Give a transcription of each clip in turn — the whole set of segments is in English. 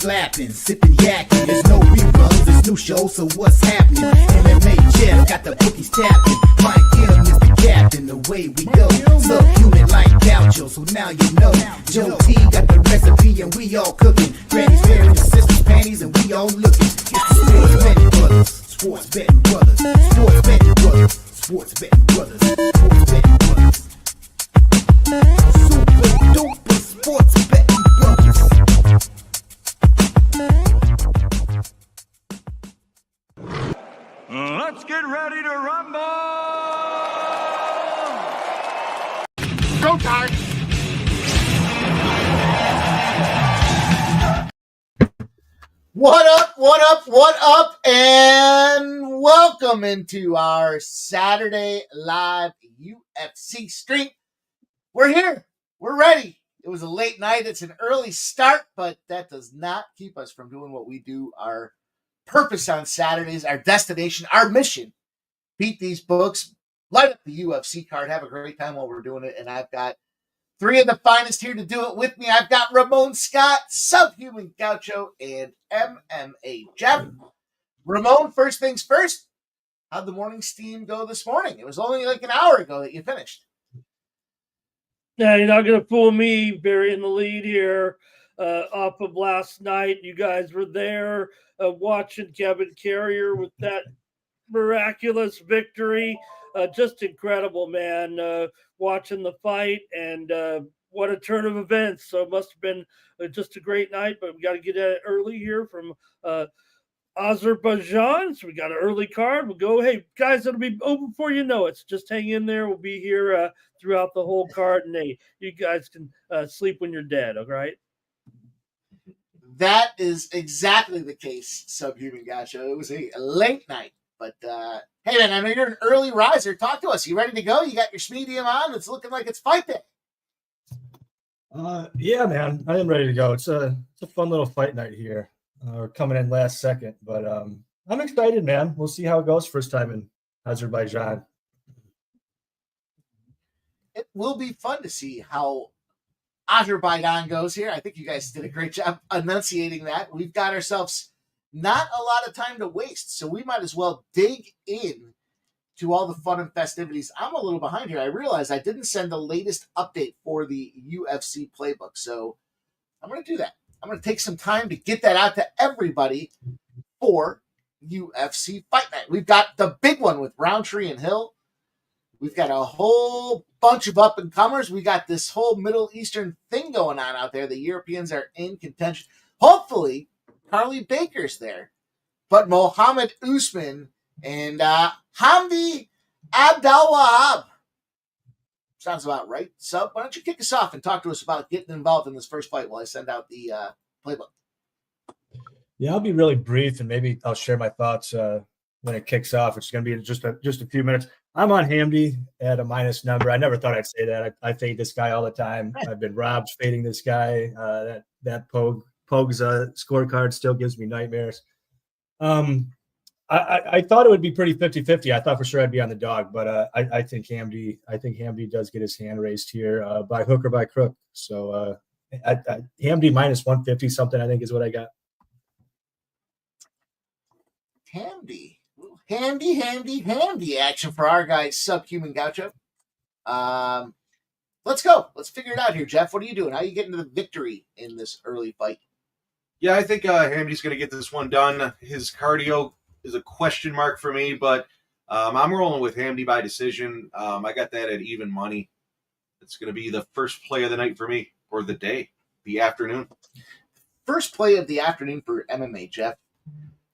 slapping, sipping yakking. There's no reruns, there's new shows, so what's happening? MMA Jeff got the bookies tapping. Mike Kim is the captain, the way we go. Subhuman like gaucho, so now you know. Joe T got the recipe and we all cooking. Granny's wearing the sister's panties and we all looking. It's the Sports Betting Brothers, Sports Betting Brothers, Sports Betting Brothers, Sports Betting Brothers, Sports Betting Brothers. Super duper Sports Betting Brothers. Let's get ready to rumble! Go time! What up, what up, what up, and welcome into our Saturday live UFC stream. We're here. We're ready. It was a late night. It's an early start, but that does not keep us from doing what we do. Our purpose on Saturdays, our destination, our mission. Beat these books, light up the UFC card, have a great time while we're doing it, and I've got three of the finest here to do it with me. I've got Ramon Scott, Subhuman Gaucho, and MMA Jeff. Ramon, first things first, how'd the morning steam go this morning? It was only like an hour ago that you finished. Yeah, you're not going to fool me, burying the lead here off of last night. You guys were there watching Kevin Carrier with that miraculous victory. Just incredible, man, watching the fight, and what a turn of events. So it must have been just a great night, but we got to get at it early here from Azerbaijan. So we got an early card. We'll go, hey, guys, it'll be over before you know it. So just hang in there. We'll be here throughout the whole card, and hey, you guys can sleep when you're dead, all right? That is exactly the case, Subhuman Gaucho. It was a late night, but hey, man, I know you're an early riser. Talk to us. You ready to go? You got your medium on? It's looking like it's fight day. Yeah, man, I am ready to go. It's a fun little fight night here. We're coming in last second, but I'm excited, man. We'll see how it goes first time in Azerbaijan. It will be fun to see how Azerbaijan goes here. I think you guys did a great job enunciating that. We've got ourselves not a lot of time to waste, so we might as well dig in to all the fun and festivities. I'm a little behind here. I realized I didn't send the latest update for the UFC playbook, so I'm going to do that. I'm going to take some time to get that out to everybody for UFC Fight Night. We've got the big one with Rountree and Hill. We've got a whole bunch of up-and-comers. We got this whole Middle Eastern thing going on out there. The Europeans are in contention. Hopefully, Carly Baker's there. But Mohammed Usman and Hamdy Abdul-Wahab. Sounds about right. So why don't you kick us off and talk to us about getting involved in this first fight while I send out the playbook. Yeah, I'll be really brief, and maybe I'll share my thoughts when it kicks off, which is going to be just a few minutes. I'm on Hamdy at a minus number. I never thought I'd say that. I fade this guy all the time. I've been robbed fading this guy. That Pogue's scorecard still gives me nightmares. I thought it would be pretty 50-50. I thought for sure I'd be on the dog, but I think Hamdy does get his hand raised here by hook or by crook. So Hamdy minus 150 something, I think, is what I got. Hamdy action for our guy Subhuman Gaucho. Let's go. Let's figure it out here, Jeff. What are you doing? How are you getting to the victory in this early fight? Yeah, I think Hamdy's going to get this one done. His cardio is a question mark for me, but I'm rolling with Hamdy by decision. I got that at even money. It's going to be the first play of the night for me, or the day, the afternoon. First play of the afternoon for MMA, Jeff.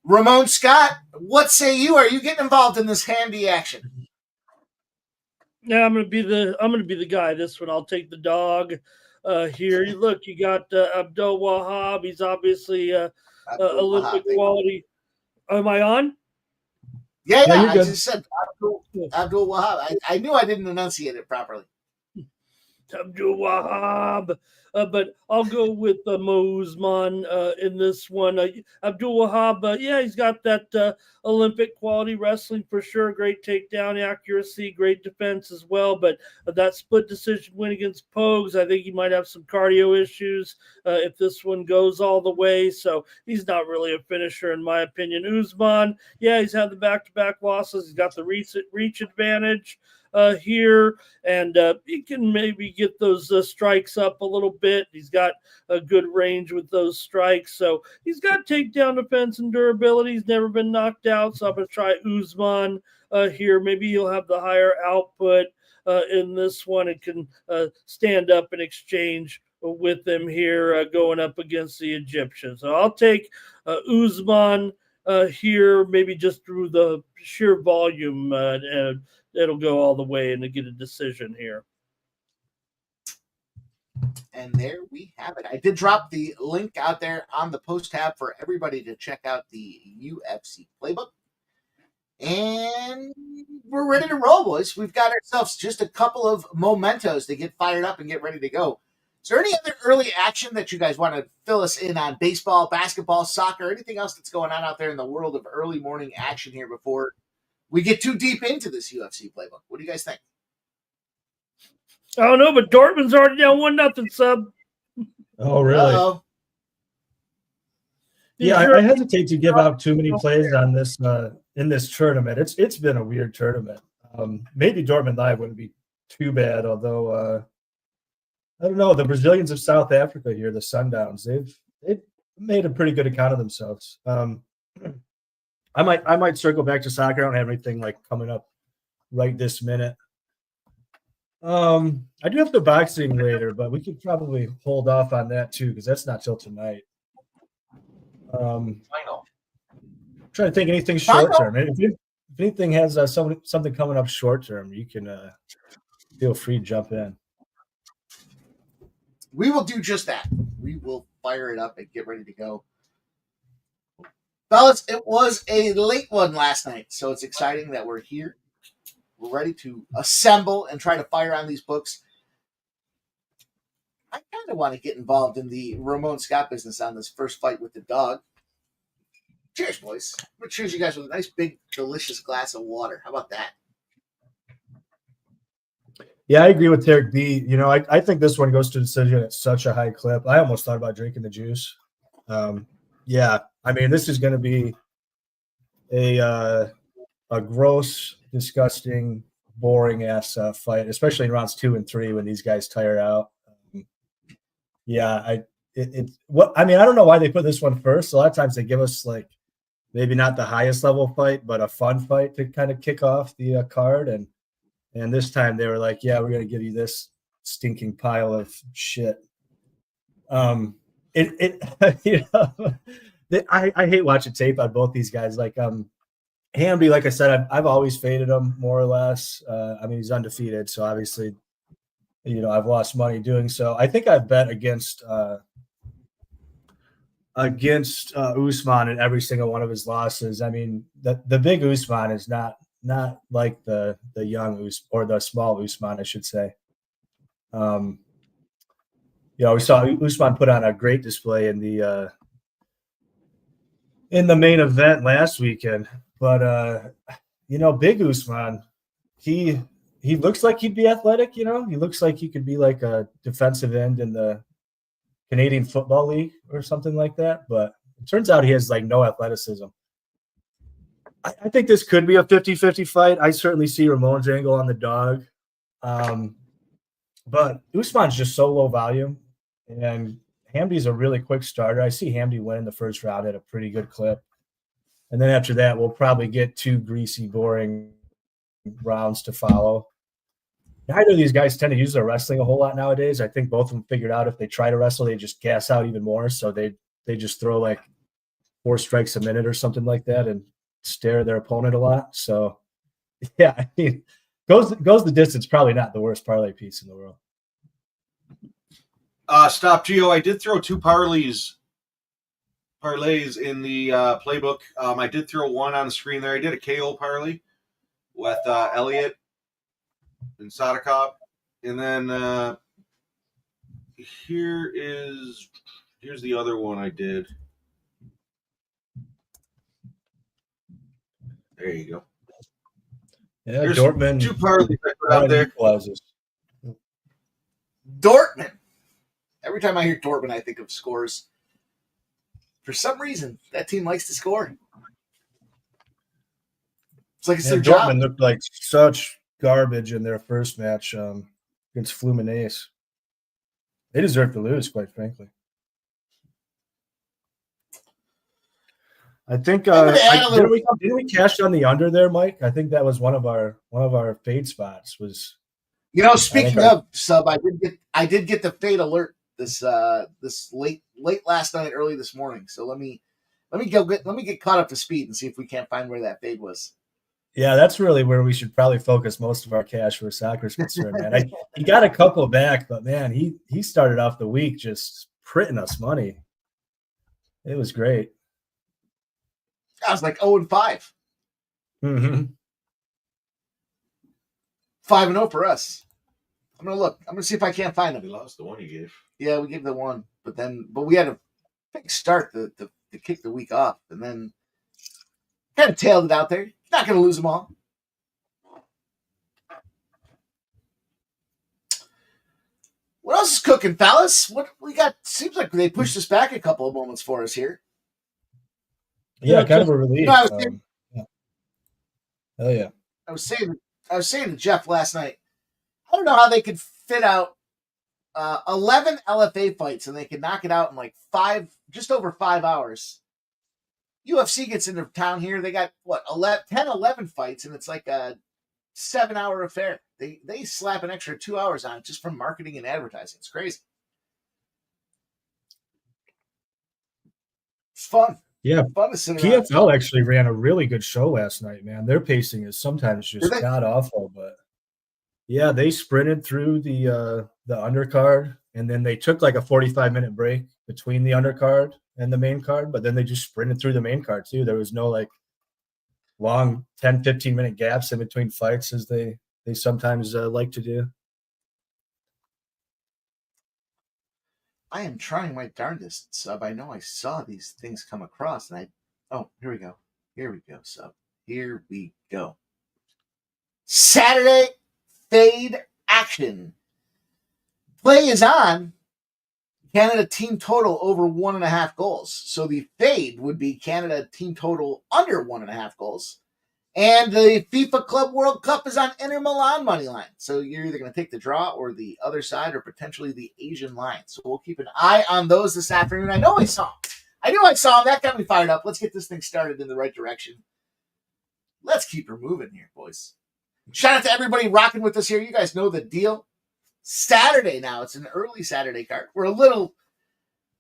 Ramon Scott, what say you? Are you getting involved in this Hamdy action? Yeah, I'm gonna be the guy. This one, I'll take the dog here. Look, you got Abdul Wahab. He's obviously Olympic quality. Am I on? Yeah, I good. just said Abdul Wahab. I knew I didn't enunciate it properly. Abdul Wahab. But I'll go with Mo Usman in this one. Abdul Wahab, yeah, he's got that Olympic quality wrestling for sure. Great takedown accuracy, great defense as well. But that split decision win against Pogues, I think he might have some cardio issues if this one goes all the way. So he's not really a finisher, in my opinion. Usman, yeah, he's had the back-to-back losses. He's got the reach advantage here, and he can maybe get those strikes up a little bit. He's got a good range with those strikes, so he's got takedown defense and durability. He's never been knocked out, so I'm going to try Usman here. Maybe he'll have the higher output in this one and can stand up and exchange with them here going up against the Egyptians. So I'll take Usman here, maybe just through the sheer volume, and it'll go all the way and to get a decision here. And there we have it. I did drop the link out there on the post tab for everybody to check out the UFC playbook. And we're ready to roll, boys. We've got ourselves just a couple of mementos to get fired up and get ready to go. Is there any other early action that you guys want to fill us in on? Baseball, basketball, soccer, anything else that's going on out there in the world of early morning action here before we get too deep into this UFC playbook? What do you guys think? I don't know, but Dortmund's already down 1-0, sub. Oh, really? Uh-oh. Yeah, I hesitate to give out too many plays on this in this tournament. It's been a weird tournament. Maybe Dortmund Live wouldn't be too bad, although I don't know. The Brazilians of South Africa here, the Sundowns, they've made a pretty good account of themselves. I might circle back to soccer. I don't have anything like coming up right this minute. I do have the boxing later, but we could probably hold off on that too because that's not till tonight. Trying to think anything short term. If anything has something coming up short term, you can feel free to jump in. We will do just that. We will fire it up and get ready to go. Fellas, it was a late one last night, so it's exciting that we're here. We're ready to assemble and try to fire on these books. I kind of want to get involved in the Ramon Scott business on this first fight with the dog. Cheers, boys. I'm going to cheers you guys with a nice, big, delicious glass of water. How about that? Yeah, I agree with Tarek B. You know, I think this one goes to decision at such a high clip. I almost thought about drinking the juice. Yeah, I mean, this is going to be a gross, disgusting, boring ass fight, especially in rounds 2 and 3 when these guys tire out. Yeah, I don't know why they put this one first. A lot of times they give us like maybe not the highest level fight, but a fun fight to kind of kick off the card. And this time they were like, yeah, we're going to give you this stinking pile of shit. I hate watching tape on both these guys. Like Hamdy, like I said, I've always faded him more or less. I mean, he's undefeated, so obviously, I've lost money doing so. I think I've bet against Usman in every single one of his losses. I mean, the big Usman is not like the young or the small Usman, I should say. We saw Usman put on a great display in the main event last weekend, but big Usman, he looks like he'd be athletic. He looks like he could be like a defensive end in the Canadian Football League or something like that, but it turns out he has like no athleticism. I think this could be a 50-50 fight. I certainly see Ramon's angle on the dog. But Usman's just so low volume, and Hamdy's a really quick starter. I see Hamdy winning the first round at a pretty good clip. And then after that, we'll probably get 2 greasy, boring rounds to follow. Neither of these guys tend to use their wrestling a whole lot nowadays. I think both of them figured out if they try to wrestle, they just gas out even more. So they just throw like 4 strikes a minute or something like that and stare at their opponent a lot. So, yeah, I mean, goes the distance, probably not the worst parlay piece in the world. Stop, Gio. I did throw 2 parlays in the playbook. I did throw one on the screen there. I did a KO parlay with Elliott and Sadakov. And then here's the other one I did. There you go. Yeah, Here's Dortmund. 2 parlays I put out there. Equalizes. Dortmund. Every time I hear Dortmund, I think of scores. For some reason, that team likes to score. It's like it's their job. Dortmund looked like such garbage in their first match against Fluminense. They deserve to lose, quite frankly. I think didn't we cash on the under there, Mike? I think that was one of our fade spots. Was speaking of sub, I did get the fade alert this late last night, early this morning. So let me get caught up to speed and see if we can't find where that fade was. Yeah, that's really where we should probably focus most of our cash where soccer's concerned, man. He got a couple back, but man, he started off the week just printing us money. It was great. I was like 0-5. Mm-hmm. 5-0 for us. I'm gonna look. I'm gonna see if I can't find We him. lost the one you gave. Yeah, we gave the one, but we had a big start to kick the week off, and then kind of tailed it out there. Not gonna lose them all. What else is cooking, fellas? What we got? Seems like they pushed us back a couple of moments for us here. Yeah, kind of a relief. I Hell yeah. was saying to Jeff last night, I don't know how they could fit out 11 LFA fights and they could knock it out in like just over 5 hours. UFC gets into town here. They got 11 fights, and it's like a 7-hour affair. They slap an extra 2 hours on it just from marketing and advertising. It's crazy. It's fun. Yeah, fun to sit around. PFL actually ran a really good show last night, man. Their pacing is sometimes just god awful, but yeah, they sprinted through the undercard, and then they took like a 45-minute break between the undercard and the main card, but then they just sprinted through the main card too. There was no like long 10, 15-minute gaps in between fights as they sometimes like to do. I am trying my darndest, sub. I know I saw these things come across, and here we go. Here we go, sub. Here we go. Saturday fade action. Play is on. Canada team total over 1.5 goals. So the fade would be Canada team total under 1.5 goals. And the FIFA Club World Cup is on Inter Milan money line. So you're either going to take the draw or the other side or potentially the Asian line. So we'll keep an eye on those this afternoon. I knew I saw them. That got me fired up. Let's get this thing started in the right direction. Let's keep her moving here, boys. Shout out to everybody rocking with us here. You guys know the deal. Saturday now. It's an early Saturday card. We're a little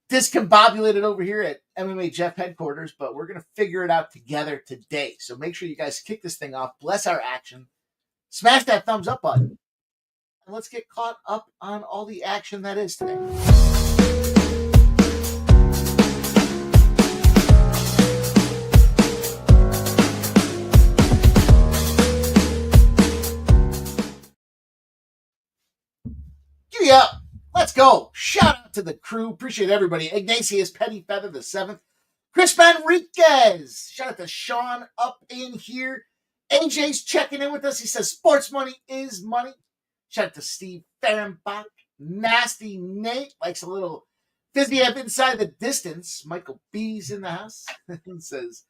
discombobulated over here at MMA Jeff headquarters, but we're going to figure it out together today. So make sure you guys kick this thing off. Bless our action. Smash that thumbs up button. And let's get caught up on all the action that is today. Giddy up. Let's go. Shout out to the crew. Appreciate everybody. Ignatius Petty Feather the 7th. Chris Manriquez. Shout out to Sean up in here. AJ's checking in with us. He says sports money is money. Shout out to Steve Fehrenbach. Nasty Nate likes a little fizzy up inside the distance. Michael B's in the house. He says,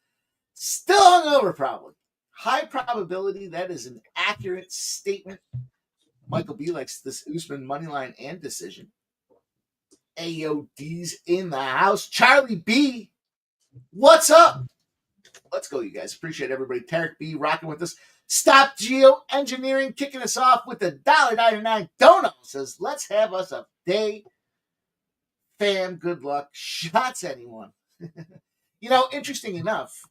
still hungover probably. High probability. That is an accurate statement. Michael B likes this Usman money line and decision. AOD's in the house. Charlie B, what's up? Let's go, you guys. Appreciate everybody. Tarek B rocking with us. Stop Geo Engineering kicking us off with the $1.99 donut. Says, let's have us a day. Fam, good luck. Shots, anyone. Interesting enough,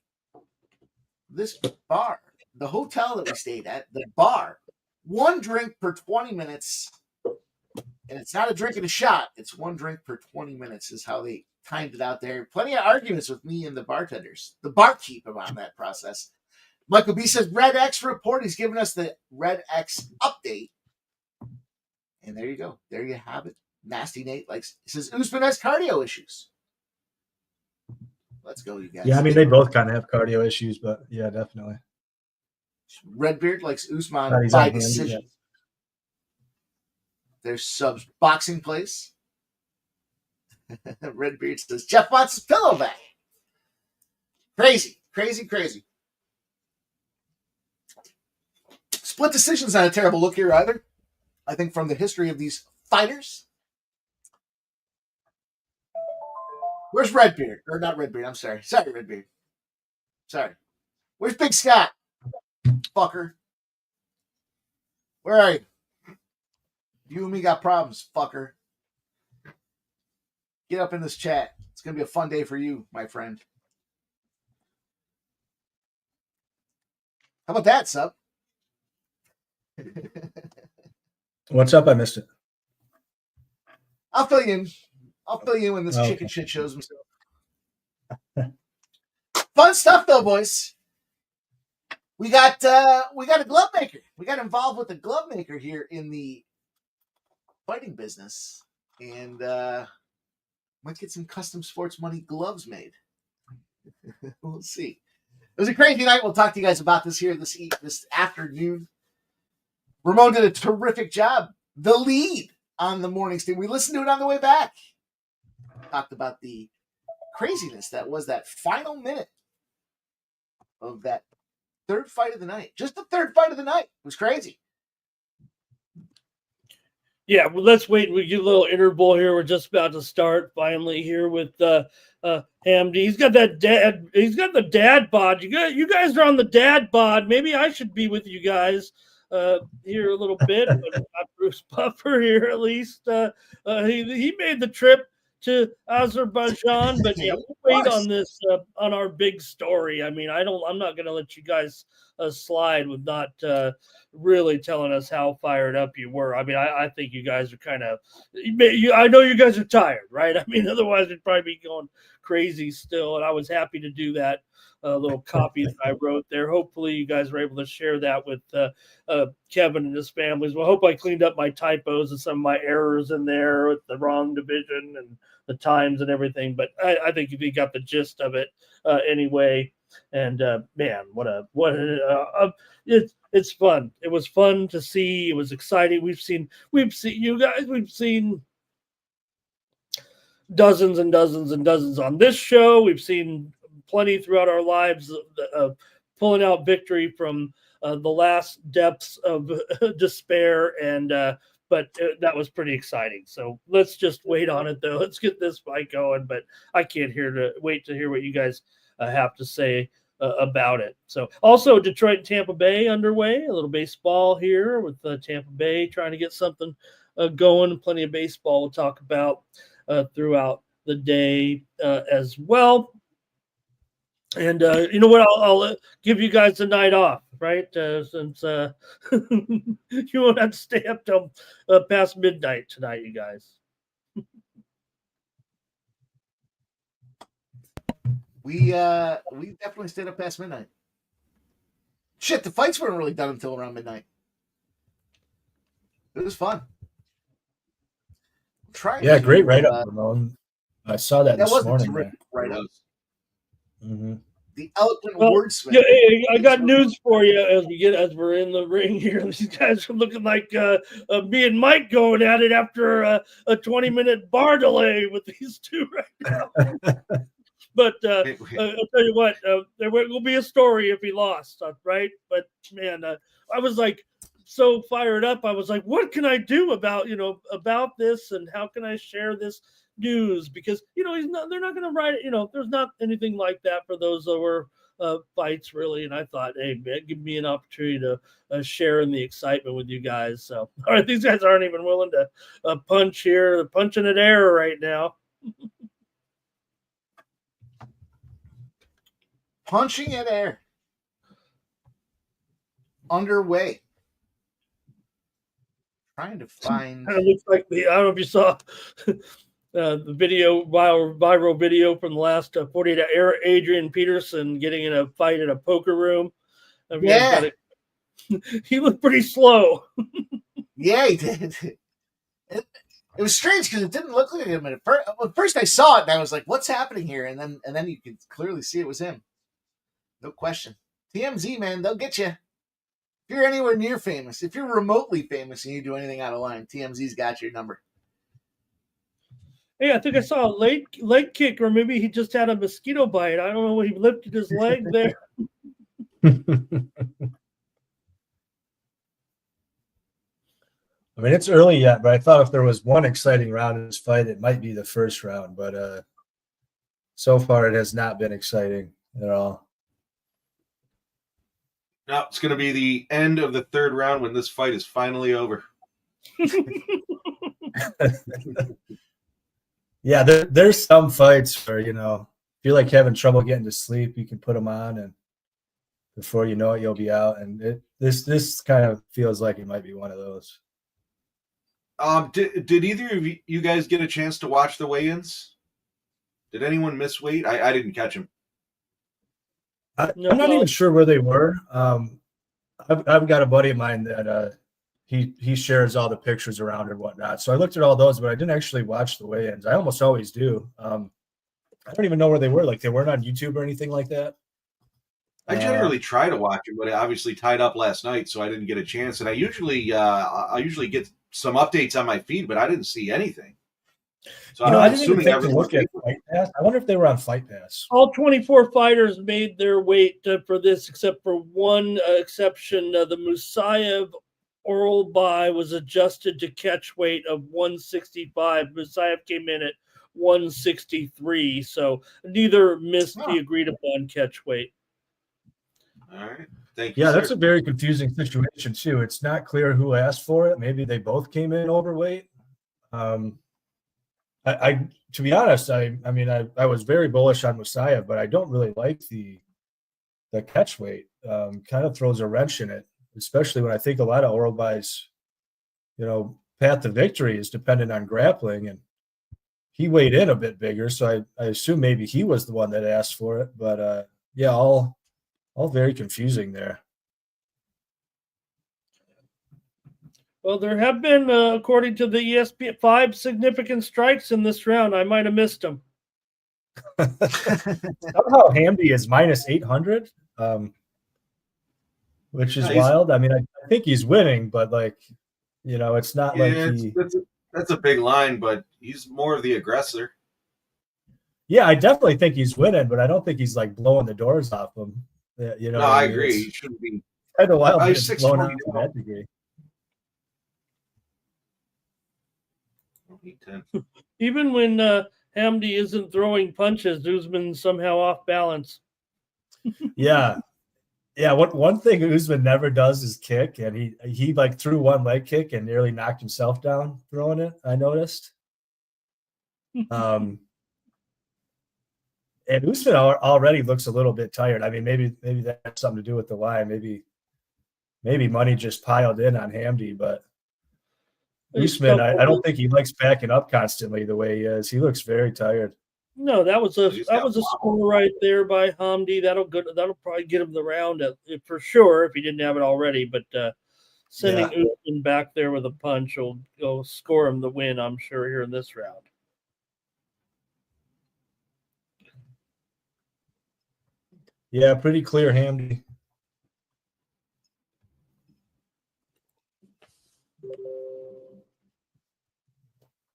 this bar, the hotel that we stayed at, the bar, 1 drink per 20 minutes, and it's not a drink and a shot. It's 1 drink per 20 minutes is how they timed it out there. Plenty of arguments with me and the bartenders, the barkeep around that process. Michael B says, Red X report. He's giving us the Red X update. And there you go. There you have it. Nasty Nate says Usman has cardio issues. Let's go, you guys. Yeah, I mean, they both kind of have cardio issues, but yeah, definitely. Redbeard likes Usman But he's by on Hamdy, decision. yeah. There's subs boxing place. Redbeard says Jeff wants his pillow back. Crazy, crazy, crazy. Split decision's not a terrible look here either. I think from the history of these fighters. Where's Redbeard? Or not Redbeard, I'm sorry. Sorry, Redbeard. Sorry. Where's Big Scott? Fucker. Where are you? You and me got problems, fucker. Get up in this chat. It's going to be a fun day for you, my friend. How about that, sub? What's up? I missed it. I'll fill you in. I'll fill you in when this chicken shit shows himself. Fun stuff, though, boys. We got a glove maker. We got involved with a glove maker here in the fighting business, and might get some custom sports money gloves made. We'll see. It was a crazy night. We'll talk to you guys about this here this afternoon. Ramon did a terrific job. The lead on the morning stream. We listened to it on the way back. Talked about the craziness that was that final minute of that third fight of the night. Just the third fight of the night. It was crazy. Yeah, well, let's wait. We get a little interval here. We're just about to start finally here with Hamdy. He's got that dad. He's got the dad bod. You guys are on the dad bod. Maybe I should be with you guys here a little bit. But not Bruce Buffer here, at least. He made the trip to Azerbaijan, but yeah, we'll wait on this on our big story. I mean, I'm not going to let you guys slide with not really telling us how fired up you were. I mean, I think you guys are kind of. I know you guys are tired, right? I mean, otherwise you'd probably be going crazy still. And I was happy to do that little copy that I wrote there. Hopefully, you guys were able to share that with Kevin and his families. Well, I hope I cleaned up my typos and some of my errors in there with the wrong division and the times and everything. But I think you got the gist of it anyway. And man, it's fun. It was fun to see. It was exciting. We've seen you guys. We've seen dozens and dozens and dozens on this show. We've seen plenty throughout our lives pulling out victory from the last depths of despair. And but that was pretty exciting. So let's just wait on it, though. Let's get this fight going. But I can't wait to hear what you guys have to say about it. So also Detroit and Tampa Bay underway. A little baseball here with Tampa Bay trying to get something going. Plenty of baseball we'll talk about throughout the day as well. And you know what? I'll give you guys a night off, right? Since you won't have to stay up till past midnight tonight, you guys. We definitely stayed up past midnight. Shit, the fights weren't really done until around midnight. It was fun. Yeah, great write-up, Ramon. I saw that this morning. Write-up. Mm-hmm. The eloquent wordsmith. Yeah, hey, I got news for you as we're in the ring here. These guys are looking like me and Mike going at it after a 20-minute bar delay with these two right now. But I'll tell you what, there will be a story if he lost, right? But man, I was like so fired up. I was like, what can I do about this, and how can I share this news? Because they're not going to write it. There's not anything like that for those lower fights really. And I thought, hey man, give me an opportunity to share in the excitement with you guys. So all right, these guys aren't even willing to punch here. They're punching at air right now. Punching at air. Underway. Trying to find. Kind of looks like I don't know if you saw the video, viral video from the last 48 hours. Adrian Peterson getting in a fight in a poker room. Yeah. He looked pretty slow. Yeah, he did. It was strange because it didn't look like him at first. At first, I saw it and I was like, "What's happening here?" And then you could clearly see it was him. No question. TMZ, man, they'll get you. If you're anywhere near famous, if you're remotely famous and you do anything out of line, TMZ's got your number. Hey, I think I saw a leg kick, or maybe he just had a mosquito bite. I don't know when he lifted his leg there. I mean, it's early yet, but I thought if there was one exciting round in this fight, it might be the first round. But so far, it has not been exciting at all. Now it's going to be the end of the third round when this fight is finally over. Yeah, there's some fights where, you know, if you're like having trouble getting to sleep, you can put them on, and before you know it, you'll be out. And this kind of feels like it might be one of those. Did either of you guys get a chance to watch the weigh-ins? Did anyone miss weight? I didn't catch them. I'm not even sure where they were. I've got a buddy of mine that he shares all the pictures around and whatnot. So I looked at all those, but I didn't actually watch the weigh-ins. I almost always do. I don't even know where they were. Like, they weren't on YouTube or anything like that. I generally try to watch it, but I obviously tied up last night, so I didn't get a chance. And I usually get some updates on my feed, but I didn't see anything. So I didn't even think to look at Fight Pass. I wonder if they were on Fight Pass. All 24 fighters made their weight for this, except for one exception. The Musayev oral buy was adjusted to catch weight of 165. Musayev came in at 163, so neither missed the agreed upon catch weight. All right. Thank you. Yeah, sir. that's a very confusing situation too. It's not clear who asked for it. Maybe they both came in overweight. I to be honest, I was very bullish on Musayev, but I don't really like the catch weight. Kind of throws a wrench in it, especially when I think a lot of oral buys, path to victory is dependent on grappling, and he weighed in a bit bigger, so I assume maybe he was the one that asked for it. But yeah, all very confusing there. Well, there have been, according to the ESPN, 5 significant strikes in this round. I might have missed them. Somehow Hamdy is minus 800, which is wild. I mean, I think he's winning, but it's not that's a big line, but he's more of the aggressor. Yeah, I definitely think he's winning, but I don't think he's blowing the doors off him. No, I agree. He shouldn't be. Kind of wild. He's blown out to that degree. Even when Hamdy isn't throwing punches, Usman somehow off balance. Yeah. One thing Usman never does is kick, and he threw one leg kick and nearly knocked himself down throwing it. I noticed. And Usman already looks a little bit tired. I mean, maybe that has something to do with the line. Maybe money just piled in on Hamdy, but Usman, I don't think he likes backing up constantly the way he is. He looks very tired. No, that was a score right there by Hamdy. That'll probably get him the round for sure if he didn't have it already. But sending Usman back there with a punch will go score him the win, I'm sure, here in this round. Yeah, pretty clear, Hamdy.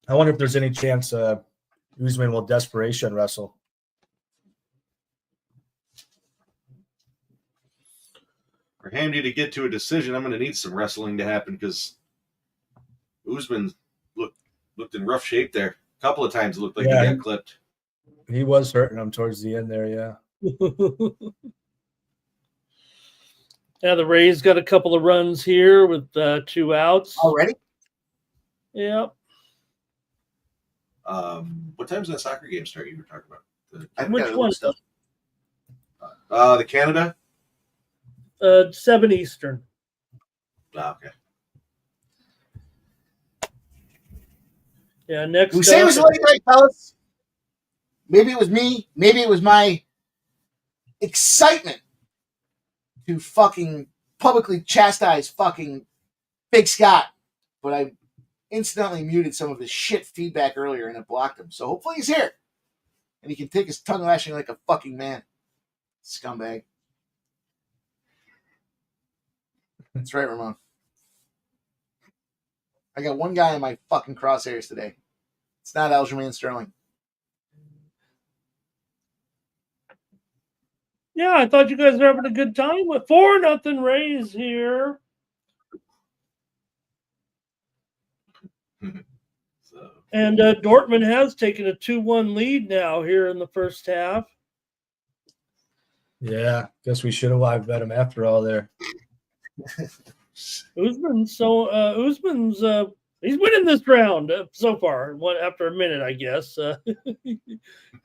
I wonder if there's any chance Usman will desperation wrestle. For Hamdy to get to a decision, I'm going to need some wrestling to happen because Usman looked in rough shape there. A couple of times it looked like he got clipped. He was hurting him towards the end there, yeah. Yeah, the Rays got a couple of runs here with 2 outs. Already? Yeah. What time does that soccer game start you were talking about? Which one? The Canada? 7 Eastern. Okay. Yeah, next we say it was late night, fellas. Maybe it was me. Maybe it was my excitement to fucking publicly chastise fucking Big Scott. But incidentally muted some of his shit feedback earlier and it blocked him. So hopefully he's here. And he can take his tongue lashing like a fucking man. Scumbag. That's right, Ramon. I got one guy in my fucking crosshairs today. It's not Aljamain Sterling. Yeah, I thought you guys were having a good time with 4-0 Rays here. And Dortmund has taken a 2-1 lead now here in the first half. Yeah, guess we should have live bet him after all there. Usman's he's winning this round so far. After a minute, I guess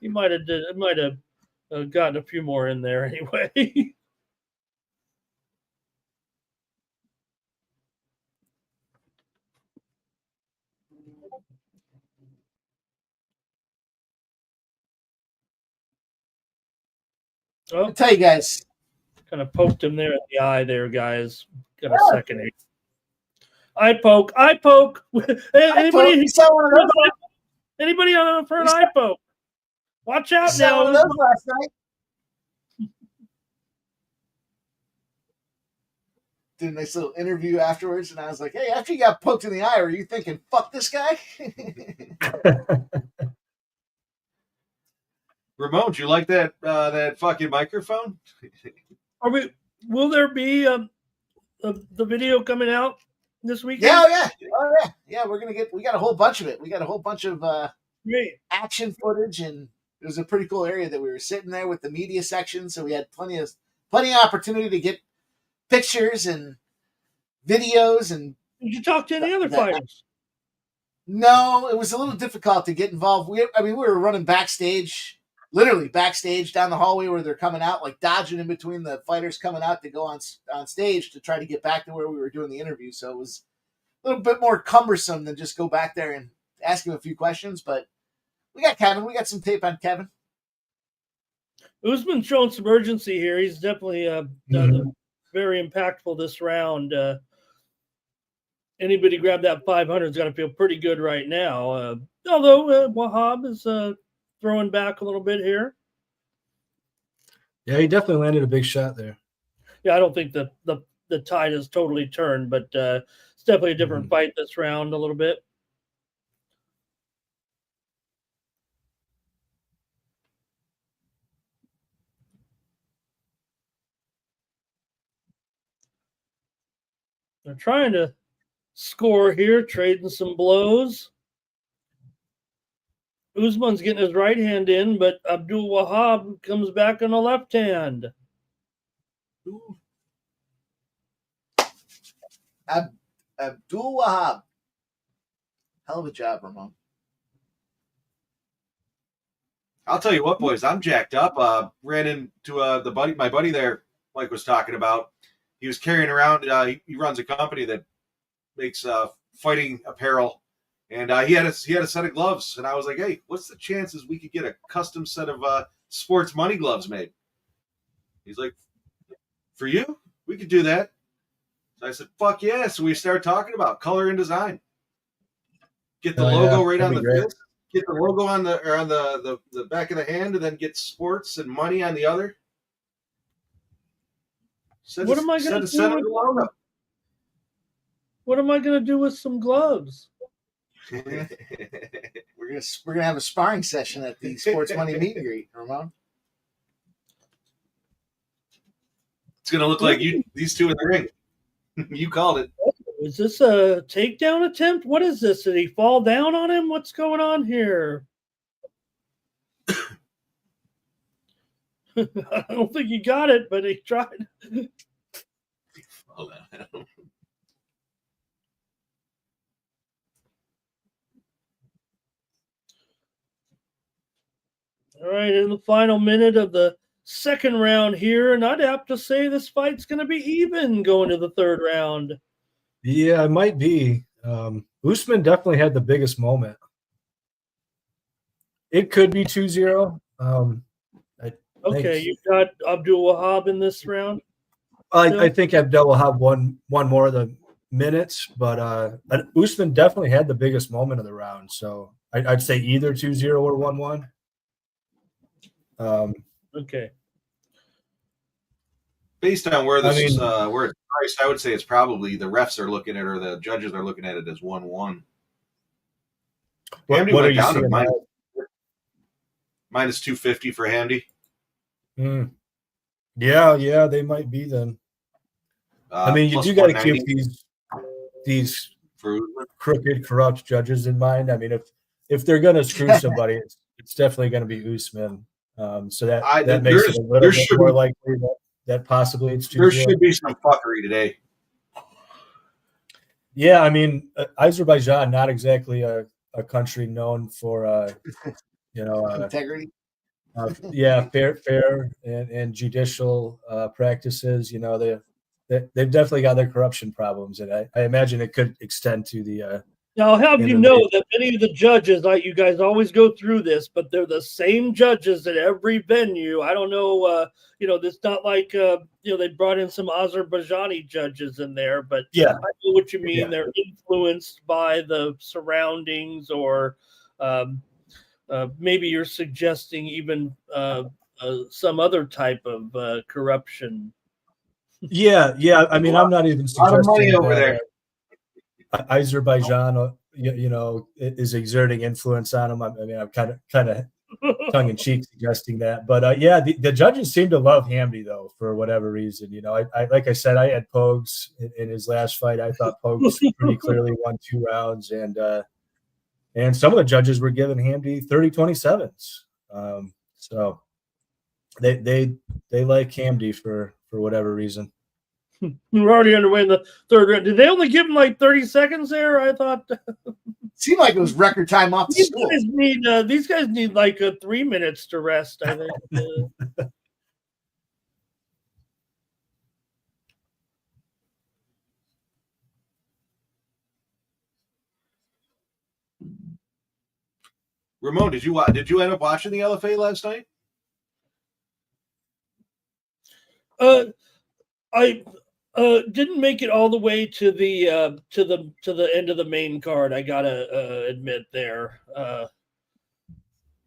he might have gotten a few more in there anyway. I'll tell you guys. Kind of poked him there at the eye there, guys. Got a second here. Eye poke. Anybody on for an eye poke? Watch out now. One of those last night. Did a nice little interview afterwards, and I was like, hey, after you got poked in the eye, were you thinking, fuck this guy? Ramon, do you like that that fucking microphone? Will there be the video coming out this weekend? Yeah. We got a whole bunch of it. We got a whole bunch of action footage, and it was a pretty cool area that we were sitting there with the media section, so we had plenty of opportunity to get pictures and videos. And did you talk to any other fighters? No, it was a little difficult to get involved. We were running backstage. Literally backstage down the hallway where they're coming out, like dodging in between the fighters coming out to go on stage to try to get back to where we were doing the interview. So it was a little bit more cumbersome than just go back there and ask him a few questions. But we got Kevin. We got some tape on Kevin. Usman's showing some urgency here. He's definitely very impactful this round. Anybody grab that 500 is going to feel pretty good right now. Although Wahab is throwing back a little bit here. Yeah, he definitely landed a big shot there. Yeah, I don't think the tide has totally turned, but it's definitely a different fight this round a little bit. They're trying to score here, trading some blows. Usman's getting his right hand in, but Abdul Wahab comes back on the left hand. Abdul Wahab. Hell of a job, Ramon. I'll tell you what, boys, I'm jacked up. Ran into my buddy there, Mike was talking about. He was carrying around, he runs a company that makes fighting apparel. And he had a set of gloves, and I was like, "Hey, what's the chances we could get a custom set of sports money gloves made?" He's like, "For you, we could do that." So I said, "Fuck yeah!" So we started talking about color and design. Get the logo right on the fist. Get the logo on the back of the hand, and then get sports and money on the other. What am I going to do with some gloves? We're gonna have a sparring session at the Sports Money meet and greet, Ramon. It's gonna look like these two in the ring. You called it. Is this a takedown attempt? What is this? Did he fall down on him? What's going on here? I don't think he got it, but he tried. Fall down. All right, in the final minute of the second round here, and I'd have to say this fight's going to be even going to the third round. Yeah, it might be. Usman definitely had the biggest moment. It could be 2-0. Okay, you've got Abdul Wahab in this round. I think Abdul will have one more of the minutes, but Usman definitely had the biggest moment of the round. So I'd say either 2-0 or 1-1. Okay. Based on where this I mean, where it's priced, I would say it's probably the refs are looking at it or the judges are looking at it as 1-1. Hamdy what are went you down to seeing? minus 250 for Hamdy. Yeah, they might be then. I mean, you Plus do got to keep 190 these for Usman. crooked, corrupt judges in mind. I mean, if they're going to screw somebody, it's definitely going to be Usman. So that makes it a little bit more likely that possibly it's 2-0. There should be some fuckery today. Yeah, I mean, Azerbaijan, not exactly a country known for integrity. Fair and judicial practices. You know, they've definitely got their corruption problems, and I imagine it could extend to the. Now, I'll have you know that many of the judges, like you guys always go through this, but they're the same judges at every venue. I don't know, it's not like, they brought in some Azerbaijani judges in there, but yeah, I know what you mean. Yeah. They're influenced by the surroundings, or maybe you're suggesting even some other type of corruption. Yeah. I mean, I'm not even A lot of money suggesting over there. Azerbaijan, is exerting influence on them. I mean, I'm kind of tongue in cheek suggesting that, but the judges seem to love Hamdy though for whatever reason. You know, I like I said, I had Pogues in his last fight. I thought Pogues pretty clearly won 2 rounds, and some of the judges were giving Hamdy 30-27s. So they like Hamdy for whatever reason. We're already underway in the third round. Did they only give him like 30 seconds there? I thought. Seemed like it was record time off the school. These guys need like 3 minutes to rest, I think. Ramon, did you end up watching the LFA last night? I didn't make it all the way to the end of the main card. I gotta admit there.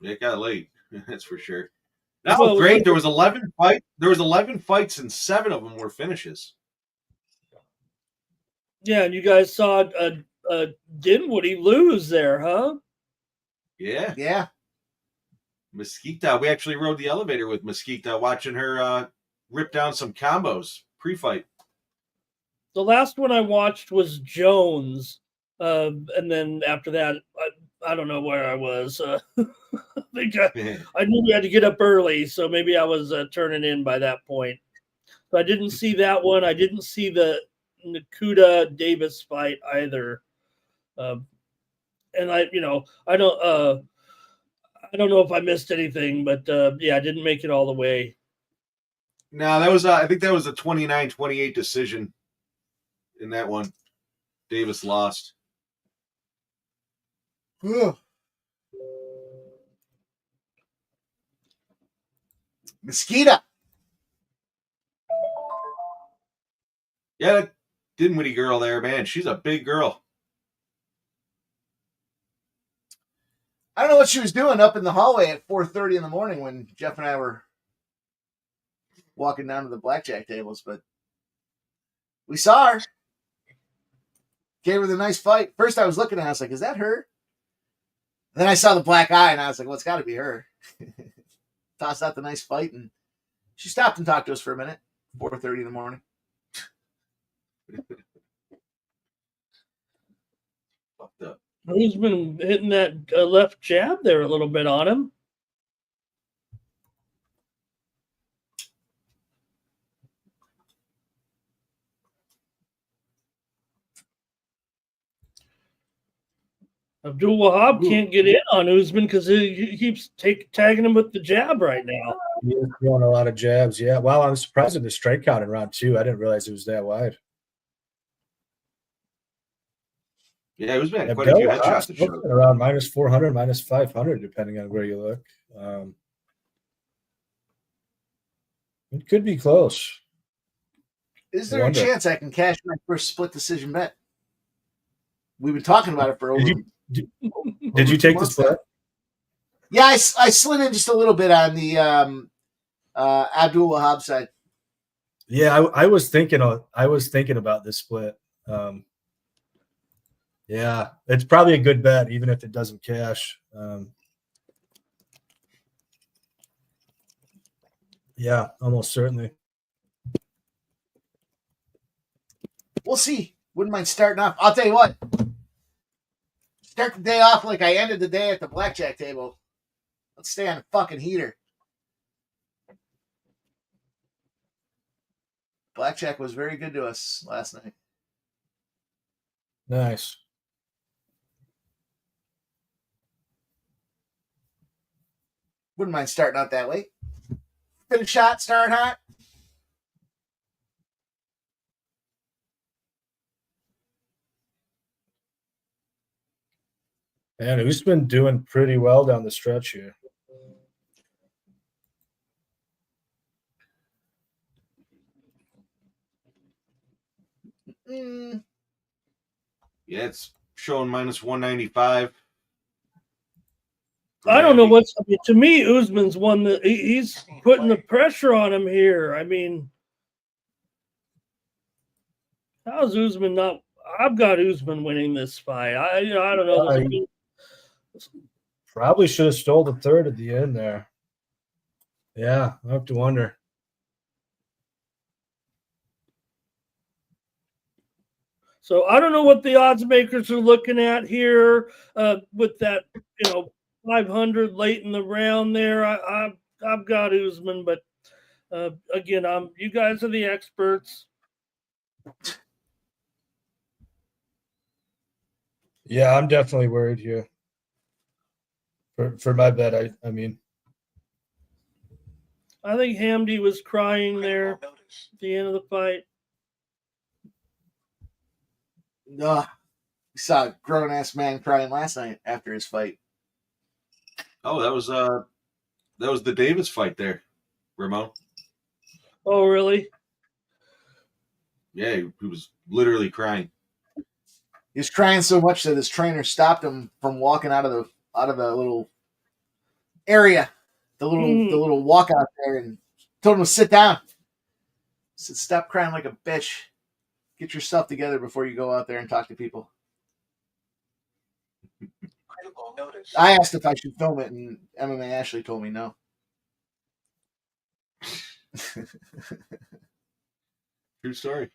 It got late, that's for sure. That was great. There was 11 fights, and 7 of them were finishes. Yeah, and you guys saw Dinwiddie lose there, huh? Yeah. Mesquita. We actually rode the elevator with Mesquita, watching her rip down some combos pre-fight. The last one I watched was Jones, and then after that, I don't know where I was. I think I knew we had to get up early, so maybe I was turning in by that point. So I didn't see that one. I didn't see the Nakuda Davis fight either. And I don't know if I missed anything, but I didn't make it all the way. No, that was I think that was a 29-28 decision. In that one, Davis lost. Mesquita. Yeah, that Dinwiddie girl there, man. She's a big girl. I don't know what she was doing up in the hallway at 4:30 in the morning when Jeff and I were walking down to the blackjack tables, but we saw her. Gave her the nice fight. First I was looking at her, I was like, is that her? And then I saw the black eye and I was like, well, it's got to be her. Tossed out the nice fight, and she stopped and talked to us for a minute. 4:30 in the morning. Fucked up. He's been hitting that left jab there a little bit on him. Abdul Wahab can't get in on Usman because he keeps tagging him with the jab right now. He's throwing a lot of jabs. Yeah. Wow, I was surprised at the strike count in round 2. I didn't realize it was that wide. Yeah, it was bad. Quite a few headshots to show. Around -400, -500, depending on where you look. It could be close. Is there a chance I can cash my first split decision bet? We've been talking about it for over. Did you take the split? Yeah, I slid in just a little bit on the Abdul Wahab side. Yeah, I was thinking about this split. Yeah, it's probably a good bet, even if it doesn't cash. Yeah, almost certainly. We'll see. Wouldn't mind starting off. I'll tell you what. Start the day off like I ended the day at the blackjack table. Let's stay on the fucking heater. Blackjack was very good to us last night. Nice. Wouldn't mind starting out that way. Finish shot, starting hot. Man, Usman doing pretty well down the stretch here. Yeah, it's showing minus 195. I don't know what's. I mean, to me, Usman's one that he's putting the pressure on him here. I mean, how's Usman not? I've got Usman winning this fight. I don't know. Probably should have stole the third at the end there. Yeah, I have to wonder. So I don't know what the odds makers are looking at here with that, 500 late in the round there. I've got Usman, but again, you guys are the experts. Yeah, I'm definitely worried here. For my bet, I mean, I think Hamdy was crying there at the end of the fight. We saw a grown ass man crying last night after his fight. Oh, that was the Davis fight there, Ramon. Oh, really? Yeah, he was literally crying. He was crying so much that his trainer stopped him from walking out of the little area, the little walk out there, and told him to sit down. Said, "Stop crying like a bitch. Get yourself together before you go out there and talk to people." I asked if I should film it, and MMA Ashley told me no. True story.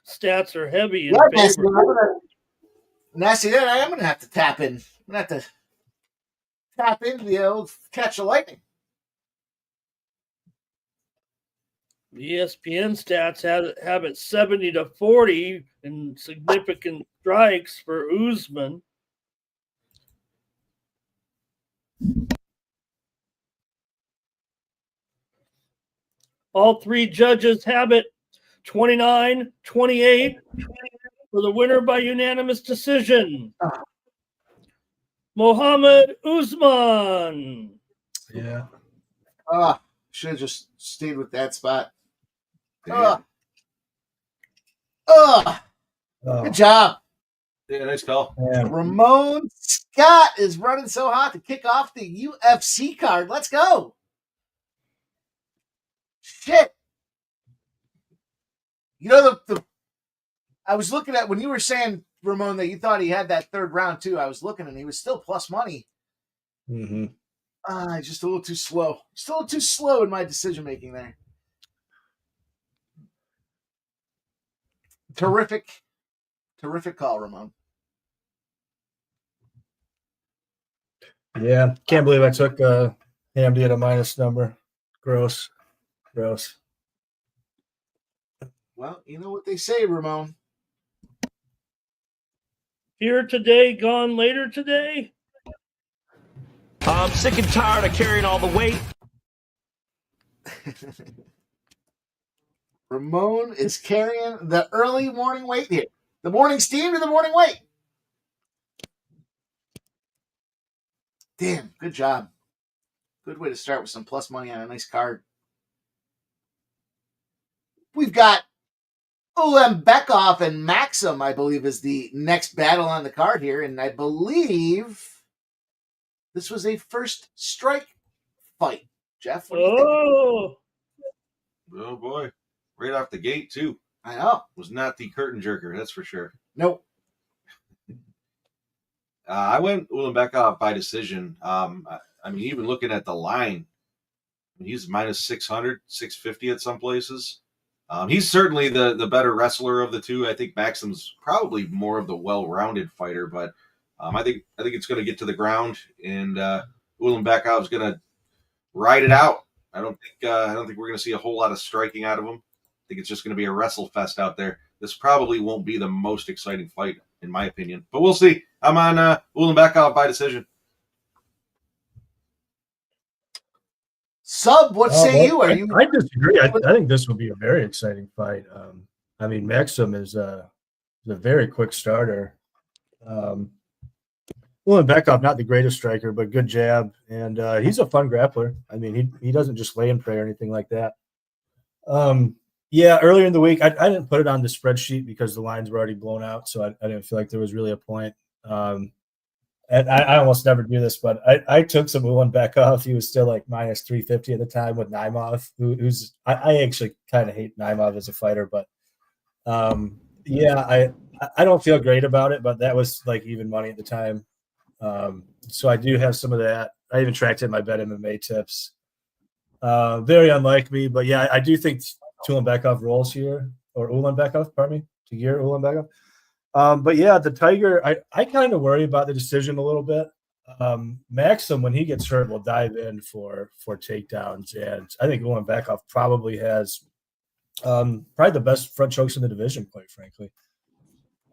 Stats are heavy in Yeah, favor. Nasty, then I am going to have to tap in. I'm going to have to tap into the old catch of lightning. The ESPN stats have it 70-40 in significant strikes for Usman. All three judges have it 29-28 for the winner by unanimous decision. Mohammed Usman. yeah. Should have just stayed with that spot. Yeah. Good job. Yeah, nice call. Yeah. Ramon Scott is running so hot to kick off the UFC card. Let's go. Shit. I was looking at when you were saying, Ramon, that you thought he had that third round too. I was looking and he was still plus money. Mm-hmm. Just a little too slow. Just a little too slow in my decision making there. Terrific call, Ramon. Yeah, can't believe I took Hamdy at a minus number. Gross. Well, you know what they say, Ramon. Here today, gone later today. I'm sick and tired of carrying all the weight. Ramon is carrying the early morning weight here. The morning steam to the morning weight. Damn, good job. Good way to start with some plus money on a nice card. We've got Ulanbekov and Maxim, I believe, is the next battle on the card here. And I believe this was a first strike fight. Jeff, what do you think? Oh boy. Right off the gate, too. I know. Was not the curtain jerker, that's for sure. Nope. I went Ulanbekov by decision. I mean, even looking at the line, he's minus 600, 650 at some places. He's certainly the better wrestler of the two. I think Maxim's probably more of the well-rounded fighter, but I think it's going to get to the ground, and Ulanbekov's going to ride it out. I don't think we're going to see a whole lot of striking out of him. I think it's just going to be a wrestle fest out there. This probably won't be the most exciting fight, in my opinion, but we'll see. I'm on Ulanbekov by decision. Sub, what say you? Are you? I disagree. I think this will be a very exciting fight. I mean, Maxim is a very quick starter. Ulanbekov, not the greatest striker, but good jab, and he's a fun grappler. I mean, he doesn't just lay and pray or anything like that. Yeah, earlier in the week, I didn't put it on the spreadsheet because the lines were already blown out, so I didn't feel like there was really a point. And I almost never do this, but I took some Ulanbekov. He was still like minus 350 at the time with Naimov, who's I actually kind of hate Naimov as a fighter, but yeah, I don't feel great about it, but that was like even money at the time. So I do have some of that. I even tracked in my bet MMA tips. Very unlike me, but yeah, I do think Ulanbekov rolls here, or Ulanbekov, pardon me, Tagir Ulanbekov. But yeah, the Tiger, I kind of worry about the decision a little bit. Maxim, when he gets hurt, will dive in for takedowns, and I think Ulanbekov probably has probably the best front chokes in the division, quite frankly.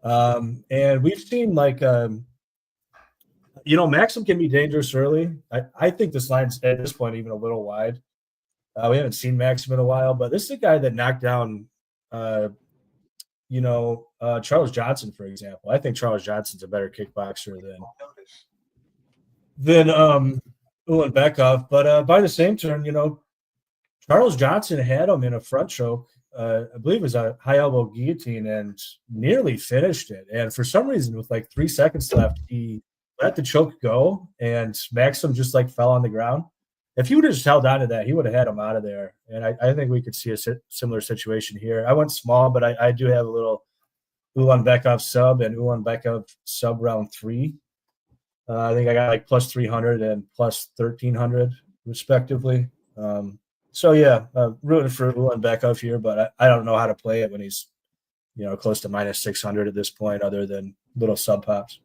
And we've seen Maxim can be dangerous early. I think this line's at this point even a little wide. We haven't seen Maxim in a while, but this is a guy that knocked down Charles Johnson, for example. I think Charles Johnson's a better kickboxer than Ulanbekov. But by the same turn, Charles Johnson had him in a front choke. I believe it was a high elbow guillotine and nearly finished it. And for some reason, with like 3 seconds left, he let the choke go, and Maxim just fell on the ground. If he would have just held on to that, he would have had him out of there. And I think we could see a similar situation here. I went small, but I do have a little Ulanbekov sub and Ulanbekov sub round 3. I think I got plus 300 and plus 1,300 respectively. So yeah, rooting for Ulanbekov here, but I don't know how to play it when he's close to minus 600 at this point, other than little sub pops.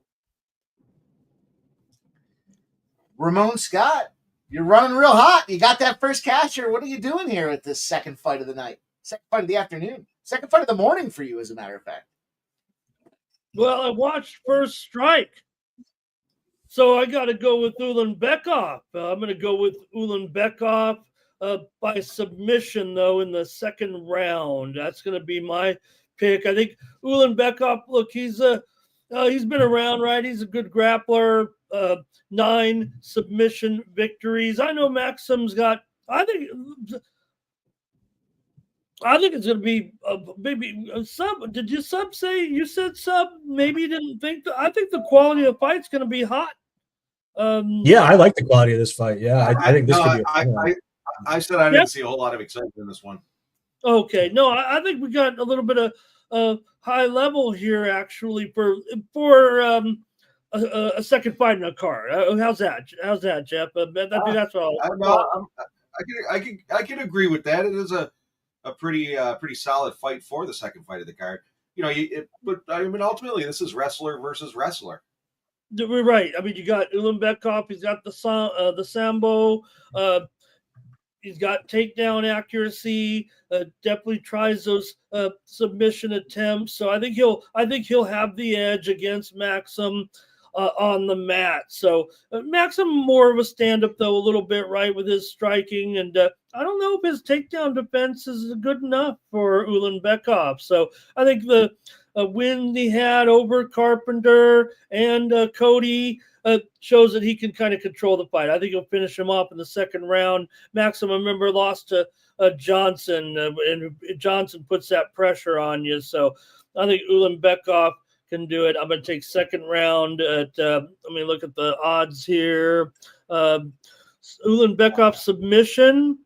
Ramon Scott, you're running real hot. You got that first catcher. What are you doing here at this second fight of the night? Second fight of the afternoon. Second fight of the morning for you, as a matter of fact. Well, I watched First Strike, so I got to go with Ulanbekov. I'm going to go with Ulanbekov by submission, though, in the second round. That's going to be my pick. I think Ulanbekov, look, he's been around, right? He's a good grappler. 9 submission victories. I know Maxim's got. I think it's going to be maybe a sub. Did you sub say you said sub? Maybe you didn't think. I think the quality of the fight's going to be hot. Yeah, I like the quality of this fight. Yeah, I think this could be a fun one. I said I didn't see a whole lot of excitement in this one. Okay, no, I think we got a little bit of high level here actually for a second fight in a card. How's that, Jeff? I think that's all. I can agree with that. It is a pretty solid fight for the second fight of the card. But I mean, ultimately, this is wrestler versus wrestler. We're right. I mean, you got Ulanbekov. He's got the sambo. He's got takedown accuracy. Definitely tries those submission attempts. So I think he'll have the edge against Maxim on the mat. So Maxim more of a stand-up, though, a little bit, right, with his striking. And I don't know if his takedown defense is good enough for Ulanbekov. So I think win he had over Carpenter and Cody shows that he can kind of control the fight. I think he'll finish him off in the second round. Maxim, remember, lost to Johnson, and Johnson puts that pressure on you. So I think Ulanbekov can do it. I'm going to take second round at, let me look at the odds here. Ulanbekov submission,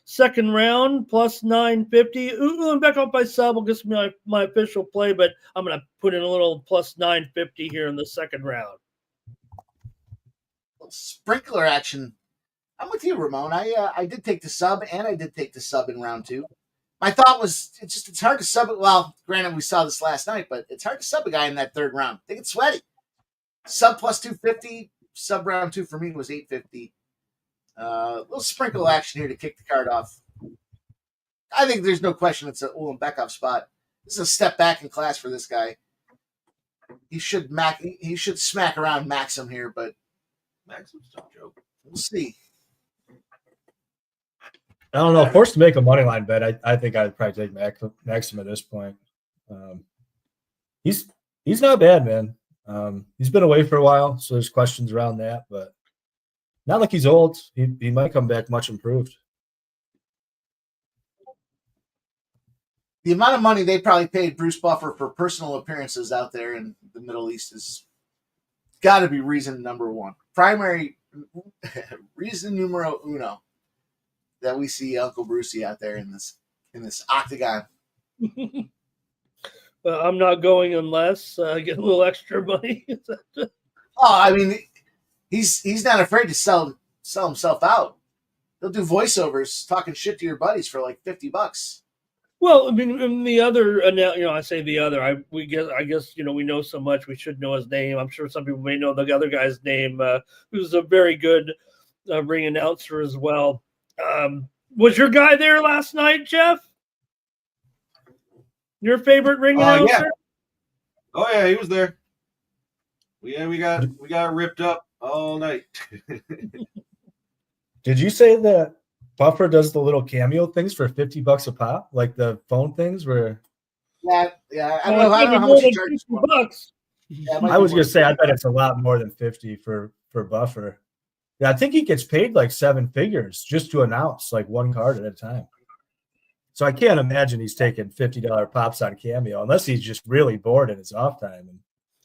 second round, plus 950. Ulanbekov by sub will get me my official play, but I'm going to put in a little plus 950 here in the second round. Sprinkler action. I'm with you, Ramon. I did take the sub, and I did take the sub in round 2. My thought was it's hard to sub it. Well, granted, we saw this last night, but it's hard to sub a guy in that third round. They get sweaty. Sub plus 250. Sub round 2 for me was 850. Little sprinkle action here to kick the card off. I think there's no question it's an Ulanbekov spot. This is a step back in class for this guy. He should smack around Maxim here, but Maxim's no joke. We'll see. I don't know. Forced to make a money line bet, I think I'd probably take Maxim at this point. He's not bad, man. He's been away for a while, so there's questions around that, but not like he's old. He might come back much improved. The amount of money they probably paid Bruce Buffer for personal appearances out there in the Middle East is got to be reason number one. Primary reason numero uno that we see Uncle Brucey out there in this octagon. I'm not going unless I get a little extra money. I mean, he's not afraid to sell himself out. He'll do voiceovers talking shit to your buddies for like $50. Well, I mean, the other, I say the other. I guess we know so much we should know his name. I'm sure some people may know the other guy's name. Who's a very good ring announcer as well. Was your guy there last night, Jeff? Your favorite ring announcer? Yeah. Oh yeah, he was there. We got ripped up all night. Did you say that Buffer does the little cameo things for $50 a pop, like the phone things where? Yeah. I don't know how much he charges for $50. Yeah, I was gonna say, I bet it's a lot more than 50 for Buffer. Yeah, I think he gets paid like 7 figures just to announce like one card at a time. So I can't imagine he's taking $50 pops on Cameo unless he's just really bored in his off time. And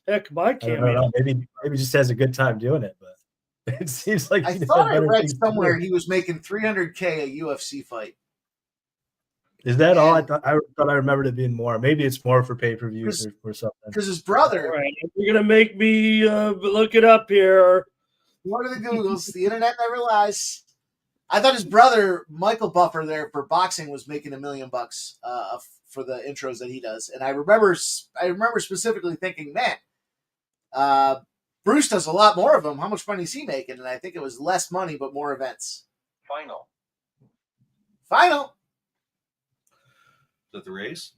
heck, my Cameo. I don't know, maybe he just has a good time doing it, but it seems like I thought I read somewhere he was making $300K a UFC fight. Is that all? I thought I remembered it being more. Maybe it's more for pay-per-views or something. Because his brother. All right, you're gonna make me look it up here. What are the Googles? The internet never lies. I thought his brother Michael Buffer there for boxing was making $1 million for the intros that he does, and I remember specifically thinking, man, Bruce does a lot more of them. How much money is he making? And I think it was less money but more events. Final. Is that the race?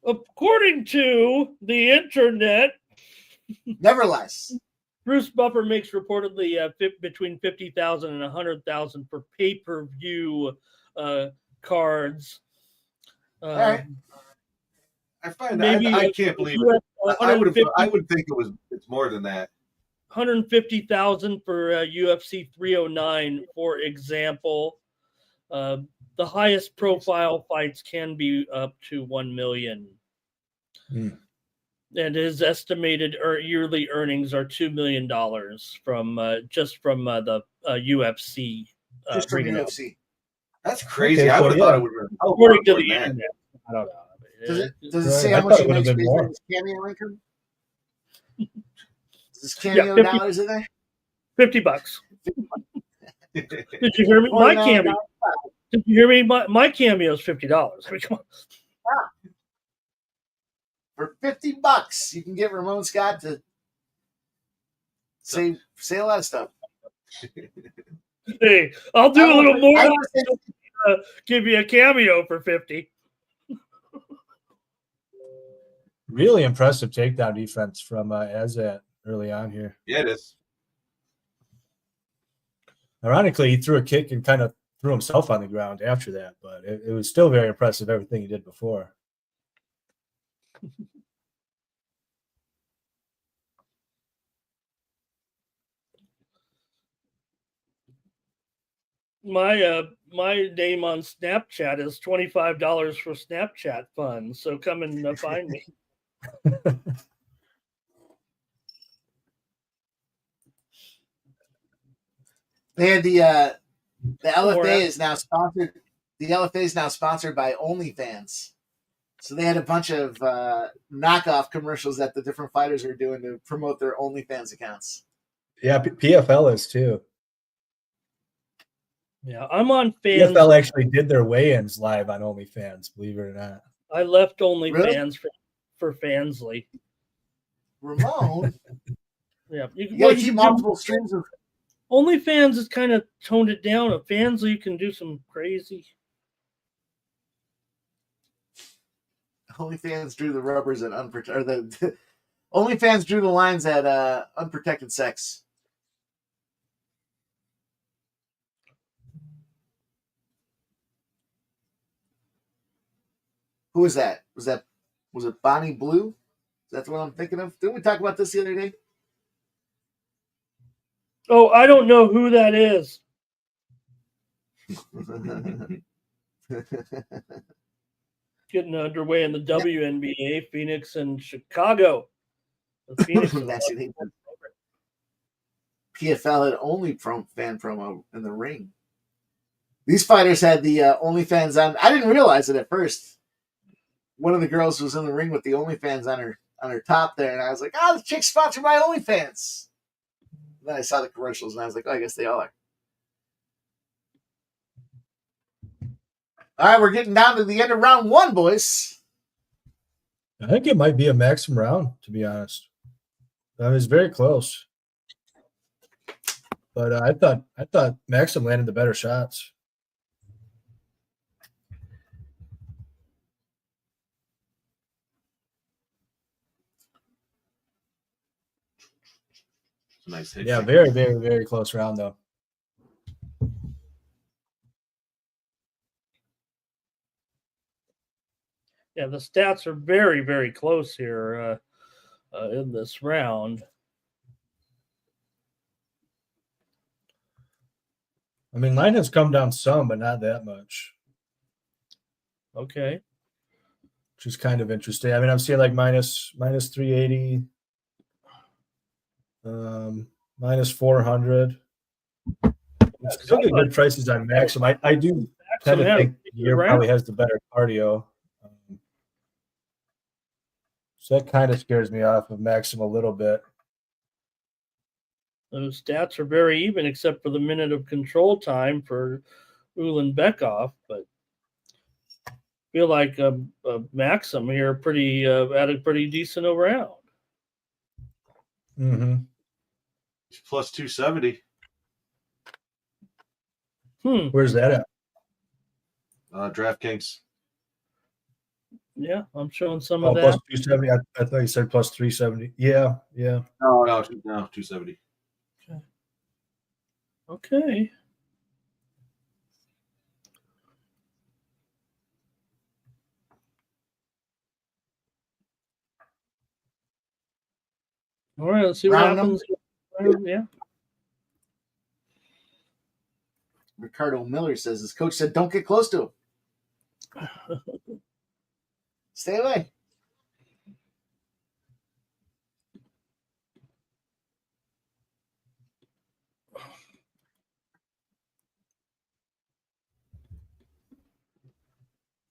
According to the internet, never lies. Bruce Buffer makes reportedly between $50,000 and $100,000 for pay-per-view cards. All right. I find that I can't believe it. I would think it's more than that. $150,000 for UFC 309, for example. The highest profile fights can be up to $1 million. And his estimated yearly earnings are $2 million from the UFC. Just from UFC. That's crazy. Okay, I would have thought it would have been according to the internet. I don't know. Does it say how much he makes based on his cameo income? Is his cameo dollars in there? $50. Did you hear me? My cameo. Did you hear me? My cameo is $50. I mean, come on. Wow. For $50, you can get Ramon Scott to say a lot of stuff. Hey, I'll do a little more. Give you a cameo for $50. Really impressive takedown defense from Azat early on here. Yeah, it is. Ironically, he threw a kick and kind of threw himself on the ground after that, but it was still very impressive everything he did before. my name on Snapchat is $25 for Snapchat fun. So come and find me. They had the LFA is now sponsored. The LFA is now sponsored by OnlyFans. So they had a bunch of knockoff commercials that the different fighters are doing to promote their OnlyFans accounts. Yeah, PFL is too. Yeah, I'm on fans. PFL actually did their weigh-ins live on OnlyFans, believe it or not. I left OnlyFans Really? for Fansly. Ramon, Yeah, you gotta keep multiple streams of OnlyFans has kind of toned it down. At Fansly, you can do some crazy. OnlyFans drew the rubbers at unprotected. OnlyFans drew the lines at unprotected sex. Who was that? Was it Bonnie Blue? Is that the one I'm thinking of? Didn't we talk about this the other day? Oh, I don't know who that is. Getting underway in the WNBA, Phoenix and Chicago. The Phoenix PFL had only fan promo in the ring. These fighters had the OnlyFans on. I didn't realize it at first. One of the girls was in the ring with the OnlyFans on her top there, and I was like, "Oh, the chick's sponsored by OnlyFans." And then I saw the commercials, and I was like, "Oh, I guess they all are." All right, we're getting down to the end of round 1, boys. I think it might be a Maxim round, to be honest. That was very close. But I thought Maxim landed the better shots. Nice hit. Yeah, very, very, very close round, though. Yeah, the stats are very, very close here in this round. I mean, mine has come down some, but not that much. Okay. Which is kind of interesting. I mean, I'm seeing like minus 380, minus 400. Still get good prices on Maxim. I do tend to think Year probably has the better cardio. So that kind of scares me off of Maxim a little bit. Those stats are very even, except for the minute of control time for Ulanbekov. But I feel like Maxim here at a pretty decent round. Mm-hmm. He's plus 270. Where's that at? DraftKings. Yeah, I'm showing some Oh, of that. plus 270. I thought you said plus 370. Yeah. No, 270. Okay. All right, let's see what happens. Yeah. Ricardo Miller says his coach said, "Don't get close to him. Stay away."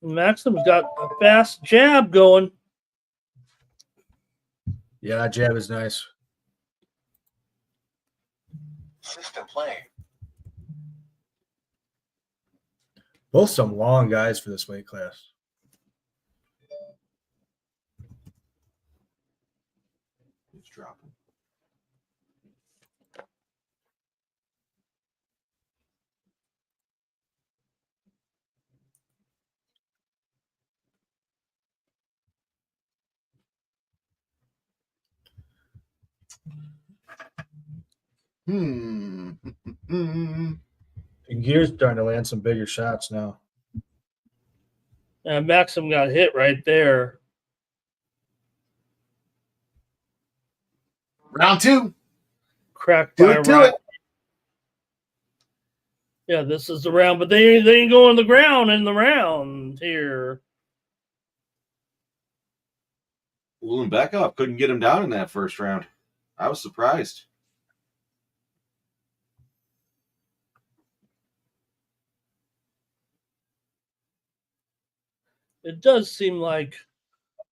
Maxim's got a fast jab going. Yeah, that jab is nice. System playing. Both some long guys for this weight class. It's dropping. And Gear's starting to land some bigger shots now. And Maxim got hit right there. Round 2. Cracked by a round. Yeah, this is the round, but they ain't going the ground in the round here. Ulin Bekov couldn't get him down in that first round. I was surprised. It does seem like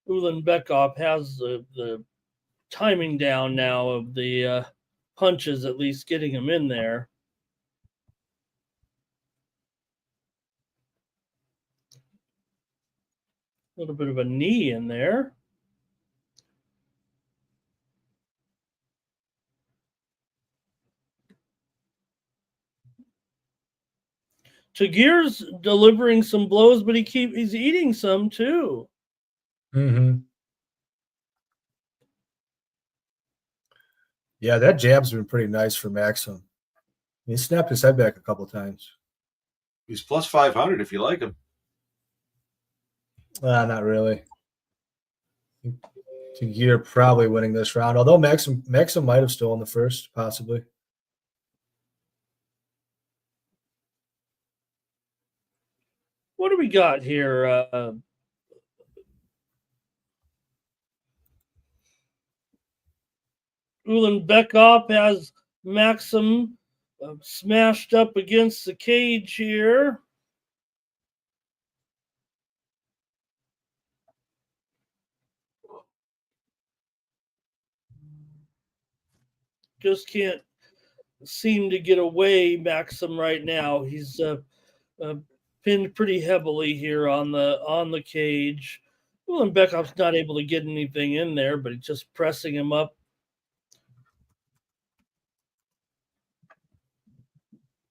Ulanbekov has the timing down now of the punches, at least getting him in there. A little bit of a knee in there. Tagir's delivering some blows, but he's eating some too. Mm-hmm. Yeah, that jab's been pretty nice for Maxim. He snapped his head back a couple times. He's plus 500 if you like him. Not really. Tagir probably winning this round, although Maxim might have stolen the first, possibly. What do we got here? Ulanbekov has Maxim smashed up against the cage here. Just can't seem to get away, Maxim, right now. He's pinned pretty heavily here on the cage. Ulanbekov's not able to get anything in there, but he's just pressing him up.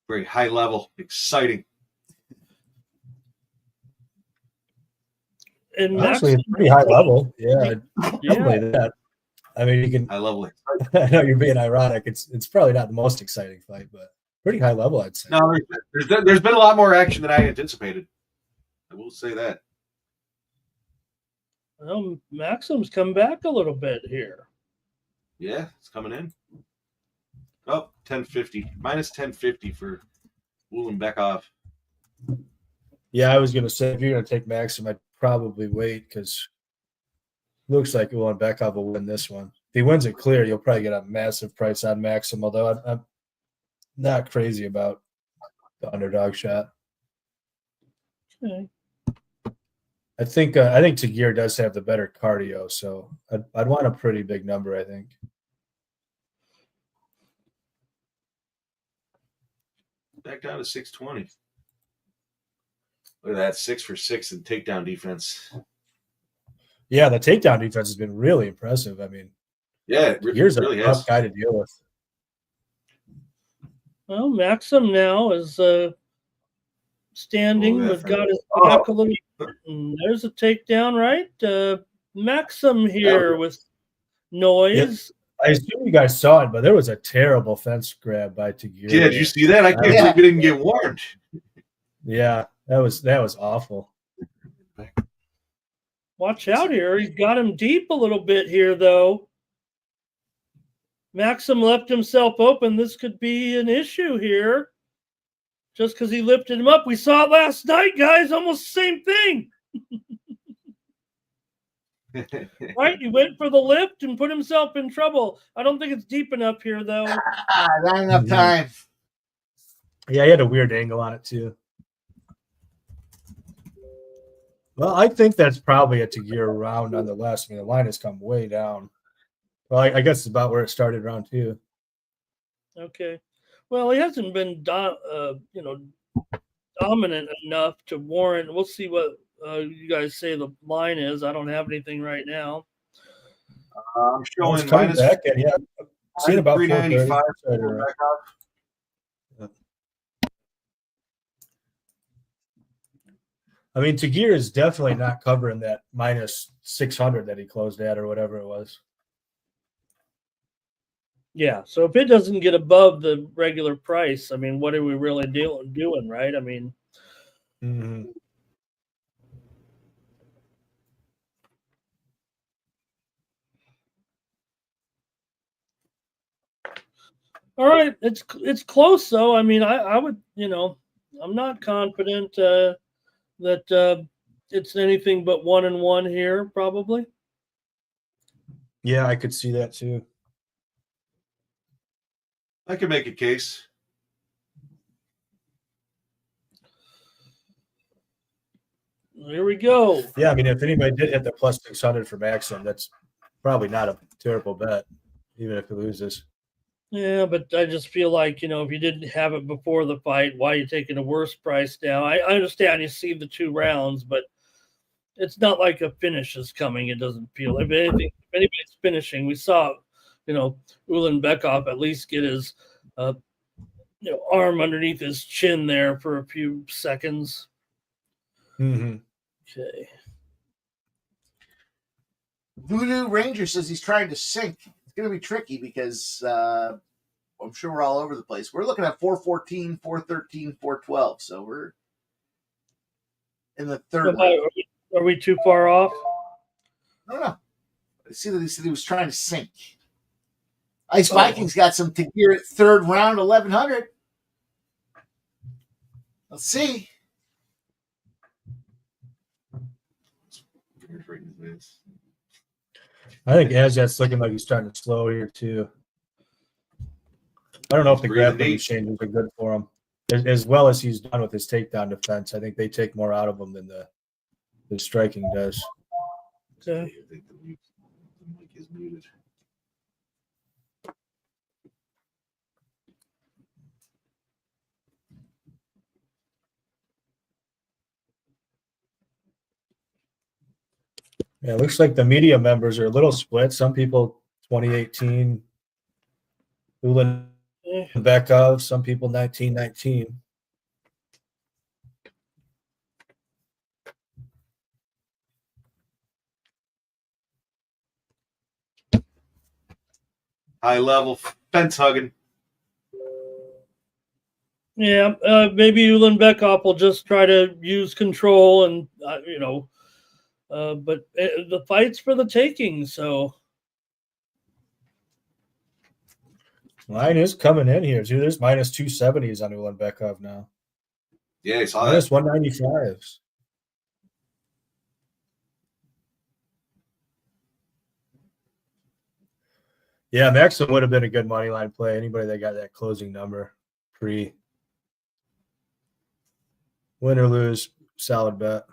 Very high level, exciting. And Actually, Maxim, it's pretty high level. Yeah, yeah. definitely that. I mean, you can. High level. I know you're being ironic. It's probably not the most exciting fight, but pretty high level, I'd say. No, there's been a lot more action than I anticipated. I will say that. Well, Maxim's come back a little bit here. Yeah, it's coming in. Oh, 1050. Minus 1050 for Ulanbekov. Yeah, I was gonna say if you're gonna take Maxim, I'd probably wait because looks like Ulanbekov will win this one. If he wins it clear, you'll probably get a massive price on Maxim. Although I'm not crazy about the underdog shot. Okay. I think Tagir does have the better cardio, so I'd want a pretty big number. I think. Back down to 620. Look at that, 6 for 6 in takedown defense. Yeah, the takedown defense has been really impressive. I mean, Yeah, Tagir's really a tough guy to deal with. Well, Maxim now is standing, but got his back a little bit. And there's a takedown, right? Maxim here with noise. I assume you guys saw it, but there was a terrible fence grab by Tagir. Yeah, did you see that? I can't believe we didn't get warned. Yeah, that was awful. Watch out here. He's got him deep a little bit here, though. Maxim left himself open. This could be an issue here. Just because he lifted him up. We saw it last night, guys. Almost the same thing. Right? He went for the lift and put himself in trouble. I don't think it's deep enough here, though. Not enough time. Yeah, he had a weird angle on it, too. Well, I think that's probably a Tagir round nonetheless. I mean, the line has come way down. Well, I guess it's about where it started round 2. Okay. Well, he hasn't been dominant enough to warrant. We'll see what you guys say the line is. I don't have anything right now. I'm showing minus back, and yeah, seen about 395. I mean, Tagir is definitely not covering that minus 600 that he closed at or whatever it was. Yeah, so if it doesn't get above the regular price, I mean, what are we really doing, right? I mean, All right, it's close though. I mean, I would, I'm not confident that it's anything but 1-1 here, probably. Yeah, I could see that too. I can make a case. Here we go. Yeah, I mean, if anybody did hit the plus 600 for Maxim, that's probably not a terrible bet, even if he loses. Yeah, but I just feel like, if you didn't have it before the fight, why are you taking a worse price now? I understand you see the 2 rounds, but it's not like a finish is coming. It doesn't feel. If anybody's finishing, we saw, Ulanbekov at least get his, arm underneath his chin there for a few seconds. Mm-hmm. Okay. Voodoo Ranger says he's trying to sink. It's going to be tricky because I'm sure we're all over the place. We're looking at 414, 413, 412. So we're in the third round. Are we too far off? I don't know. I see that he said he was trying to sink. Ice Vikings got some Tagir at third round, 1100. Let's see. I think Azat's looking like he's starting to slow here too. I don't know if the grappling changes are good for him. As well as he's done with his takedown defense, I think they take more out of him than the striking does. Okay. I think the mic is muted. Yeah, it looks like the media members are a little split. Some people 2018, Ulanbekov, some people 1919. High level fence hugging. Yeah, maybe Ulanbekov will just try to use control and, but the fight's for the taking, so. Line is coming in here, too. There's minus 270s on Ulanbekov now. Yeah, I saw minus that. 195s. Yeah, Maxim would have been a good money line play. Anybody that got that closing number pre win or lose, solid bet.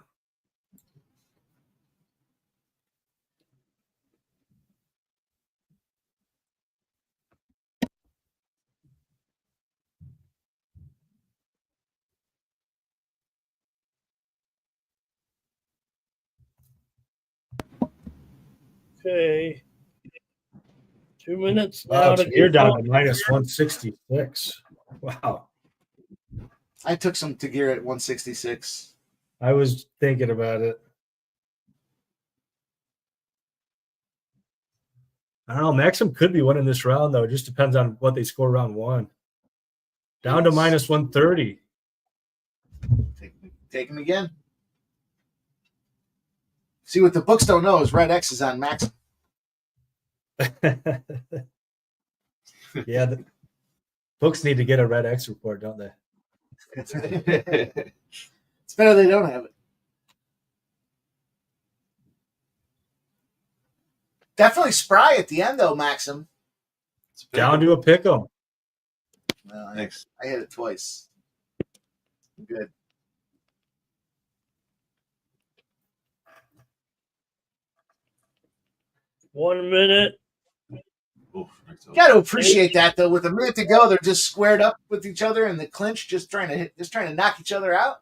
Okay. 2 minutes Wow, now. you're down to minus 166. Wow. I took some Tagir at 166. I was thinking about it. I don't know. Maxim could be winning this round, though. It just depends on what they score round one. Down to minus 130. Take him again. See, what the books don't know is red X is on Maxim. Yeah, the books need to get a red X report, don't they? It's better they don't have it. Definitely spry at the end, though, Maxim. Down to a pick 'em. Well, Thanks. I hit it twice. Good. One minute. Got to appreciate that, though. With a minute to go, they're just squared up with each other in the clinch, just trying to knock each other out.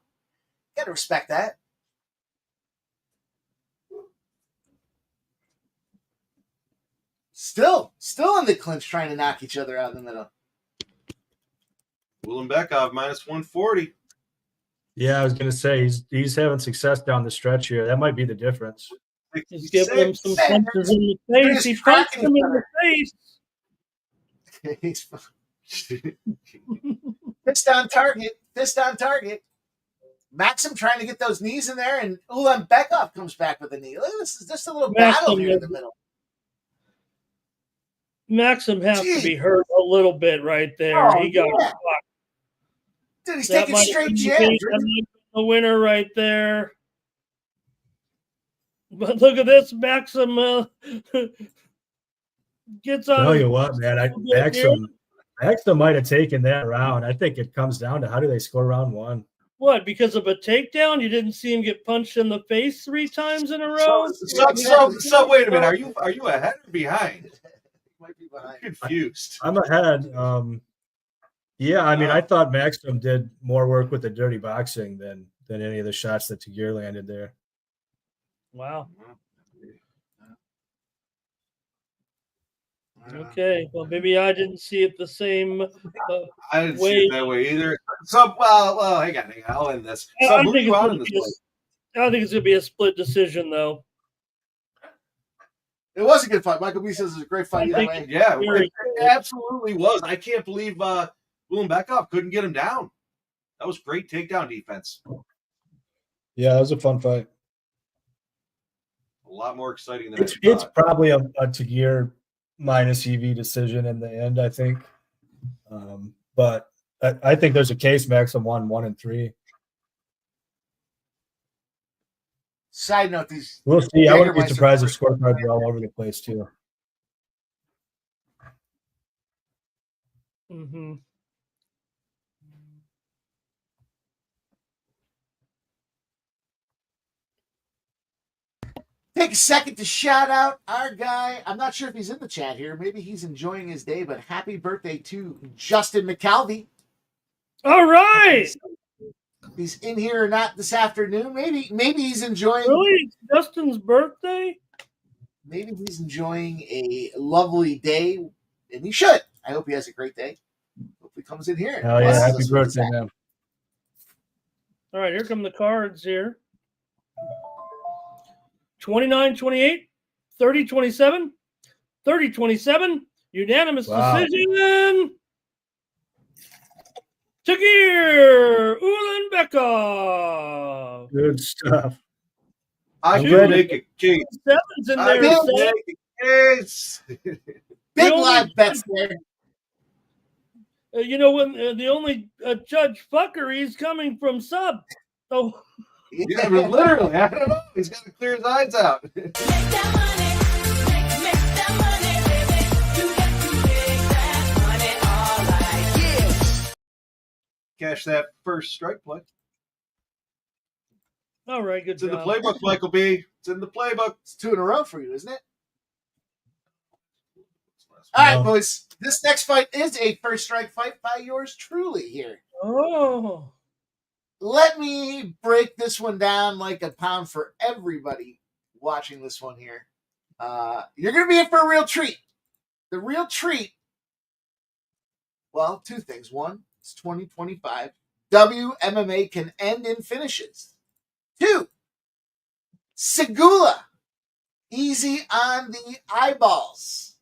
Got to respect that. Still in the clinch, trying to knock each other out in the middle. Ulanbekov minus 140. Yeah, I was going to say he's having success down the stretch here. That might be the difference. He's giving him some punches in the face. He punched him in the face. Fist on target. Maxim trying to get those knees in there, and Ulanbekov comes back with a knee. Look, this is just a little battle here in the middle. Maxim has to be hurt a little bit right there. Oh, He got yeah. Dude, he's that taking might have straight been jabs. the winner right there. But look at this, Maxim gets on. Tell his you what, man, bit here. Maxim might have taken that round. I think it comes down to how do they score round one. What, because of a takedown? You didn't see him get punched in the face 3 times in a row? So wait a minute. Are you ahead or behind? Might be behind. I'm confused. I'm ahead. Yeah, I mean, I thought Maxim did more work with the dirty boxing than any of the shots that Tagir landed there. Wow. Okay, well, maybe I didn't see it the same I didn't way. see it that way either. So, well, hang on. I'll end this. So, I who think you it's on gonna in this be place? I think it's going to be a split decision, though. It was a good fight. Michael B says it was a great fight either way. Yeah, Very it absolutely was. I can't believe Bekov couldn't get him down. That was great takedown defense. Yeah, it was a fun fight. A lot more exciting than It's probably a Tagir minus EV decision in the end, I think. But I think there's a case Maxim won 1 and 3. Side note, these We'll see. I wouldn't be Jägermeister surprised if scorecards are all over the place too. Mm-hmm. take a second to shout out our guy. I'm not sure if he's in the chat here. Maybe he's enjoying his day, but happy birthday to Justin McCalvey. All right. If he's in here or not this afternoon. Maybe he's enjoying. Really? It's Justin's birthday? Maybe he's enjoying a lovely day, and he should. I hope he has a great day. Hope he comes in here. Oh yeah, happy birthday, man. All right, here come the cards here. 29-28, 30-27, 30-27, unanimous decision. Tagir Ulanbekov. Good stuff. I can make a case. Sevens in I there. can make a case. Big live bets there. You know, when the only Judge Fuckery's coming from sub. So Yeah, but literally, I don't know. He's got to clear his eyes out. Make that money, make that money, baby. You got to make that money all right. Yeah. Cash that first strike play. all right, good It's in job. the playbook, Michael B. It's in the playbook. It's 2 in a row for you, isn't it? All right, boys. This next fight is a first strike fight by yours truly here. Oh. Let me break this one down like a pound for everybody watching this one here. You're going to be in for a real treat. The real treat, well, 2 things. One, it's 2025. WMMA can end in finishes. 2, Segula, easy on the eyeballs.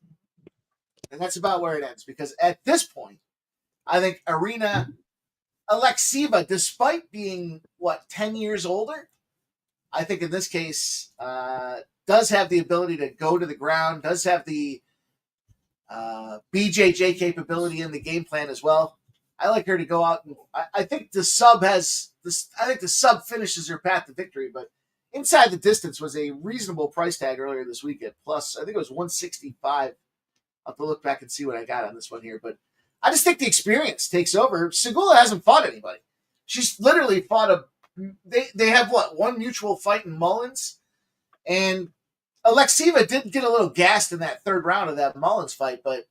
And that's about where it ends, because at this point, I think Arena Alexieva, despite being, 10 years older, I think in this case, does have the ability to go to the ground, does have the BJJ capability in the game plan as well. I like her to go out, and I think the sub finishes her path to victory, but inside the distance was a reasonable price tag earlier this weekend. Plus, I think it was 165. I'll have to look back and see what I got on this one here, but I just think the experience takes over. Segula hasn't fought anybody. She's literally fought they have one mutual fight in Mullins, and Alexieva did get a little gassed in that 3rd round of that Mullins fight, but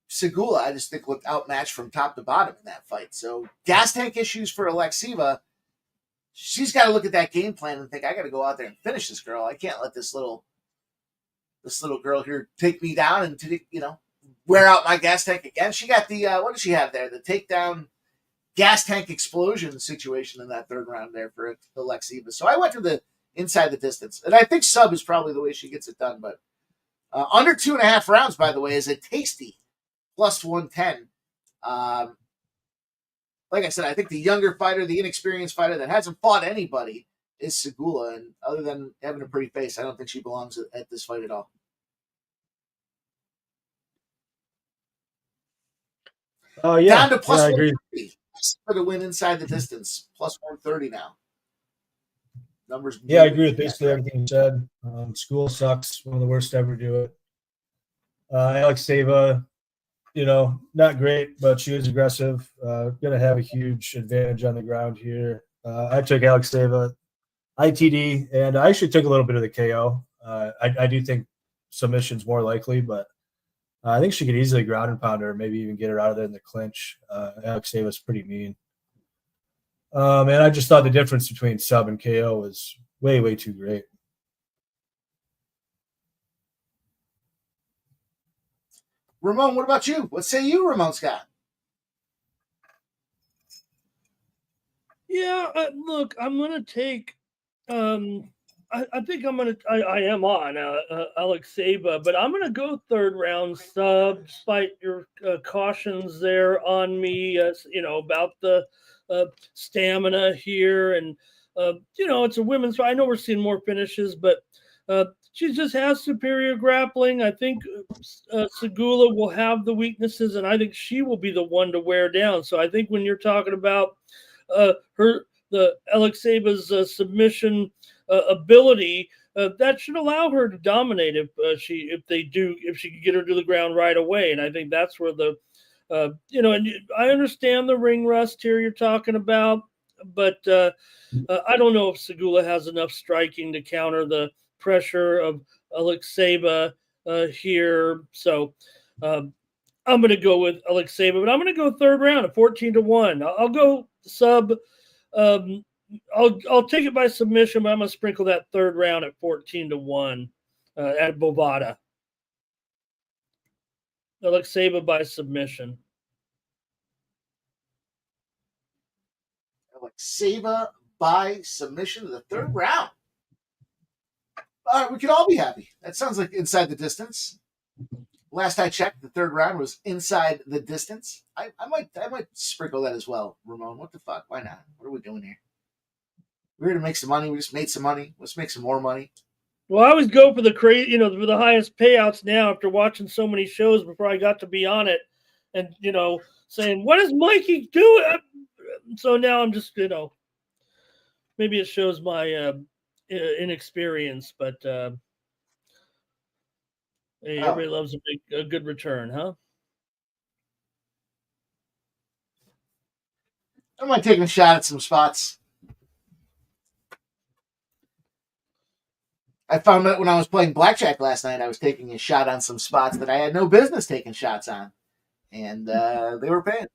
Segula, I just think, looked outmatched from top to bottom in that fight. So gas tank issues for Alexieva. She's got to look at that game plan and think, I got to go out there and finish this girl. I can't let this little girl here take me down and wear out my gas tank again. She got the what does she have there? The takedown gas tank explosion situation in that 3rd round there for Alexieva. So I went to the inside the distance, and I think sub is probably the way she gets it done. But under 2.5 rounds, by the way, is a tasty plus 110. Like I said, I think the younger fighter, the inexperienced fighter that hasn't fought anybody, is Segula, and other than having a pretty face, I don't think she belongs at this fight at all. Oh yeah, Down to plus I agree. 130 for the win inside the distance. Plus 130 now. Numbers. Yeah, I moving agree with in that basically everything you said. School sucks. One of the worst to ever do it. Alex Seva, not great, but she is aggressive. Going to have a huge advantage on the ground here. I took Alex Seva, ITD, and I actually took a little bit of the KO. I do think submission's more likely, but I think she could easily ground and pound her, maybe even get her out of there in the clinch. Alex Seva's pretty mean. And I just thought the difference between sub and KO was way, way too great. Ramon, what about you? What say you, Ramon Scott? Yeah, look, I'm gonna take. I think I'm gonna. I am on Alex Saba, but I'm gonna go third round sub. Despite your cautions there on me, about the stamina here, and it's a women's. I know we're seeing more finishes, but she just has superior grappling. I think Segula will have the weaknesses, and I think she will be the one to wear down. So I think when you're talking about the Alex Saba's submission ability, that should allow her to dominate if she could get her to the ground right away. And I think that's where the and I understand the ring rust here you're talking about, but I don't know if Segula has enough striking to counter the pressure of Alex Saba here. So I'm going to go with Alex Saba, but I'm going to go third round at 14-1. I'll go sub. I'll take it by submission, but I'm going to sprinkle that third round at 14-1 at Bovada. Alex Saba by submission. Alex Saba by submission to the third round. All right, we could all be happy. That sounds like inside the distance. Last I checked, the third round was inside the distance. I might sprinkle that as well, Ramon. What the fuck? Why not? What are we doing here? We're here to make some money. We just made some money. Let's make some more money. Well, I always go for the crazy, for the highest payouts now after watching so many shows before I got to be on it, and saying, "What is Mikey doing?" So now I'm just, maybe it shows my inexperience, but hey, everybody loves a good return, huh? I might take a shot at some spots. I found that when I was playing blackjack last night, I was taking a shot on some spots that I had no business taking shots on, and they were paying.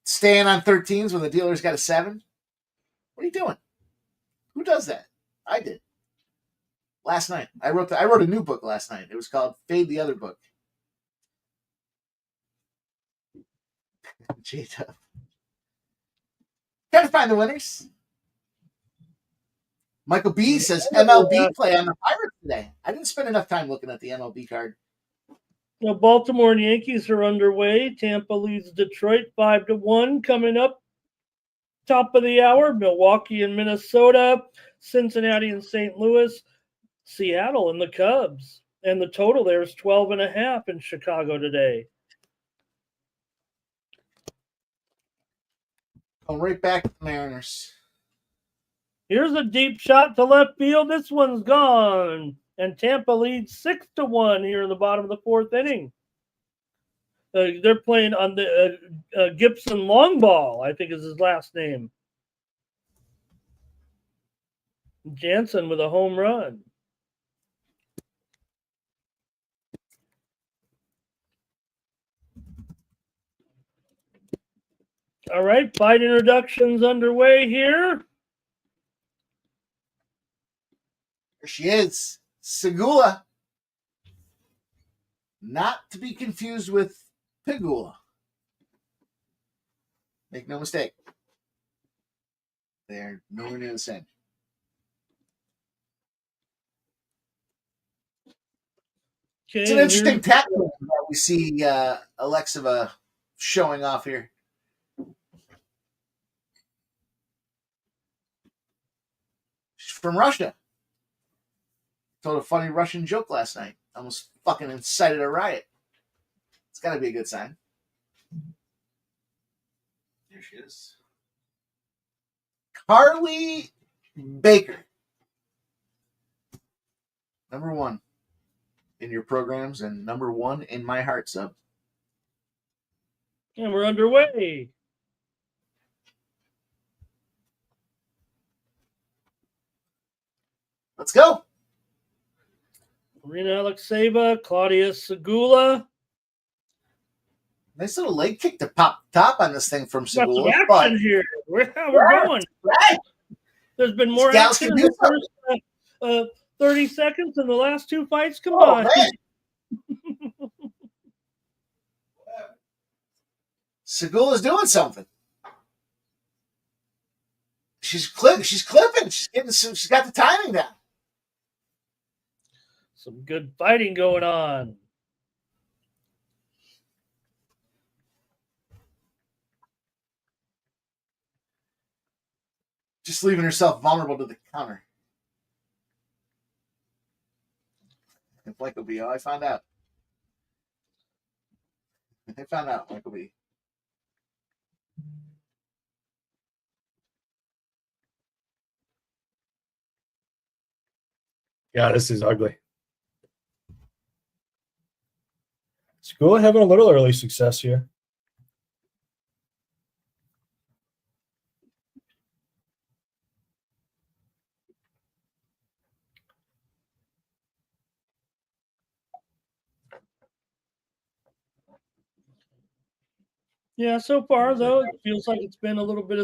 Staying on 13s when the dealer's got a 7. What are you doing? Who does that? I did. Last night. I wrote a new book last night. It was called Fade the Other Book. J-Dub. Trying to find the winners. Michael B says MLB play on the Pirates today. I didn't spend enough time looking at the MLB card. Baltimore and Yankees are underway. Tampa leads Detroit 5-1. Coming up, top of the hour, Milwaukee and Minnesota, Cincinnati and St. Louis, Seattle and the Cubs. And the total there is 12.5 in Chicago today. Going right back to the Mariners. Here's a deep shot to left field. This one's gone. And Tampa leads 6-1 here in the bottom of the fourth inning. They're playing on the Gibson long ball, I think is his last name. Jansen with a home run. All right, fight introductions underway here. There she is. Segula. Not to be confused with Pegula. Make no mistake. They're nowhere near the same. Okay, It's an interesting tackle that we see Alexiva showing off here. She's from Russia. Told a funny Russian joke last night. Almost fucking incited a riot. It's got to be a good sign. There she is. Carly Baker. Number 1 in your programs and number 1 in my heart sub. And we're underway. Let's go. Marina Alexeva, Claudia Segula. Nice little leg kick to pop top on this thing from Got some Segula. action here. We're going. Right. There's been more Gals action can in do the first 30 seconds than the last 2 fights Oh, combined. man. Segula's doing something. She's clipping. She's getting she's got the timing down. Some good fighting going on. Just leaving herself vulnerable to the counter. If Michael B. Oh, I found out. Michael B. Yeah, this is ugly. School having a little early success here. Yeah, so far though, it feels like it's been a little bit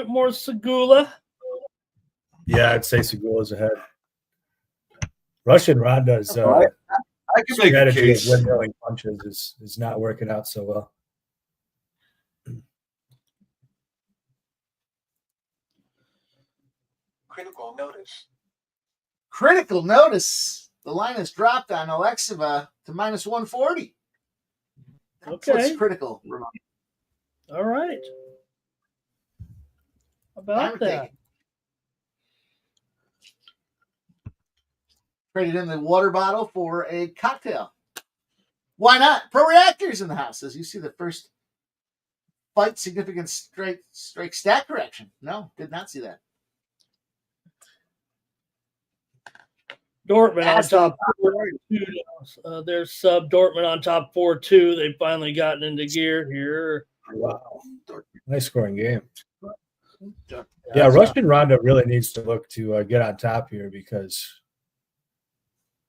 more Segula. Yeah, I'd say Segula's ahead. Russian Ronda's I can make a strategy of case. windmilling punches is not working out so well. Critical notice. Critical notice. The line is dropped on Alexeva to minus 140. That's what's Okay. critical. Ramon. All right. How about Timer that? taking. Traded in the water bottle for a cocktail. Why not? Pro Reactors in the house. As you see the first fight significant strike stat correction. No, did not see that. Dortmund on That's top 4-2. There's sub Dortmund on top 4-2. They've finally gotten into gear here. Wow. Nice scoring game. Yeah, Yeah, Russian Ronda really needs to look to get on top here because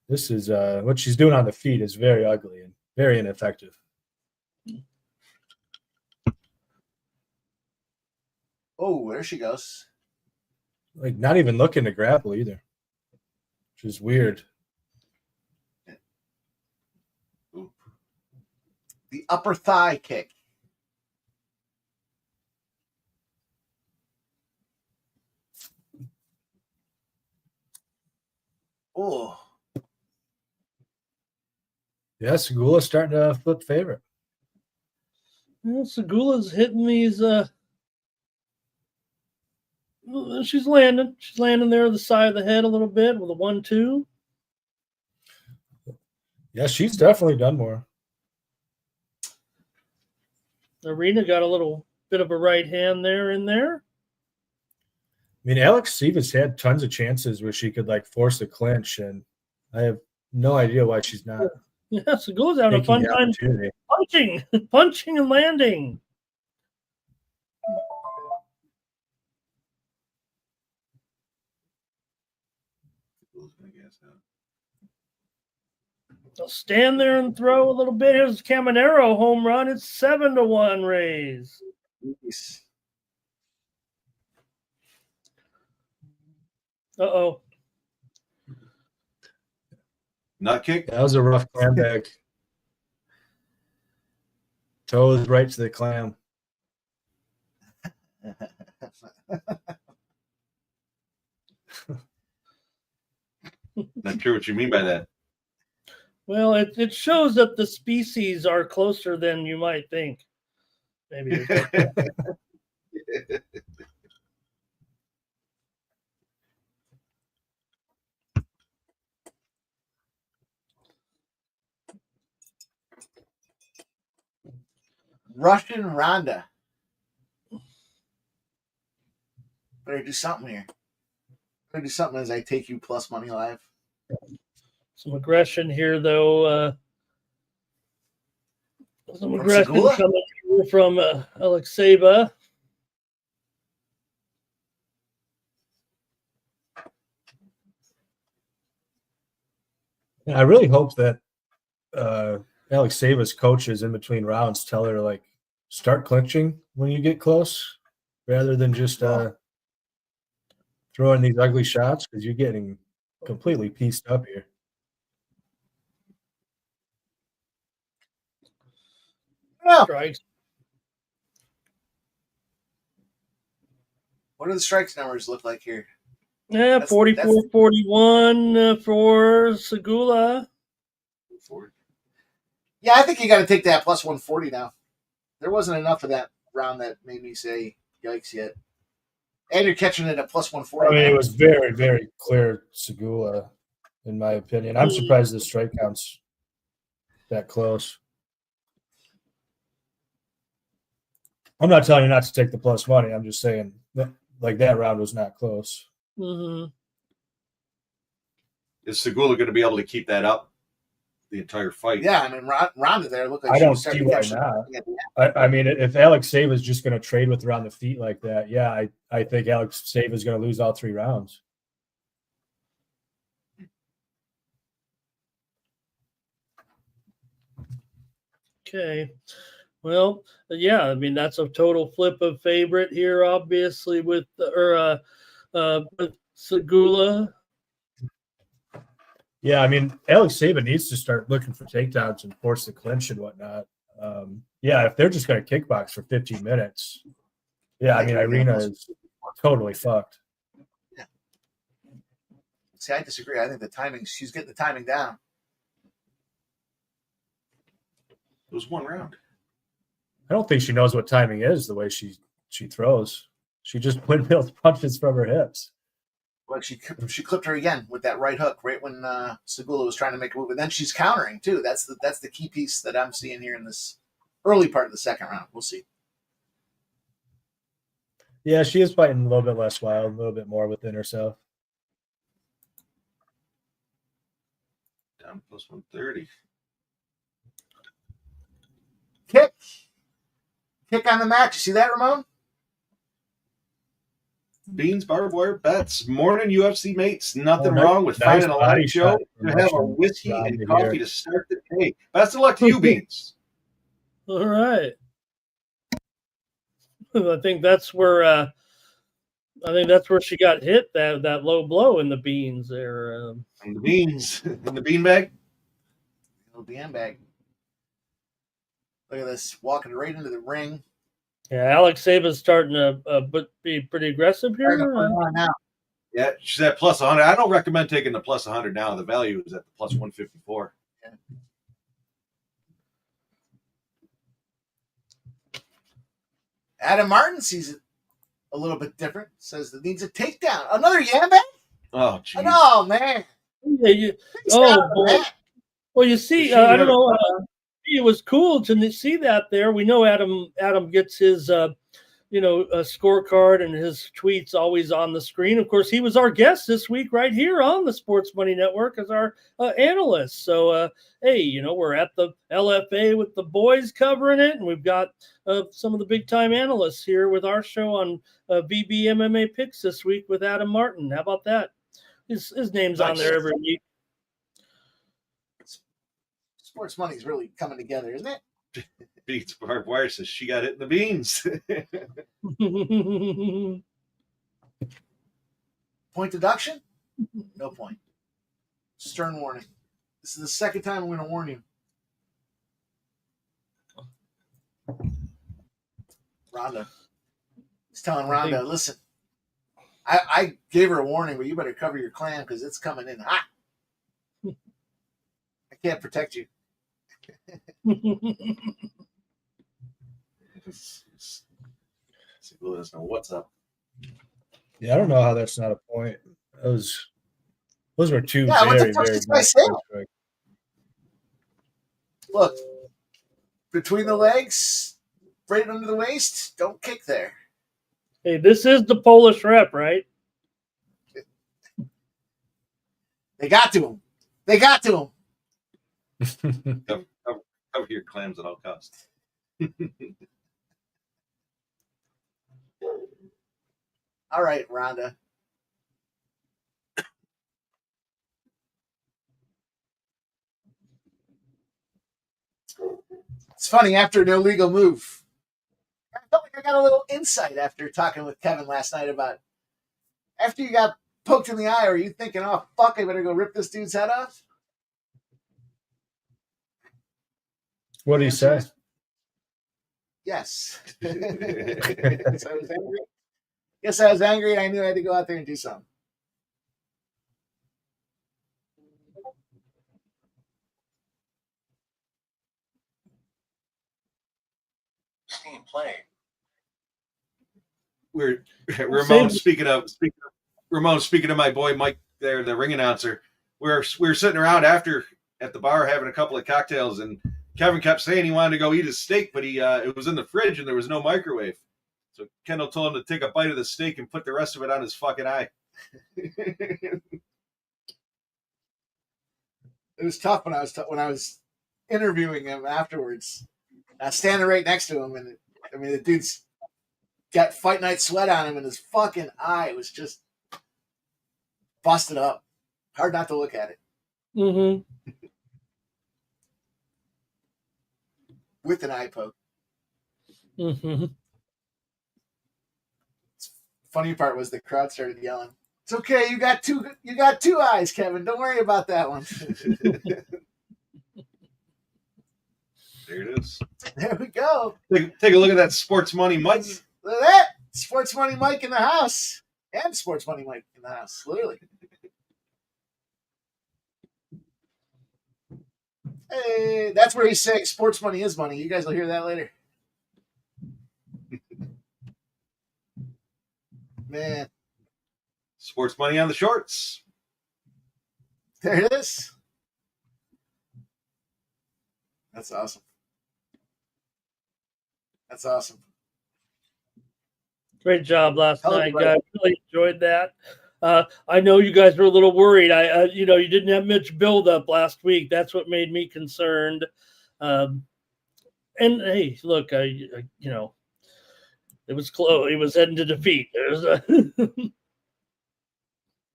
this is what she's doing on the feet is very ugly and very ineffective. Oh, there she goes. Like not even looking to grapple either, which is weird. The upper thigh kick. Oh, Yeah, Segula's starting to flip favorite. Well, Segula's hitting these. She's landing. She's landing there at the side of the head a little bit with a 1-2. Yeah, she's definitely done more. Arena got a little bit of a right hand there in there. I mean, Alex Sivas had tons of chances where she could like force a clinch, and I have no idea why she's not Yeah, Segula's having a taking fun the time opportunity. punching and landing. They'll stand there and throw a little bit. Here's Caminero home run. It's 7-1 Rays. nice. Uh-oh. Nut kick. That was a rough clam bag. Toes right to the clam. Not sure what you mean by that. Well, it shows that the species are closer than you might think. Maybe. Russian Ronda. Better do something here. Better do something as I take you plus money live. Some aggression here, though. Some From aggression Segula? coming here from Alexeva. I really hope that Alex Sava's coaches in between rounds tell her, like, start clinching when you get close rather than just throwing these ugly shots, because you're getting completely pieced up here. No. Strikes. What do the strikes numbers look like here? Yeah, That's- 44-41 for Segula. Yeah, I think you got to take that plus 140 now. There wasn't enough of that round that made me say yikes yet. And you're catching it at plus 140. I mean, now. it was very, very clear Segula, in my opinion. I'm surprised the strike count's that close. I'm not telling you not to take the plus money. I'm just saying that, like, that round was not close. Mm-hmm. Is Segula going to be able to keep that up the entire fight? Yeah, I mean, Ronda there looked like I she don't was starting see to why catch not. the- I mean, if Alex Sava is just going to trade with her on the feet like that, yeah, I think Alex Sava is going to lose all 3 rounds. Okay. Well, yeah, I mean, that's a total flip of favorite here, obviously, with Segula. Yeah, I mean, Alex Sava needs to start looking for takedowns and force the clinch and whatnot. Yeah, if they're just going to kickbox for 15 minutes, yeah, I mean, Irina is totally fucked. See, I disagree. I think the timing, she's getting the timing down. It was one round. I don't think she knows what timing is the way she throws. She just windmills punches from her hips. Like she clipped her again with that right hook right when Segula was trying to make a move, and then she's countering too. That's the key piece that I'm seeing here in this early part of the second round. We'll see. Yeah, she is fighting a little bit less wild, a little bit more within herself. Down plus 130. Kick on the match. You see that, Ramon? Beans, barbed wire bets. Morning, UFC mates. Nothing nice- wrong with nice finding a body live show shot to from have a Russian whiskey Ronda and coffee here. to start the day. Best of luck to you, Beans. All right. I think that's where she got hit, that low blow in the beans there. And the beans in the beanbag. Little damn bag. Look at this, walking right into the ring. Yeah, Alex Sava's starting to be pretty aggressive Starting to here. put it on now. Yeah, she's at plus 100. I don't recommend taking the plus 100 now. The value is at the plus 154. Adam Martin sees it a little bit different. Says it needs a takedown. Another yam bag? Oh, geez. Oh, man. Yeah, boy. Well, you see, I don't know. It was cool to see that there. We know Adam gets his scorecard and his tweets always on the screen. Of course, he was our guest this week right here on the Sports Money Network as our analyst. So, hey, we're at the LFA with the boys covering it, and we've got some of the big-time analysts here with our show on VB MMA Picks this week with Adam Martin. How about that? His name's on there every week. Sports money's really coming together, isn't it? Beats barbed wire says she got hit in the beans. Point deduction? No point. Stern warning. This is the second time I'm going to warn you. Ronda. He's telling Ronda, listen, I gave her a warning, but you better cover your clan because it's coming in hot. I can't protect you. Segula doesn't know what's up. Yeah, I don't know how that's not a point. Those were two Yeah, what the very, fuck's very this guy bad saying? strikes. Look, between the legs, right under the waist, don't kick there. Hey, this is the Polish rep, right? They got to him. They got to him. Cover your clams at all costs. All right, Rhonda. It's funny, after an illegal move, I felt like I got a little insight after talking with Kevin last night about after you got poked in the eye, are you thinking, oh, fuck, I better go rip this dude's head off? What do you say? Yes. So I was angry. Yes, I was angry, and I knew I had to go out there and do something. Team playing. We're Ramon speaking of my boy Mike there, the ring announcer. We were sitting around after at the bar having a couple of cocktails, and Kevin kept saying he wanted to go eat his steak, but it was in the fridge and there was no microwave. So Kendall told him to take a bite of the steak and put the rest of it on his fucking eye. It was tough when I was interviewing him afterwards. I was standing right next to him, and I mean the dude's got fight night sweat on him, and his fucking eye was just busted up. Hard not to look at it. Mm-hmm. With an eye poke. Mm-hmm. Funny part was the crowd started yelling, "It's okay, you got two eyes, Kevin. Don't worry about that one." There it is. There we go. Take a look at that sports money Mike. Look at that. Sports Money Mike in the house. And Sports Money Mike in the house. Literally. Hey, that's where he's saying sports money is money. You guys will hear that later. Man. Sports money on the shorts. There it is. That's awesome. That's awesome. Great job last Hello, night, buddy. guys. Really enjoyed that. I know you guys were a little worried. You didn't have much build-up last week. That's what made me concerned. And hey, look, it was close. It was heading to defeat.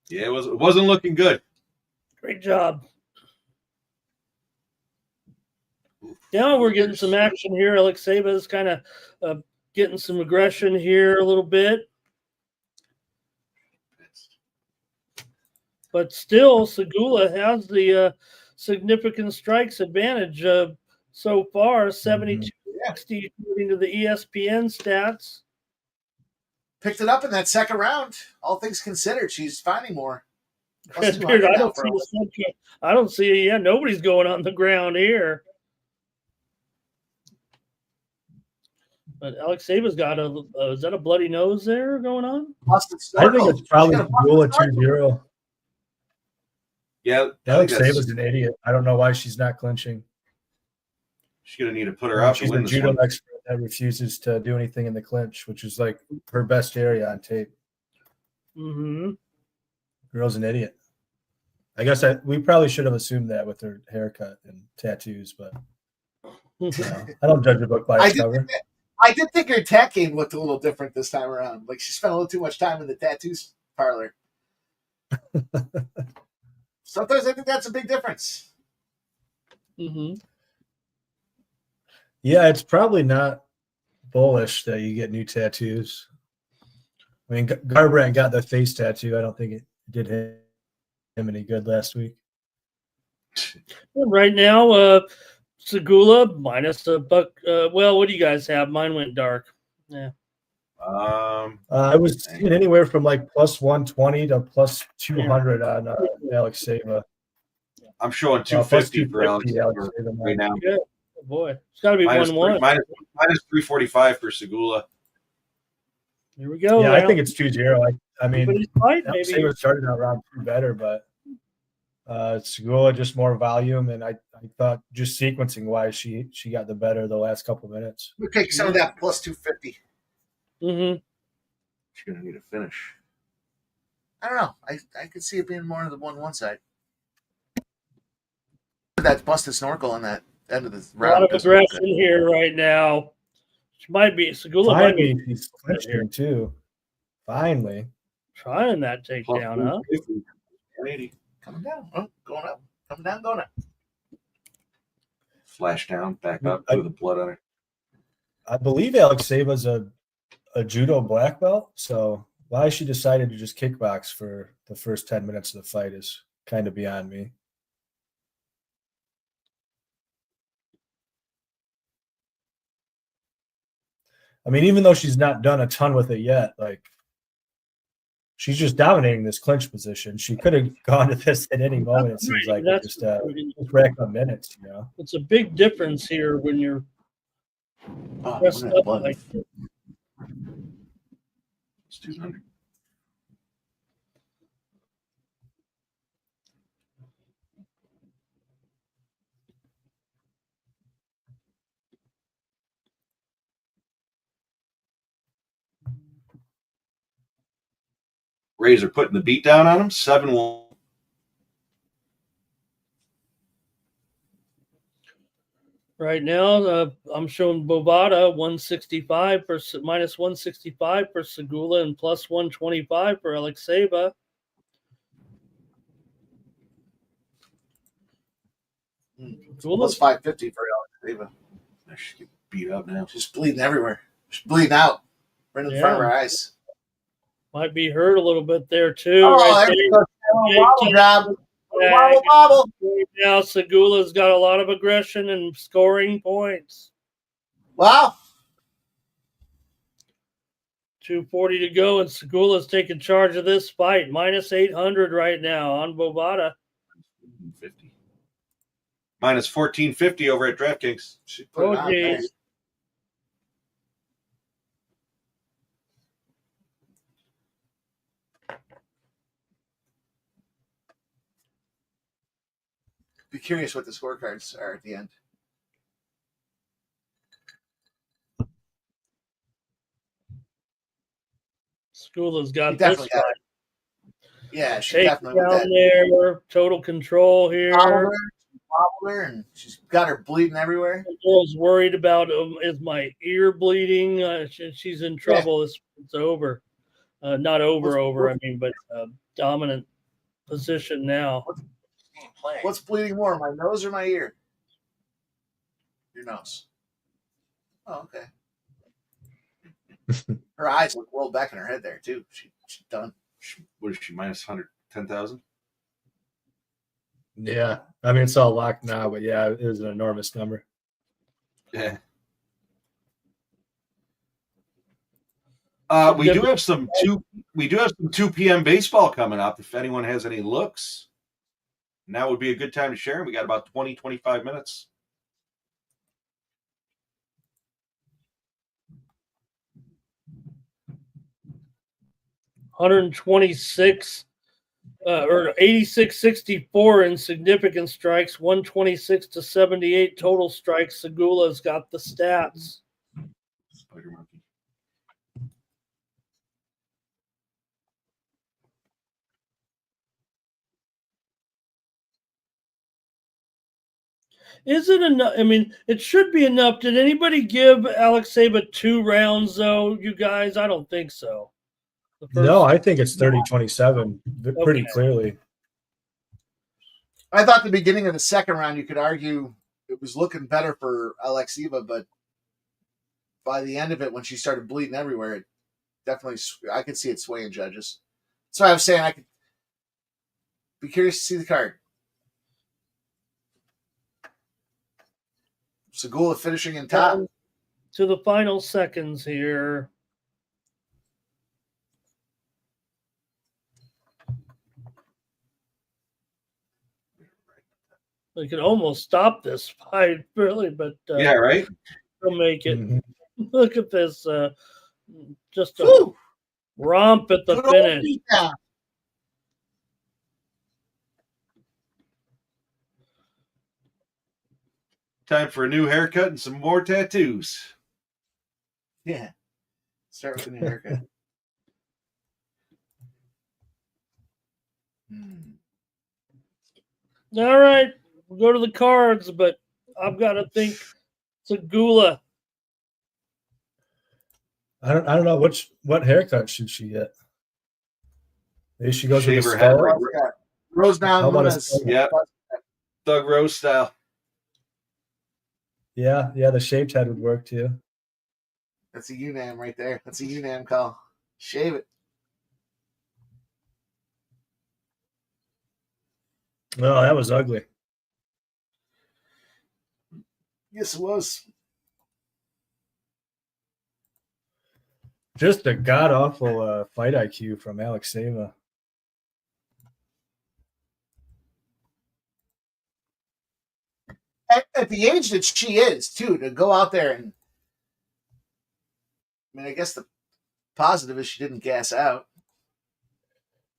Yeah, it wasn't looking good. Great job. Now we're getting some action here. Alex Saba's kind of getting some aggression here a little bit. But still, Segula has the significant strikes advantage so far, 72-60 according to the ESPN stats. Picked it up in that second round. All things considered, she's finding more. Plus Dude, 200 I now don't for see I don't see nobody's going on the ground here. But Alex Saba's got is that a bloody nose there going on? Busted I think circle. it's probably She's got a Segula busted circle. 2-0. Yeah, I think Alex that's- Saba's an idiot. I don't know why she's not clinching. she's gonna need to put her out to She's a win this judo one. expert that refuses to do anything in the clinch, which is like her best area on tape. Mm-hmm. Girl's an idiot. I guess we probably should have assumed that with her haircut and tattoos, but I don't judge a book by its cover. I did think her tat game looked a little different this time around. Like she spent a little too much time in the tattoos parlor. Sometimes I think that's a big difference. Mm-hmm. Yeah, it's probably not bullish that you get new tattoos. I mean, Garbrandt got the face tattoo. I don't think it did him any good last week. Right now, Segula minus a buck. Well, what do you guys have? Mine went dark. Yeah. I was seeing anywhere from like plus 120 to plus 200 on Alex Saba. I'm showing Plus 250 for Alex 250 Saber right now. Good. Oh, boy. It's got to be Minus 1-1. minus 345 for Segula. Here we go. Yeah, I think it's 2-0. I mean, Anybody's fight, Alex maybe. Saba started out round 2 better, but Segula just more volume, and I thought just sequencing wise, she got the better the last couple minutes. We'll take some of that plus 250. Mm-hmm. She's going to need a finish. I don't know. I could see it being more on the 1-1 side. That busted snorkel on that end of the A lot round. of doesn't look aggression here right now. She might be Segula might Finally, be he's clinching too. Finally, trying that Plus takedown, huh? 180. 180. good. Coming down. Oh, going up. Coming down, going up. Flash down, back up, with the blood on her. I believe Alexeva's a judo black belt, so why she decided to just kickbox for the first 10 minutes of the fight is kind of beyond me. I mean, even though she's not done a ton with it yet, like she's just dominating this clinch position. She could have gone to this at any moment. It seems like That's just rack up minutes, you know. it's a big difference here when you're Oh, pressed look at that up blood. like It's 200. Razor putting the beat down on him. 7-1. right now. I'm showing Bovada 165 for minus 165 for Segula and plus 125 for Alexeva. Plus 550 for Eva. She's getting beat up now. She's bleeding everywhere. She's bleeding out. Right in front of Yeah. her eyes. Might be hurt a little bit there too. Oh, right there there. we go. Wobble job. Yeah, Wobble, wobble. right now, Segula's got a lot of aggression and scoring points. Wow. 240 to go, and Segula's taking charge of this fight. Minus 800 right now on Bovada. 50. Minus 1450 over at DraftKings. She put Oh, it on there. geez. Be curious what the scorecards are at the end. Segula's She got this definitely got fight. it. Yeah, she Take definitely with down that. there, total control here. Wobbled her, and she's got her bleeding everywhere. The girl's worried about is my ear bleeding? She's in trouble. It's over. Not over. I mean, but dominant position now. Team playing. What's bleeding more, my nose or my ear? Your nose. Oh, okay. Her eyes look rolled back in her head there too. She's done. What is she? Minus 110,000? Yeah, I mean it's all locked now, but yeah, it was an enormous number. Yeah. We do have some 2 p.m. baseball coming up. If anyone has any looks, now would be a good time to share. We got about 20-25 minutes. $126 or 86-64 in significant strikes, 126 to 78 total strikes. Segula's got the stats. Spider monkey. Is it enough? I mean, it should be enough. Did anybody give Alexeva 2 rounds, though, you guys? I don't think so. No, I think it's 30-27 pretty Okay. clearly. I thought the beginning of the second round, you could argue it was looking better for Alexeva, but by the end of it, when she started bleeding everywhere, it definitely, I could see it swaying judges. That's why I was saying I could be curious to see the card. Segula finishing in top. To the final seconds here. We could almost stop this fight, really, but Yeah, right? we'll make it. Mhm. Look at this. Just a Woo! romp at the Good old finish. beatdown. Time for a new haircut and some more tattoos. Yeah. Start with a new haircut. All right, we'll go to the cards, but I've got to think Segula. I don't know what haircut should she get. Maybe she goes Shave with her a head. skull. Rose down How about a Luna's. skull? Yeah. Thug Rose style. Yeah, the shaved head would work too. That's a UNAM right there. That's a UNAM call. Shave it. No, that was ugly. Yes, it was. Just a god awful fight IQ from Alexeva. At the age that she is, too, to go out there and I guess the positive is she didn't gas out.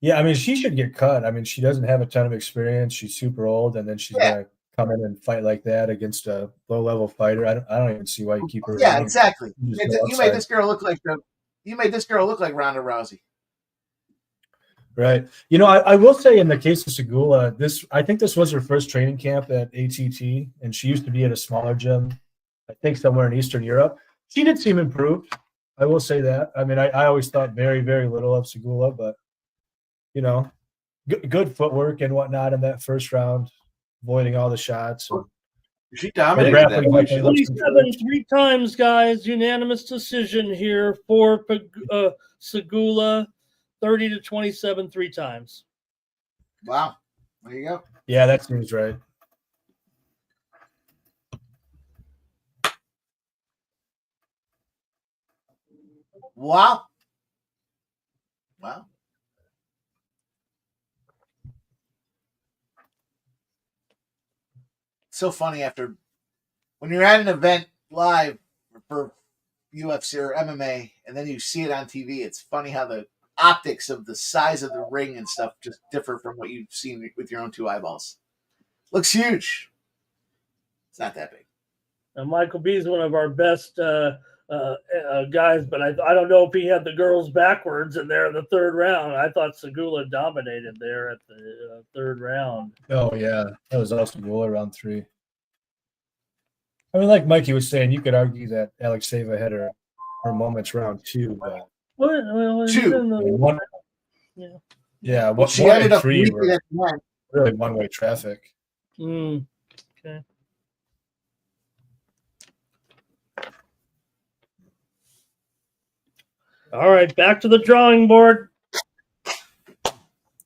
Yeah, I mean, she should get cut. I mean, she doesn't have a ton of experience. She's super old, and then she's gonna come in and fight like that against a low-level fighter. I don't even see why you keep her. Yeah, around. exactly. There's You no made upside. this girl look like Ronda Rousey. Right. You know, I will say in the case of Segula, I think this was her first training camp at ATT, and she used to be at a smaller gym, I think somewhere in Eastern Europe. She did seem improved. I will say that. I mean, I always thought very, very little of Segula, but, you know, good footwork and whatnot in that first round, avoiding all the shots. And She her dominated grappling that fight. definitely looks 27 improved. 3 times, guys. Unanimous decision here for Segula. 30 to 27 3 times. Wow. There you go. Yeah, that seems right. Wow. Wow. So funny after when you're at an event live for UFC or MMA and then you see it on TV, it's funny how the optics of the size of the ring and stuff just differ from what you've seen with your own two eyeballs. Looks huge. It's not that big. Michael B is one of our best guys, but I don't know if he had the girls backwards in there in the third round. I thought Segula dominated there at the third round. Oh, yeah. That was also Segula round 3. I mean, like Mikey was saying, you could argue that Alexeva had her moments round 2, but Well, Two. in the- one, Yeah. yeah, Well, she one ended and up 3 leaping were at the end. really one-way traffic. Okay. All right, back to the drawing board.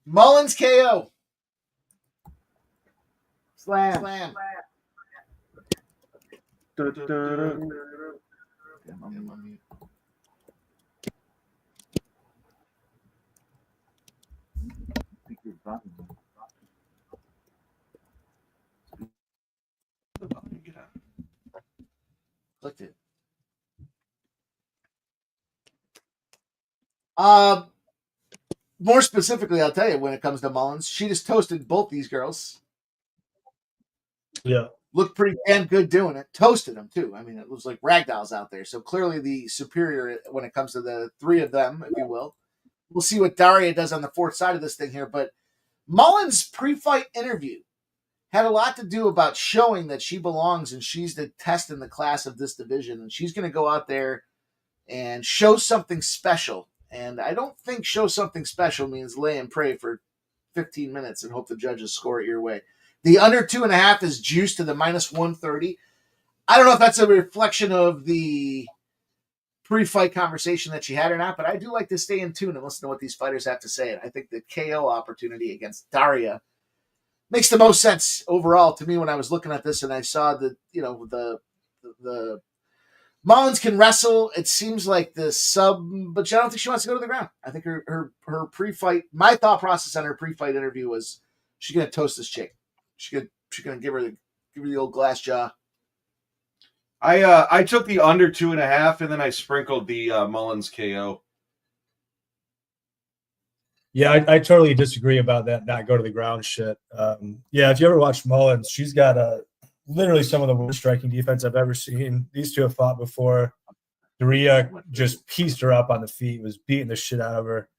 Mullins KO. Slam. Clicked it. More specifically, I'll tell you when it comes to Mullins, she just toasted both these girls. Yeah. Looked pretty damn good doing it. Toasted them too. I mean, it was like ragdolls out there. So clearly the superior when it comes to the three of them, if you will. We'll see what Daria does on the fourth side of this thing here. But Mullins' pre-fight interview had a lot to do about showing that she belongs and she's the test in the class of this division. And she's going to go out there and show something special. And I don't think show something special means lay and pray for 15 minutes and hope the judges score it your way. The under 2.5 is juiced to the minus 130. I don't know if that's a reflection of the pre-fight conversation that she had or not, but I do like to stay in tune and listen to what these fighters have to say. And I think the KO opportunity against Daria makes the most sense overall to me when I was looking at this and I saw the Mullins can wrestle. It seems like the sub, but I don't think she wants to go to the ground. I think her pre-fight, my thought process on her pre-fight interview was she's going to toast this chick. She's going to give her the old glass jaw. I took the under 2.5 and then I sprinkled the Mullins KO. Yeah, I totally disagree about that not go to the ground shit. Yeah, if you ever watch Mullins, she's got a literally some of the worst striking defense I've ever seen. These two have fought before. Daria just pieced her up on the feet, was beating the shit out of her.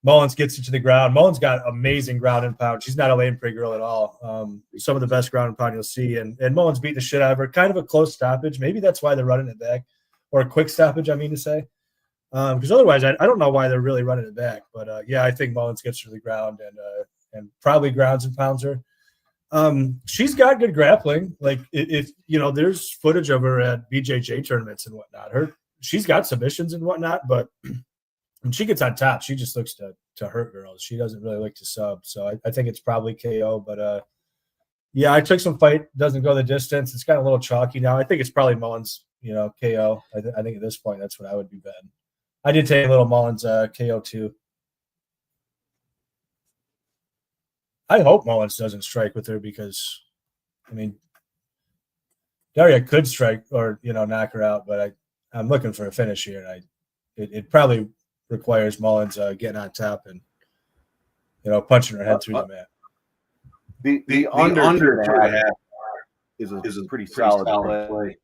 Mullins gets it to the ground. Mullins got amazing ground and pound. She's not a lane prey girl at all. Some of the best ground and pound you'll see. And Mullins beat the shit out of her. Kind of a close stoppage. Maybe that's why they're running it back. Or a quick stoppage, I mean to say. Because otherwise, I don't know why they're really running it back. But, yeah, I think Mullins gets her to the ground and probably grounds and pounds her. She's got good grappling. Like, if you know, there's footage of her at BJJ tournaments and whatnot. She's got submissions and whatnot, but when she gets on top, she just looks to hurt girls. She doesn't really like to sub. So I think it's probably KO. But yeah, I took some fight. Doesn't go the distance. It's got a little chalky now. I think it's probably Mullins, KO. I think at this point, that's what I would be betting. I did take a little Mullins KO too. I hope Mullins doesn't strike with her because, I mean, Daria could strike or, knock her out, but I'm looking for a finish here. And it probably requires Mullins getting on top and, punching her head through the mat. The under 2.5 is a pretty solid play.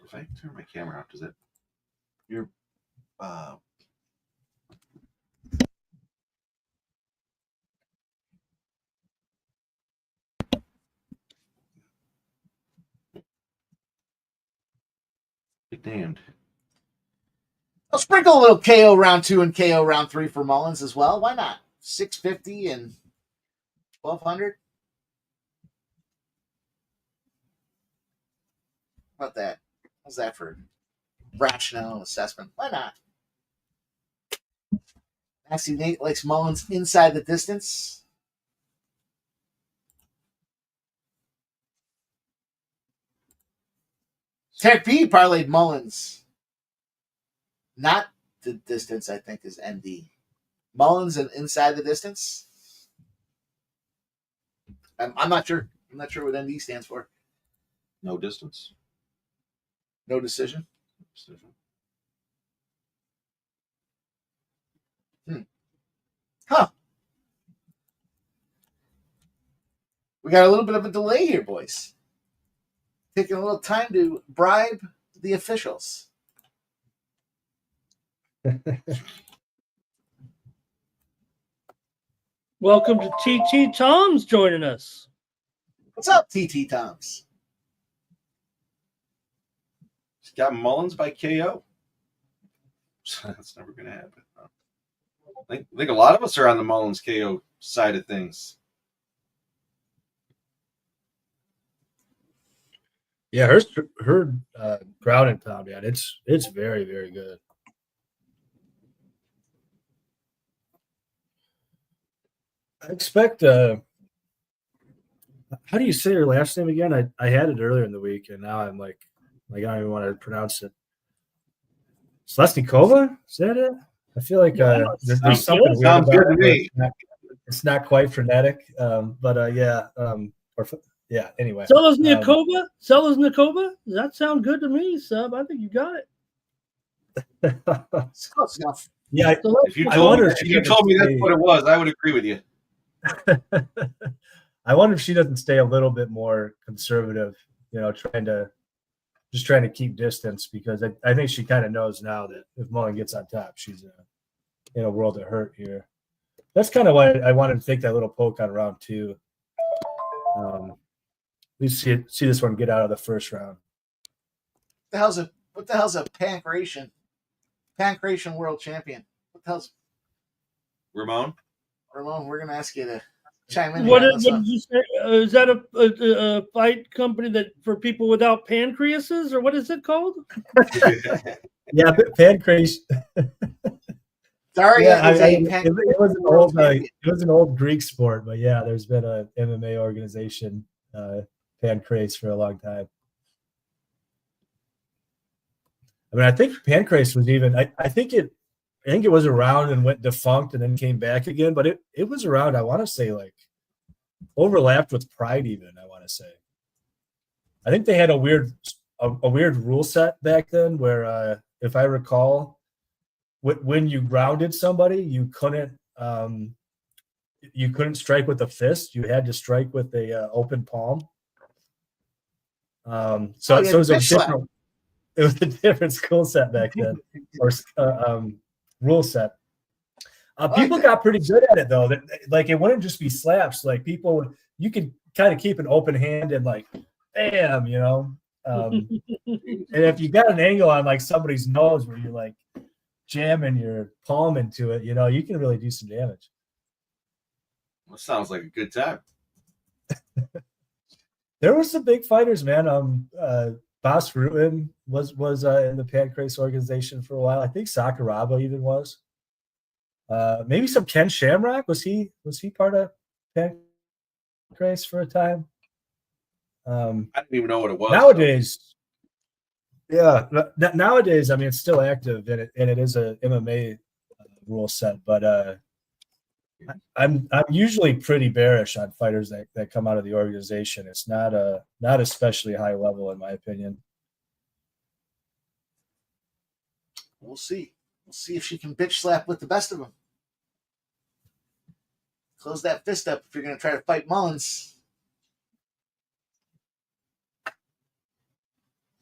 If I turn my camera off, does it? Be damned. I'll sprinkle a little KO round 2 and KO round 3 for Mullins as well. Why not? 650 and 1200. How about that? How's that for rational assessment? Why not? Nasty Nate likes Mullins inside the distance. Tarek B parlayed Mullins. Not the distance, I think, is ND. Mullins and inside the distance. I'm not sure. I'm not sure what ND stands for. No distance. No decision. Huh. We got a little bit of a delay here, boys. Taking a little time to bribe the officials. Welcome to TT Tom's joining us. What's up, TT Toms? He's got Mullins by KO. That's never going to happen. I think a lot of us are on the Mullins KO side of things. Yeah, her ground and pound, man, it's very, very good. I expect how do you say her last name again? I had it earlier in the week and now I'm like I don't even want to pronounce it. Slesnikova? Is that it? I feel like there's something weird Sounds about good to it. me. It's not quite frenetic. Yeah. Yeah, anyway. Selesnikova? Selesnikova? Does that sound good to me, Sub? I think you got it. It's close enough. Yeah, If you told me that's what it was, I would agree with you. I wonder if she doesn't stay a little bit more conservative, trying to keep distance because I think she kind of knows now that if Mullen gets on top, she's in a world of hurt here. That's kind of why I wanted to take that little poke on round 2. We see this one get out of the first round. What the hell's a pancration world champion? What the hell's Ramon? we're gonna ask you to chime in. What here on this did one. you say? Is that a fight company that for people without pancreases, or what is it called? Yeah, pancreas. Daria is a it was an old Greek sport, but yeah, there's been a MMA organization, pancreas, for a long time. I mean, I think pancreas was even. I think it was around and went defunct and then came back again, but it was around. I want to say like overlapped with Pride. Even I want to say. I think they had a weird rule set back then where, if I recall, when you grounded somebody, you couldn't you couldn't strike with a fist. You had to strike with a open palm. So Oh, it was a bitch slap. different. It was a different skill set back then, or rule set. People Okay. got pretty good at it though. Like it wouldn't just be slaps. Like you could kind of keep an open hand and like, bam, you know. And if you got an angle on like somebody's nose where you're like jamming your palm into it, you know, you can really do some damage. Well, sounds like a good time. There were some big fighters, man. Bas Rutten was in the Pancrase organization for a while. I think Sakuraba even was. Maybe some Ken Shamrock. Was he part of Pancrase for a time? I didn't even know what it was. Nowadays, nowadays, I mean, it's still active and it is a MMA rule set, but I'm usually pretty bearish on fighters that come out of the organization. It's not especially high level in my opinion. We'll see. We'll see if she can bitch slap with the best of them. Close that fist up if you're going to try to fight Mullins.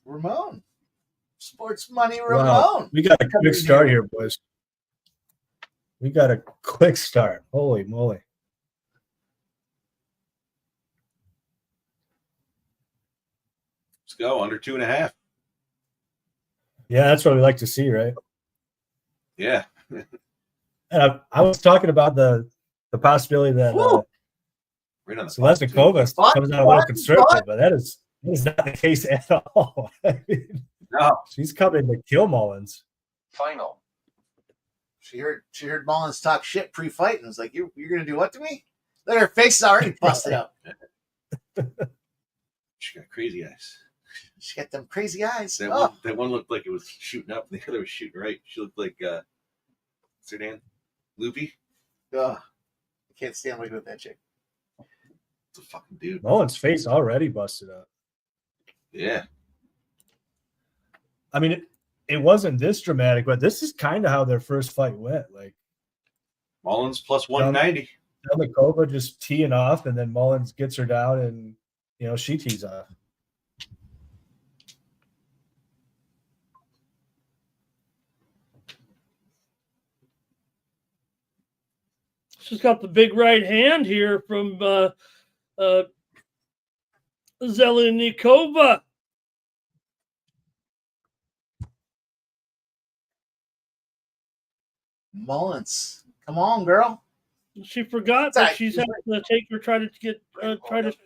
Ramon. Sports money Ramon. Wow. We got a quick start here, boys. We got a quick start. Holy moly. Let's go under 2.5. Yeah, that's what we like to see, right? Yeah. And I was talking about the possibility that Right on the Selesnikova comes out a little conservative, but that is not the case at all. I mean, No. she's coming to kill Mullins. Final. She heard Mullins talk shit pre-fight and was like, "You're gonna do what to me?" Look, her face is already busted up. She got crazy eyes. She got them crazy eyes. That one looked like it was shooting up, and the other was shooting right. She looked like what's her name? Loopy. I can't stand looking at that chick. It's a fucking dude. Mullins' face already busted up. Yeah. I mean, it wasn't this dramatic, but this is kind of how their first fight went. Like Mullins plus 190. Selesnikova just teeing off, and then Mullins gets her down, and she tees off. She's got the big right hand here from Zeleznikova. Mullins, come on, girl. She forgot that she's having to take her, try to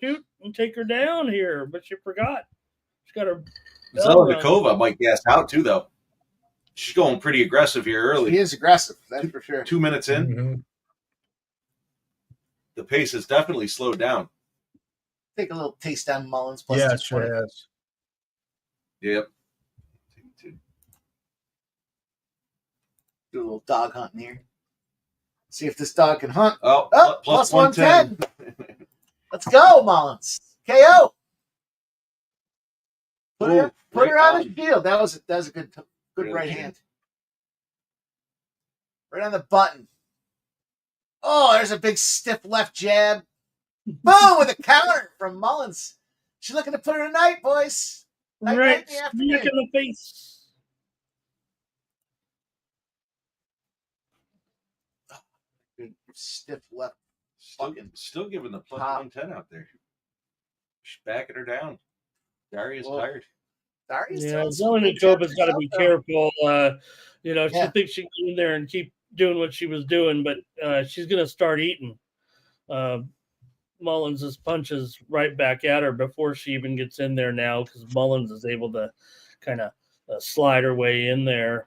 shoot and take her down here, but she forgot. She's got her. Zeleznikova might gas out too, though. She's going pretty aggressive here early. She is aggressive, that's for sure. 2 minutes in, the pace has definitely slowed down. Take a little taste down Mullins. Plus Yeah, it sure has. Yep. Do a little dog hunting here. See if this dog can hunt. Oh, plus 110. Let's go, Mullins. KO. Put her on the field. That was a good right hand. Right on the button. Oh, there's a big stiff left jab. Boom, with a counter from Mullins. She's looking to put her tonight, boys. Right, smack in the face. Good stiff left. Still giving the plus Pop. 110 out there. She's backing her down. Daria's tired. Yeah, Zelenikova's got to be careful. She thinks she can get in there and keep doing what she was doing, but she's going to start eating Mullins' punches right back at her before she even gets in there now, because Mullins is able to kind of slide her way in there.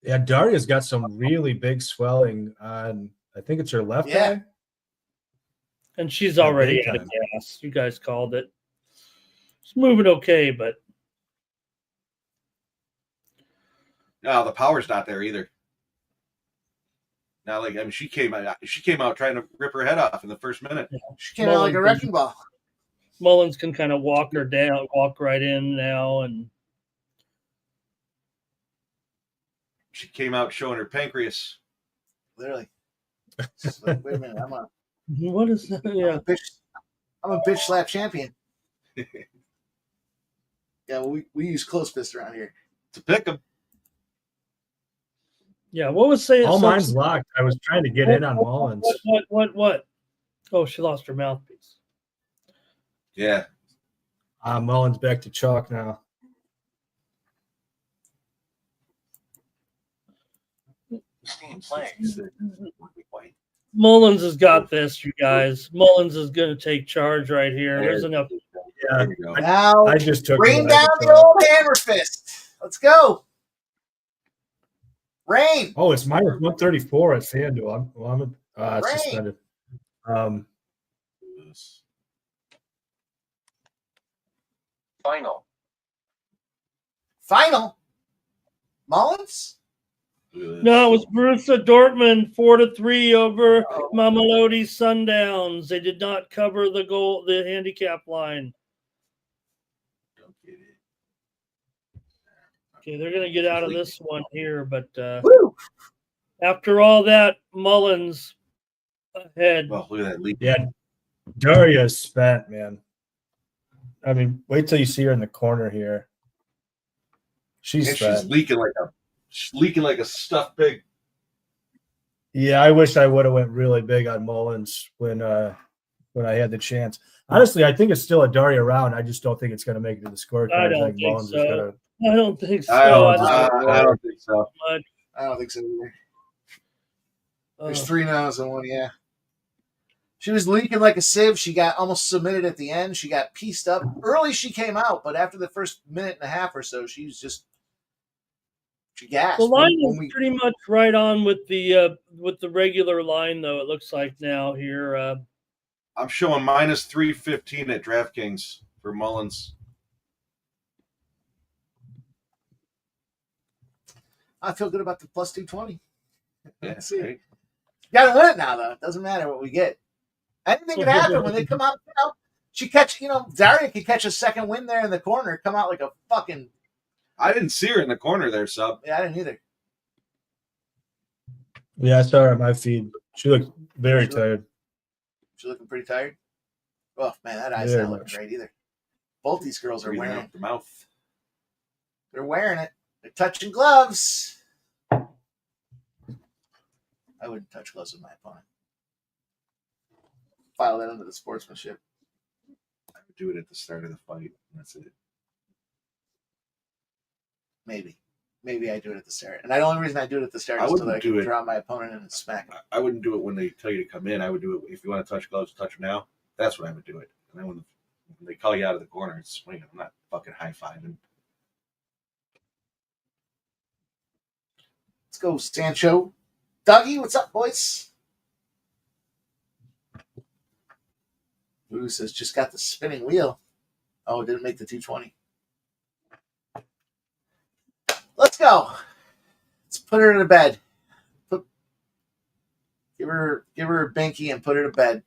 Yeah, Daria's got some really big swelling on, I think it's her left eye. And she's already out of gas. You guys called it. It's moving okay, but No, the power's not there either. Now, she came out trying to rip her head off in the first minute. Yeah. She came out like a wrecking ball. Mullins can kind of walk her down, walk right in now, and she came out showing her pancreas. Literally. It's like, wait a minute, What is that? Yeah. I'm a bitch slap champion. Yeah, we use close fist around here. To pick him. Yeah. What was saying? All so- mine's locked. I was trying to get in on Mullins. What? Oh, she lost her mouthpiece. Yeah. Mullins back to chalk now. Steam plays. Mullins has got this, you guys. Mullins is going to take charge right here. There's enough. Yeah, There you go. Now, I just took rain it down as a the chalk. old hammer fist. Let's go. Rain. Oh, it's minus 134 at FanDuel. It's Rain. suspended. Final. Final. Mullins? No, it was Borussia Dortmund 4-3 over Mamelodi Sundowns. They did not cover the handicap line. Okay, they're going to get out of this one here, but Woo. after all that, Mullins ahead. Well, look at that lead. Yeah, Daria's spent, man. I mean, wait till you see her in the corner here. She's And spent. she's leaking like a stuffed pig. Yeah, I wish I would have went really big on Mullins when I had the chance. Honestly, I think it's still a Daria round. I just don't think it's going to make it to the scorecard. I don't think think Mullins so. is gonna. I don't think so. I don't think so. I don't think so either. Uh, There's 3 no's and 1 yeah. She was leaking like a sieve. She got almost submitted at the end. She got pieced up. Early she came out, but after the first minute and a half or so, she gasped. the line When is we- pretty much right on with the regular line, though. It looks like now here. I'm showing minus 315 at DraftKings for Mullins. I feel good about the plus 220. Yeah, Let's see. right? Got to win it now, though. It doesn't matter what we get. Anything can happen when they come out. She catch, Daria could catch a second win there in the corner, come out like a fucking. I didn't see her in the corner there, Sub. Yeah, I didn't either. Yeah, I saw her on my feed. She looked very tired. She's looking pretty tired. Oh man, that eye's Very not looking much. great either. Both these girls are Breathing wearing out it. the mouth. They're wearing it. They're touching gloves. I wouldn't touch gloves with my opponent. File that under the sportsmanship. I would do it at the start of the fight. That's it. Maybe I do it at the start. And the only reason I do it at the start I is so that wouldn't I can do it. draw my opponent in and smack him. I wouldn't do it when they tell you to come in. I would do it if you want to touch gloves, touch them now. That's when I would do it. And then when they call you out of the corner, it's swinging. I'm not fucking high fiving. Let's go, Sancho. Dougie, what's up, boys? Voodoo says, just got the spinning wheel. Oh, it didn't make the 220. Let's go. Let's put her to bed. Give her a binky and put her to bed.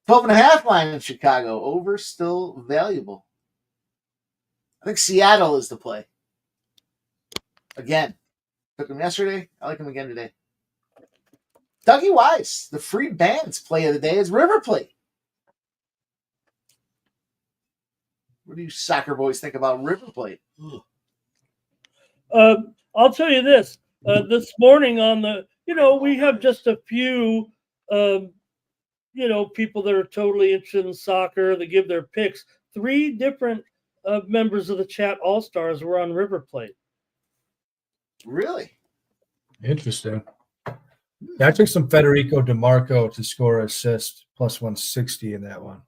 $12.5 line in Chicago. Over still valuable. I think Seattle is the play. Again. Took him yesterday. I like him again today. Dougie Wise, the free bands play of the day is River Plate. What do you soccer boys think about River Plate? I'll tell you this. This morning on the, we have just a few, people that are totally interested in soccer that give their picks. 3 different members of the chat All-Stars were on River Plate. Really? Interesting. Yeah, I took some Federico DeMarco to score assist plus 160 in that one.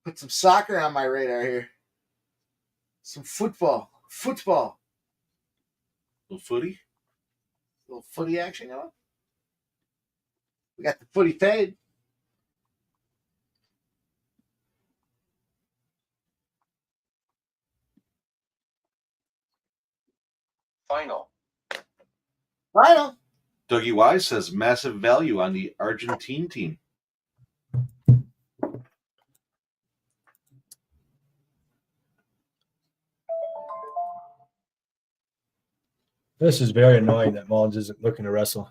Put some soccer on my radar here. Some football. Little footy. Little footy action going. We got the footy fade. Final. Final. Dougie Wise says massive value on the Argentine team. This is very annoying that Mullins isn't looking to wrestle.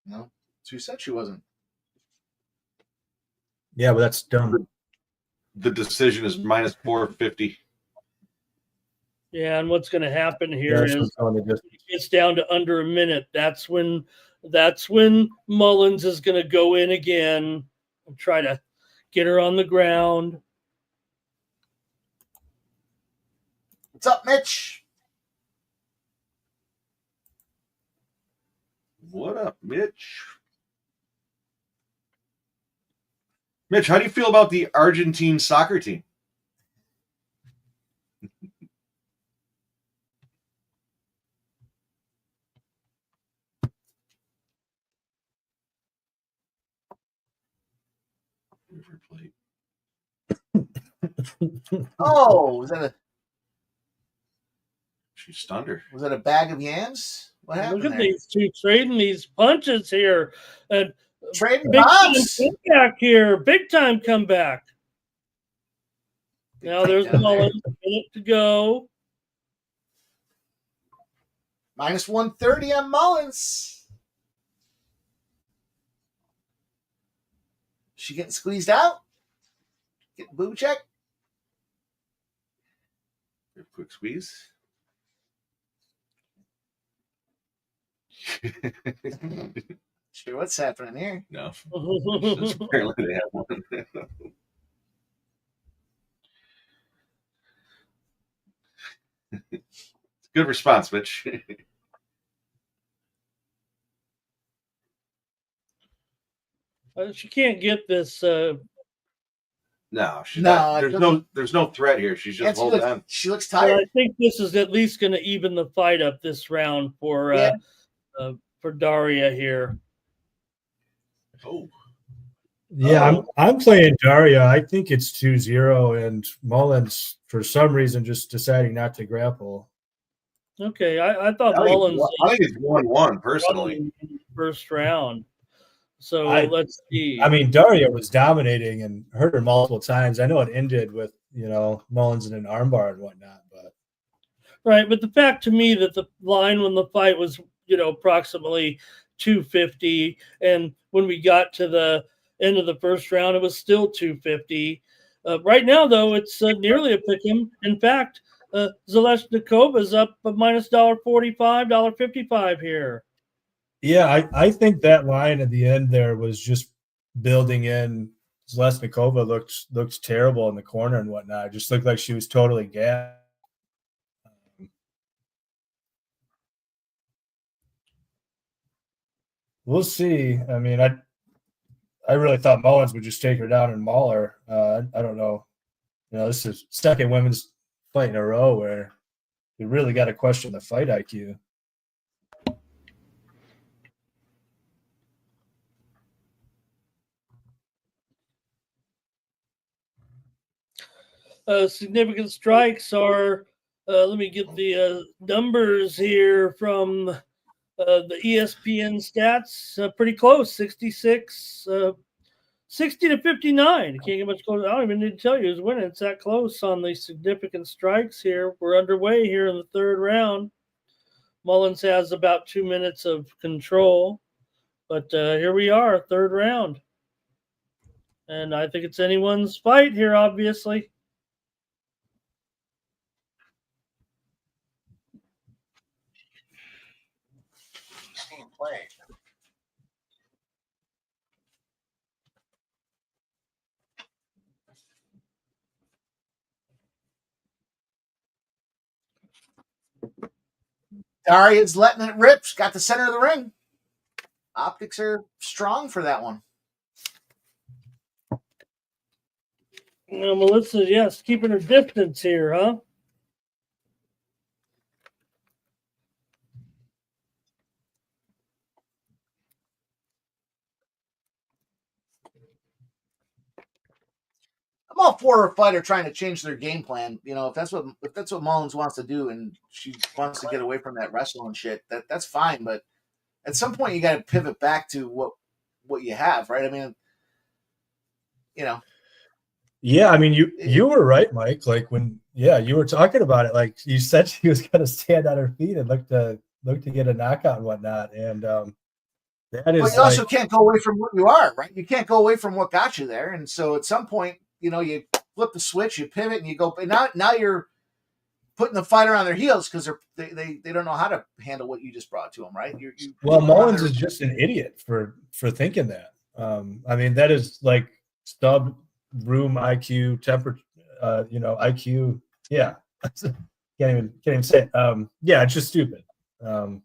No, she said she wasn't. Yeah, but that's dumb. The decision is minus 450. Yeah, and what's going to happen Yeah, here that's is what's on the distance. it's down to under a minute. That's when Mullins is going to go in again and try to get her on the ground. What's up, Mitch? What up, Mitch? Mitch, how do you feel about the Argentine soccer team? River Plate. Oh, She stunned her. was that a bag of yams? What happened Look at there? these two trading these punches here. And Trading big time bombs. comeback here. Big time comeback. Now there's Down there. Mullins. A minute to go. Minus 130 on Mullins. She getting squeezed out? Getting boob check? Quick squeeze. Sure, what's happening here? No. Just apparently they have one. Good response, Mitch. She can't get this. No, she's No, not. it There's no threat here. She's just And holding on. she looks Well, tired. I think this is at least going to even the fight up this round for Daria here. Oh, Yeah, I'm playing Daria. I think it's 2-0, and Mullins, for some reason, just deciding not to grapple. Okay, I thought I think Mullins it's 1-1 personally. in the first round. So let's see. I mean, Daria was dominating and hurt her multiple times. I know it ended with, Mullins in an armbar and whatnot, but Right, but the fact to me that the line when the fight was, approximately 250, and when we got to the end of the first round, it was still 250. Right now, though, it's nearly a pick'em. In fact, Zaleshnikova is up a minus $1.45, $1.55 here. yeah, I think that line at the end there was just building in. Zaleshnikova looked terrible in the corner and whatnot. It just looked like she was totally gassed. We'll see. I mean, I really thought Mullins would just take her down and maul her. I don't know. This is second women's fight in a row where you really got to question the fight IQ. Significant strikes are, let me get the numbers here from the ESPN stats. Pretty close, 66, 60 to 59. You can't get much closer. I don't even need to tell you who's winning. It's that close on the significant strikes here. We're underway here in the third round. Mullins has about 2 minutes of control, but here we are, third round. And I think it's anyone's fight here, obviously. Team playing. Daria's letting it rip. She's got the center of the ring. Optics are strong for that one. Melissa, yes, keeping her distance here, huh? all for a fighter trying to change their game plan. You know, if that's what Mullins wants to do, and she wants to get away from that wrestling shit, that's fine. But at some point, you got to pivot back to what you have, right? I mean, you know. Yeah, I mean, you were right, Mike. Like when you were talking about it, like you said she was going to stand on her feet and look to get a knockout and whatnot, and that is. But you also can't go away from what you are, right? You can't go away from what got you there, and so at some point, you know, you flip the switch, you pivot, and you go. And now you're putting the fighter on their heels because they don't know how to handle what you just brought to them, right? Well, Mullins is just an idiot for thinking that. I mean, that is like sub room IQ, temperature, IQ. Yeah, can't even say it. Yeah, it's just stupid. I mean,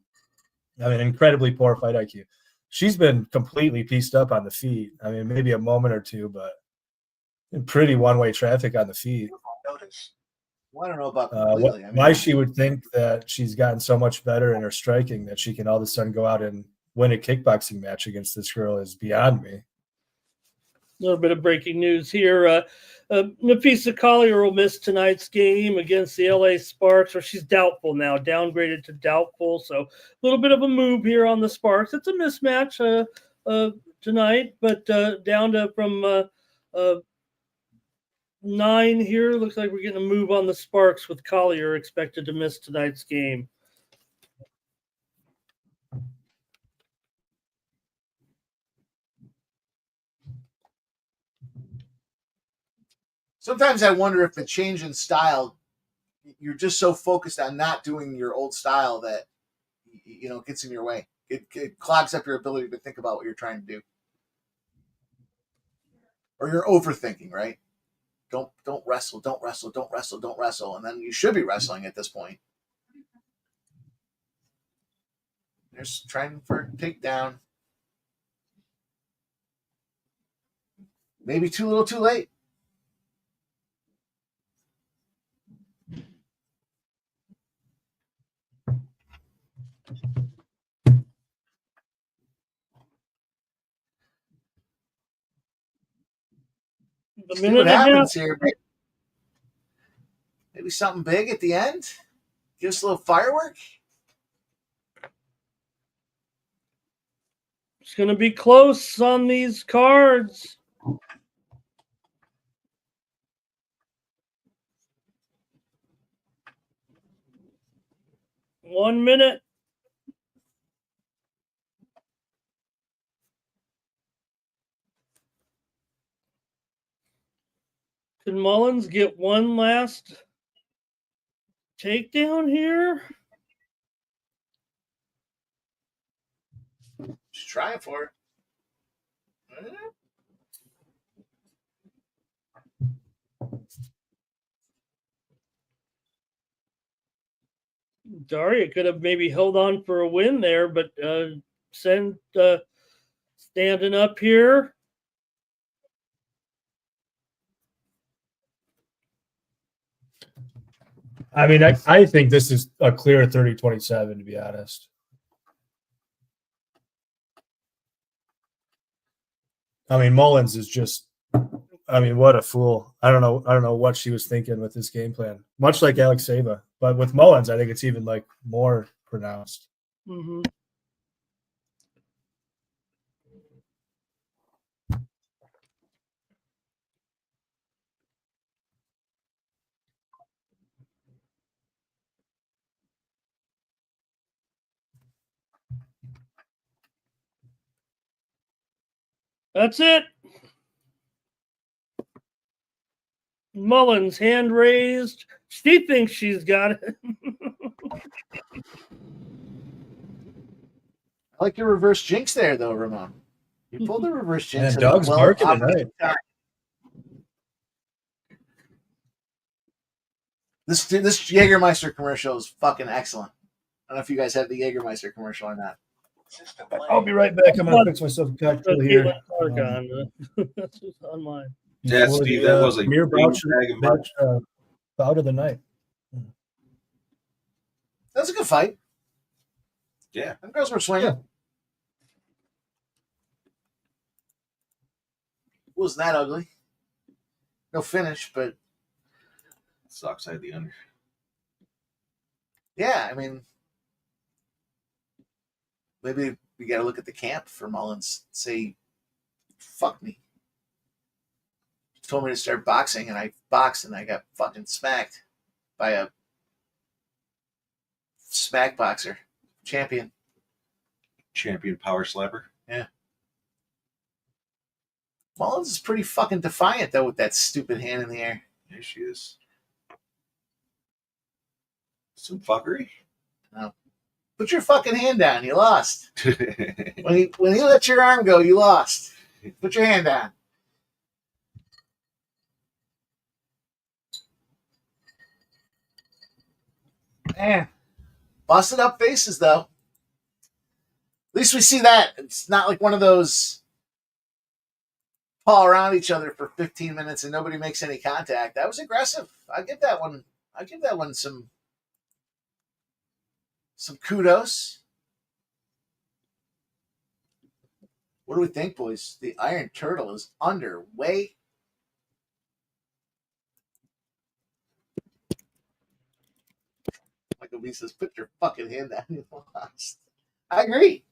incredibly poor fight IQ. She's been completely pieced up on the feet. I mean, maybe a moment or two, but pretty one-way traffic on the feet. Notice. Well, I don't know about completely. Why she would think that she's gotten so much better in her striking that she can all of a sudden go out and win a kickboxing match against this girl is beyond me. A little bit of breaking news here. Nafisa Collier will miss tonight's game against the LA Sparks, or she's doubtful now, downgraded to doubtful. So a little bit of a move here on the Sparks. It's a mismatch tonight, but down to from 9 here. Looks like we're getting a move on the Sparks with Collier expected to miss tonight's game. Sometimes I wonder if the change in style, you're just so focused on not doing your old style that, you know, it gets in your way. It clogs up your ability to think about what you're trying to do. Or you're overthinking, right? Don't wrestle, don't wrestle, don't wrestle, don't wrestle. And then you should be wrestling at this point. There's trying for a takedown. Maybe too little too late. See what happens here. Maybe something big at the end. Give us a little firework. It's going to be close on these cards. One minute. Can Mullins get one last takedown here? Just trying for it. Daria could have maybe held on for a win there, but standing up here. I mean, I think this is a clear 30-27, to be honest. I mean, Mullins is just, I mean, what a fool. I don't know what she was thinking with this game plan. Much like Alex Saba. But with Mullins, I think it's even like more pronounced. Mm-hmm. That's it. Mullins, hand raised. She thinks she's got it. I like your reverse jinx there, though, Ramon. You pulled the reverse jinx. And Doug's barking tonight. This Jägermeister commercial is fucking excellent. I don't know if you guys have the Jägermeister commercial or not. I'll be right back. I'm going to fix myself a cocktail here. That's on mine. Yeah, Steve, that was a mere big bout of the night. That was a good fight. Yeah. Them girls were swinging. Yeah. Wasn't that ugly? No finish, but Sucks. I had the under. yeah, I mean, maybe we got to look at the camp for Mullins. Say, fuck me. He told me to start boxing, and I boxed, and I got fucking smacked by a smack boxer champion. Champion power slapper. Mullins is pretty fucking defiant though with that stupid hand in the air. There she is. Some fuckery. Put your fucking hand down. You lost. When you let your arm go, you lost. Put your hand down. Man, busted up faces though. At least we see that. It's not like one of those paw around each other for 15 minutes and nobody makes any contact. That was aggressive. I'll give that one some kudos. What do we think, boys? The Iron Turtle is underway. Michael B says, put your fucking hand down. You lost. I agree.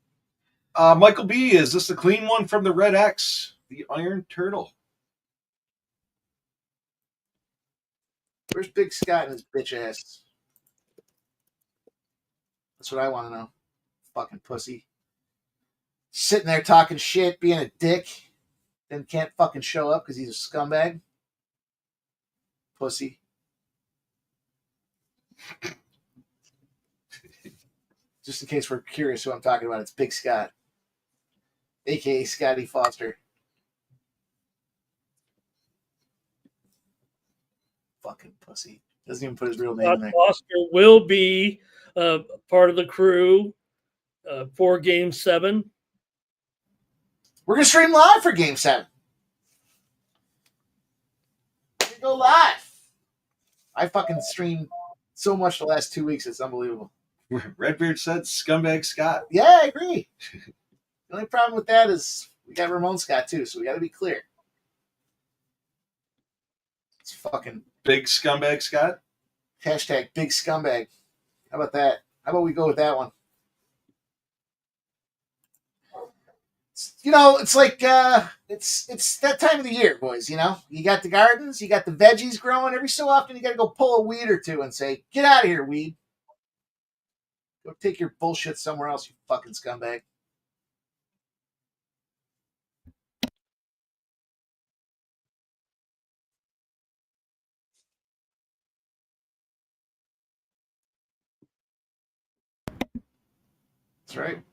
Michael B, is this the clean one from the Red X? The Iron Turtle. Where's Big Scott and his bitch ass? That's what I want to know. Fucking pussy. Sitting there talking shit, being a dick, then can't fucking show up because he's a scumbag. Pussy. Just in case we're curious who I'm talking about, it's Big Scott, a.k.a. Scotty Foster. Fucking pussy. Doesn't even put his real name in there. Foster will be part of the crew for Game 7. We're going to stream live for Game 7. We're going to go live. I fucking streamed so much the last 2 weeks, it's unbelievable. Redbeard said scumbag Scott. Yeah, I agree. The only problem with that is we got Ramon Scott too, so we got to be clear. It's fucking Big scumbag Scott. hashtag big scumbag. How about that? How about we go with that one? It's like it's that time of the year, boys. You got the gardens, you got the veggies growing. Every so often, you got to go pull a weed or two and say, "Get out of here, weed. Go take your bullshit somewhere else, you fucking scumbag." That's right.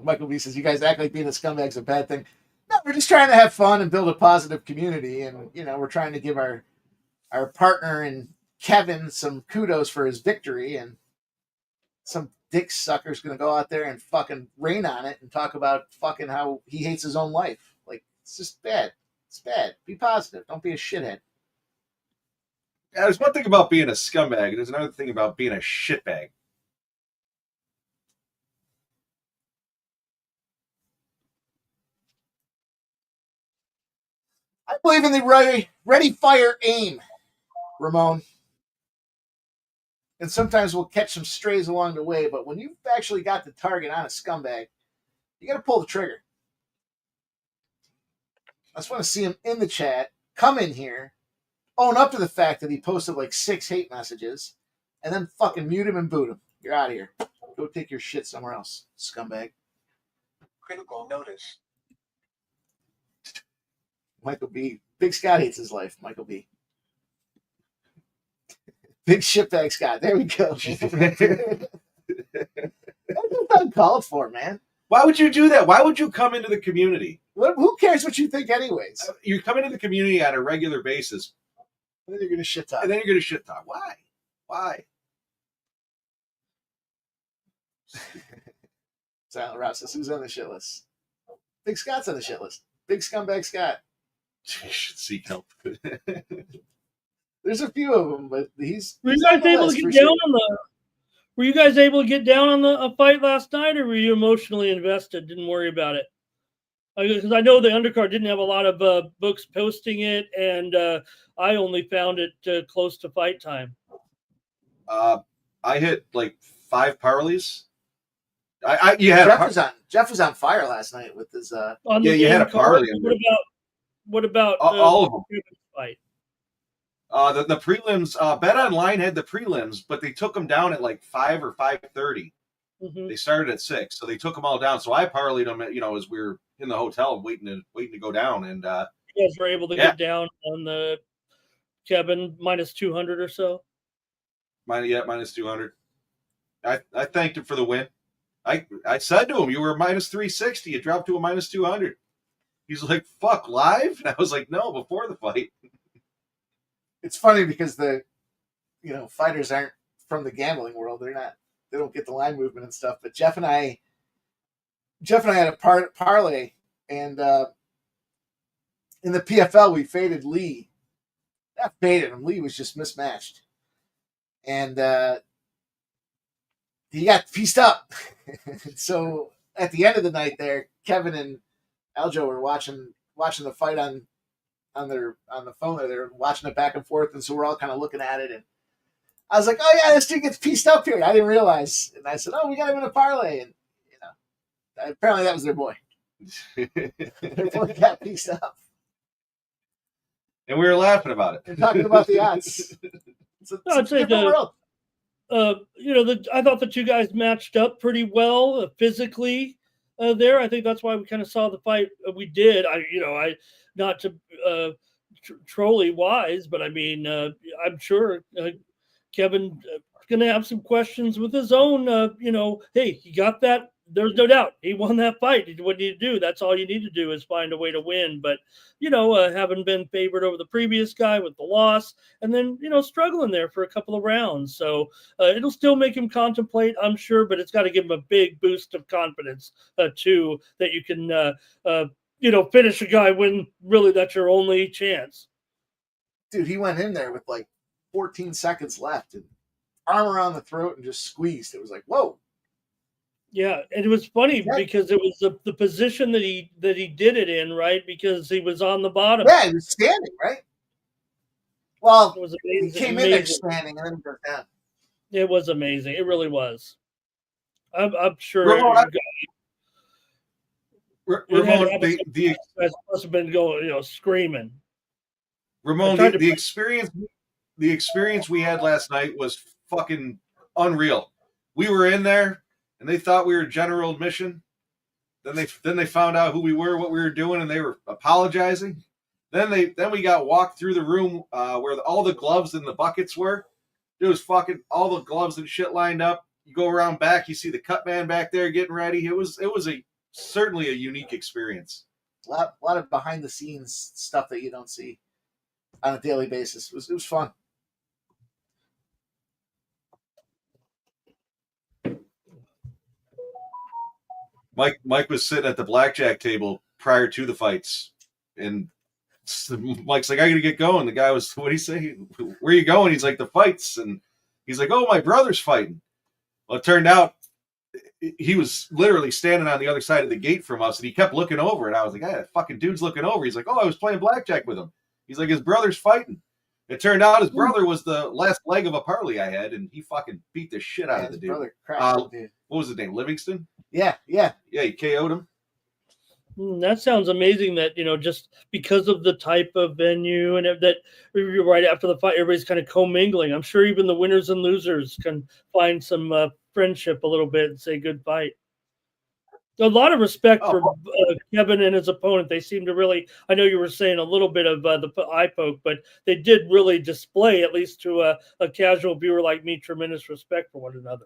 Michael B says, you guys act like being a scumbag's a bad thing. No, we're just trying to have fun and build a positive community. And, we're trying to give our partner and Kevin some kudos for his victory. And some dick sucker's going to go out there and fucking rain on it and talk about fucking how he hates his own life. Like, it's just bad. It's bad. Be positive. Don't be a shithead. Yeah, there's one thing about being a scumbag. There's another thing about being a shitbag. I believe in the ready, fire, aim, Ramon. And sometimes we'll catch some strays along the way, but when you've actually got the target on a scumbag, you got to pull the trigger. I just want to see him in the chat, come in here, own up to the fact that he posted like 6 hate messages, and then fucking mute him and boot him. You're out of here. Go take your shit somewhere else, scumbag. Critical notice. Michael B. Big Scott hates his life, Michael B. Big shitbag Scott. There we go. That's uncalled for, man. Why would you do that? Why would you come into the community? Who cares what you think anyways? You come into the community on a regular basis, And then you're going to shit talk. and then you're going to shit talk. Why? Why? Silent Rouse says, who's on the shit list? Big Scott's on the shit list. Big scumbag Scott. You should seek help. There's a few of them, but he's. Were you he's on guys the able list to for get down sure. on the? Were you guys able to get down on the fight last night, or were you emotionally invested? Didn't worry about it. Because I know the undercard didn't have a lot of books posting it, and I only found it close to fight time. I hit like 5 parlays. You had Jeff was on fire last night with his On Yeah, the you had main a parlay card, in what about all of them. Kevin's fight? The prelims. Bet Online had the prelims, but they took them down at like 5 or 5:30. Mhm. They started at 6, so they took them all down. So I parlayed them, as we were in the hotel waiting to go down. And You guys were able to get down on the Kevin minus 200 or so. minus 200. I thanked him for the win. I said to him, "You were minus 360. You dropped to a minus 200." He's like, "Fuck, live?" And I was like, "No, before the fight." It's funny because the fighters aren't from the gambling world. They don't get the line movement and stuff. But Jeff and I had a parlay, and in the PFL we faded Lee. Not faded him. Lee was just mismatched, and he got pieced up. So at the end of the night, there, Kevin and Aljo were watching the fight on the phone. They were watching it back and forth, and so we're all kind of looking at it. And I was like, "Oh yeah, this dude gets pieced up here." And I didn't realize, and I said, "Oh, we got him in a parlay," and apparently that was their boy. Their boy got pieced up. And we were laughing about it. And talking about the odds. I'd say I thought the two guys matched up pretty well physically there. I think that's why we kind of saw the fight we did. I not to trolley wise, but I mean, I'm sure Kevin going to have some questions with his own. Hey, he got that. There's no doubt he won that fight. What do you do? That's all you need to do is find a way to win. But having been favored over the previous guy with the loss, and then struggling there for a couple of rounds, so it'll still make him contemplate, I'm sure. But it's got to give him a big boost of confidence too, that you can finish a guy when really that's your only chance. Dude, he went in there with like 14 seconds left and arm around the throat and just squeezed. It was like, whoa. Yeah, and it was funny because it was the position that he did it in, right? Because he was on the bottom. Yeah, he was standing, right? Well, it was amazing. He came in there standing and then goes down. It was amazing. It really was. I'm sure. Ramon, the must have been going, screaming. Ramon, the experience we had last night was fucking unreal. We were in there, and they thought we were general admission. Then they found out who we were, what we were doing, and they were apologizing. Then we got walked through the room where all the gloves and the buckets were. There was fucking all the gloves and shit lined up. You go around back, you see the cut man back there getting ready. It was certainly a unique experience. A lot of behind the scenes stuff that you don't see on a daily basis. It was fun. Mike was sitting at the blackjack table prior to the fights, and Mike's like, "I gotta get going." The guy was, "What do you say? Where are you going?" He's like, "The fights," and he's like, "Oh, my brother's fighting." Well, it turned out he was literally standing on the other side of the gate from us, and he kept looking over, and I was like, "Hey, that fucking dude's looking over." He's like, "Oh, I was playing blackjack with him." He's like, "His brother's fighting." It turned out his brother was the last leg of a parlay I had, and he fucking beat the shit out of the dude. Brother cracked dude. What was his name? Livingston? Yeah. He KO'd him. That sounds amazing that, just because of the type of venue and that right after the fight, everybody's kind of commingling. I'm sure even the winners and losers can find some friendship a little bit and say good fight. A lot of respect for Kevin and his opponent. They seem to really, I know you were saying a little bit of the eye poke, but they did really display, at least to a casual viewer like me, tremendous respect for one another.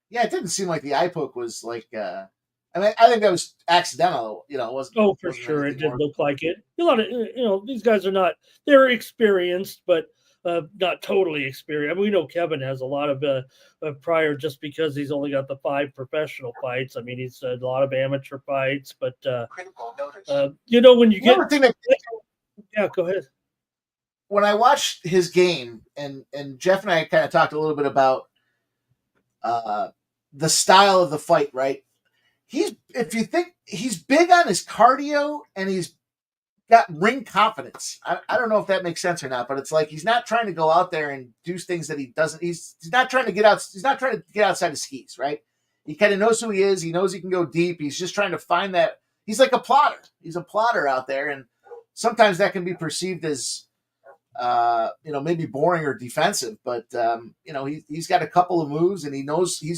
Yeah, it didn't seem like the eye poke was like, I think that was accidental. It wasn't. Oh, for sure. It did look like it. A lot of, these guys are they're experienced, but not totally experienced. I mean, we know Kevin has a lot of prior just because he's only got the 5 professional fights. I mean, he's a lot of amateur fights, but Critical notice. when you get, yeah, go ahead. When I watched his game, and Jeff and I kind of talked a little bit about the style of the fight, right? if you think he's big on his cardio and he's got ring confidence. I don't know if that makes sense or not, but it's like he's not trying to go out there and do things that he doesn't. He's not trying to get out. He's not trying to get outside his skis, right? He kind of knows who he is. He knows he can go deep. He's just trying to find that. He's like a plotter. He's a plotter out there, and sometimes that can be perceived as, maybe boring or defensive. But he's got a couple of moves, and he knows he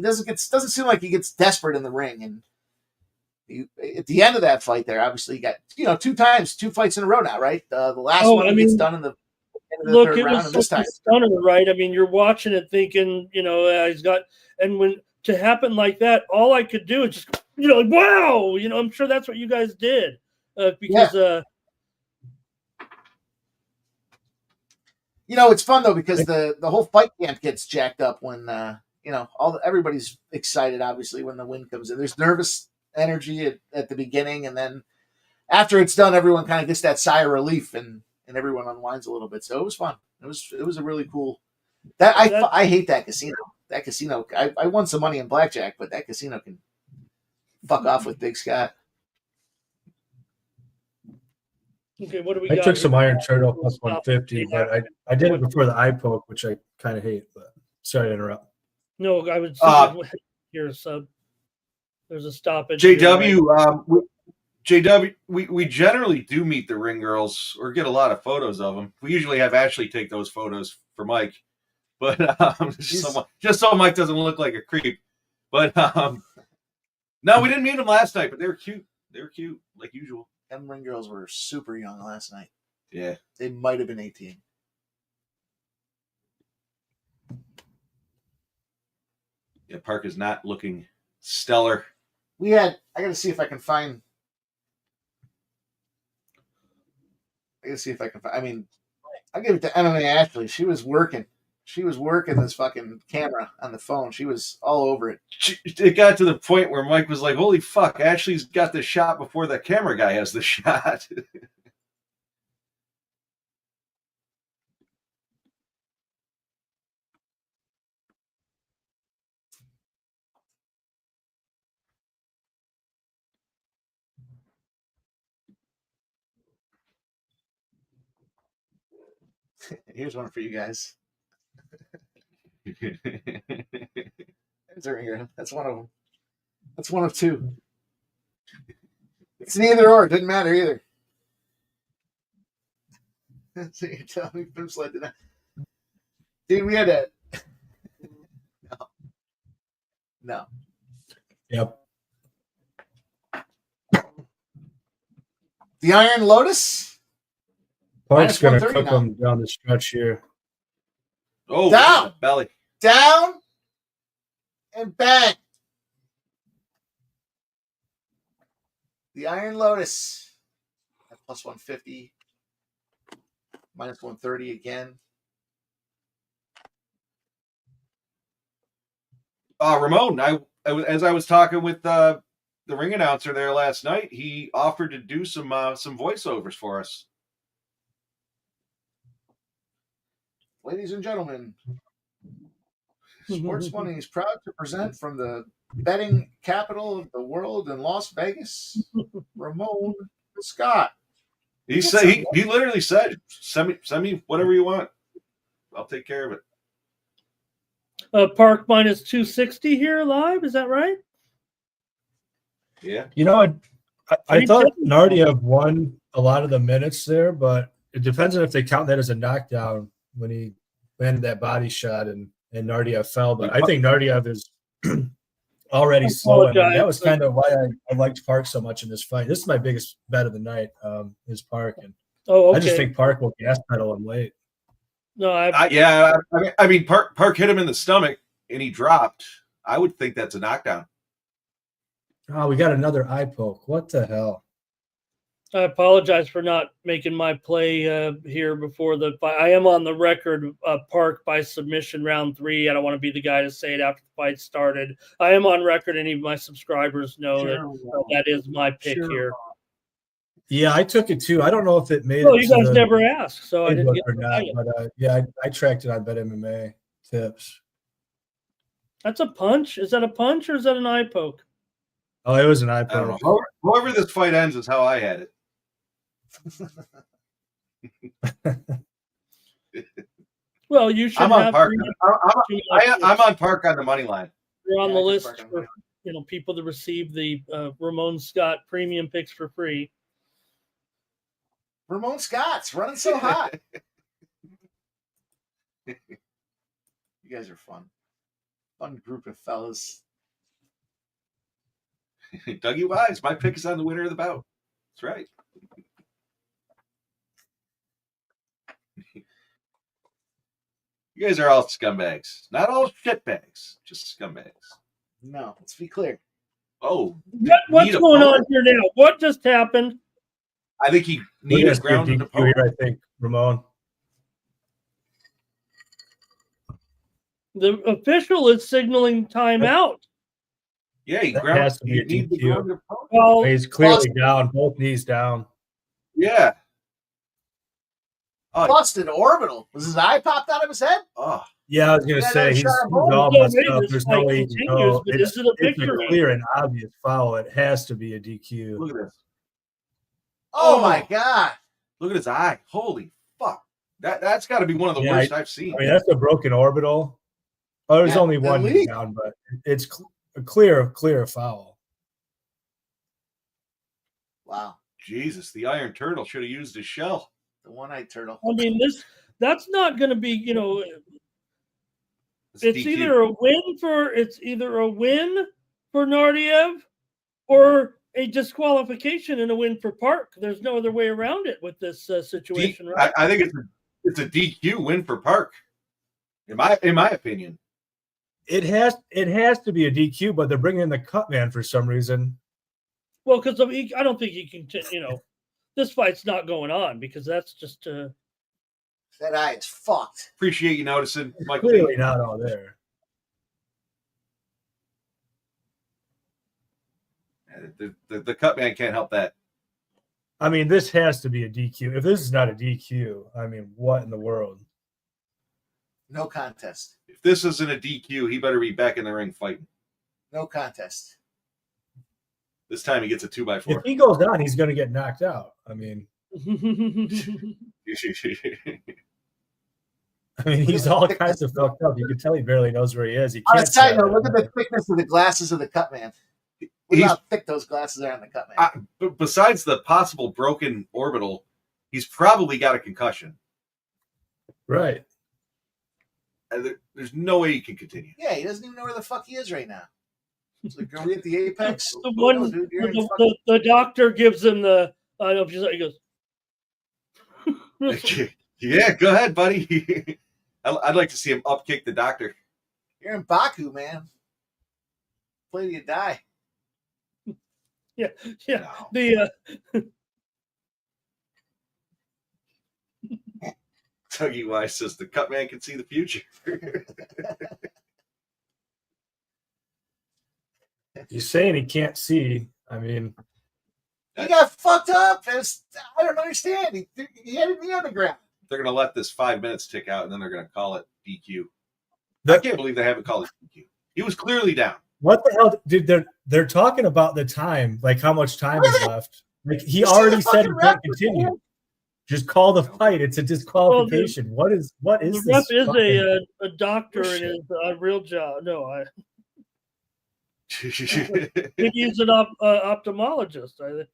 doesn't seem like he gets desperate in the ring. And at the end of that fight, there obviously he got two fights in a row now, right? The last one he gets done in the end of the third round, and this time stunner, right? I mean, you're watching it thinking, he's got, and when to happen like that, all I could do is just, wow, I'm sure that's what you guys did because. It's fun though because the whole fight camp gets jacked up when everybody's excited obviously when the win comes in. There's nervous energy at the beginning, and then after it's done, everyone kind of gets that sigh of relief and everyone unwinds a little bit. So it was fun. It was a really cool. I hate that casino. That casino. I won some money in blackjack, but that casino can fuck off with Big Scott. Okay, what do we I got? took some Iron Turtle plus 150, but I did it before the eye poke, which I kind of hate. But sorry to interrupt. No, I would here, so there's a stoppage. JW, JW, we generally do meet the ring girls or get a lot of photos of them. We usually have Ashley take those photos for Mike, but just so Mike doesn't look like a creep. But no, we didn't meet them last night, but they were cute. They were cute like usual. Them ring girls were super young last night. Yeah, they might have been 18. Yeah, Park is not looking stellar. I got to see if I can find. I mean, I'll give it to MMA Ashley. She was working. She was working this fucking camera on the phone. She was all over it. It got to the point where Mike was like, holy fuck, Ashley's got the shot before the camera guy has the shot. Here's one for you guys. There's a ringer. That's one of them. That's one of two. It's neither or. It didn't matter either. So you're telling me Pimp Sled did not. Dude, we had a. No. Yep. The Iron Lotus. Park's going to 130 cook them down the stretch here. Oh, down. Belly. Down. And bang. The Iron Lotus at plus 150. Minus 130 again. Ramon, as I was talking with the ring announcer there last night, he offered to do some voiceovers for us. Ladies and gentlemen, Sports Money is proud to present from the betting capital of the world in Las Vegas, Ramon Scott. He said he literally said, "Send me whatever you want. I'll take care of it." Park minus 260 here live. Is that right? Yeah. I thought Nardiev won a lot of the minutes there, but it depends on if they count that as a knockdown when he landed that body shot and Nardiev fell. But I think Nardiev is already slow. And that was kind of why I liked Park so much in this fight. This is my biggest bet of the night, is Park. And okay. I just think Park will gas pedal him late. No, I mean, Park hit him in the stomach and he dropped. I would think that's a knockdown. Oh, we got another eye poke. What the hell? I apologize for not making my play here before the fight. I am on the record, Park by submission round 3. I don't want to be the guy to say it after the fight started. I am on record. Any of my subscribers know that is my pick here. Yeah, I took it too. I don't know if it made it. You guys never asked, so I didn't get or not. But I tracked it on Bet MMA tips. That's a punch. Is that a punch or is that an eye poke? Oh, it was an eye I don't poke. know. However this fight ends is how I had it. Well, you should I'm on have. Park. I'm on Park on the money line. You're on Yeah, the I can list Park on for people to receive the Ramon Scott premium picks for free. Ramon Scott's running so hot. You guys are fun. Fun group of fellas. Dougie Wise, my pick is on the winner of the bout. That's right. You guys are all scumbags. Not all shitbags, just scumbags. No, let's be clear. Oh, What's going on here now? What just happened? I think he We're needed gonna see a grounded DQ opponent. here, I think, Ramon. The official is signaling timeout. Yeah, he That grounded. has to be He a needed the DQ. grounded opponent. Well, He's clearly down, both knees down. Yeah. Oh, Busted orbital. Was his eye popped out of his head? oh, Yeah, I was gonna Yeah, say that's he's sharp. all No messed way up. this There's no fight way he can continues, go. but is it a It's a victory? clear and obvious foul. It has to be a DQ. look at this. Oh, my God. Look at his eye. Holy fuck. That's got to be one of the Yeah, worst I've seen. I mean, that's a broken orbital. Oh, there's Yeah, only at one knee least. down, but it's a clear foul. Wow. Jesus, the Iron Turtle should have used his shell. The one-eyed turtle. I mean, that's not going to be, It's it's DQ. either a win for Nardiev or a disqualification and a win for Park. There's no other way around it with this situation, right? I think it's a DQ win for Park. In my opinion. It has to be a DQ, but they're bringing in the cut man for some reason. Well, because I don't think he can, this fight's not going on because that's just. That eye is fucked. Appreciate you noticing, Michael. Clearly not all there. The cut man can't help that. I mean, this has to be a DQ. If this is not a DQ, I mean, what in the world? No contest. If this isn't a DQ, he better be back in the ring fighting. No contest. This time he gets a 2x4. If he goes down, he's going to get knocked out. I mean, he's all kinds of fucked up. You can tell he barely knows where he is. He On a can't. side note, look at the thickness of the glasses of the cut man. Look how thick those glasses are on the cut man. But besides the possible broken orbital, he's probably got a concussion. Right. And there's no way he can continue. Yeah, he doesn't even know where the fuck he is right now. It's like, are we at the apex? The Oh, one, no, dude, you're in fucking- the doctor gives him the. I don't know if he goes. Yeah, go ahead, buddy. I'd like to see him upkick the doctor. You're in Baku, man. Play till you die. Yeah, No. the Dougie Wise says the cut man can see the future. He's saying he can't see. I mean, He got fucked up. I don't understand. He had a knee on the ground. They're going to let this 5 minutes tick out, and then they're going to call it DQ. I can't believe they haven't called it DQ. He was clearly down. what the hell, dude? They're talking about the time, like how much time is left. Like he already said he can't continue. Just call the fight. It's a disqualification. What is the this? rep is fucking- a doctor in his real job. No, maybe he's an ophthalmologist. I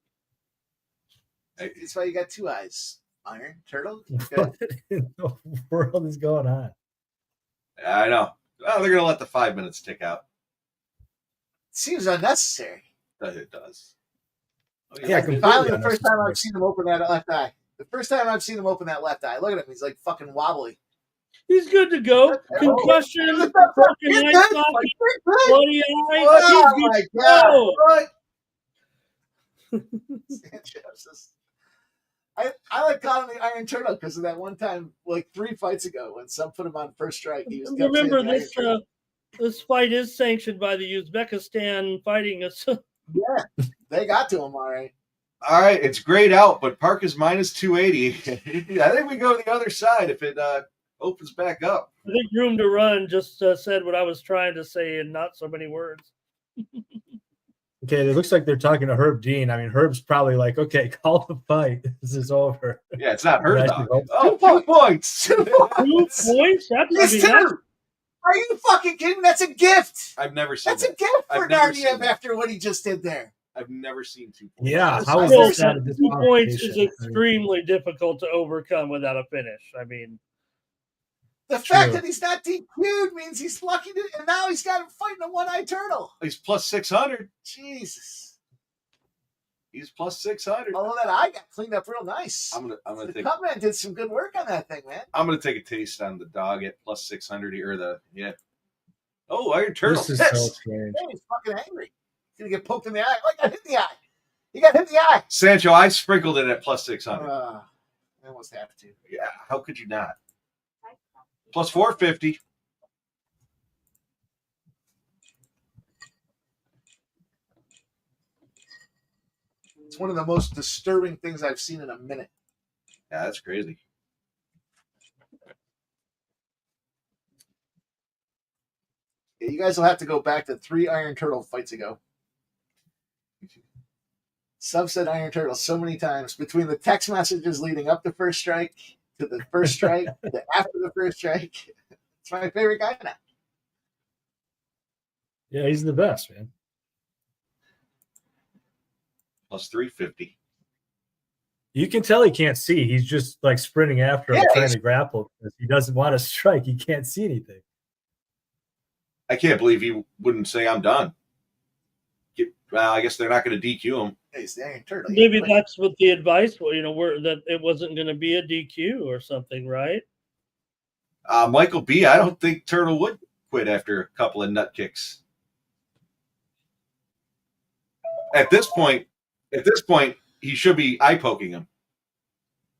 think. That's why you got two eyes. Iron Turtle. What in the world is going on? I know. Well, they're going to let the 5 minutes tick out. Seems unnecessary. It does. Oh, Yeah, Like, finally, the first time I've seen him open that left eye. The first time I've seen him open that left eye. Look at him. He's like fucking wobbly. He's good to go. Concussion, He's broken good. eye He's socket, good. bloody eye. Oh He's my good to god! go. What? Sanchez. I like calling him the Iron Turtle because of that one time, like 3 fights ago, when some put him on first strike. He was kept saying Remember the Iron this. Turtle. This fight is sanctioned by the Uzbekistan fighting us. Yeah, they got to him all right. All right, it's grayed out, but Park is minus 280. I think we go to the other side. If it opens back up. I think Room to Run just said what I was trying to say in not so many words. Okay, it looks like they're talking to Herb Dean. I mean, Herb's probably like, okay, call the fight. This is over. Yeah, it's not her Right. dog. Oh, 2 points. 2 2 points. points? That's, I Yes, mean, sir. that's Are you fucking kidding? That's a gift. I've never seen That's a that. gift for I've never seen Nardiev that. after what he just did there. I've never seen 2 points. Yeah, how is still, this not a 2 points is disqualification? extremely difficult to overcome without a finish. I mean, The fact True. that he's not DQ'd means he's lucky to, and now he's got him fighting a one-eyed turtle. He's plus 600. Jesus. He's plus 600. Although that eye got cleaned up real nice. I'm gonna The take Cup Man did some good work on that thing, man. I'm gonna take a taste on the dog at plus 600 here. Oh, Iron Turtle. This is pissed. so strange. Man, he's fucking angry. He's gonna get poked in the eye. Like, I hit the eye. He got hit in the eye. Sancho, I sprinkled it at plus 600. I almost have to. Yeah, how could you not? Plus 450. It's one of the most disturbing things I've seen in a minute. Yeah, that's crazy. Yeah, you guys will have to go back to 3 Iron Turtle fights ago. Sub said Iron Turtle so many times between the text messages leading up to first strike to the first strike to after the first strike. It's my favorite guy now. Yeah, he's the best, man. Plus 350. You can tell he can't see. He's just like sprinting after him, Yeah, trying he's- to grapple because he doesn't want to strike. He can't see anything. I can't believe he wouldn't say I'm done. Well, I guess they're not going to DQ him. Hey, it's the Iron Turtle. maybe that's what the advice was, that it wasn't going to be a DQ or something, right? Michael B, I don't think Turtle would quit after a couple of nut kicks. At this point, he should be eye poking him.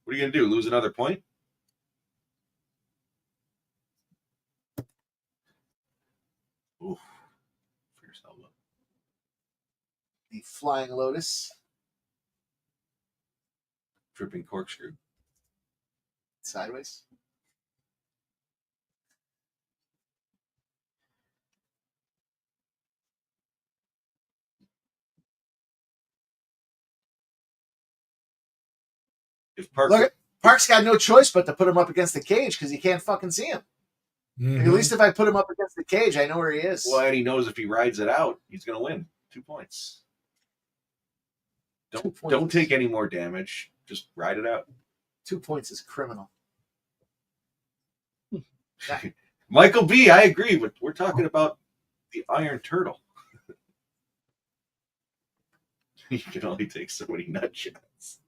What are you going to do? Lose another point? Oof. Fierce elbow. The Flying Lotus. Dripping corkscrew. Sideways. If Parker, Look, Park's got no choice but to put him up against the cage because he can't fucking see him. Mhm. At least if I put him up against the cage, I know where he is. well, and he knows if he rides it out, he's going to win 2 points. 2 Don't points. take any more damage. Just ride it out. 2 points is criminal. Michael B, I agree, but we're talking about the Iron Turtle. You can only take so many nut shots.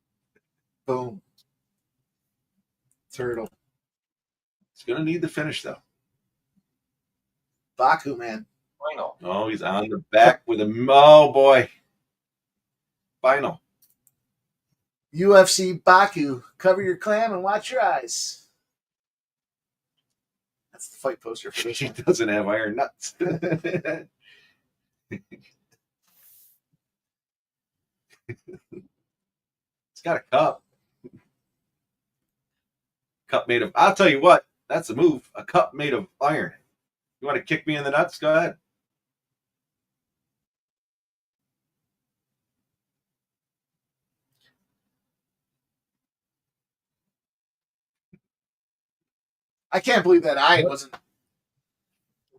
Boom. Turtle. He's going to need the finish, though. BAKU, man. Final. Oh, he's on the back with a... Oh, boy. Final. UFC BAKU. Cover your clam and watch your eyes. That's the fight poster for this He one. doesn't have iron nuts. It's got a cup. Cup made of... I'll tell you what. That's a move. A cup made of iron. You want to kick me in the nuts? Go ahead. I can't believe that eye wasn't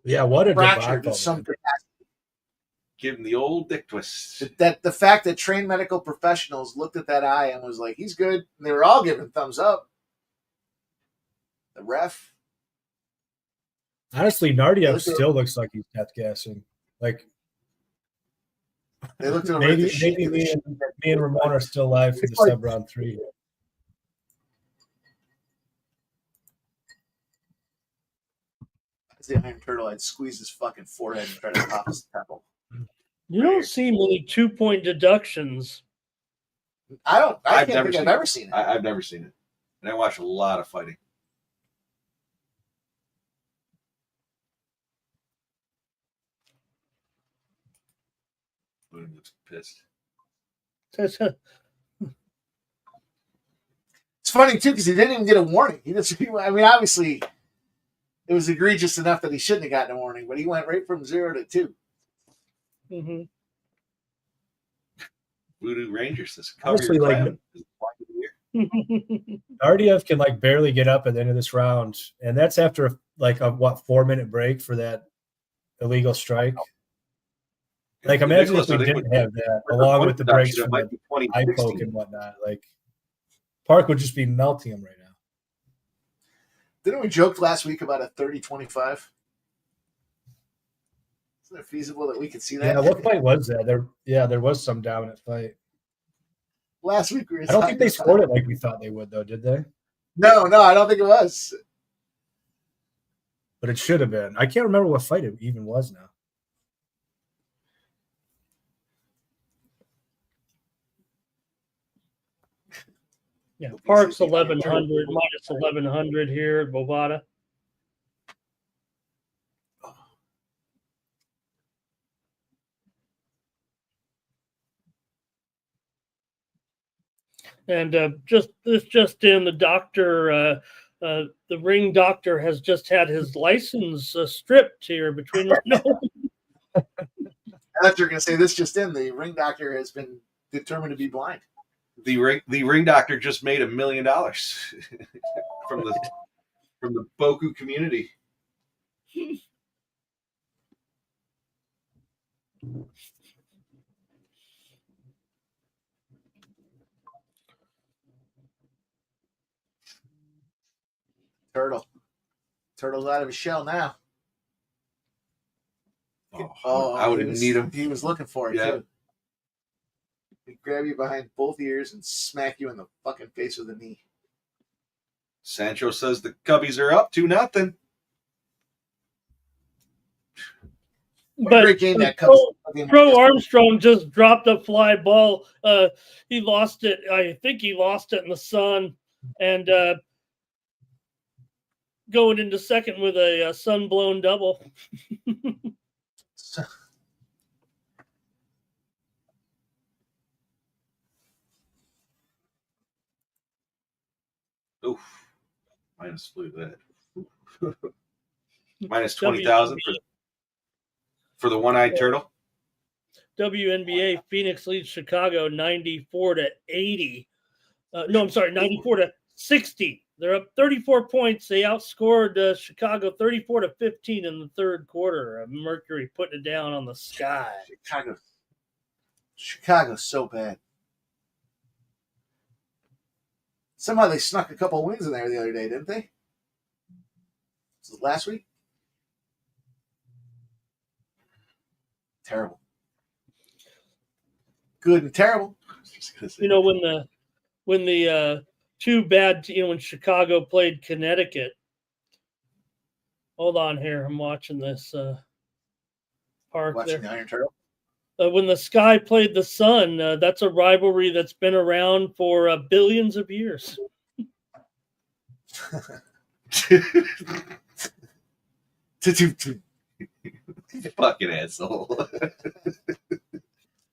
Yeah, what a fractured debacle. to some man. capacity. Give him the old dick twist. That the fact that trained medical professionals looked at that eye and was like, he's good. And they were all giving thumbs up. The ref. Honestly, Nardiev Those are- still looks like he's death gassing. Like They looked at him maybe like the sheep maybe of the me sheep. and Ramon are still live for the It's like- sub round 3. As the Iron Turtle, I'd squeeze his fucking forehead and try to pop his temple. You don't see many 2-point deductions. I I've can't never think seen I've it. ever seen it. I've never seen it. And I watch a lot of fighting. Boone looks pissed. It's funny too because he didn't even get a warning. He just, I mean, obviously It was egregious enough that he shouldn't have gotten a warning, but he went right from 0 to 2. Mm-hmm. Voodoo Ranger says, cover Honestly, your like, crown. Ardiev can like barely get up at the end of this round, and that's after like a 4-minute break for that illegal strike. Like, imagine Nicholas, if I we think didn't with- have that, with along the with the point breaks deduction, from it might the be eye 2016. poke and whatnot. Like, Park would just be melting him right now. Didn't we joke last week about a 30-25? Isn't it feasible that we could see that? Yeah, what fight was that? There was some dominant fight. Last week we were I don't think they talking scored about- it like we thought they would, though, did they? No, I don't think it was. But it should have been. I can't remember what fight it even was now. Yeah, Park's 1100 minus 1100 here at Bovada. And just in, the doctor, the ring doctor has just had his license stripped here between. No, I thought you were going to say this just in. The ring doctor has been determined to be blind. The ring doctor just made $1 million from the BAKU community. Turtle's out of his shell now. I would need him. He was looking for it too. He'd grab you behind both ears and smack you in the fucking face with a knee. Sancho says the Cubbies are up 2-0. What a great game that Pro Armstrong just dropped a fly ball. He lost it. I think he lost it in the sun, and going into second with a sun-blown double. Oof. Minus flew that. Minus 20,000 for the one-eyed turtle. WNBA, Phoenix leads Chicago 94-80. No, I'm sorry, 94-60. They're up 34 points. They outscored Chicago 34-15 in the third quarter. Mercury putting it down on the sky. Chicago's so bad. Somehow they snuck a couple wins in there the other day, didn't they? Was it last week? Terrible. Good and terrible. You know, when the two bad, when Chicago played Connecticut. Hold on here. I'm watching this Park Watching there. the Iron Turtle. When the Sky played the Sun, that's a rivalry that's been around for billions of years. Fucking asshole.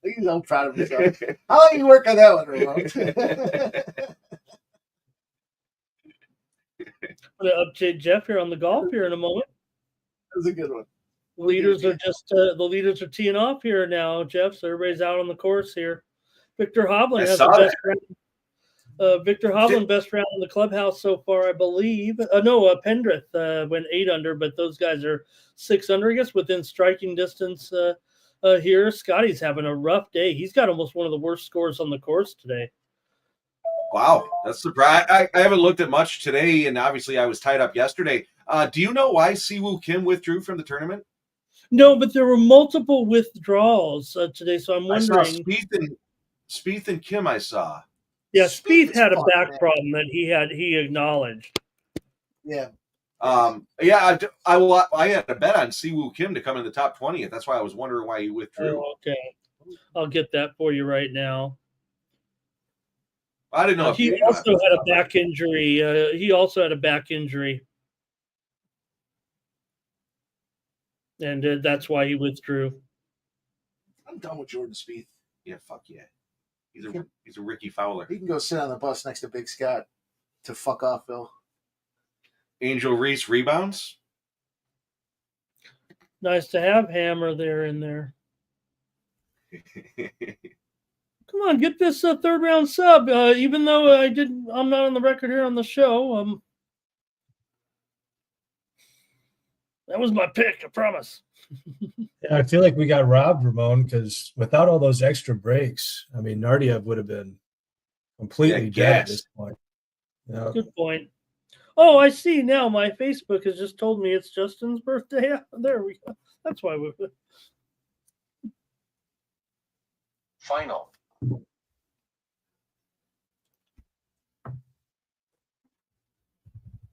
He's so proud of himself. How long you work on that one, Ramon? I'm going to update Jeff here on the golf here in a moment. That was a good one. The leaders are teeing off here now, Jeff. So everybody's out on the course here. Victor Hovland has the best round. Victor Hovland best round in the clubhouse so far, I believe. Pendrith went 8 under, but those guys are 6 under, I guess, within striking distance here. Scotty's having a rough day. He's got almost one of the worst scores on the course today. Wow, that's surprising. I haven't looked at much today, and obviously I was tied up yesterday. Do you know why Siwoo Kim withdrew from the tournament? No, but there were multiple withdrawals today, so I'm wondering. I saw Spieth and Kim. I saw. Yeah, Spieth had a fun, back man. problem that he acknowledged. Yeah. I had a bet on Siwoo Kim to come in the top 20th. That's why I was wondering why he withdrew. Oh, okay, I'll get that for you right now. I didn't know. He also had a back injury. And that's why he withdrew. I'm done with Jordan Spieth. Yeah, fuck yeah. He's a Ricky Fowler. He can go sit on the bus next to Big Scott to fuck off, Phil. Angel Reese rebounds. Nice to have Hammer there in there. Come on, get this third round sub. Even though I'm not on the record here on the show. That was my pick, I promise. Yeah, I feel like we got robbed, Ramon, because without all those extra breaks, I mean, Nardiev would have been completely dead at this point. Yeah. Good point. Oh, I see now. My Facebook has just told me it's Justin's birthday. There we go. That's why we. Final.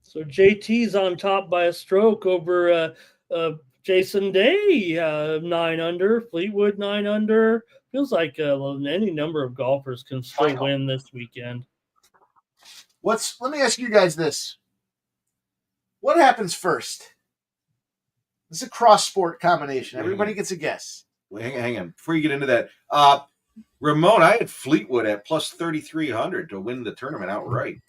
So JT's on top by a stroke over Jason Day, 9 under. Fleetwood 9 under. Feels like any number of golfers can still Final. win this weekend. Let me ask you guys this. What happens first? This is a cross sport combination. Everybody gets a guess. Wait, hang on. Before you get into that, Ramon, I had Fleetwood at plus 3,300 to win the tournament outright.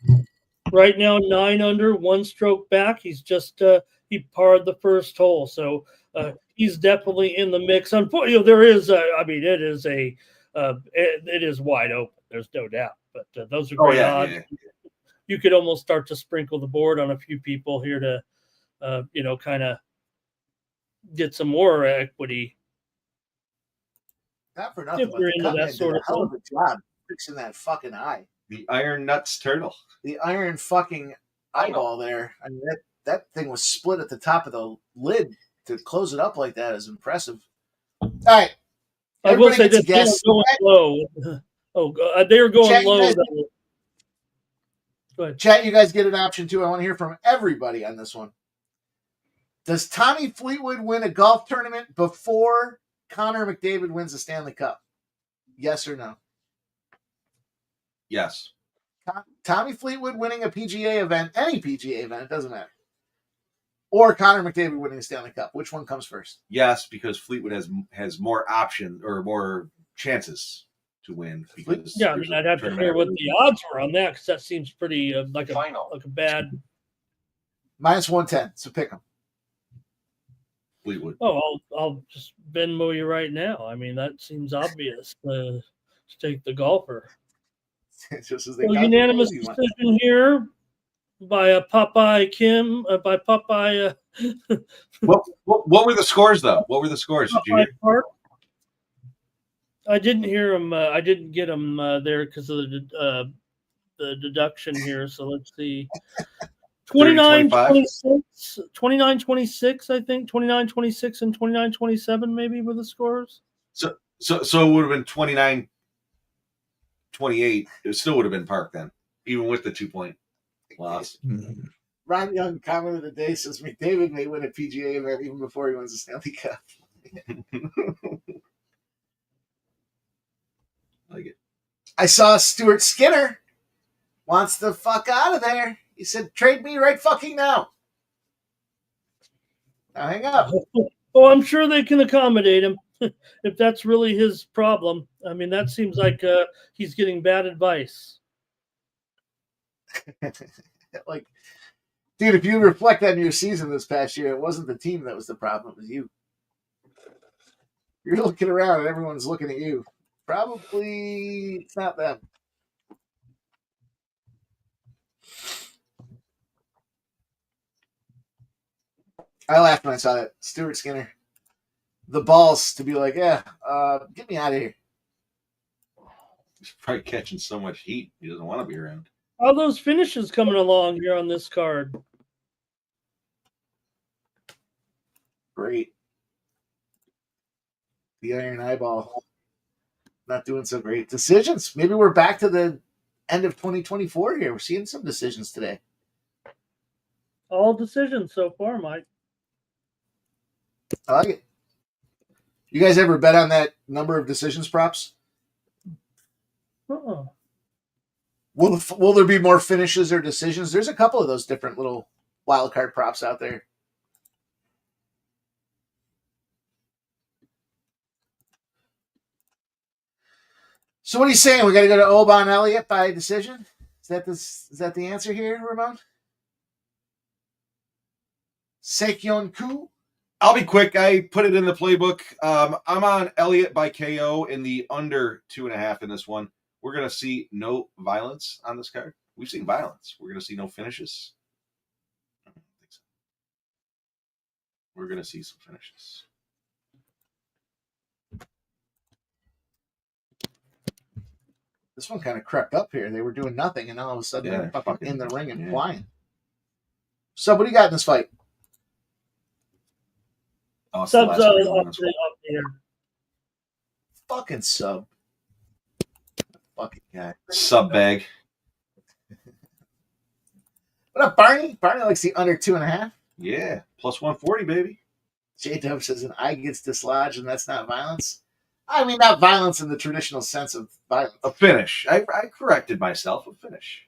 Right now, 9 under, 1 stroke back. He's just he parred the first hole, so he's definitely in the mix. Unfortunately, there is. It is wide open. There's no doubt. But those are great odds. Yeah. You could almost start to sprinkle the board on a few people here to, kind of get some more equity. Not for nothing, If but you're the into that Cutman did sort a of hell of a job fixing that fucking eye. The Iron Nuts Turtle. The iron fucking eyeball there. I mean, that thing was split at the top of the lid. To close it up like that is impressive. All right. I will say Everybody this: gets they a are guess. going low. They are going Chat, you low. guys- though. Go ahead. Chat, you guys get an option too. I want to hear from everybody on this one. Does Tommy Fleetwood win a golf tournament before Connor McDavid wins the Stanley Cup? Yes or no? Yes. Tommy Fleetwood winning a PGA event, any PGA event, it doesn't matter. Or Connor McDavid winning the Stanley Cup. Which one comes first? Yes, because Fleetwood has more options or more chances to win. Because Yeah, I mean, I'd have to hear what the odds were on that because that seems pretty like Final. a bad. Minus 110. So pick them. Fleetwood. Oh, I'll just Venmo you right now. I mean, that seems obvious to take the golfer. Just as they So got the unanimous closing one. decision here by Popeye Kim, by Popeye. What were the scores though? What were the scores? Did you Popeye hear? Park. I didn't hear him. I didn't get him there because of the deduction here. So let's see. 29-26, 29-26, I think. 29-26 and 29-27 maybe were the scores. So it would have been 29-28. It still would have been Park then, even with the 2-point loss. Ron Young, comment of the day, says McDavid may win a PGA event even before he wins the Stanley Cup. Like it. I saw Stuart Skinner wants the fuck out of there. He said, trade me right fucking now. Now hang up. Oh, I'm sure they can accommodate him if that's really his problem. I mean, that seems like he's getting bad advice. Like, dude, if you reflect on your season this past year, it wasn't the team that was the problem. It was you. You're looking around and everyone's looking at you. Probably it's not them. I laughed when I saw that. Stuart Skinner. The balls to be like, yeah, get me out of here. He's probably catching so much heat he doesn't want to be around. How those finishes coming along here on this card? Great. The iron eyeball. Not doing so great. Decisions. Maybe we're back to the end of 2024 here. We're seeing some decisions today. All decisions so far, Mike. I like it. You guys ever bet on that number of decisions props? Uh-uh. Will there be more finishes or decisions? There's a couple of those different little wild card props out there. So what are you saying? We got to go to Oban Elliott by decision? Is that the answer here, Ramon? Seokyeon Koo? I'll be quick. I put it in the playbook. I'm on Elliott by KO in the under 2.5 in this one. We're going to see no violence on this card. We've seen violence. We're going to see no finishes. I don't think so. We're going to see some finishes. This one kind of crept up here. They were doing nothing, and all of a sudden Yeah, they're fucking fucking- in the ring and yeah. flying. So, what do you got in this fight? Oh, it's the Subs last up real one as well. here. Fucking sub. Fucking guy. Sub bag. What up, Barney? Barney likes the under 2.5. Yeah, plus 140, baby. J-Dub says an eye gets dislodged, and that's not violence. I mean, not violence in the traditional sense of violence. A finish. I corrected myself. A finish.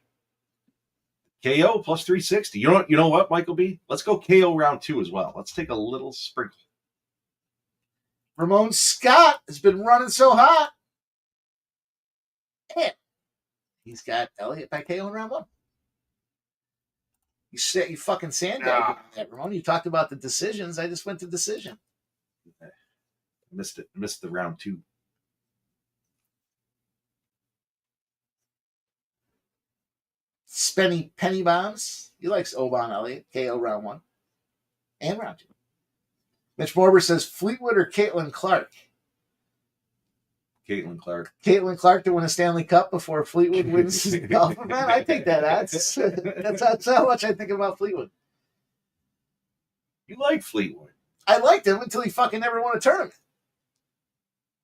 KO plus 360. You know what, Michael B? Let's go KO round 2 as well. Let's take a little sprinkle. Ramon Scott has been running so hot. And he's got Elliott by KO in round 1. You fucking sandbagged that, Ramon. You talked about the decisions. I just went to decision. Missed it. Missed the round 2. Spenny Penny Bombs. He likes Oban Elliott. KO round 1 and round 2. Mitch Morber says Fleetwood or Caitlin Clark. Caitlin Clark. Caitlin Clark to win a Stanley Cup before Fleetwood wins the golf event. I take that odds. That's how much I think about Fleetwood. You like Fleetwood. I liked him until he fucking never won a tournament.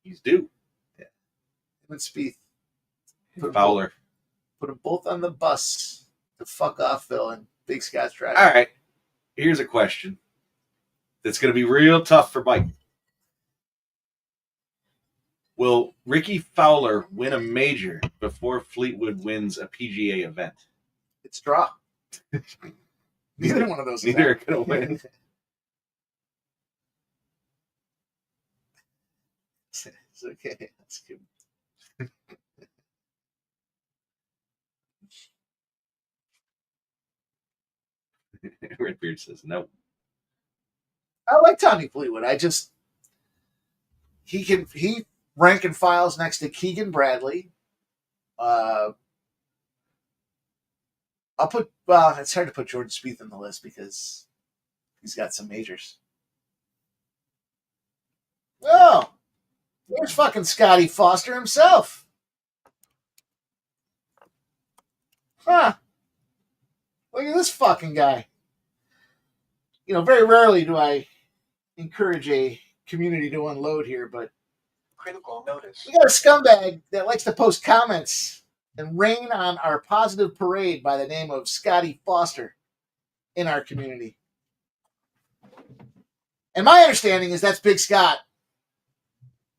He's due. Him and Spieth. Fowler. Put them both on the bus to fuck off, Phil, and Big Scott's driving. All right. Here's a question that's going to be real tough for Mike. Will Ricky Fowler win a major before Fleetwood wins a PGA event? It's draw. Neither one of those. is Neither are happening. going to win. It's okay. That's good. Redbeard says no. I like Tommy Fleetwood. He rank and files next to Keegan Bradley. I'll put it's hard to put Jordan Spieth in the list because he's got some majors. Oh, there's fucking Scotty Foster himself. Huh. Look at this fucking guy. You know, very rarely do I encourage a community to unload here, but Critical notice. we got a scumbag that likes to post comments and rain on our positive parade by the name of Scotty Foster in our community. And my understanding is that's Big Scott.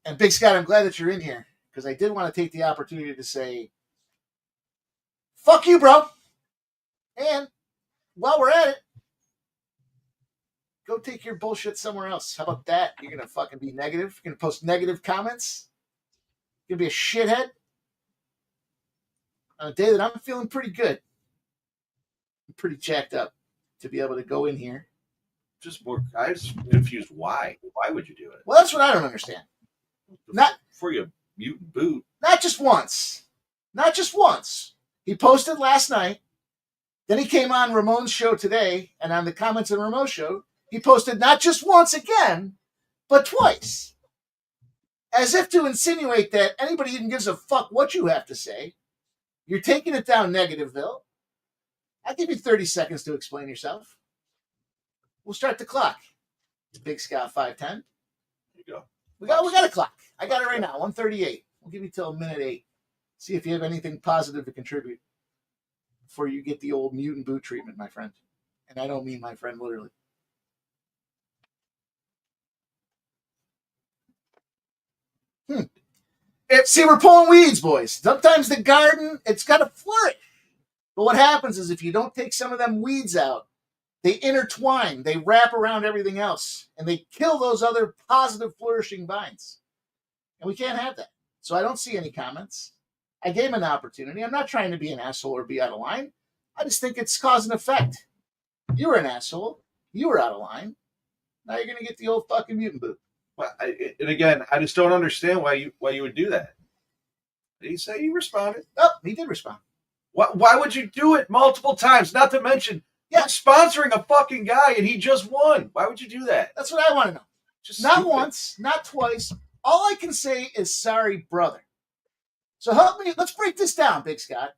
And Big Scott, I'm glad that you're in here because I did want to take the opportunity to say, fuck you, bro. And while we're at it, go take your bullshit somewhere else. How about that? You're going to fucking be negative. You're going to post negative comments. You're going to be a shithead. On a day that I'm feeling pretty good. I'm pretty jacked up to be able to go in here. I was confused. Why? Why would you do it? Well, that's what I don't understand. Not Before you mutant boot. not just once. Not just once. He posted last night. Then he came on Ramon's show today, and on the comments on Ramon's show, he posted not just once again, but twice. As if to insinuate that anybody even gives a fuck what you have to say. You're taking it down Negativeville. I'll give you 30 seconds to explain yourself. We'll start the clock. Big Scott 510. There you go. We got a clock. I got it right now, 1:38. We'll give you till minute 8. See if you have anything positive to contribute before you get the old mutant boot treatment, my friend. And I don't mean my friend literally. See, we're pulling weeds, boys. Sometimes the garden, it's got to flourish. But what happens is if you don't take some of them weeds out, they intertwine, they wrap around everything else, and they kill those other positive, flourishing vines. And we can't have that. So I don't see any comments. I gave him an opportunity. I'm not trying to be an asshole or be out of line. I just think it's cause and effect. You were an asshole. You were out of line. Now you're gonna get the old fucking mutant boot. And again, I just don't understand why you would do that. Did he say he responded? Oh, he did respond. Why would you do it multiple times? Not to mention, you're sponsoring a fucking guy and he just won. Why would you do that? That's what I want to know. Just Not stupid. once, not twice. All I can say is sorry, brother. So help me. Let's break this down, Big Scott.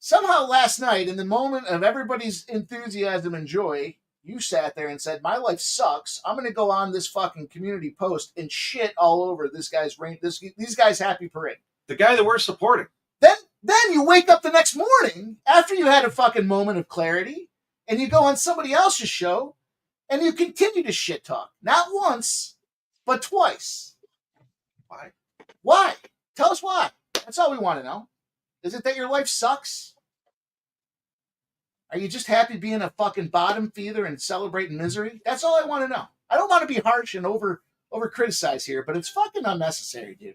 Somehow last night, in the moment of everybody's enthusiasm and joy, you sat there and said, "My life sucks. I'm going to go on this fucking community post and shit all over this guy's these guys' happy parade." The guy that we're supporting. Then you wake up the next morning after you had a fucking moment of clarity, and you go on somebody else's show, and you continue to shit talk. Not once, but twice. Why? Why? Tell us why. That's all we want to know. Is it that your life sucks? Are you just happy being a fucking bottom feeder and celebrating misery? That's all I want to know. I don't want to be harsh and over criticize here, but it's fucking unnecessary, dude.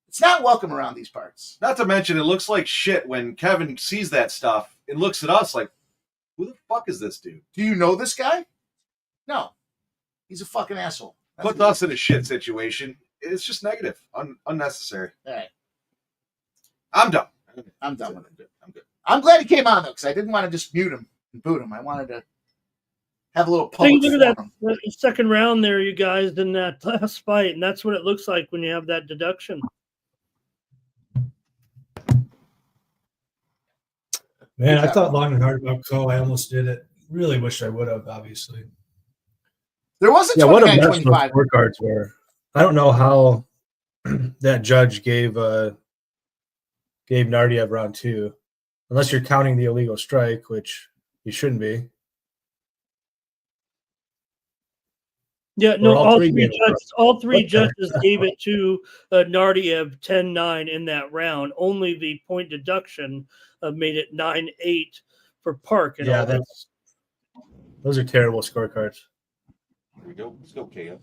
It's not welcome around these parts. Not to mention, it looks like shit when Kevin sees that stuff and looks at us like, who the fuck is this dude? Do you know this guy? No. He's a fucking asshole. That's Puts what he us in a shit situation. It's just negative. Unnecessary. is. All right. I'm done. I'm done with it. I'm good. I'm glad he came on, though, because I didn't want to just mute him and boot him. I wanted to have a little Take a public look at forum. that second round there, you guys, in that last fight, and that's what it looks like when you have that deduction. Man, I thought long and hard about Cole. I almost did it. Really wish I would have, obviously. There was a Yeah, what a mess 29-25. those scorecards were. I don't know how that judge gave Nardiev round 2, unless you're counting the illegal strike, which you shouldn't be. Yeah, no, all all three three gave it. judges, all three What the judges gave it to Nardiev 10-9 in that round. Only the point deduction made it 9-8 for Park. And Yeah, all those are terrible scorecards. Here we go. Let's go, KO.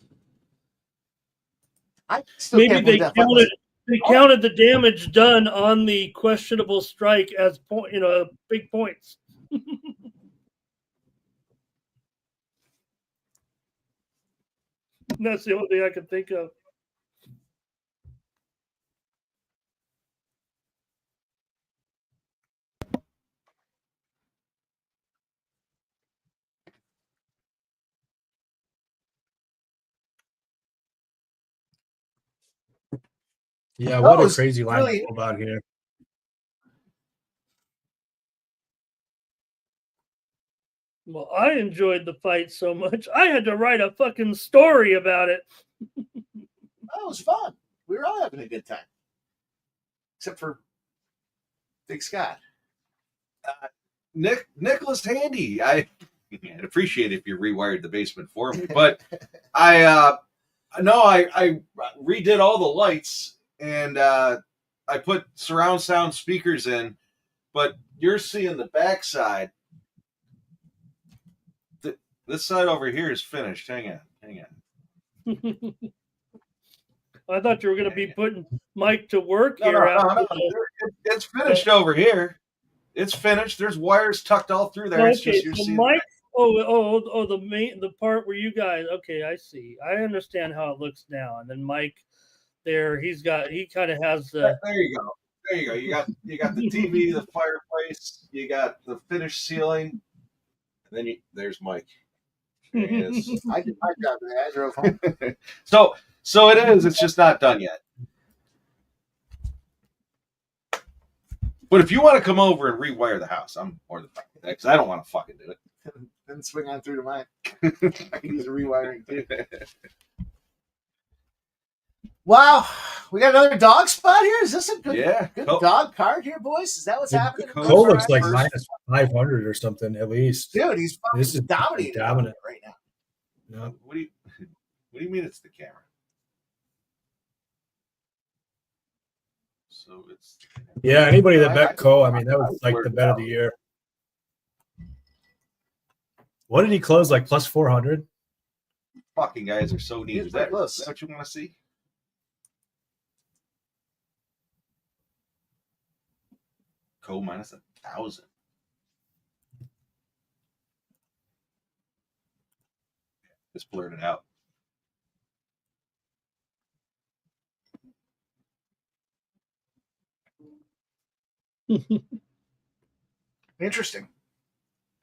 I still maybe can't they believe that. counted the damage done on the questionable strike as big points. That's the only thing I can think of. Yeah, what a Those crazy line really- to pull out here. Well, I enjoyed the fight so much, I had to write a fucking story about it. That was fun. We were all having a good time. Except for Big Scott. Nicholas Handy. I'd appreciate it if you rewired the basement for me, but I redid all the lights and I put surround sound speakers in, but you're seeing the backside. This side over here is finished. Hang on. I thought you were going to be putting Mike to work No, here. no, after no. the- It's finished over here. It's finished. There's wires tucked all through there. It's Okay, just you're so seeing Mike. The part where you guys. Okay, I see. I understand how it looks now. And then Mike, there, he kind of has the. There you go. There you go. You got the TV, the fireplace. You got the finished ceiling. And then there's Mike. There he is. I did my job today. I drove home. So it is. It's just not done yet. But if you want to come over and rewire the house, I'm more than fine with that because I don't want to fucking do it. Then swing on through to mine. I can use a rewiring too. Wow. We got another dog spot here? Is this a good, Yeah. good Oh. dog card here, boys? Is that what's happening? Cole looks like First- minus 500 or something at least. Dude, he's fucking This is dominating dominant. right now. Yeah. What do you mean it's the camera? So it's Yeah, anybody that bet Cole, I mean, that was like the bet of the year. What did he close, like plus 400? fucking guys are so neat. He's Is that pretty close. what you want to see? Co minus 1,000. Just blurt it out. Interesting.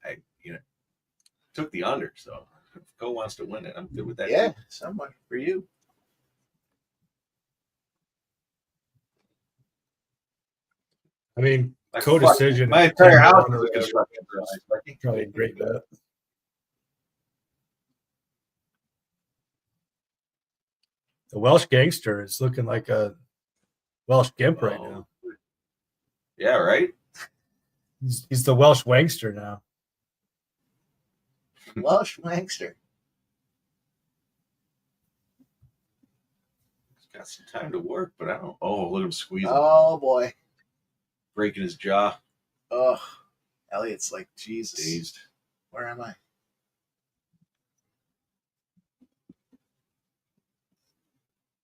I took the under, so if Cole wants to win it, I'm good with that. Yeah, too. someone for you. I mean, My co-decision. My at entire 10 house to is 1 or a construction garage. Probably a great bet. The Welsh gangster is looking like a Welsh gimp right now. Yeah, right? He's the Welsh wangster now. Welsh Wankster. He's got some time to work, but I don't. Oh, look at him squeezing, Oh boy. breaking his jaw, Ugh. Elliot's like, Jesus. dazed. Where am I?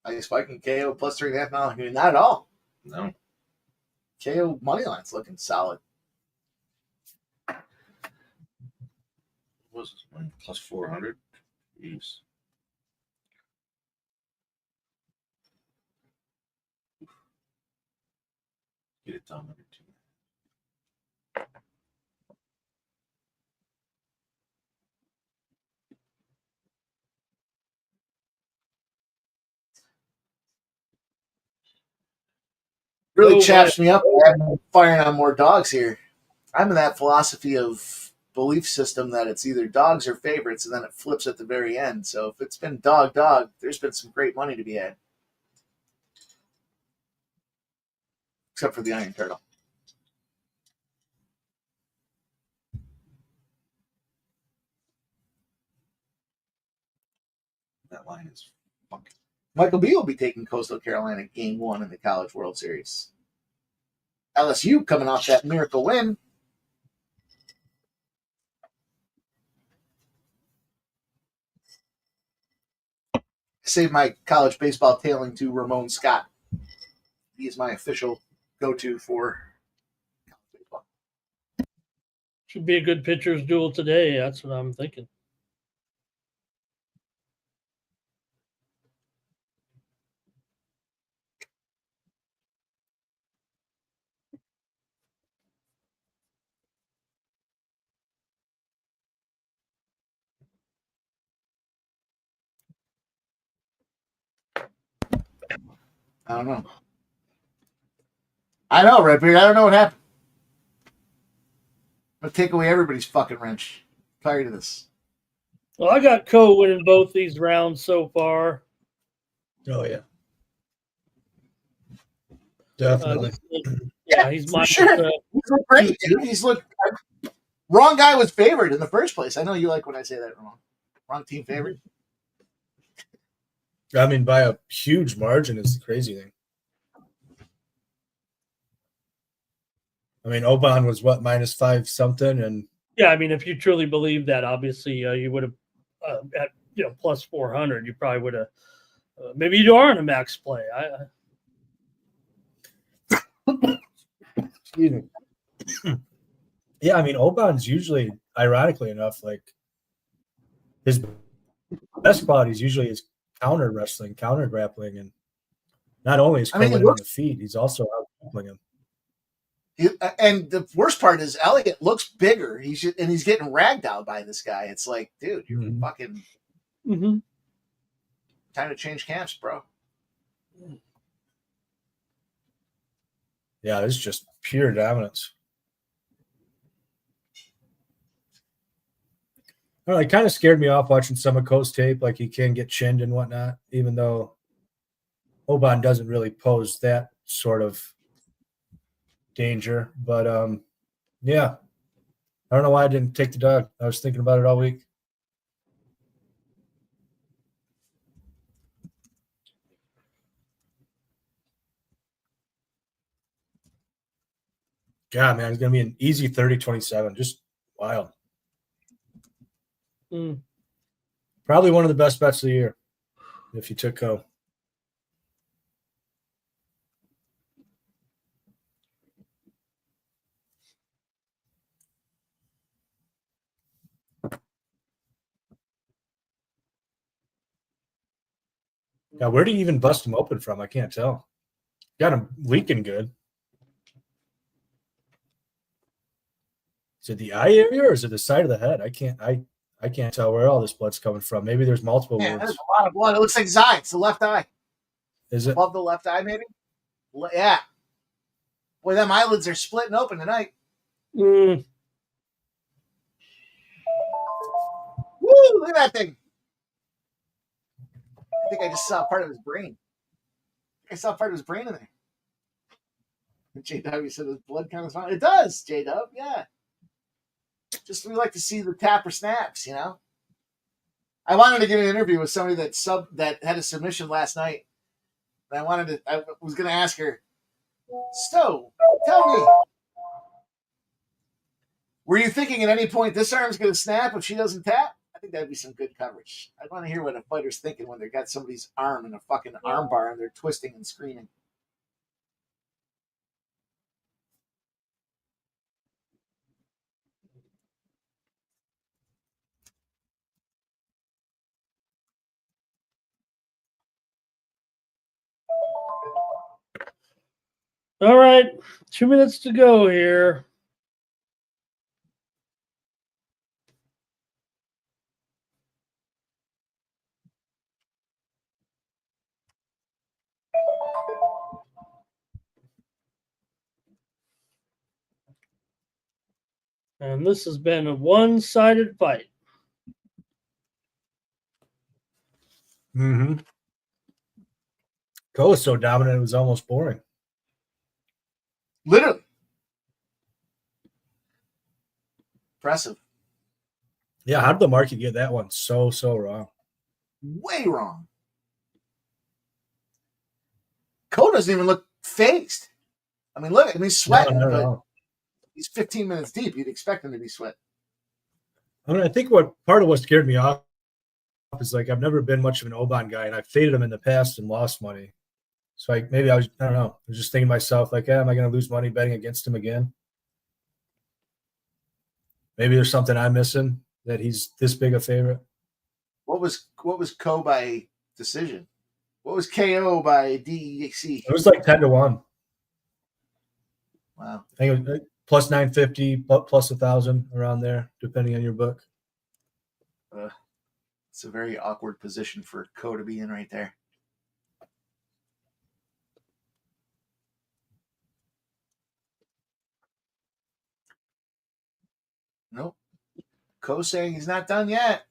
I guess Viking KO plus 3.5 now. I mean, not at all. No. KO money line's looking solid. What was this one? Plus 400. Jeez. Get it done under 2. Really Oh, chaps me up. I'm firing on more dogs here. I'm in that philosophy of belief system that it's either dogs or favorites, and then it flips at the very end. So if it's been dog, there's been some great money to be had. Except for the Iron Turtle. That line is fucking. Michael B will be taking Coastal Carolina game 1 in the College World Series. LSU coming off that miracle win. Save my college baseball tailing to Ramon Scott. He is my official go-to for college baseball. should be a good pitcher's duel today. That's what I'm thinking. I don't know. I know, Redbeard. I don't know what happened. I'm going to take away everybody's fucking wrench. I'm tired of this. Well, I got Co winning both these rounds so far. Oh yeah, definitely. Yeah, he's For my sure. He's looked great, dude. He's looked. Wrong guy was favored in the first place. I know you like when I say that wrong. Wrong team favorite. I mean, by a huge margin is the crazy thing. I mean, Oban was what, -5 something, and Yeah, I mean, if you truly believe that, obviously you would have at plus 400. You probably would have. Maybe you are in a max play. excuse me. Yeah, I mean, Oban's usually, ironically enough, like his best quality is usually his counter wrestling, counter grappling, and not only is I mean, Cole winning on the feet, he's also out grappling him. And the worst part is Elliott looks bigger. He's getting ragged out by this guy. It's like, dude, you're fucking Mm-hmm. time to change camps, bro. Yeah, it's just pure dominance. I don't know, it kind of scared me off watching some of Cole's tape. Like he can get chinned and whatnot, even though Oban doesn't really pose that sort of danger. But yeah, I don't know why I didn't take the dog. I was thinking about it all week. God, man, it's going to be an easy 30-27. Just wild. Mm. Probably one of the best bets of the year if you took Co. Now, where do you even bust him open from? I can't tell. Got him leaking good. Is it the eye area or is it the side of the head? I can't tell where all this blood's coming from. Maybe there's multiple Yeah, there's wounds. a lot of blood. It looks like Zion. It's the left eye. Is it? Above the left eye, maybe? Yeah. Boy, them eyelids are splitting open tonight. Mm, Woo! Look at that thing. I think I just saw part of his brain. I saw part of his brain in there. JW said his blood kind of fine. It does, JW, yeah. Just we like to see the tapper snaps, you know. I wanted to get an interview with somebody that had a submission last night. And I was gonna ask her, Stowe, tell me, were you thinking at any point this arm's gonna snap if she doesn't tap? I think that'd be some good coverage. I want to hear what a fighter's thinking when they got somebody's arm in a fucking arm bar and they're twisting and screaming. all right, 2 minutes to go here. And this has been a one-sided fight. Mm-hmm. Cole was so dominant it was almost boring. Literally. Impressive. Yeah, how did the market get that one so wrong? Way wrong. Cole doesn't even look phased. I mean, look, he's sweating, No, but he's 15 minutes deep. You'd expect him to be sweating. I mean, I think what part of what scared me off is like I've never been much of an Oban guy, and I've faded him in the past and lost money. So I don't know. I was just thinking to myself, like, am I going to lose money betting against him again? Maybe there's something I'm missing that he's this big a favorite. What was KO by decision? What was KO by DEC? It was like 10-1. Wow. I think it was plus 950, plus 1,000 around there, depending on your book. It's a very awkward position for KO to be in right there. Nope. KO saying he's not done yet.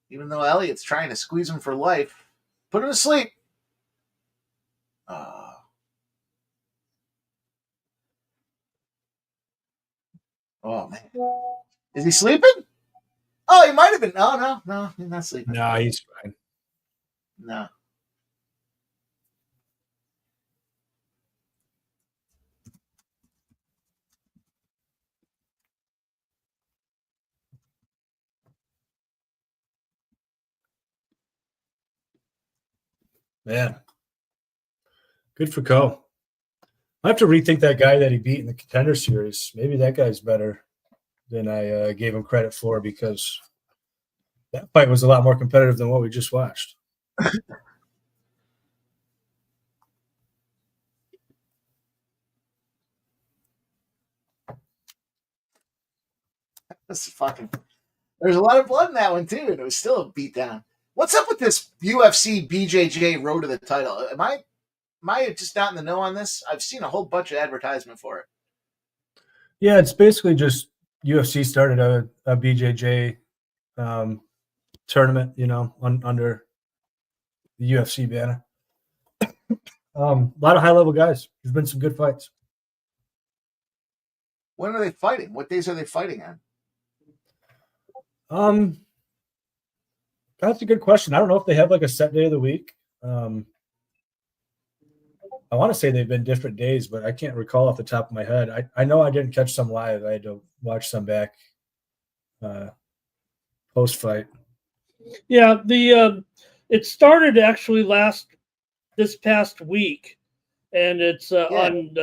Even though Elliott's trying to squeeze him for life. Put him to sleep. Oh, man. Is he sleeping? Oh, he might have been. Oh, no, he's not sleeping. No, he's fine. No. Man. Good for Ko. I have to rethink that guy that he beat in the Contender Series. Maybe that guy's better than I gave him credit for, because that fight was a lot more competitive than what we just watched. This is fucking. There's a lot of blood in that one, too, and it was still a beatdown. What's up with this UFC BJJ road to the title? Am I just not in the know on this? I've seen a whole bunch of advertisement for it. Yeah, it's basically just UFC started a BJJ tournament, under the UFC banner. A lot of high-level guys. There's been some good fights. When are they fighting? What days are they fighting on? That's a good question. I don't know if they have like a set day of the week. I want to say they've been different days, but I can't recall off the top of my head. I know I didn't catch some live. I had to watch some back post-fight. Yeah, it started actually this past week, and it's on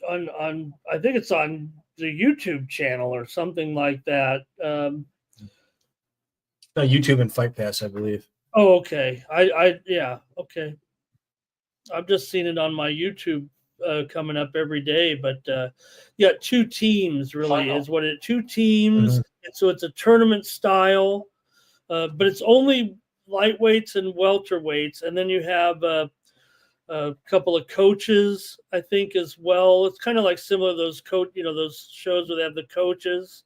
I think it's on the YouTube channel or something like that. YouTube and Fight Pass, I believe. Oh, okay. Yeah, okay. I've just seen it on my YouTube coming up every day, but yeah, two teams really Final. is what it. Two teams, Mhm. and so it's a tournament style, but it's only lightweights and welterweights, and then you have a couple of coaches, I think, as well. It's kind of like similar to those those shows where they have the coaches,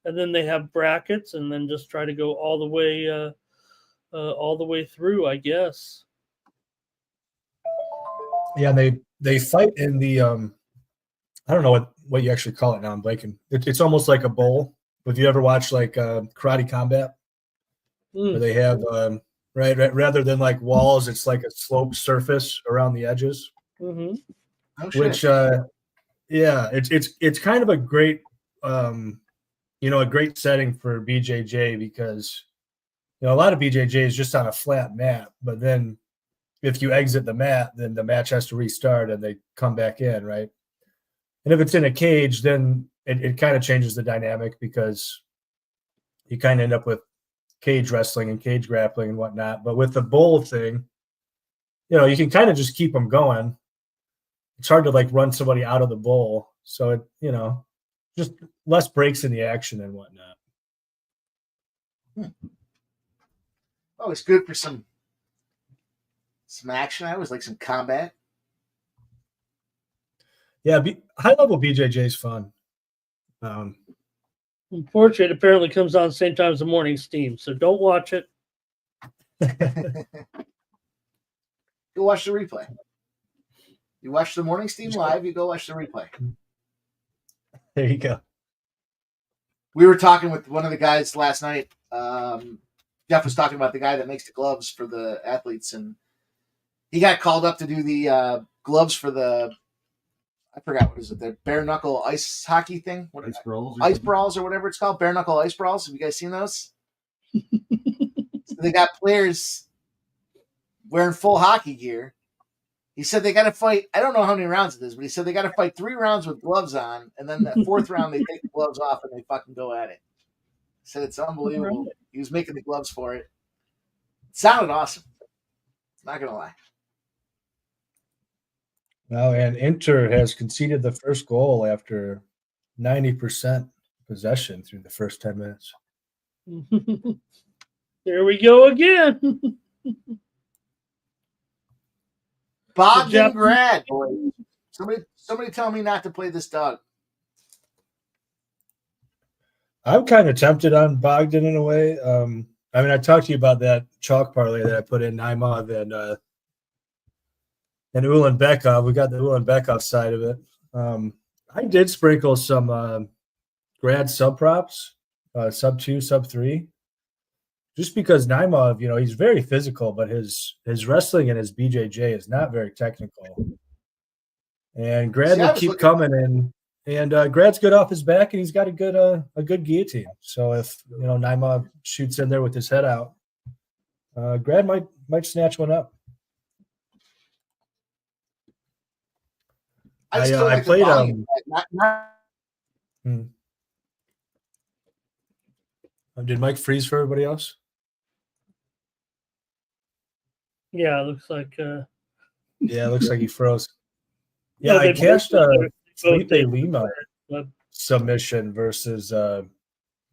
and then they have brackets, and then just try to go all the way through, I guess. Yeah, they fight in the I don't know what you actually call it now. I'm blanking. It's almost like a bowl. If you ever watch like Karate Combat, where Mm. they have right rather than like walls, it's like a sloped surface around the edges. Hmm. Oh, shit. Which yeah, it's kind of a great a great setting for BJJ because a lot of BJJ is just on a flat mat, but then if you exit the mat, then the match has to restart and they come back in, right? And if it's in a cage, then it kind of changes the dynamic because you kind of end up with cage wrestling and cage grappling and whatnot. But with the bowl thing, you can kind of just keep them going. It's hard to like run somebody out of the bowl. So just less breaks in the action and whatnot. Oh, it's good for some action. I always like some combat. Yeah, high level BJJ is fun. Unfortunately, it apparently comes on the same time as the morning steam, so don't watch it. Go watch the replay. You watch the morning steam live, you go watch the replay. There you go. We were talking with one of the guys last night. Jeff was talking about the guy that makes the gloves for the athletes, and he got called up to do the gloves for I forgot what is it, the bare knuckle ice hockey thing? What Ice brawls. ice brawls or whatever it's called, bare knuckle ice brawls. Have you guys seen those? So they got players wearing full hockey gear. He said they got to fight. I don't know how many rounds it is, but he said they got to fight 3 rounds with gloves on, and then the 4th round they take the gloves off and they fucking go at it. He said it's unbelievable. Right. He was making the gloves for it. It sounded awesome. Not gonna lie. Now, and Inter has conceded the first goal after 90% possession through the first 10 minutes. There we go again. Bogdan Grad, boy. Somebody tell me not to play this dog. I'm kind of tempted on Bogdan in a way. I talked to you about that chalk parlay that I put in Naimov and Ulanbekov. We got the Ulanbekov side of it. I did sprinkle some grad sub props, sub 2, sub 3, just because Naimov, he's very physical, but his wrestling and his BJJ is not very technical. And Grad will keep coming in. And Grad's good off his back, and he's got a good guillotine. So if Naimov shoots in there with his head out, Grad might snatch one up. I played Did Mike freeze for everybody else? Yeah, it looks like. Yeah, it looks like he froze. Yeah, No, I they cashed both Felipe did. Lima submission versus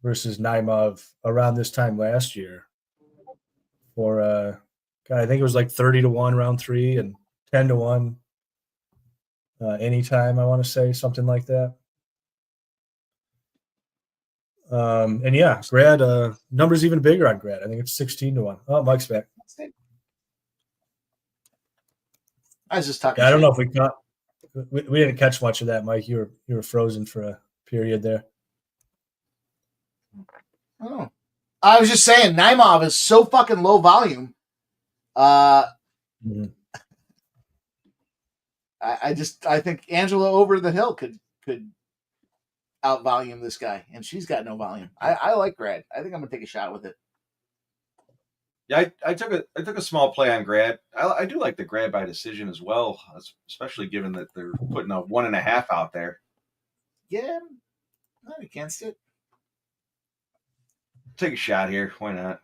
Naimov around this time last year for I think it was like 30-1 round 3 and 10-1 anytime, I want to say, something like that. And yeah, Grad numbers even bigger on Grad. I think it's 16-1. Oh, Mike's back. I was just talking. Yeah, I don't know if we didn't catch much of that, Mike. You were frozen for a period there. Oh, I was just saying, Naimov is so fucking low volume. Mhm. I think Angela over the hill could out volume this guy, and she's got no volume. I like Grad. I think I'm gonna take a shot with it. Yeah, I took a small play on Grad. I do like the Grad by decision as well, especially given that they're putting a 1.5 out there. Yeah, I'm not against it. Take a shot here. Why not?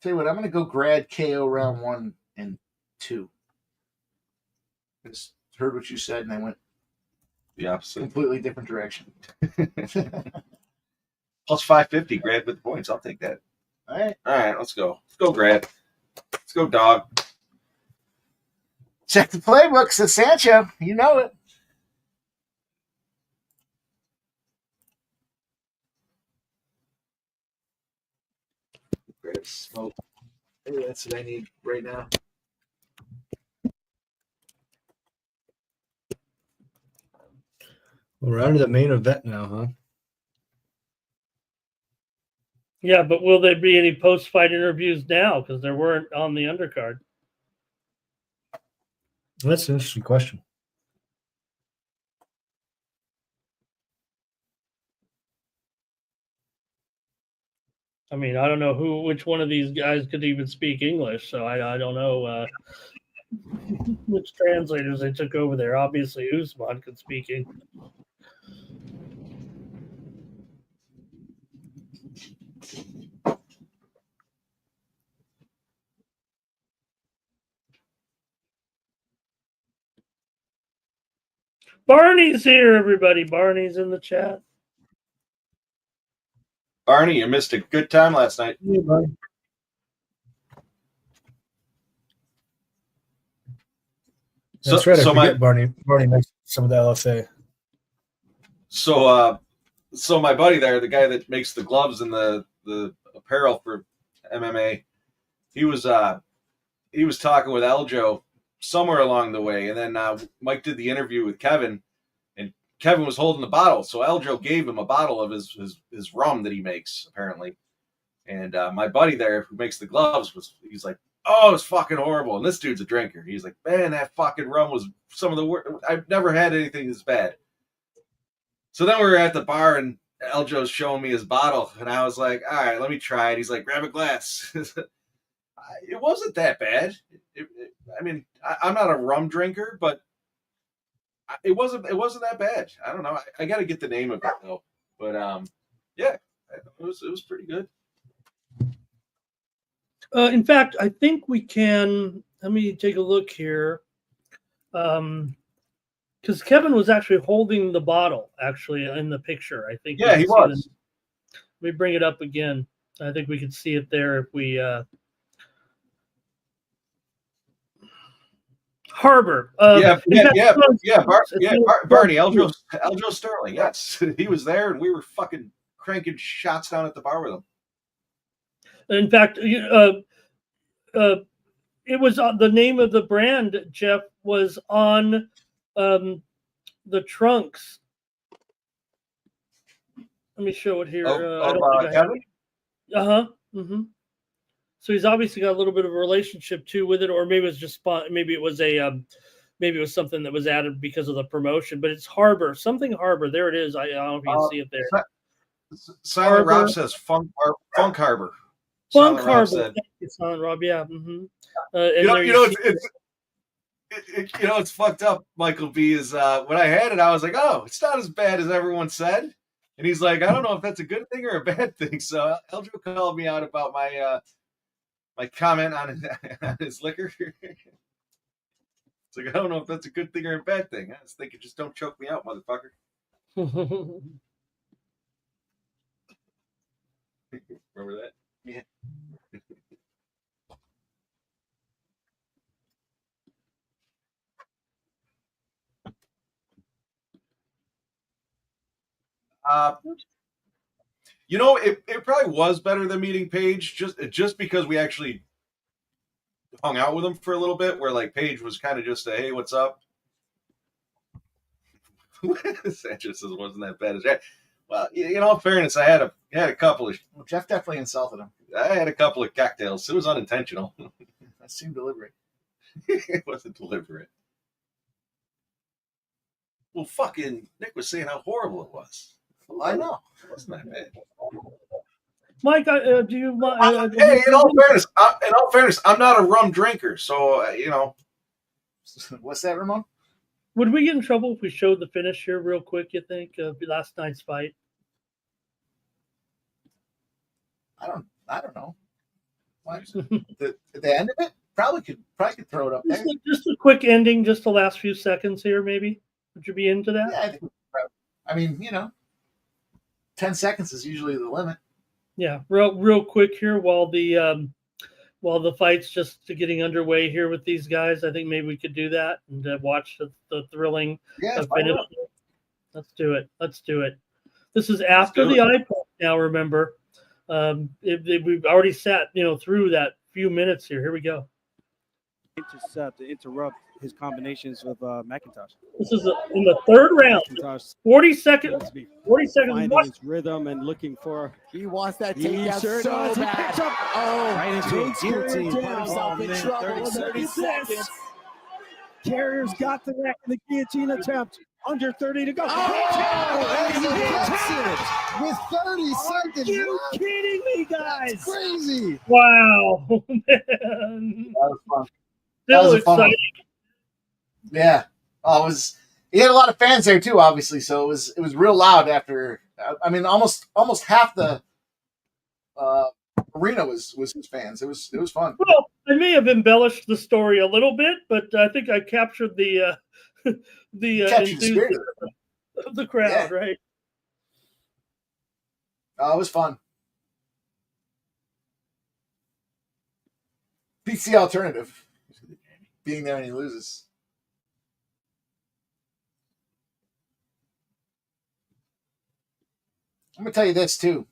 Tell you what, I'm going to go grad KO round 1 and 2. I just heard what you said, and I went The opposite. completely different direction. Plus 550, grad with the points. I'll take that. All right. All right, let's go. Let's go, grad. Let's go, dog. Check the playbooks of Sancho. You know it. Grab smoke. Maybe that's what I need right now. We're on to the main event now, huh? Yeah, but will there be any post-fight interviews now? Because there weren't on the undercard. That's an interesting question. I mean, I don't know which one of these guys could even speak English, so I don't know which translators they took over there. Obviously, Usman could speak English. Barney's here, everybody. Barney's in the chat. Barney, you missed a good time last night. Hey, buddy. That's right. I forget Barney makes some of the LFA. So my buddy there, the guy that makes the gloves and the apparel for MMA, he was talking with Eljo somewhere along the way, and then Mike did the interview with Kevin, and Kevin was holding the bottle, so Eljo gave him a bottle of his rum that he makes apparently, and my buddy there who makes the gloves he's like, oh, it's fucking horrible, and this dude's a drinker. He's like, man, that fucking rum was some of the worst. I've never had anything this bad. So then we were at the bar, and Eljo's showing me his bottle, and I was like, all right, let me try it. He's like, grab a glass. It wasn't that bad. I mean, I'm not a rum drinker, but it wasn't that bad. I don't know. I got to get the name of it though. But yeah, it was pretty good. In fact, I think we can. Let me take a look here. Because Kevin was actually holding the bottle, actually, in the picture. I think. Yeah, he was. Let me bring it up again. I think we could see it there if we. Harbor. Barney, Barney. Eljo Sterling. Yes, he was there, and we were fucking cranking shots down at the bar with him. In fact, it was the name of the brand. Jeff was on the trunks. Let me show it here. Kevin? Mm-hmm. So he's obviously got a little bit of a relationship too with it, or maybe it was just maybe it was something that was added because of the promotion. But it's Harbor, something Harbor. There it is. I don't know if you can see it there. Silent Rob says Funk Harbor. Funk Harbor. Thank you, Silent Rob. Yeah. Mm-hmm. It's fucked up. Michael B is when I had it, I was like, oh, it's not as bad as everyone said. And he's like, I don't know if that's a good thing or a bad thing. So Eljo called me out about my my comment on his liquor. It's like, I don't know if that's a good thing or a bad thing. I was thinking, just don't choke me out, motherfucker. Remember that? Yeah. It probably was better than meeting Paige just because we actually hung out with him for a little bit, where like Paige was kind of just a, hey, what's up? Sanchez says it wasn't that bad as that. Well, in all fairness, I had a couple of. Well, Jeff definitely insulted him. I had a couple of cocktails. It was unintentional. That seemed deliberate. It wasn't deliberate. Well, fucking Nick was saying how horrible it was. Well, I know. It wasn't that bad. Mike, do you? Hey, in all fairness, I'm not a rum drinker, so What's that, Ramon? Would we get in trouble if we showed the finish here real quick? You think of last night's fight? I don't know. What? The end of it? Probably could throw it up there. Just a quick ending, just the last few seconds here, maybe. Would you be into that? Yeah, I mean, 10 seconds is usually the limit. Yeah, real quick here while the fight's just getting underway here with these guys. I think maybe we could do that and watch the thrilling finish. Let's do it. This is after the iPod now, remember. We've already sat through that few minutes here. Here we go. Intercept to interrupt his combinations with McIntosh. This is in the third round. McIntosh 40 seconds. 40 seconds. finding his rhythm and looking for. He wants that He takedown sure so does. He bad. picks up Oh, right into a takes guillotine. Carrier Put down. himself in Trouble. 30 seconds. seconds. Carrier's got the neck in the guillotine attempt. Under 30 to go. Oh, and he gets it with 30 Are seconds. you left. kidding me, guys? That's crazy. Wow, man. That was fun. Still was a fun one. exciting. Yeah. Oh, it was. He had a lot of fans there too, obviously. So it was real loud after. I mean, almost half the arena was his fans. It was fun. Well, I may have embellished the story a little bit, but I think I captured the Captured the enthusiasm spirit of the crowd, right? Oh, it was fun. Beats the alternative. Being there and he loses. I'm gonna tell you this too.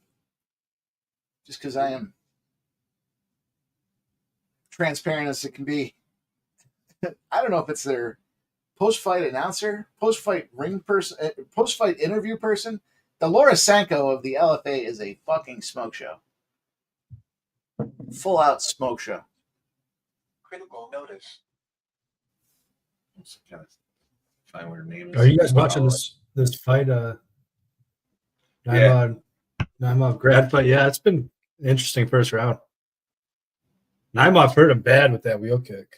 Just because I am transparent as it can be. I don't know if it's their post-fight announcer, post-fight ring person, post-fight interview person. The Laura Sanko of the LFA is a fucking smoke show. Full out smoke show. Critical notice. Find what her name is. Are you guys watching this fight? Naimov grad fight. Yeah, it's been an interesting first round. Naimov hurt him bad with that wheel kick.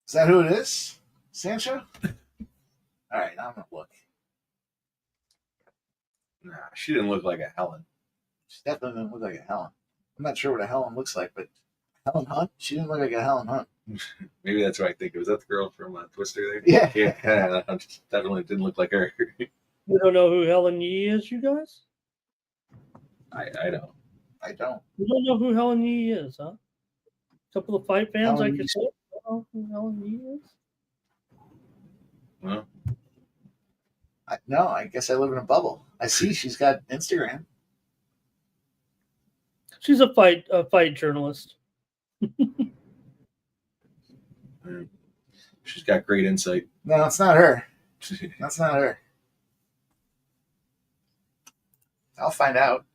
Is that who it is? Sancho? All right, now I'm gonna look. Nah, she didn't look like a Helen. She definitely didn't look like a Helen. I'm not sure what a Helen looks like, but Helen Hunt? She didn't look like a Helen Hunt. Maybe that's what I think. Was that the girl from Twister there? Yeah. Yeah, definitely didn't look like her. You don't know who Helen Yee is, you guys? I don't. I don't. You don't know who Helen Yee is, huh? A couple of fight fans Helen like Yee. yourself don't know who Helen Yee is? Well, No, I guess I live in a bubble. I see she's got Instagram. She's a fight journalist. she's got great insight. No, it's not her. That's not her. I'll find out.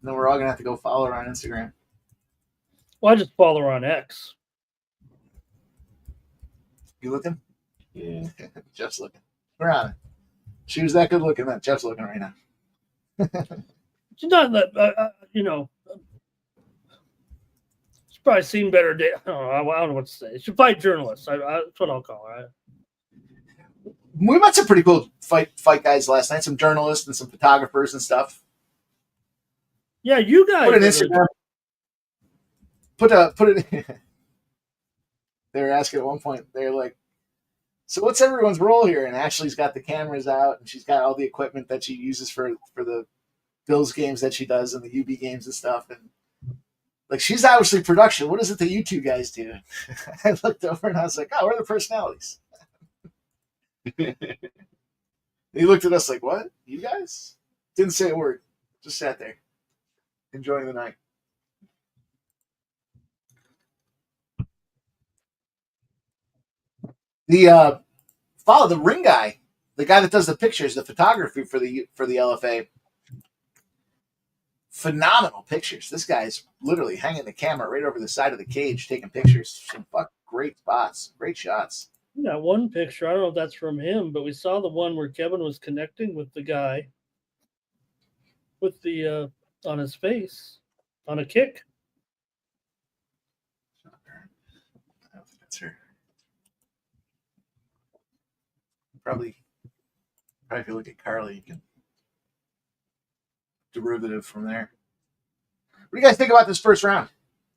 Then we're all gonna have to go follow her on Instagram. Well, I just follow her on X. You looking? Yeah. Jeff's looking. We're on it. She was that good looking that Jeff's looking right now. She's not that, she's probably seen better days. I don't know what to say. She's a fight journalist. That's what I'll call her. We met some pretty cool fight guys last night. Some journalists and some photographers and stuff. Yeah, you guys. Put an Instagram. Put it. They were asking at one point. They're like, "So what's everyone's role here?" And Ashley's got the cameras out, and she's got all the equipment that she uses for the Bills games that she does and the UB games and stuff. And like, she's obviously production. What is it that you two guys do? I looked over and I was like, "Oh, we're the personalities." He looked at us like, "What? You guys?" Didn't say a word. Just sat there, enjoying the night. Follow the ring guy, the guy that does the pictures, the photography for the LFA. Phenomenal pictures. This guy's literally hanging the camera right over the side of the cage, taking pictures. Some great spots, great shots. Yeah, one picture. I don't know if that's from him, but we saw the one where Kevin was connecting with the guy. with the on his face on a kick. I don't think that's her. Probably if you look at Carly, you can derivative from there. What do you guys think about this first round?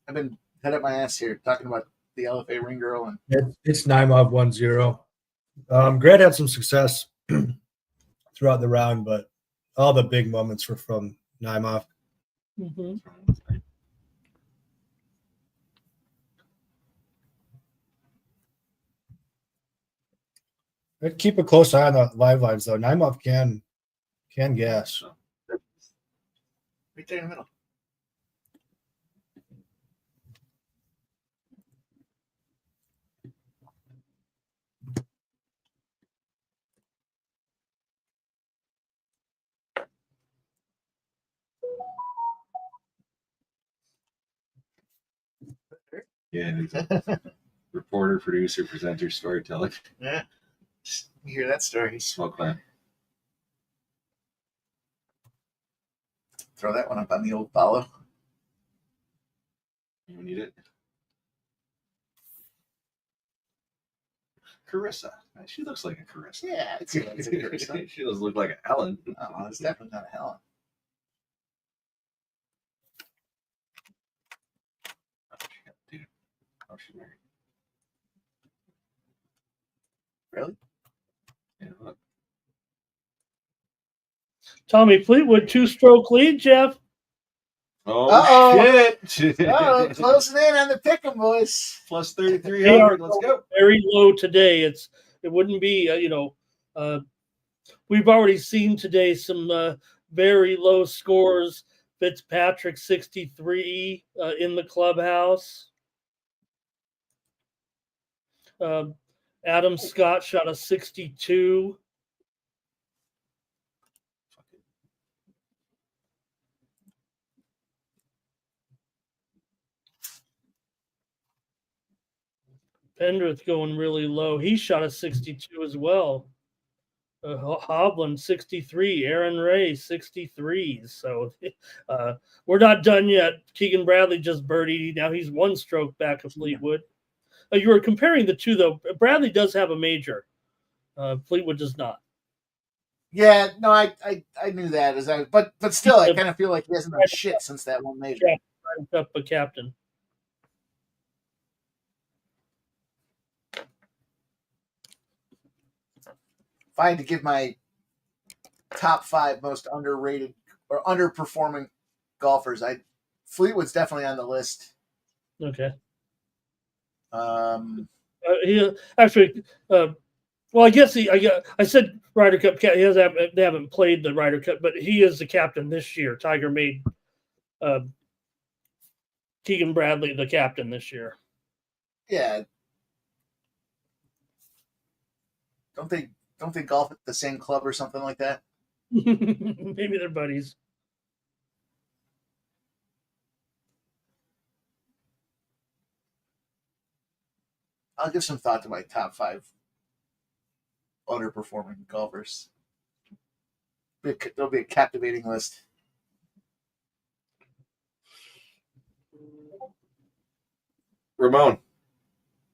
I've been head up my ass here talking about the LFA ring girl and It's Naimov 1-0. Grant had some success throughout the round, but all the big moments were from Naimov. Mm-hmm. I'd keep a close eye on the live lines, though. Naimov can gas. right there in the middle. Yeah, reporter, producer, presenter, storyteller. Yeah. You hear that story. Smoke man. Throw that one up on the old follow. You need it. Carissa. She looks like a Carissa. Yeah, it's a Carissa. She doesn't look like a Helen. Oh, it's definitely not a Helen. Dude. Oh, she married. Really? Yeah, look. Tommy Fleetwood 2-stroke lead, Jeff. Oh, shit. Oh, closing in on the pick'em, boys. Plus They 3,300. are Let's go. very low today. It wouldn't be we've already seen today some very low scores. Fitzpatrick 63 in the clubhouse. Adam Scott shot a 62. Pendrith going really low. He shot a 62 as well. Hovland 63, Aaron Ray 63. So we're not done yet. Keegan Bradley just birdied. Now he's one stroke back of Fleetwood. You were comparing the two though. Bradley does have a major. Fleetwood does not. Yeah, no, I knew that but still, I kind of feel like he hasn't done shit since that one major. Yeah, up a captain. If I had to give my top 5 most underrated or underperforming golfers, Fleetwood's definitely on the list. Okay. He actually. Well, I guess I said Ryder Cup. They haven't played the Ryder Cup, but he is the captain this year. Tiger made Keegan Bradley the captain this year. Yeah. Don't they golf at the same club or something like that? Maybe they're buddies. I'll give some thought to my top 5 underperforming golfers. There'll be a captivating list. Ramon,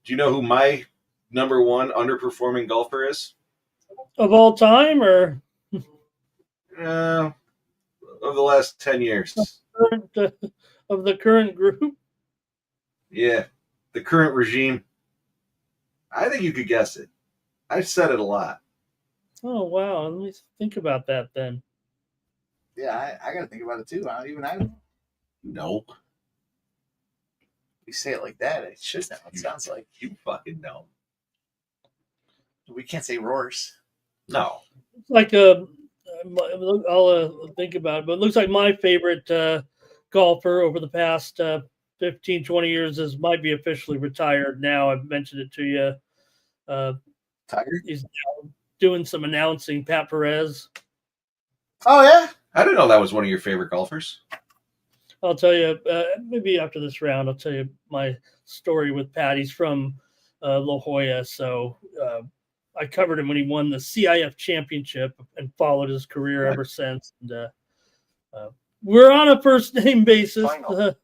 do you know who my number 1 underperforming golfer is? Of all time, or Of the last 10 years. of the current group? Yeah, the current regime. I think you could guess it. I've said it a lot. Oh wow! Let me think about that then. Yeah, I got to think about it too. I don't know. No. You say it like that, it should know. It sounds like You fucking know. we can't say roars. No. It's like I'll think about it, but it looks like my favorite golfer over the past 15, 20 years might be officially retired now. I've mentioned it to you. Tiger? He's now doing some announcing. Pat Perez. Oh yeah. I didn't know that was one of your favorite golfers. I'll tell you, maybe after this round, I'll tell you my story with Pat. He's from La Jolla, so I covered him when he won the CIF championship and followed his career ever since. And We're on a first name basis Final.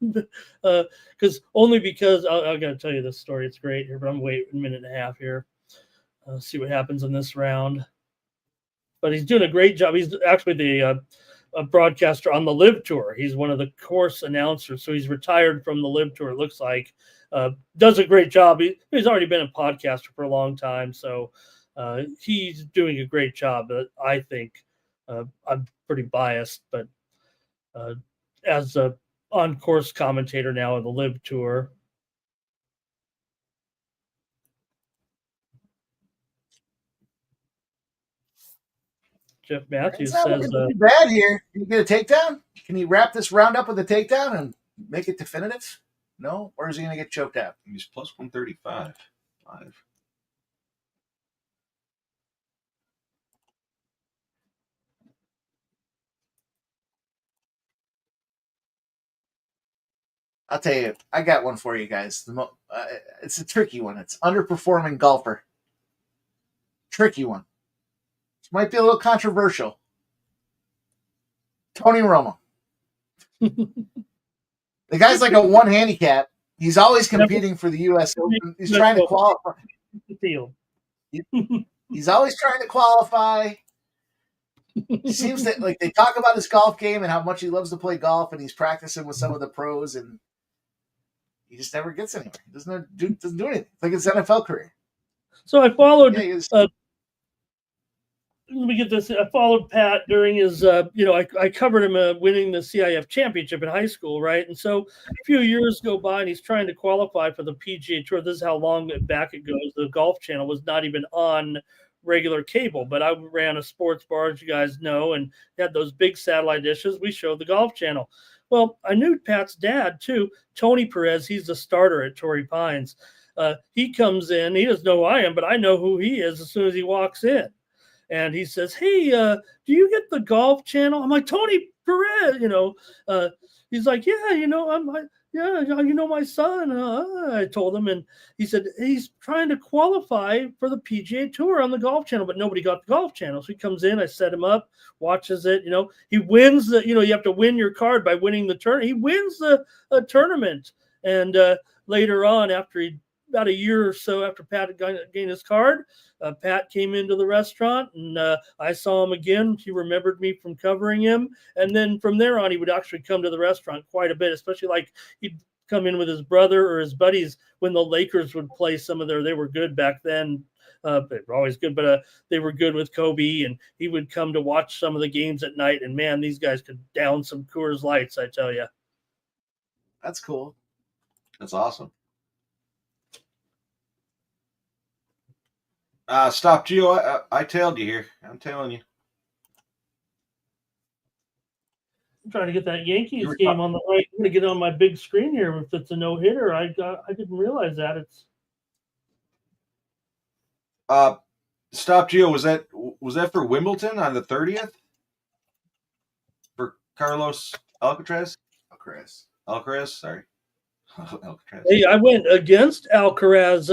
because I'm going to tell you this story. It's great here, but I'm waiting a minute and a half here. See what happens in this round. But he's doing a great job. He's actually the a broadcaster on the Live Tour. He's one of the course announcers, so he's retired from the Live Tour. It looks like does a great job. He's already been a podcaster for a long time, so he's doing a great job. I think I'm pretty biased, but as a on course commentator now of the Live Tour. Jeff Matthews It's not says, looking too bad here. Can you get a takedown? Can he wrap this round up with a takedown and make it definitive? No? Or is he going to get choked out? He's plus 135. 5. I'll tell you, I got one for you guys. It's a tricky one. It's underperforming golfer. Tricky one. This might be a little controversial. Tony Romo. The guy's like a one handicap. He's always competing for the U.S. Open. He's trying to qualify. He's always trying to qualify. Seems that like they talk about his golf game and how much he loves to play golf, and he's practicing with some of the pros, and he just never gets anywhere. He doesn't do anything. It's like his NFL career. so I followed. Yeah, Let me get this. I followed Pat during his, I covered him winning the CIF championship in high school, right? And so a few years go by and he's trying to qualify for the PGA Tour. This is how long back it goes. The Golf Channel was not even on regular cable, but I ran a sports bar, as you guys know, and had those big satellite dishes. We showed the Golf Channel. Well, I knew Pat's dad, too, Tony Perez. He's the starter at Torrey Pines. He comes in. He doesn't know who I am, but I know who he is as soon as he walks in. And he says, hey, do you get the Golf Channel? I'm like, Tony Perez, he's like, yeah, my son. I told him, and he said, he's trying to qualify for the PGA Tour on the Golf Channel, but nobody got the Golf Channel. So he comes in, I set him up, watches it, he wins you have to win your card by winning the tournament. He wins the tournament. And later on, about a year or so after Pat had gained his card, Pat came into the restaurant, and I saw him again. He remembered me from covering him. And then from there on, he would actually come to the restaurant quite a bit, especially like he'd come in with his brother or his buddies when the Lakers would play they were good back then. They were always good, but they were good with Kobe, and he would come to watch some of the games at night. And man, these guys could down some Coors Lights, I tell you. That's cool. That's awesome. Stop, Gio. I tailed you here. I'm telling you. I'm trying to get that Yankees game on the right. I'm going to get on my big screen here. If it's a no hitter, I didn't realize that. It's Stop, Gio. Was that for Wimbledon on the 30th? For Carlos Alcaraz? Alcaraz, sorry. Alcatraz. Hey, I went against Alcaraz,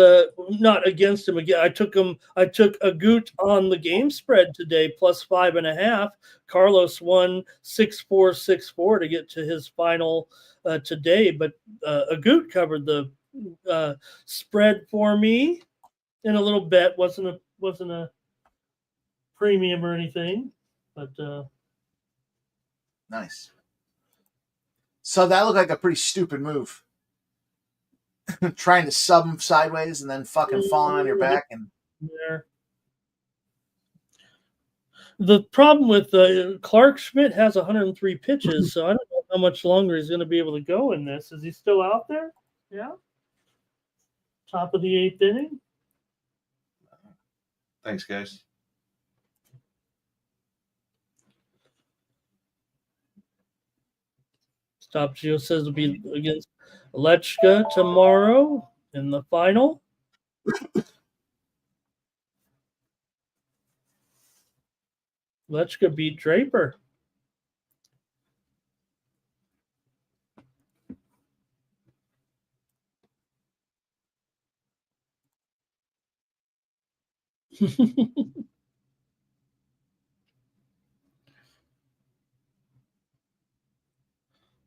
not against him again. I took Agut on the game spread today, plus 5.5. Carlos won 6-4, 6-4 to get to his final today, but Agut covered the spread for me in a little bet. Wasn't a premium or anything, but nice. So that looked like a pretty stupid move. Trying to sub him sideways and then fucking falling on your back. And there. The problem with Clark Schmidt has 103 pitches, so I don't know how much longer he's going to be able to go in this. Is he still out there? Yeah. Top of the 8th inning. Thanks, guys. Stop Gio says will be against Lechka tomorrow in the final. Lechka beat Draper.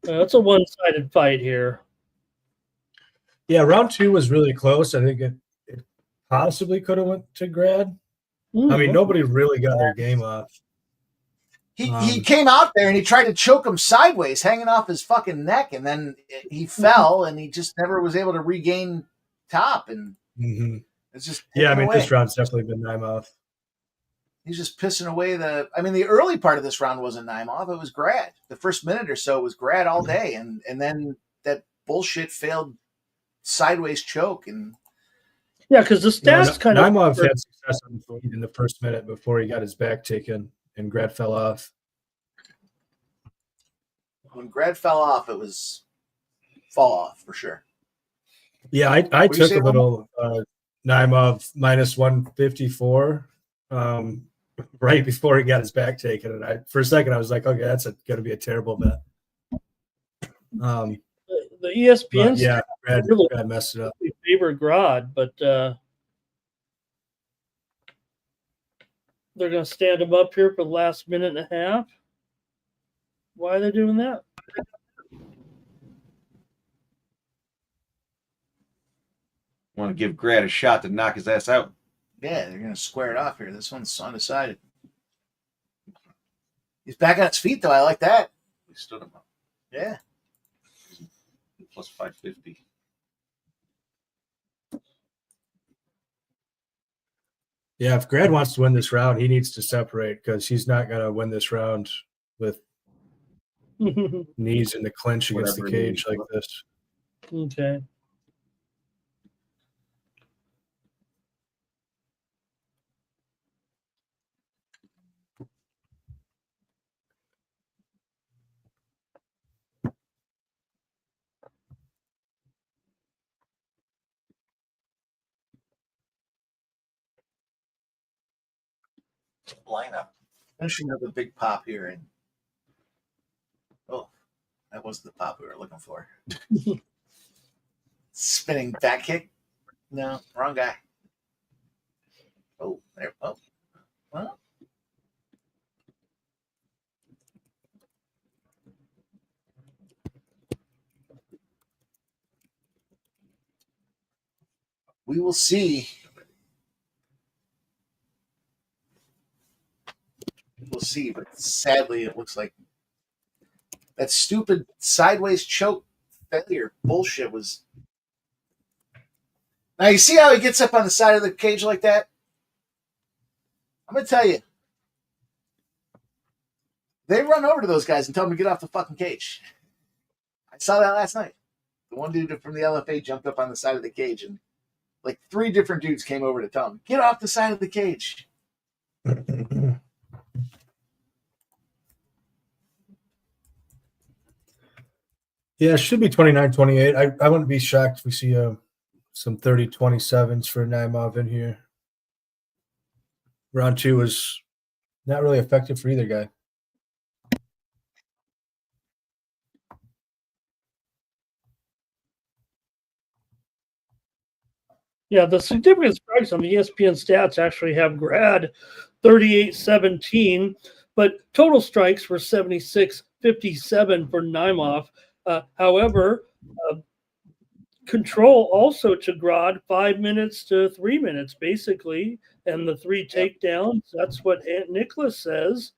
It's a one-sided fight here. Yeah, round 2 was really close. I think it possibly could have went to Grad. I mean, nobody really got their game off. He came out there and he tried to choke him sideways, hanging off his fucking neck, and then he fell and he just never was able to regain top. And it's just I mean, away. this round's definitely been Naimov. He's just pissing away the. I mean, the early part of this round wasn't Naimov; it was Grad. The first minute or so was Grad all day, and then that bullshit failed sideways choke. And yeah, because the stats kind of. Naimov had success on the feet in the first minute before he got his back taken, and Grad fell off. When Grad fell off, it was fall off for sure. Yeah, I took a little Naimov minus 154 right before he got his back taken, and for a second I was like, okay, that's going to be a terrible bet. The ESPN Grad really messed it up. Favor Grad, but they're going to stand him up here for the last minute and a half. Why are they doing that? Want to give Grad a shot to knock his ass out. Yeah, they're going to square it off here. This one's undecided. He's back on his feet, though. I like that. He stood him up. Yeah. Plus 550. Yeah, if Grad wants to win this round, he needs to separate because he's not going to win this round with knees in the clinch against the cage like this. Okay. Lineup. Finishing up a big pop here. And oh, that wasn't the pop we were looking for. Spinning back kick. No, wrong guy. Oh, there. Oh, well. We will see. We'll see, but sadly, it looks like that stupid sideways choke failure bullshit was. Now, you see how he gets up on the side of the cage like that? I'm going to tell you. They run over to those guys and tell them to get off the fucking cage. I saw that last night. The one dude from the LFA jumped up on the side of the cage, and like 3 different dudes came over to tell him, get off the side of the cage. Yeah, it should be 29-28. I wouldn't be shocked if we see some 30-27s for Naimov in here. Round 2 was not really effective for either guy. Yeah, the significant strikes on the ESPN stats actually have Grad 38-17, but total strikes were 76-57 for Naimov. However, control also to Grad 5 minutes to 3 minutes, basically, and the 3 takedowns. That's what Nicholas says.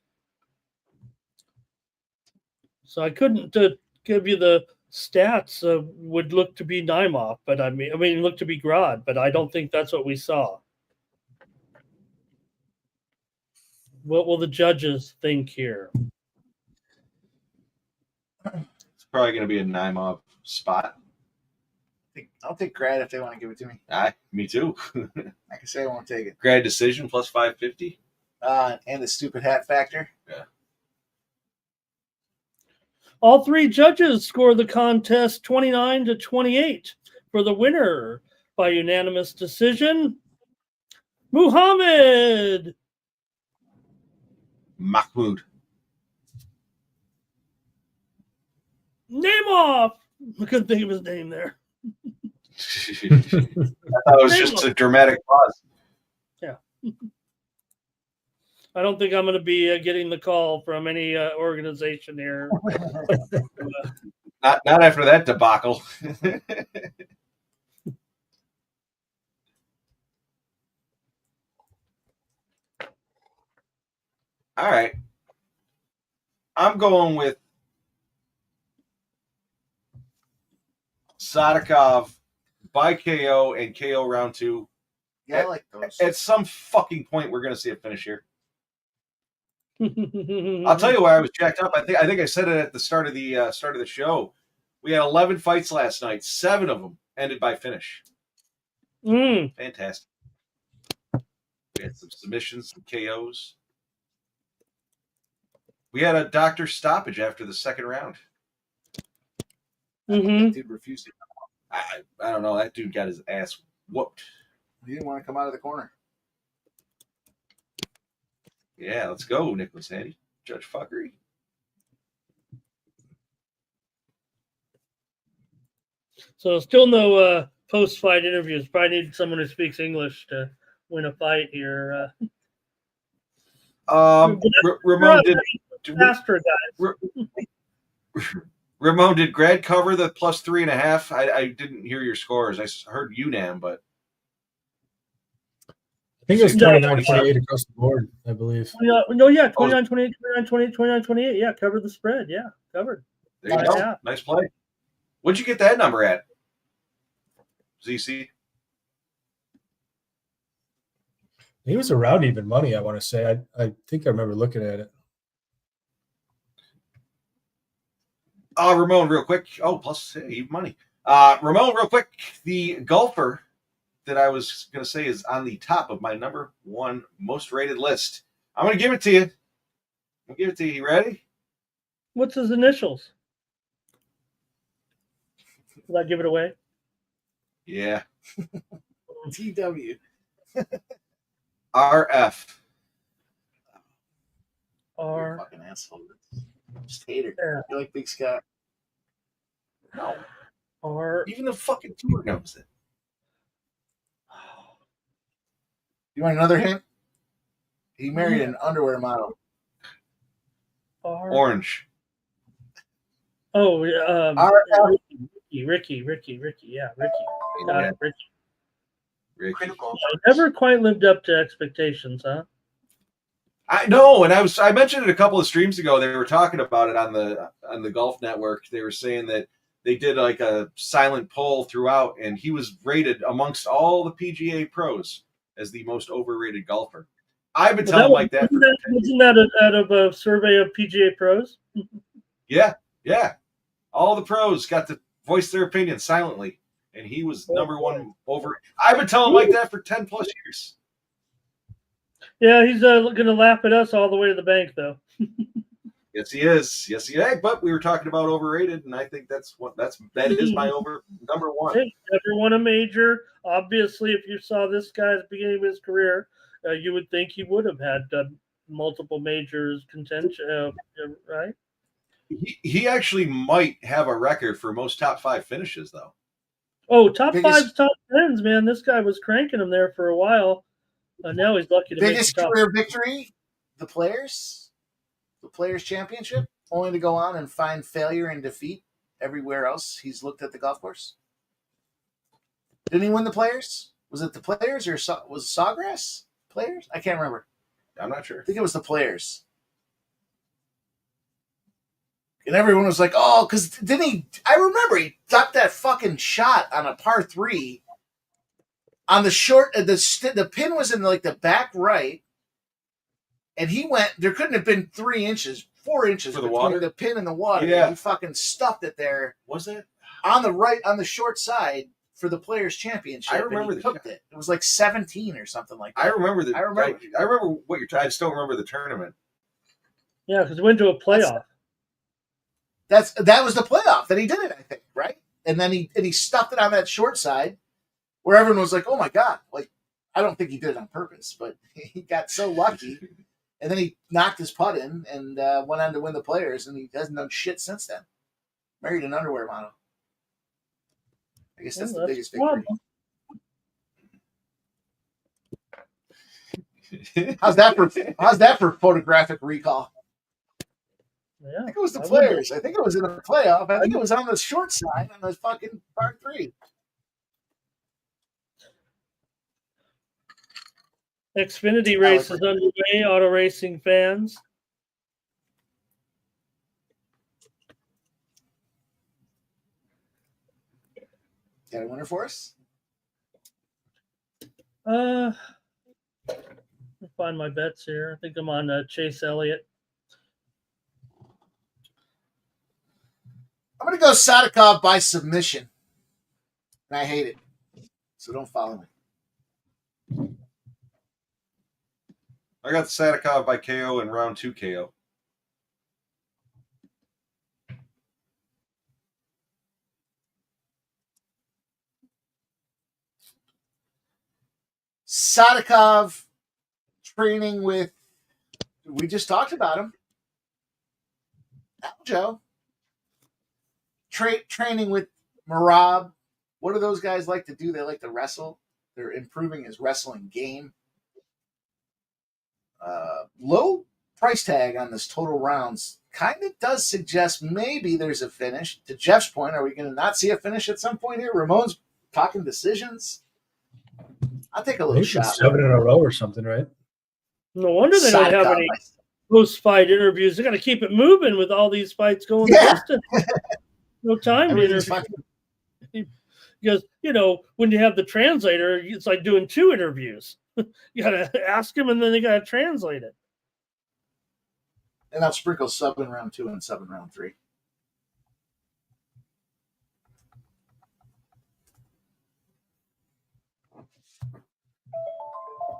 So I couldn't give you the stats. Would look to be Naimov, but I mean, look to be Grad, but I don't think that's what we saw. What will the judges think here? It's probably going to be a Naimov spot. I'll take Grad if they want to give it to me. Me too. I can say I won't take it. Grad decision plus 550. And the stupid hat factor. Yeah. All 3 judges score the contest 29-28 for the winner by unanimous decision. Muhammad Mahmoud. Name off. I couldn't think of his name there. I thought it was just a dramatic pause. Yeah. I don't think I'm going to be getting the call from any organization here. Not after that debacle. All right. I'm going with Sadikov by KO and KO round 2. Yeah, I like those. At some fucking point, we're going to see a finish here. I'll tell you why I was jacked up. I think I said it at the start of the show. We had 11 fights last night. 7 of them ended by finish. Fantastic. We had some submissions, some KOs. We had a doctor stoppage after the second round. Mm-hmm. Dude refused to. I don't know. That dude got his ass whooped. He didn't want to come out of the corner. Yeah, let's go, Nicholas Handy. Judge fuckery. So still no post-fight interviews. Probably need someone who speaks English to win a fight here. Ramon did. Faster guys. Ramon, did Grad cover the plus 3.5? I didn't hear your scores. I heard UNAM, but I think it was 29-28 across the board, I believe. No, yeah, 29-28, 29-28, 29-28. Yeah, covered the spread. Yeah, covered. there you go. Nice play. What'd you get that number at? ZC? He was around even money, I want to say. I think I remember looking at it. Ramon, real quick. Oh, plus even money. Ramon, real quick. The golfer that I was going to say is on the top of my number 1 most rated list. I'm going to give it to you. You ready? What's his initials? Will I give it away? Yeah. TW. RF. You're a fucking asshole. Just hater. Yeah. You're like Big Scott. No. R. Even the fucking tour knows it. You want another hint? He married an underwear model. R. Orange. Oh, Ricky. Yeah, Ricky. Got it, Ricky. Critical. Never quite lived up to expectations, huh? I know, and I mentioned it a couple of streams ago. They were talking about it on the Golf Network. They were saying that they did like a silent poll throughout, and he was rated amongst all the PGA pros as the most overrated golfer. I've been telling Mike that. Wasn't that out of a survey of PGA pros? Yeah. All the pros got to voice their opinion silently, and he was number 1 over. I've been telling Mike that for 10 plus years. Yeah, he's going to laugh at us all the way to the bank, though. Yes, he is. But we were talking about overrated, and I think that is my number 1. Hey, never won a major. Obviously, if you saw this guy at the beginning of his career, you would think he would have had multiple majors contention, right? He actually might have a record for most top 5 finishes, though. Oh, top 5s, top 10s, man. This guy was cranking them there for a while. Now he's lucky to make Biggest the top. career victory? The Players Championship? Only to go on and find failure and defeat everywhere else he's looked at the golf course? Didn't he win the Players? Was it the Players or was it Sawgrass Players? I can't remember. I'm not sure. I think it was the Players. And everyone was like, oh, because didn't he? I remember he got that fucking shot on a par 3 on the short. The pin was in like the back right, and he went. There couldn't have been 3 inches, 4 inches For the between water? the pin and the water. Yeah. And he fucking stuffed it there Was it? on the right, on the short side for the Players Championship. I remember and he the cooked it. It was like 17 or something like that. I remember that. I remember. I remember what you're. I just don't remember the tournament. Yeah, because he went to a playoff. That was the playoff that he did it, I think, right? And then he stuffed it on that short side, where everyone was like, "Oh my god!" Like, I don't think he did it on purpose, but he got so lucky. And then he knocked his putt in and went on to win the Players, and he hasn't done shit since then. Married an underwear model. I guess that's the biggest victory. How's that for photographic recall? Yeah, I think it was the I players. I think it was in a playoff. I think it was on the short side on the fucking par 3. Xfinity race is underway, auto racing fans. Got a winner for us? I'll find my bets here. I think I'm on Chase Elliott. I'm going to go Sadikov by submission. And I hate it. So don't follow me. I got Sadikov by KO in round 2 KO. Sadikov training with, we just talked about him, Aljo. Training with Marab. What do those guys like to do? They like to wrestle. They're improving his wrestling game. Low price tag on this total rounds kind of does suggest maybe there's a finish. To Jeff's point, are we going to not see a finish at some point here? Ramon's talking decisions. I'll take a little Maybe shot. 7 in a row or something, right? No wonder they don't have Sadikov any by- post-fight interviews. They got to keep it moving with all these fights going the Yeah. distance. No time to Everything's interview. fucking- Because, when you have the translator, it's like doing 2 interviews. You got to ask him, and then they got to translate it. And I'll sprinkle sub in round 2 and sub in round 3.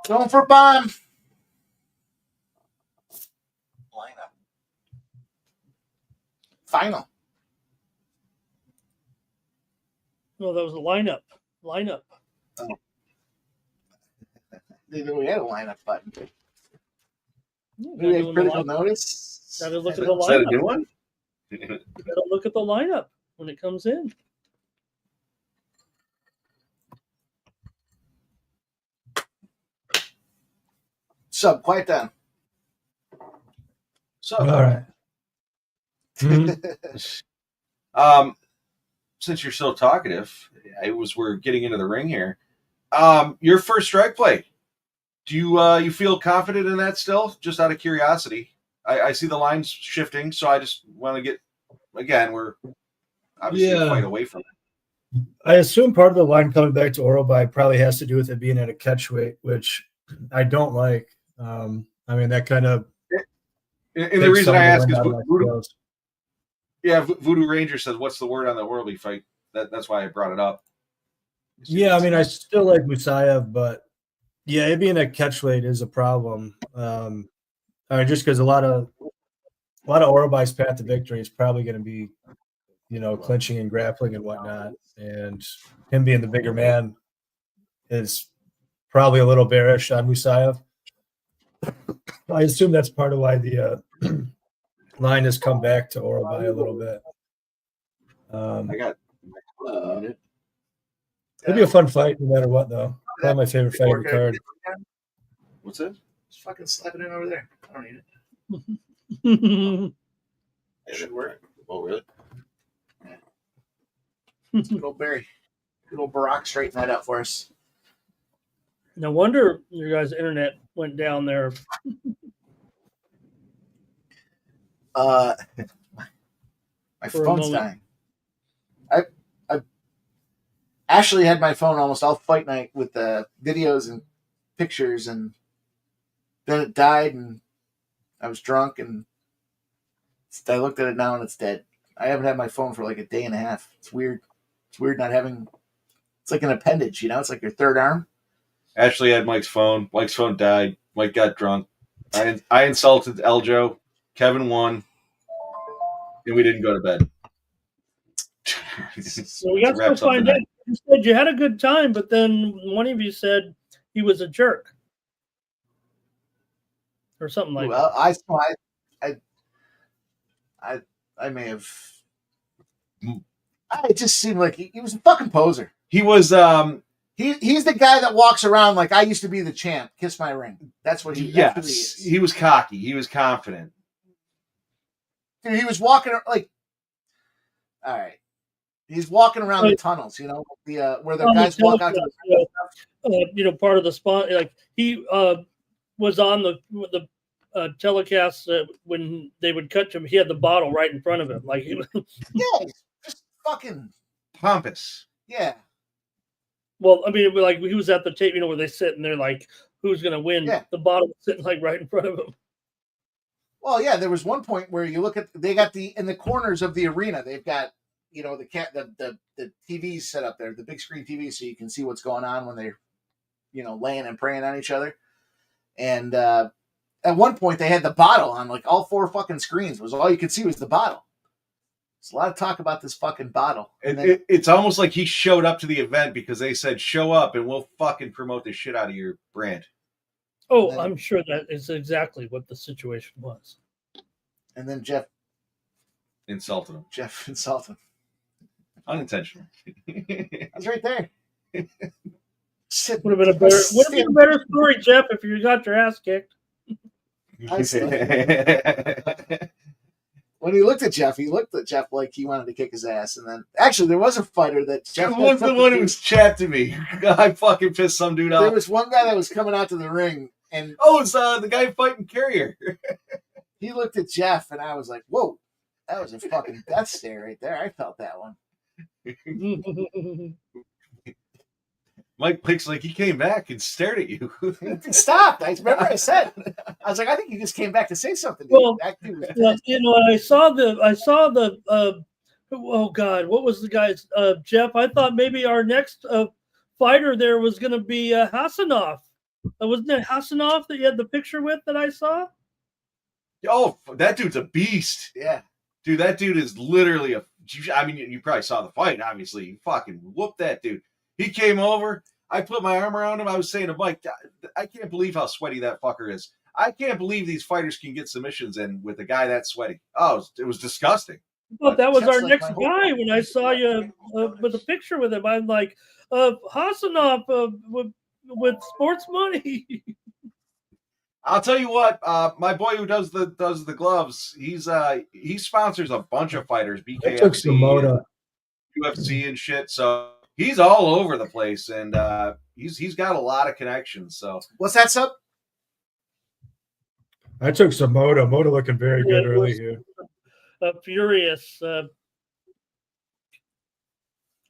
Going for bomb. Lineup. Final. No, that was a lineup. We had a lineup button. Yeah, Do we have doing the critical lineup. notice? Gotta look at Is the that a lineup. new one? You gotta look at the lineup when it comes in. Sub, quiet down. So, All right. Since you're so talkative, we're getting into the ring here. Your first strike play. Do you feel confident in that still? Just out of curiosity, I see the lines shifting, so I just want to get. Again, we're obviously a fight away from it. I assume part of the line coming back to Orobai probably has to do with it being at a catch weight, which I don't like. I mean, that kind of. And the reason I ask is Voodoo. Voodoo Ranger says, "What's the word on the Worldy fight?" That's why I brought it up. Yeah, I mean, I still like Musayev, but yeah, it being a catch weight is a problem. I mean, just because a lot of Orobai's path to victory is probably going to be, clinching and grappling and whatnot, and him being the bigger man is probably a little bearish on Musayev. I assume that's part of why the line has come back to Orobai a little bit. I got. It'll be a fun fight no matter what, though. Probably my favorite fight on the card. What's that? Just fucking slap it in over there. I don't need it. It should work. Oh, really? Good old Barry. Good old Barack straighten that out for us. No wonder your guys' internet went down there. My For a phone's moment. dying. I Ashley had my phone almost all fight night with the videos and pictures, and then it died, and I was drunk, and I looked at it now, and it's dead. I haven't had my phone for like a day and a half. It's weird. It's weird not having. It's like an appendage, It's like your third arm. Ashley had Mike's phone. Mike's phone died. Mike got drunk. I insulted Eljo. Kevin won, and we didn't go to bed. So we got to Wraps up find the out. night. You said you had a good time, but then one of you said he was a jerk. Or something like Well, I may have. It just seemed like he was a fucking poser. He was He's the guy that walks around like I used to be the champ. Kiss my ring. That's what he. That's what he Yes, is. he was cocky. He was confident. Dude, he was walking like. All right, he's walking around the tunnels. You know, the where the On the guys walk out to telecast, part of the spot. Like he was on the telecast when they would cut to him. He had the bottle right in front of him. Like he was, yeah, just fucking Pompous. yeah. well, I mean, like he was at the tape, where they sit and they're like, "Who's gonna win?" Yeah. The bottle was sitting like right in front of him. Well, yeah, there was one point where you look at they got in the corners of the arena. They've got the TVs set up there, the big screen TV, so you can see what's going on when they're laying and praying on each other. And at one point they had the bottle on like all 4 fucking screens. Was all you could see was the bottle. There's a lot of talk about this fucking bottle. It's almost like he showed up to the event because they said, show up and we'll fucking promote the shit out of your brand. Oh, I'm sure that is exactly what the situation was. And then Jeff insulted him. Unintentional. I was right there. Would have been a better story, Jeff, if you got your ass kicked. When he looked at Jeff like he wanted to kick his ass. And then, actually, there was a fighter that Jeff was the one who was chatting me. I fucking pissed some dude off. There was one guy that was coming out to the ring, and it's the guy fighting Carrier. He looked at Jeff, and I was like, "Whoa, that was a fucking death stare right there." I felt that one. Mike Pick's like, he came back and stared at you. He stopped. I remember I said, I was like, I think he just came back to say something. Well, I saw the oh God, what was the guy's Jeff? I thought maybe our next fighter there was going to be Hassanov. Wasn't it Hassanov that you had the picture with that I saw? Oh, that dude's a beast. Yeah. Dude, that dude is literally you probably saw the fight, obviously. You fucking whooped that dude. He came over. I put my arm around him. I was saying to Mike, I can't believe how sweaty that fucker is. I can't believe these fighters can get submissions in with a guy that sweaty. Oh, it was disgusting. I thought that was our next guy when I saw you with a picture with him. I'm like, Hassanov with sports money. I'll tell you what, my boy who does the gloves, he sponsors a bunch of fighters, BKFC, UFC and shit. So he's all over the place, and he's got a lot of connections. So what's that, sub? I took some Moto. Moto looking very good early here. A furious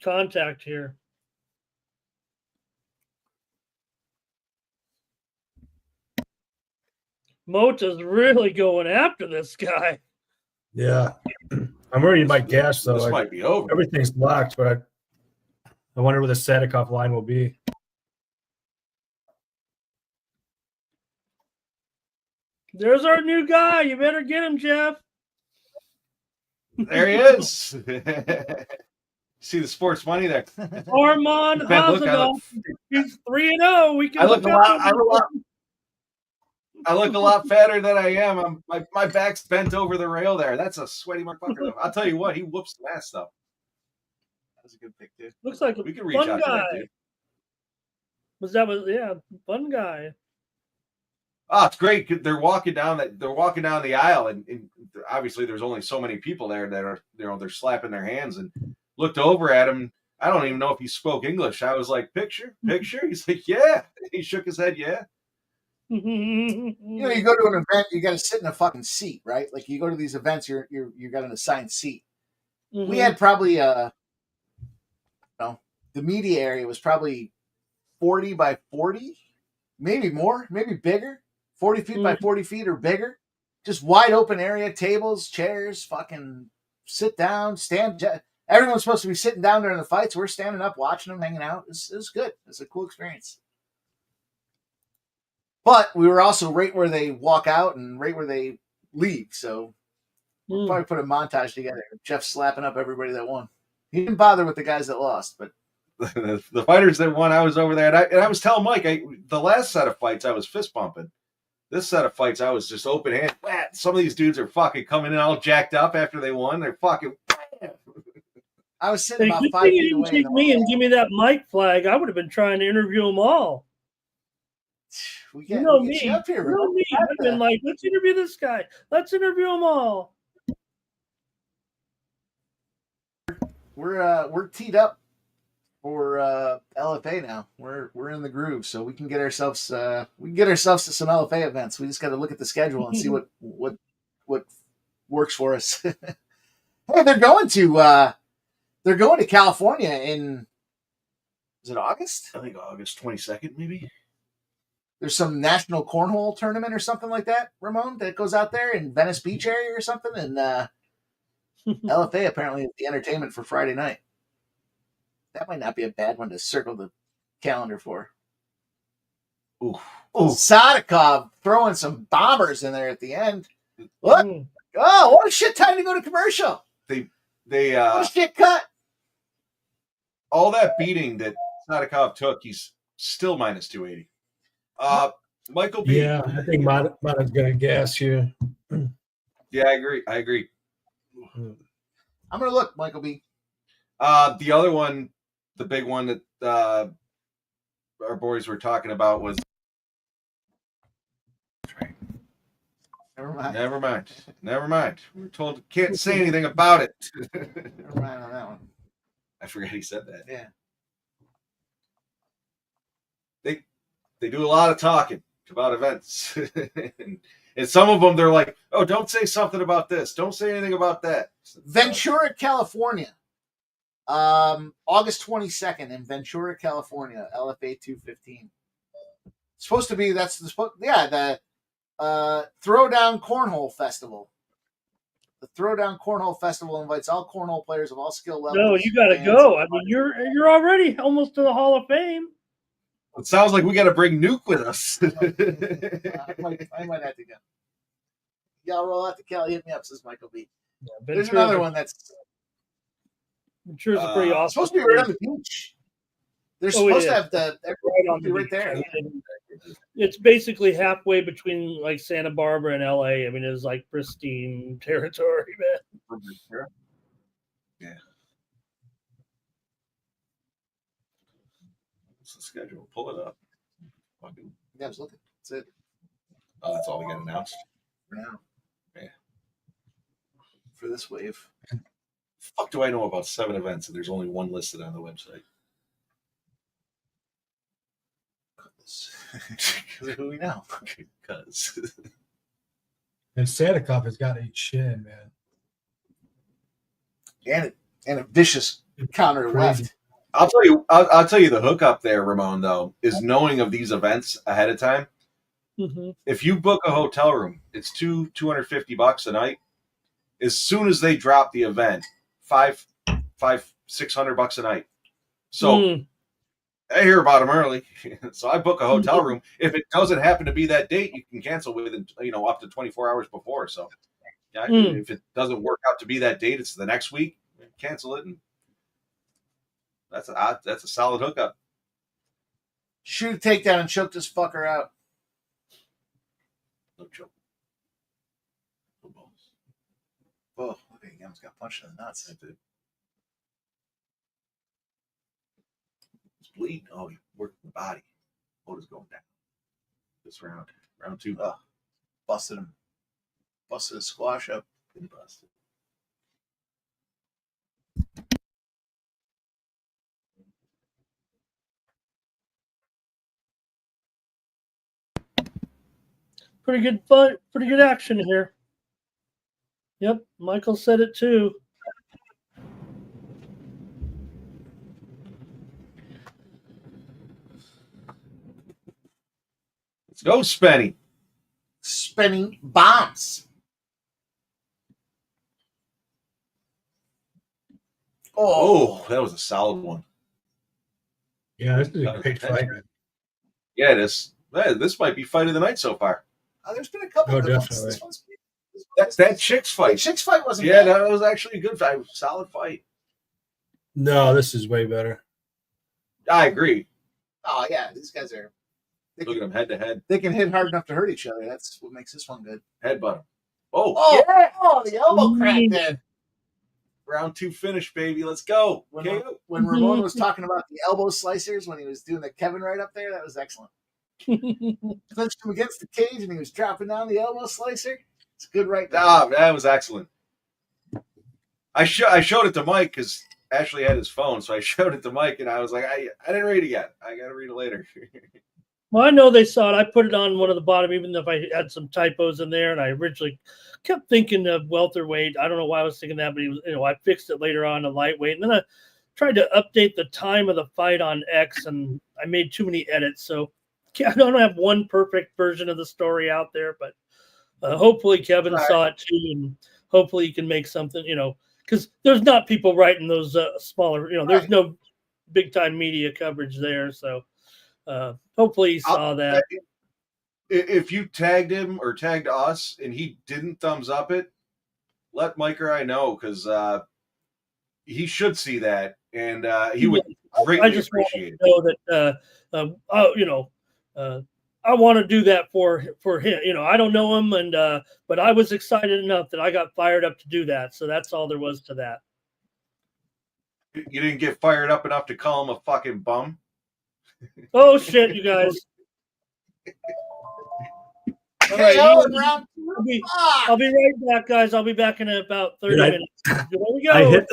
contact here. Mota's really going after this guy. Yeah. I'm worried he might gas, though. This might be over. Everything's locked, but I wonder where the Sadikoff line will be. There's our new guy. You better get him, Jeff. There he is. See the sports money there. Armand Hassanov. He's 3-0. We can I look a lot fatter than I am. My back's bent over the rail there. That's a sweaty motherfucker. I'll tell you what, he whoops the ass stuff. That was a good pick, dude. Looks like we can reach out guy. to that dude. Fun guy. Oh, it's great. They're walking down the aisle, and obviously there's only so many people there that are they're slapping their hands, and looked over at him. I don't even know if he spoke English. I was like, picture. He's like, yeah. He shook his head, yeah. You go to an event, you got to sit in a fucking seat, right? Like you go to these events, you got an assigned seat. Mm-hmm. We had probably the media area was probably 40 by 40, maybe more, maybe bigger, 40 feet by 40 feet or bigger. Just wide open area, tables, chairs, fucking sit down, stand. Everyone's supposed to be sitting down during the fights. We're standing up, watching them, hanging out. It was good. It's a cool experience. But we were also right where they walk out and right where they leave. So we'll probably put a montage together. Jeff slapping up everybody that won. He didn't bother with the guys that lost, but the fighters that won, I was over there. And I was telling Mike, the last set of fights, I was fist bumping. This set of fights, I was just open hand. Some of these dudes are fucking coming in all jacked up after they won. They're fucking. I was sitting Hey, about good 5 thing feet you didn't away. take me and give me that mic flag. I would have been trying to interview them all. We You get, know we me. get you up here. You know me. I've been like, let's interview this guy. Let's interview them all. We're teed up for LFA now. We're in the groove, so we can get ourselves to some LFA events. We just got to look at the schedule and see what works for us. Hey, they're going to California in, is it August? I think August 22nd, maybe. There's some national cornhole tournament or something like that, Ramon, that goes out there in Venice Beach area or something. And LFA apparently is the entertainment for Friday night. That might not be a bad one to circle the calendar for. Ooh. Sadikov throwing some bombers in there at the end. Look. Oh, what a shit time to go to commercial. They What a shit cut. all that beating that Sadikov took, he's still minus 280. Michael B. Yeah, I think Mata's going to gas you. Yeah, I agree. I'm going to look, Michael B. The other one, the big one that our boys were talking about was. Never mind. Never mind. We were told can't say anything about it. Never mind on that one. I forgot he said that. Yeah. They do a lot of talking about events. and some of them, they're like, oh, don't say something about this. Don't say anything about that. Ventura, California. August 22nd in Ventura, California. LFA 215. Supposed to be, the Throwdown Cornhole Festival. The Throwdown Cornhole Festival invites all cornhole players of all skill levels. No, you got to go. I mean, you're already almost to the Hall of Fame. It sounds like we got to bring Nuke with us. I might have to go. Y'all roll out to Cali. Hit me up, says Michael B. Yeah, There's another one that's Ventura's a pretty awesome. supposed to be right on the beach. They're supposed to have right on the right there. It's basically halfway between like Santa Barbara and LA. I mean, it's like pristine territory, man. Yeah. What's the schedule? Pull it up. Fucking. Yeah, I was looking. That's it. Oh, that's all we got announced for now. Yeah. For this wave. Fuck do I know about 7 events and there's only one listed on the website? Because who we know. Because. And Sadikov has got to eat shit, man. And a vicious counter left. I'll tell you the hookup there, Ramon, though, is knowing of these events ahead of time. Mm-hmm. If you book a hotel room, it's $250 a night. As soon as they drop the event, $600 a night. So I hear about them early, so I book a hotel room. If it doesn't happen to be that date, you can cancel within up to 24 hours before. So yeah, if it doesn't work out to be that date, it's the next week. Cancel it, and that's a solid hookup. Shoot a takedown and choke this fucker out. No choke. No balls. Oh, look at him. He's got punched in the nuts. That's it. It's bleeding. Oh, he worked the body. Motor's going down. This round. Round 2. Busted him. Busted his squash up. Been busted. Pretty good fun. Pretty good action here. Yep, Michael said it too. Let's go, Spenny. Spinning bombs. Oh, that was a solid one. Yeah, this is a great fight. Yeah, it is. This might be fight of the night so far. There's been a couple of definitely. This one's That Chicks fight. The Chicks fight wasn't Yeah, bad. that was actually a good fight. Solid fight. No, this is way better. I agree. Oh, yeah. These guys are. Look at them head to head. They can hit hard enough to hurt each other. That's what makes this one good. Headbutt them. Oh, Oh, yeah. Oh, the elbow crack there. round 2 finish, baby. Let's go. When, KO. when Ramon was talking about the elbow slicers when he was doing the Kevin right up there, that was excellent. Clinched him against the cage and he was dropping down the elbow slicer. It's good right there. Ah, that was excellent. I showed it to Mike because Ashley had his phone, so I showed it to Mike, and I was like, I didn't read it yet. I got to read it later. Well, I know they saw it. I put it on one of the bottom, even if I had some typos in there. And I originally kept thinking of welterweight. I don't know why I was thinking that, but he was, I fixed it later on to lightweight. And then I tried to update the time of the fight on X, and I made too many edits. So I don't have one perfect version of the story out there, but hopefully Kevin saw it too, and hopefully he can make something, because there's not people writing those smaller, there's no big time media coverage there. So hopefully he saw that. If you tagged him or tagged us and he didn't thumbs up it, let Mike or I know, because he should see that, and he would greatly I just want appreciate to know that I want to do that for him. I don't know him, and but I was excited enough that I got fired up to do that. So that's all there was to that. You didn't get fired up enough to call him a fucking bum? Oh shit, you guys! All right, round I'll be right back, guys. I'll be back in about 30 minutes. There we go.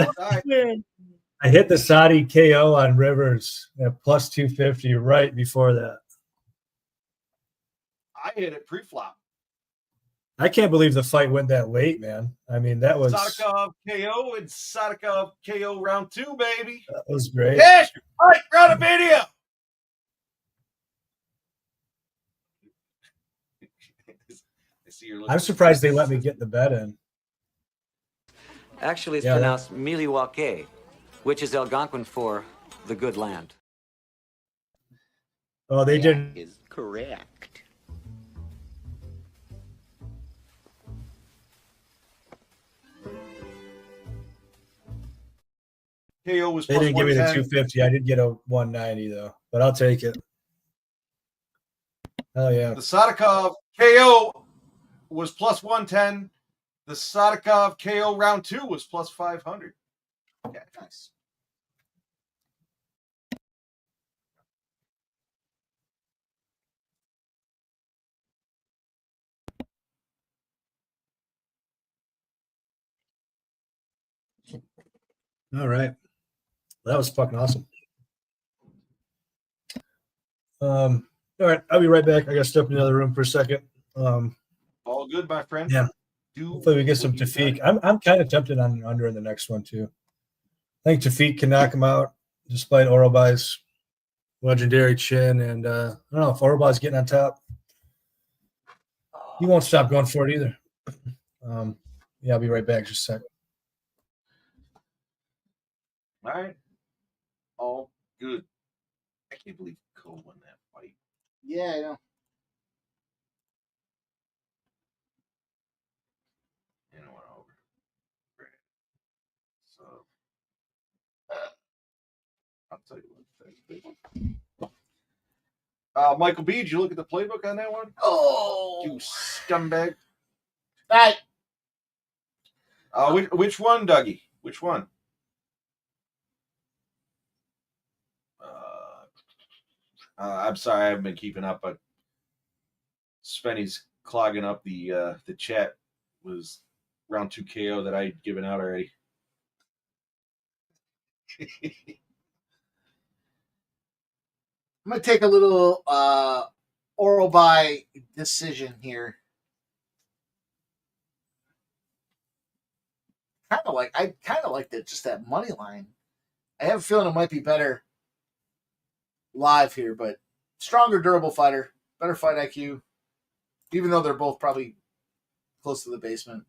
I hit the Saudi KO on Rivers at plus 250 right before that. I hit it pre-flop. I can't believe the fight went that late, man. I mean, that was Sadikov KO and Sadikov KO round 2, baby. That was great. Yes, Mike, round a video. I'm surprised they let me get the bet in. Actually, it's pronounced Miliwake, which is Algonquin for the good land. Oh, they didn't. Is correct. KO was They plus didn't give me the 110. 250. I did get a 190 though, but I'll take it. Oh yeah. The Sadikov KO was plus 110. The Sadikov KO round 2 was plus 500. Yeah, nice. All right. That was fucking awesome. All right, I'll be right back. I got to step in the other room for a second. All good, my friend. Yeah. Hopefully we get some Tafik. I'm kind of tempted on under in the next one too. I think Tafik can knock him out despite Orobai's legendary chin. And I don't know if Orobai's getting on top. He won't stop going for it either. Yeah, I'll be right back. Just a sec. All right. All good. I can't believe Cole won that fight. Yeah, I know. And it went over. Great. So, I'll tell you what. That's a big one. Michael B., did you look at the playbook on that one? Oh, you scumbag. Right. Which one, Dougie? Which one? I'm sorry, I haven't been keeping up, but Spenny's clogging up the chat. Was round 2 KO that I had given out already. I'm gonna take a little oral by decision here. I kind of like that, just that money line. I have a feeling it might be better live here, but stronger, durable fighter, better fight IQ, even though they're both probably close to the basement.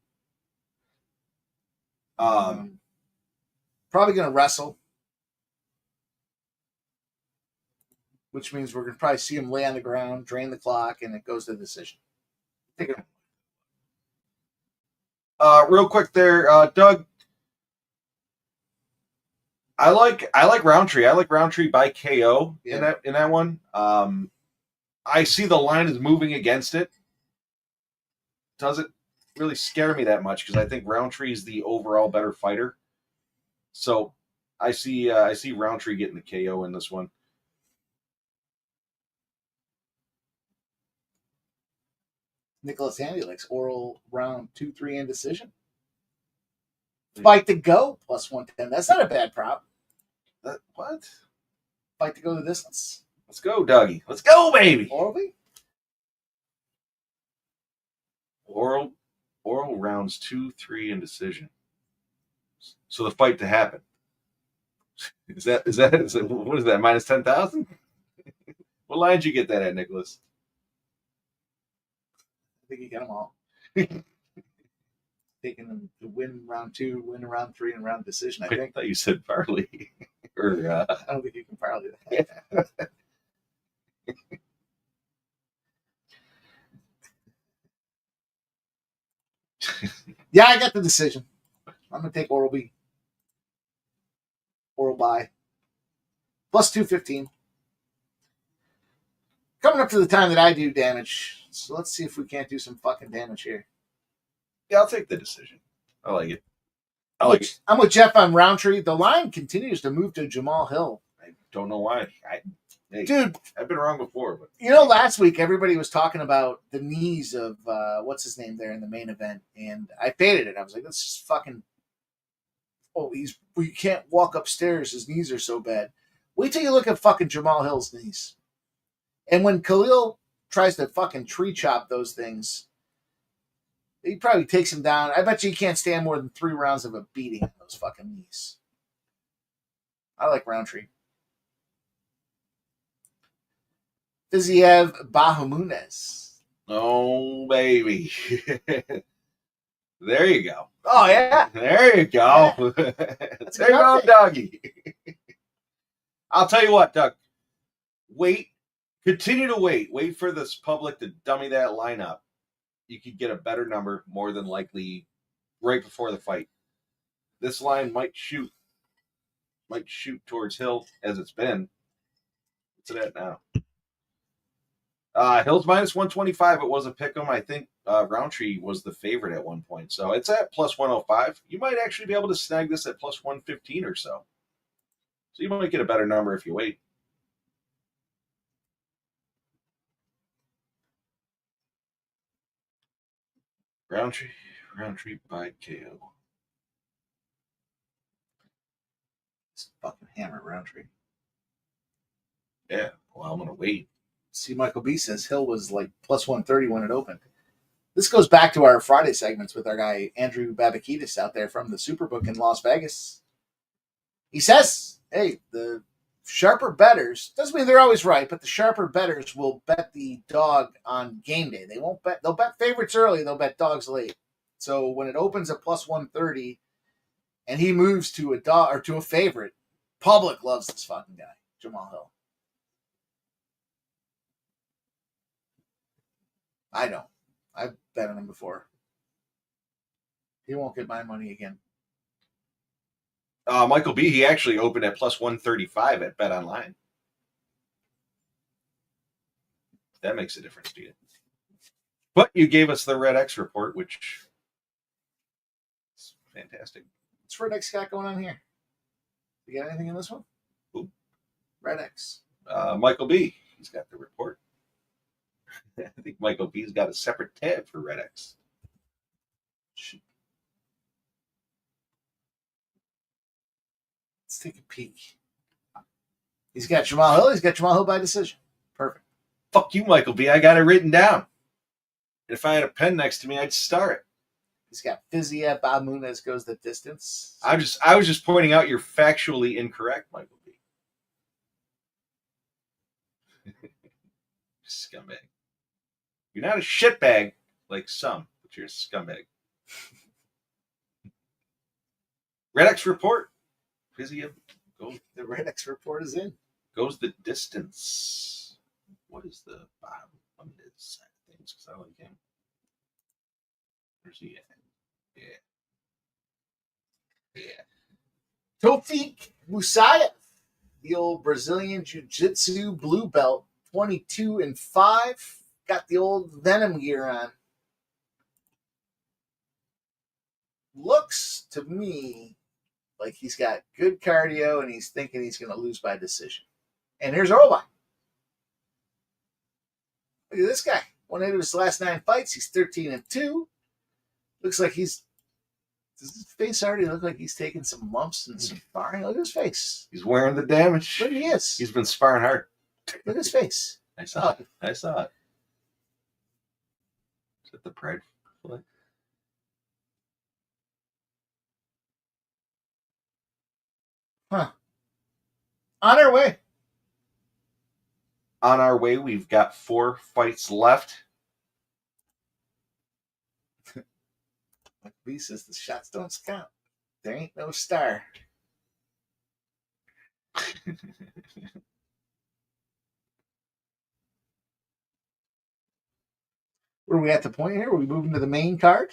Probably going to wrestle, which means we're going to probably see him lay on the ground, drain the clock, and it goes to decision. Take it. Real quick there, Doug. I like Rountree. I like Rountree by KO in that one. I see the line is moving against it. Doesn't really scare me that much because I think Rountree is the overall better fighter. So I see Rountree getting the KO in this one. Nicholas Handy likes oral round 2-3 and decision. Fight to go plus 110. That's not a bad prop. What? Fight to go the distance. Let's go, Dougie. Let's go, baby. Orally? Oral rounds 2, 3, and decision. So the fight to happen. Is that what is that? Minus 10,000? What line did you get that at, Nicholas? I think you get them all. Taking them to win round 2, win round 3, and round decision. I Wait, think. I thought you said parlay. Or I don't think you can parlay that. Yeah, I got the decision. I'm gonna take oral B. Oral buy. Plus 215. Coming up to the time that I do damage. So let's see if we can't do some fucking damage here. yeah, I'll take the decision. I like it. I like it. I'm with Jeff on Roundtree. The line continues to move to Jamahal Hill. I don't know why. Hey, Dude, I've been wrong before, but you know, last week everybody was talking about the knees of what's his name there in the main event, and I faded it. I was like, "That's just fucking." Oh, we can't walk upstairs. His knees are so bad. Wait till you look at fucking Jamahal Hill's knees, and when Khalil tries to fucking tree chop those things, he probably takes him down. I bet you he can't stand more than 3 rounds of a beating on those fucking knees. I like Roundtree. Fiziev Bahamunez. oh baby. There you go. Oh, yeah. There you go. That's There you go, nothing. doggy. I'll tell you what, Doug. Wait. Continue to wait. Wait for this public to dummy that lineup. You could get a better number, more than likely, right before the fight. This line might shoot towards Hill as it's been. What's it at now? Hill's minus 125. It was a pick 'em. I think Roundtree was the favorite at one point. So it's at plus 105. You might actually be able to snag this at plus 115 or so. So you might get a better number if you wait. Roundtree by KO. It's fucking hammer Roundtree. Yeah, well, I'm going to wait. See, Michael B says Hill was like plus 130 when it opened. This goes back to our Friday segments with our guy Andrew Babakidis out there from the Superbook in Las Vegas. He says, hey, the sharper bettors, doesn't mean they're always right, but the sharper bettors will bet the dog on game day. They won't bet, they'll bet favorites early, they'll bet dogs late. So when it opens at plus 130 and he moves to a dog or to a favorite, public loves this fucking guy, Jamahal Hill. I know. I've bet on him before. He won't get my money again. Michael B, he actually opened at plus 135 at Bet Online. That makes a difference to you. But you gave us the Red X report, which is fantastic. What's Red X got going on here? You got anything in this one? Who? Red X. Michael B, he's got the report. I think Michael B's got a separate tab for Red X. Let's take a peek. He's got Jamahal Hill. He's got Jamahal Hill by decision. Perfect. Fuck you, Michael B. I got it written down. If I had a pen next to me, I'd star it. He's got Fiziev Bahamunez goes the distance. I was just pointing out you're factually incorrect, Michael B. Scumbag. You're not a shitbag like some, but you're a scumbag. Red X report. Fiziev goes. The Red X report is in. Goes the distance. What is the bottom limited side of things? Because I like him. Where's he at? Yeah. Tofik Musayev, the old Brazilian Jiu-Jitsu blue belt, 22-5. Got the old Venom gear on. Looks to me like he's got good cardio and he's thinking he's going to lose by decision. And here's Orlby. Look at this guy. Won 8 of his last 9 fights. He's 13-2. Looks like he's. Does his face already look like he's taking some lumps and some sparring? Look at his face. He's wearing the damage. Look, he is. He's been sparring hard. Look at his face. I saw it. I saw it. Is that the pride flag? Huh. On our way. On our way, we've got 4 fights left. B says the shots don't count. There ain't no star. Where are we at the point here? Are we moving to the main card?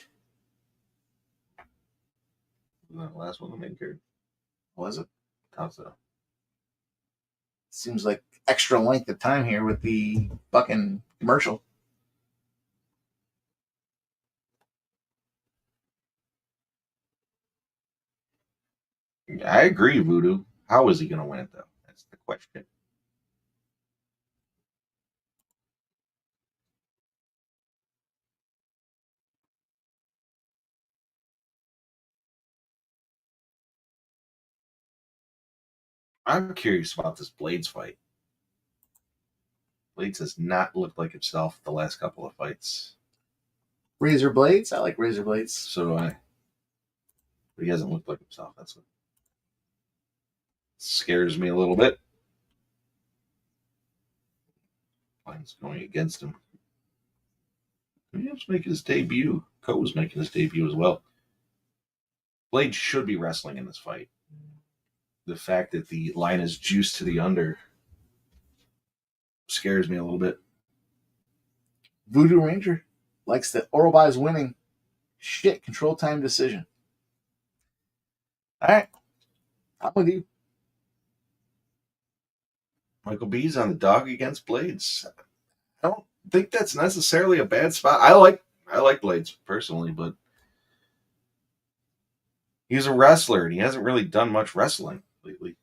The last one, the main card. Was it? Thought so. Seems like extra length of time here with the fucking commercial. I agree, Voodoo. How is he going to win it, though? That's the question. I'm curious about this Blades fight. Blades has not looked like himself the last couple of fights. Razor blades? I like razor blades. So do I. But he hasn't looked like himself. That's what scares me a little bit. Line's going against him. He's making his debut. Co's making his debut as well. Blade should be wrestling in this fight. The fact that the line is juiced to the under scares me a little bit. Voodoo Ranger likes that Orlby's winning. Shit, control time decision. All right. I'm with you. Michael B's on the dog against Blades. I don't think that's necessarily a bad spot. I like Blades personally, but he's a wrestler and he hasn't really done much wrestling lately.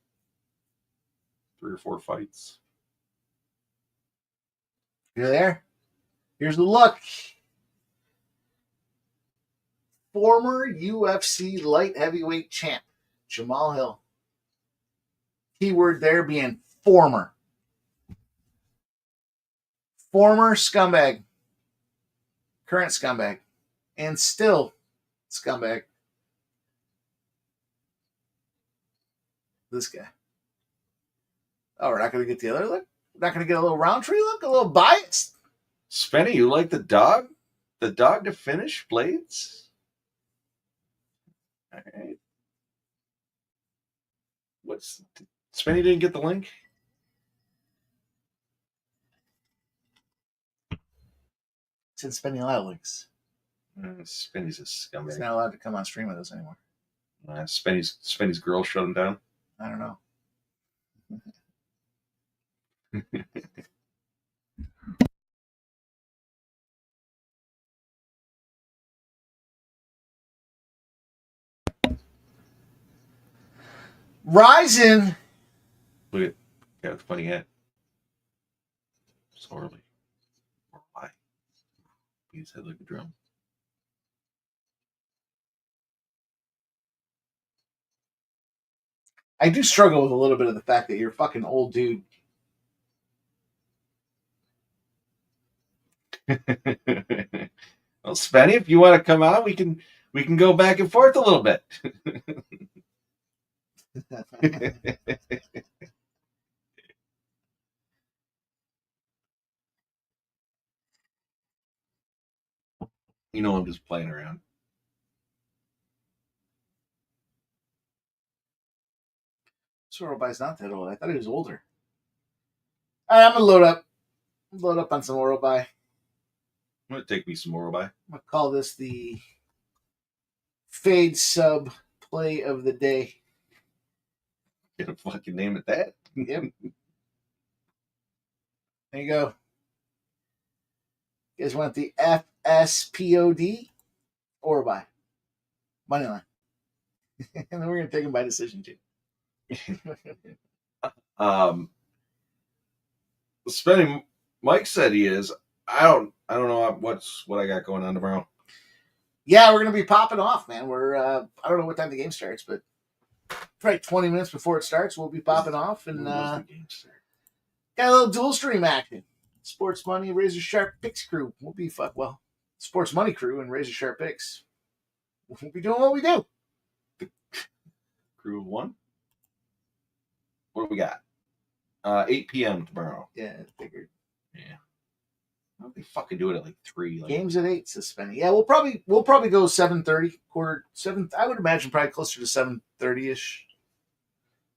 3 or 4 fights. You're there. Here's the look. Former UFC light heavyweight champ, Jamahal Hill. Keyword there being former. Former scumbag. Current scumbag. And still scumbag. This guy. Oh, we're not going to get the other look? We're not going to get a little Rountree look? A little biased? Spenny, you like the dog? The dog to finish Blades? All right. Spenny didn't get the link? Since spending a lot of links. Spenny's a scumbag. He's not allowed to come on stream with us anymore. Spenny's girl shut him down. I don't know. Rising. Look at got a funny hat. Sorely. Or why? His head like a drum. I do struggle with a little bit of the fact that you're a fucking old dude. Well, Spenny, if you want to come out, we can go back and forth a little bit. You know, I'm just playing around. Orlby's not that old. I thought he was older. All right, I'm gonna load up on some Orlby. I'm gonna take me some more by. I'm gonna call this the fade sub play of the day. Get a fucking name at that. Yep. There you go. You guys want the FSPOD? Orlby. Moneyline. And then we're gonna take him by decision too. Spending. Mike said he is. I don't know what I got going on tomorrow. Yeah, we're gonna be popping off, man. We're I don't know what time the game starts, but probably 20 minutes before it starts, we'll be popping off and When does the game start? got a little dual stream action. Sports Money, Razor Sharp Picks crew. We'll be Sports Money crew and Razor Sharp Picks. We'll be doing what we do. Crew of one. What do we got? 8 p.m. tomorrow. Yeah, I figured. Yeah. Why don't they fucking do it at like 3? Like, Games at 8, suspending. Yeah, we'll probably go 7:30, quarter 7. I would imagine probably closer to 7:30 ish.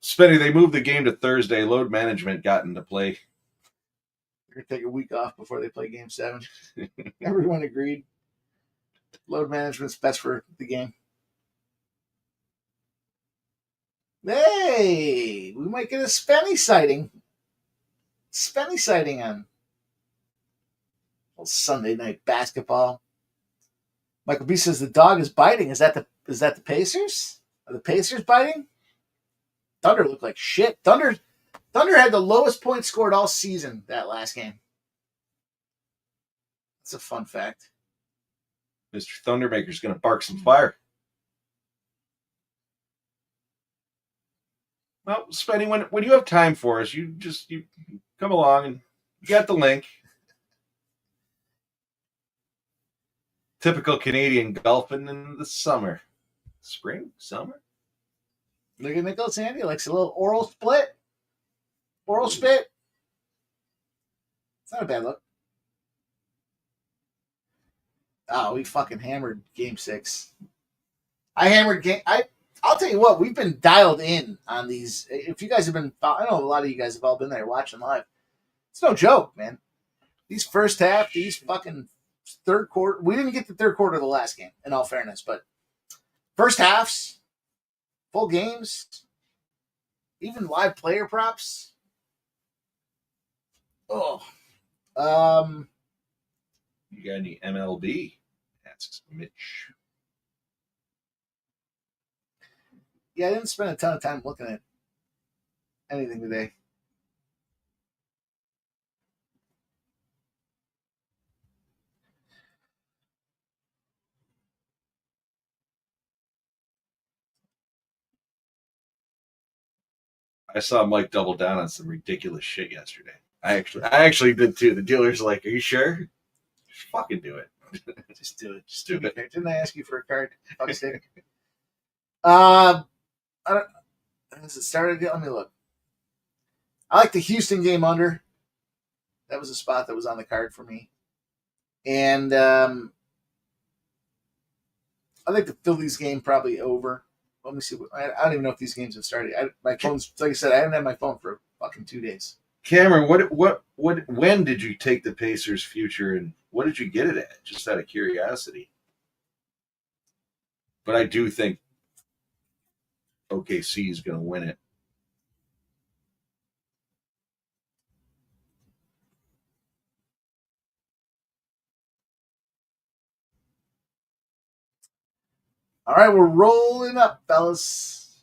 Spenny, they moved the game to Thursday. Load management got into play. They're gonna take a week off before they play Game 7. Everyone agreed. Load management's best for the game. Hey, we might get a Spenny sighting. Spenny sighting on Sunday night basketball. Michael B says the dog is biting. Is that the Pacers? Are the Pacers biting? Thunder looked like shit. Thunder had the lowest points scored all season that last game. That's a fun fact. Mr. Thundermaker's going to bark some fire. Well, Spenny, when you have time for us, you come along and you got the link. Typical Canadian golfing in the summer. Spring? Summer? Look at Nicholas Andy. Likes a little oral split. Oral spit. It's not a bad look. Oh, we fucking hammered Game 6. I'll tell you what, we've been dialed in on these. If you guys have been, I know a lot of you guys have all been there watching live. It's no joke, man. These first half, these fucking third quarter. We didn't get the third quarter of the last game, in all fairness, but first halves, full games, even live player props. Oh, You got any MLB? Asks Mitch. yeah, I didn't spend a ton of time looking at anything today. I saw Mike double down on some ridiculous shit yesterday. I actually did too. The dealer's like, "Are you sure? Just fucking do it. Just do it. Just do it." Didn't I ask you for a card? Fuck stick. I don't. Has it started yet? Let me look. I like the Houston game under. That was a spot that was on the card for me. And I think the Phillies game probably over. Let me see. I don't even know if these games have started. My phone's, like I said, I haven't had my phone for fucking 2 days. Cameron, when did you take the Pacers' future and what did you get it at? Just out of curiosity. But I do think OKC is going to win it. All right, we're rolling up, fellas.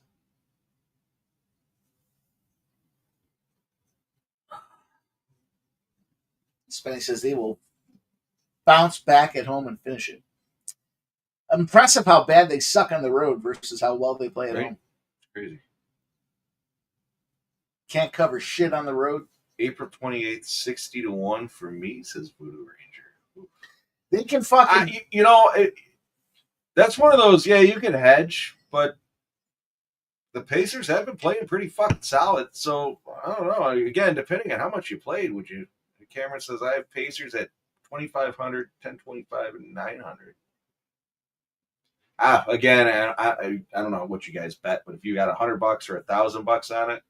Spenny says they will bounce back at home and finish it. Impressive how bad they suck on the road versus how well they play at home. It's crazy. Can't cover shit on the road. April 28th, 60-1 for me, says Voodoo Ranger. They can fucking. That's one of those, yeah, you can hedge, but the Pacers have been playing pretty fucking solid. So, I don't know. Again, depending on how much you played, would you? Cameron says, I have Pacers at 2,500, 1025, and 900. Again, I don't know what you guys bet, but if you got $100 or $1,000 on it,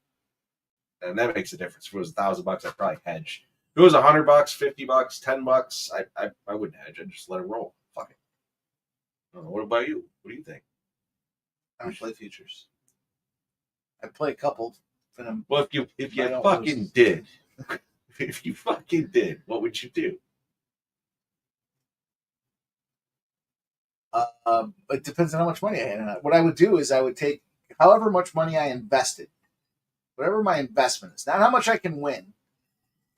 and that makes a difference. If it was $1,000, I'd probably hedge. If it was $100, $50, $10, I wouldn't hedge. I'd just let it roll. Fuck it. I don't know. What about you? What do you think? I don't play futures. I play a couple. Well, if you fucking did, if you fucking did, what would you do? It depends on how much money I had. What I would do is I would take however much money I invested, whatever my investment is, not how much I can win.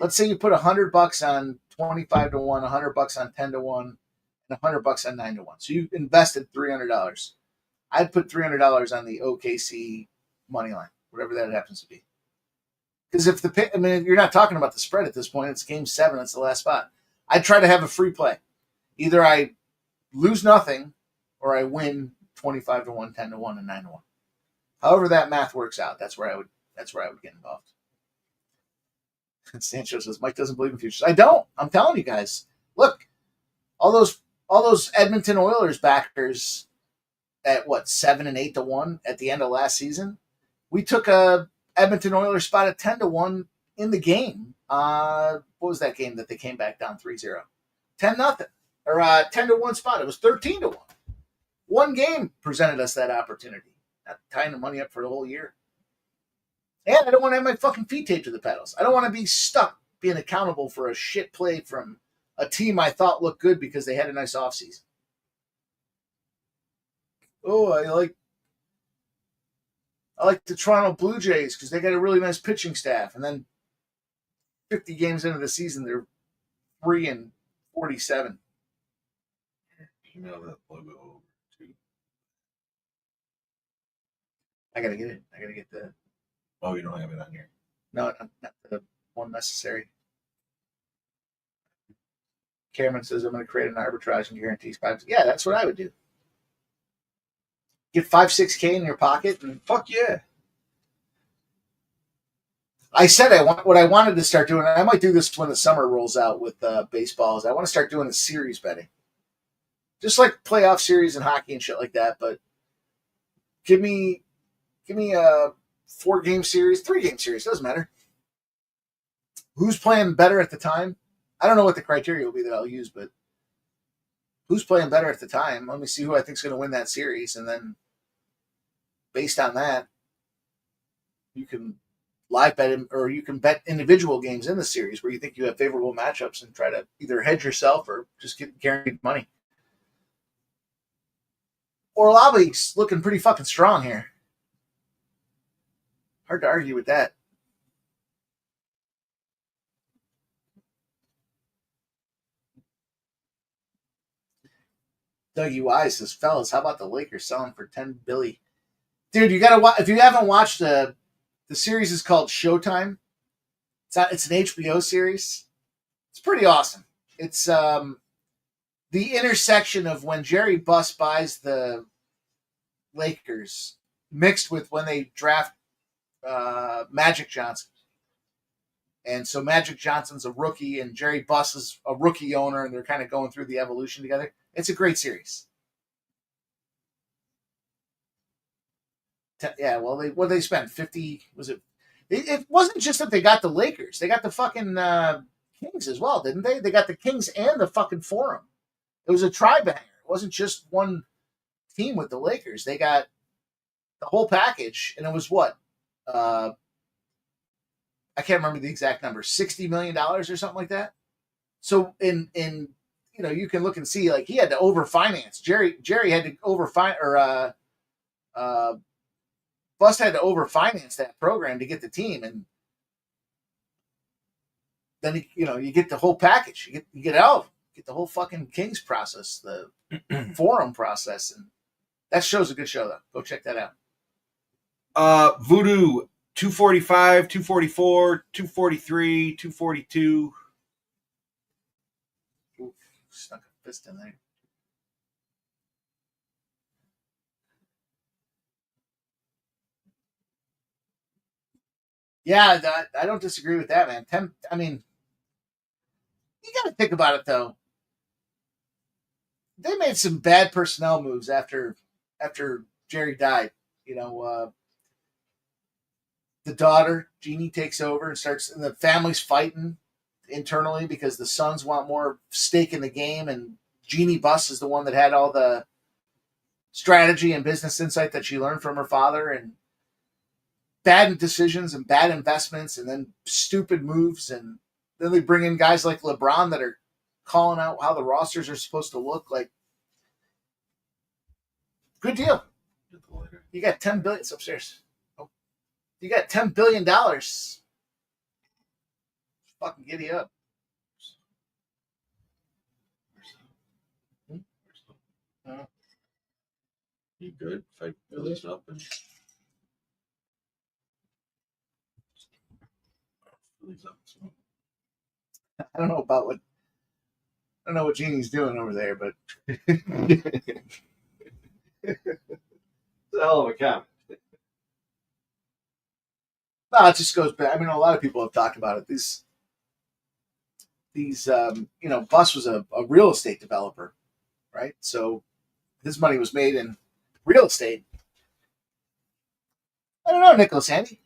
Let's say you put $100 on 25 to 1, $100 on 10 to 1, and $100 on 9 to 1. So you invested $300. I'd put $300 on the OKC money line, whatever that happens to be. Because if you're not talking about the spread at this point. It's game 7. It's the last spot. I'd try to have a free play. Either I lose nothing, or I win 25 to 1, 10 to 1, and 9 to 1. However that math works out, that's where I would get involved. Sancho says Mike doesn't believe in futures. I don't. I'm telling you guys. Look, all those Edmonton Oilers backers at 7 and 8 to 1 at the end of last season. We took a Edmonton Oilers spot at 10 to 1 in the game. What was that game that they came back down 3-0? 10-0 or 10 to 1 spot. It was 13 to 1. One game presented us that opportunity. Not tying the money up for the whole year. And I don't want to have my fucking feet taped to the pedals. I don't want to be stuck being accountable for a shit play from a team I thought looked good because they had a nice offseason. Oh, I like the Toronto Blue Jays because they got a really nice pitching staff. And then 50 games into the season, they're 3-47. Email that logo over too. I gotta get it. I gotta get the. Oh, you don't have it on here. No, not the one necessary. Cameron says I'm going to create an arbitrage and guarantees 5. Yeah, that's what I would do. Get 5-6K in your pocket and Fuck yeah. I said what I wanted to start doing. I might do this when the summer rolls out with baseballs. I want to start doing the series betting, just like playoff series and hockey and shit like that. But give me a 4-game series, 3-game series, doesn't matter. Who's playing better at the time? I don't know what the criteria will be that I'll use, but who's playing better at the time? Let me see who I think is going to win that series, and then based on that, you can live bet him, or you can bet individual games in the series where you think you have favorable matchups and try to either hedge yourself or just get guaranteed money. Orlov's looking pretty fucking strong here. Hard to argue with that. Dougie Wise says, fellas, how about the Lakers selling for $10 billion? Dude, you gotta watch. If you haven't watched the series is called Showtime. It's an HBO series. It's pretty awesome. It's the intersection of when Jerry Buss buys the Lakers mixed with when they draft Magic Johnson. And so Magic Johnson's a rookie and Jerry Buss is a rookie owner, and they're kind of going through the evolution together. It's a great series. Yeah, well, they spent 50. Was it? It wasn't just that they got the Lakers; they got the fucking Kings as well, didn't they? They got the Kings and the fucking Forum. It was a tri-banger. It wasn't just one team with the Lakers. They got the whole package, and it was what? I can't remember the exact number. $60 million or something like that. So in you can look and see like he had to overfinance. Jerry had to overfinance, or Bust had to overfinance that program to get the team, and then you get the whole package. You get the whole fucking Kings process, the Forum process, and that show's a good show though. Go check that out. Voodoo 245, 244, 243, 242. Ooh, stuck a fist in there. Yeah, I don't disagree with that, man. I mean, you got to think about it though. They made some bad personnel moves after Jerry died. The daughter Jeannie takes over and the family's fighting internally because the sons want more stake in the game, and Jeannie Buss is the one that had all the strategy and business insight that she learned from her father, and bad decisions and bad investments, and then stupid moves, and then they bring in guys like LeBron that are calling out how the rosters are supposed to look. Like, Good deal. You got $10 billion. It's upstairs. Oh. You got $10 billion. Fucking giddy up. You good? If I fill this up and fill these up. I don't know what Jeannie's doing over there, but It's a hell of a cap. no, it just goes back. I mean, a lot of people have talked about it. Bus was a real estate developer, right? So his money was made in real estate. I don't know, Nicholas Handy.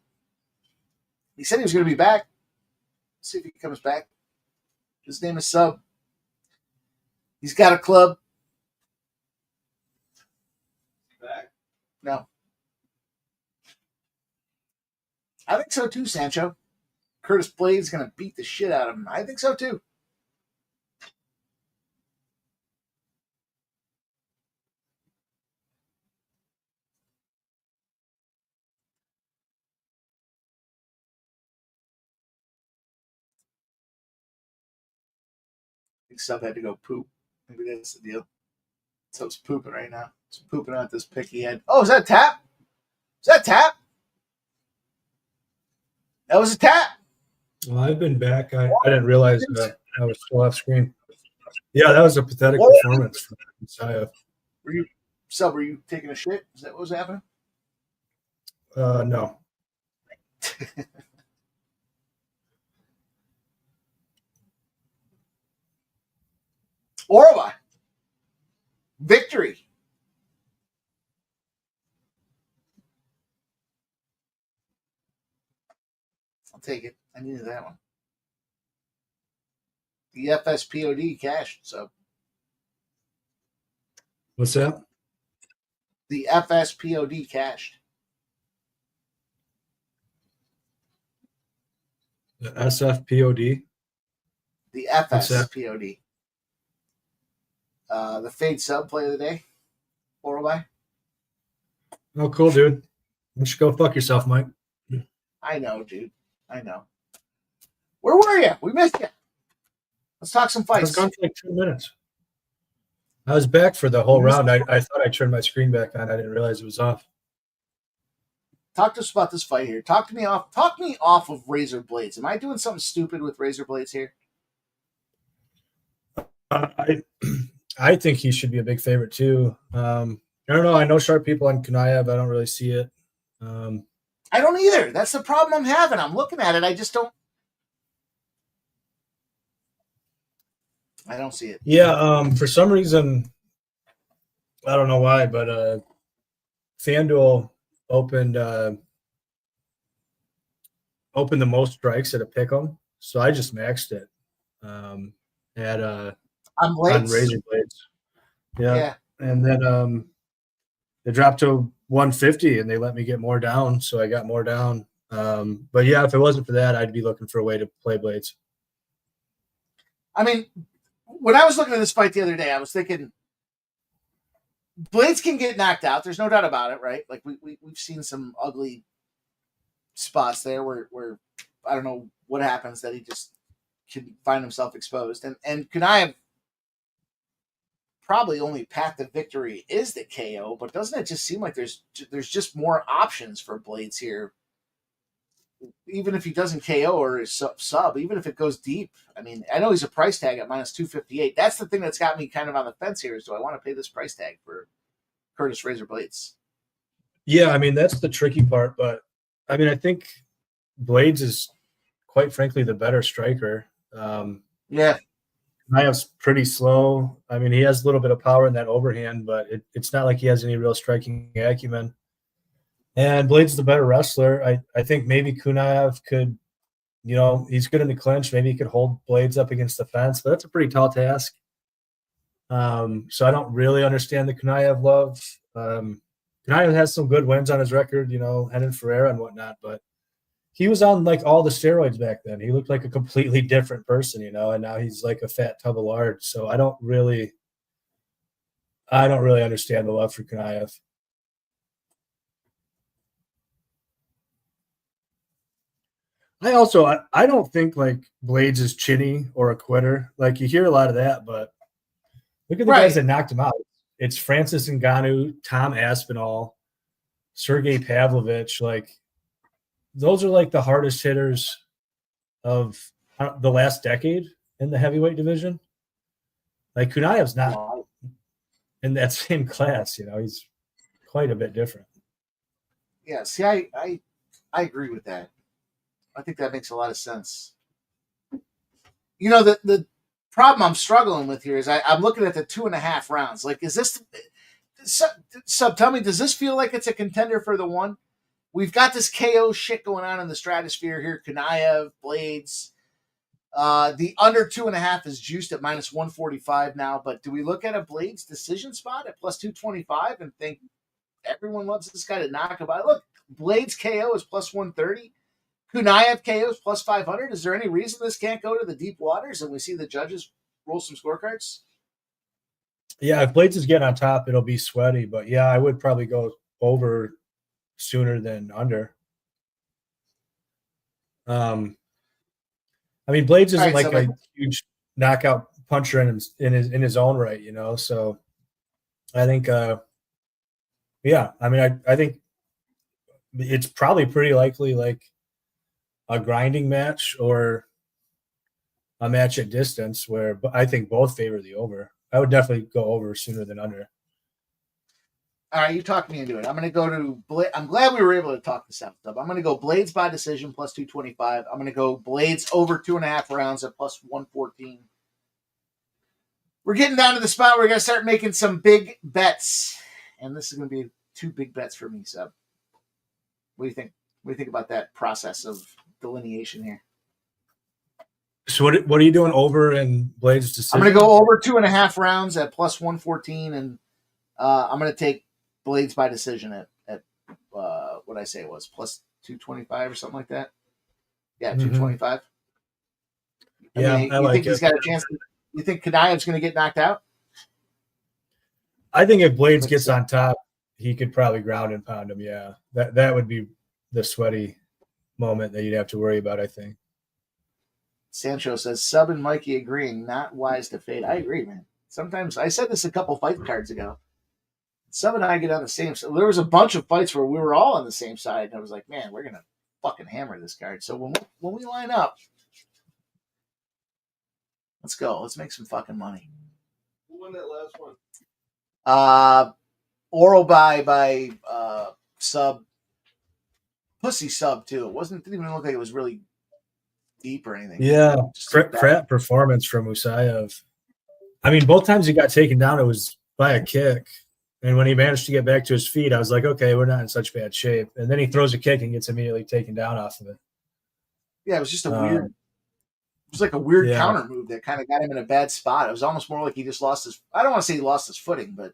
He said he was going to be back. Let's see if he comes back. His name is Sub. He's got a club. Back. No. I think so too, Sancho. Curtis Blade's going to beat the shit out of him. I think so too. I think Sub had to go poop. Maybe that's the deal. So it's pooping right now. It's pooping out this pick he had. Oh, is that a tap? Is that a tap? That was a tap. Well, I've been back. I didn't realize that I was still off screen. Yeah, that was a pathetic performance from Messiah. Were you taking a shit? Is that what was happening? No. Orva. Victory. I'll take it. I needed that one. The FSPOD cashed, so What's that? the FSPOD cashed. The SFPOD? The What's that? FSPOD. The fade sub play of the day. Orva. Oh, cool, dude. You should go fuck yourself, Mike. I know, dude. I know. Where were you? We missed you. Let's talk some I was fights. gone for like 2 minutes. I was back for the whole round. I thought I turned my screen back on. I didn't realize it was off. Talk to us about this fight here. Talk me off of Razor Blades. Am I doing something stupid with Razor Blades here? I think he should be a big favorite too. I don't know. I know sharp people on Kanaev. I don't really see it. I don't either. That's the problem I'm having. I'm looking at it. I just don't. I don't see it. Yeah. For some reason, I don't know why, but FanDuel opened the most strikes at a pick'em, so I just maxed it on Razor Blades. Yeah. And then it dropped to 150, and they let me get more down, so I got more down. But yeah, if it wasn't for that, I'd be looking for a way to play Blades. I mean, when I was looking at this fight the other day, I was thinking Blades can get knocked out. There's no doubt about it, right? Like we've seen some ugly spots there where I don't know what happens that he just can find himself exposed. And Kanaev probably only path to victory is the KO, but doesn't it just seem like there's just more options for Blades here? Even if he doesn't KO or is sub, even if it goes deep. I mean, I know he's a price tag at minus 258. That's the thing that's got me kind of on the fence here is do I want to pay this price tag for Curtis Razor Blades? Yeah, I mean, that's the tricky part. But, I mean, I think Blades is, quite frankly, the better striker. Yeah. Kanaev's pretty slow. I mean, he has a little bit of power in that overhand, but it's not like he has any real striking acumen. And Blades is the better wrestler. I think maybe Kanaev could, he's good in the clinch. Maybe he could hold Blades up against the fence, but that's a pretty tall task. So I don't really understand the Kanaev love. Kanaev has some good wins on his record, Henan Ferreira and whatnot, but he was on like all the steroids back then. He looked like a completely different person, and now he's like a fat tub of lard. So I don't really I don't really understand the love for Kanaev. I don't think like Blades is chinny or a quitter. Like you hear a lot of that, but look at the guys that knocked him out. It's Francis Ngannou, Tom Aspinall, Sergey Pavlovich. Like those are like the hardest hitters of the last decade in the heavyweight division. Like Kunaev's not in that same class, you know, he's quite a bit different. Yeah, see, I agree with that. I think that makes a lot of sense. You know, the problem I'm struggling with here is I'm looking at the 2.5 rounds. Like, is this sub? Tell me, does this feel like it's a contender for the one? We've got this KO shit going on in the stratosphere here. Kanaev, Blades. The under 2.5 is juiced at minus 145 now. But do we look at a Blades decision spot at plus 225 and think everyone loves this guy to knock him out? Look, Blades KO is plus 130. Kunaev KO is plus 500. Is there any reason this can't go to the deep waters and we see the judges roll some scorecards? Yeah, if Blades is getting on top, it'll be sweaty. But yeah, I would probably go over sooner than under. I mean, Blades isn't like a huge knockout puncher in his own right, you know. So I think, yeah, I mean, I think it's probably pretty likely like a grinding match or a match at distance where I think both favor the over. I would definitely go over sooner than under. All right, you talked me into it. I'm going to go to I'm glad we were able to talk this out. I'm going to go Blades by decision plus 225. I'm going to go Blades over 2.5 rounds at plus 114. We're getting down to the spot where we're going to start making some big bets. And this is going to be 2 big bets for me, Sub. What do you think? What do you think about that process of delineation here? So what are you doing over in Blades decision? I'm going to go over 2.5 rounds at plus 114, and I'm going to take Blades by decision at what I say it was plus 225 or something like that. Yeah, 225. Yeah, I like think he's got a chance? You think Kanaev's going to get knocked out? I think if Blades gets on top, he could probably ground and pound him. Yeah, that would be the sweaty moment that you'd have to worry about, I think. Sancho says, Sub and Mikey agreeing, not wise to fade. I agree, man. Sometimes, I said this a couple fight cards ago. Sub and I get on the same side. There was a bunch of fights where we were all on the same side, and I was like, man, we're going to fucking hammer this card. So when we line up, let's go. Let's make some fucking money. Who won that last one? Oral by Sub. Pussy Sub, too. Didn't even look like it was really deep or anything. Yeah, crap performance from Usayev. I mean, both times he got taken down, it was by a kick. And when he managed to get back to his feet, I was like, okay, we're not in such bad shape. And then he throws a kick and gets immediately taken down off of it. Yeah, it was just a weird. It was like a weird counter move that kind of got him in a bad spot. It was almost more like he just lost his. I don't want to say he lost his footing, but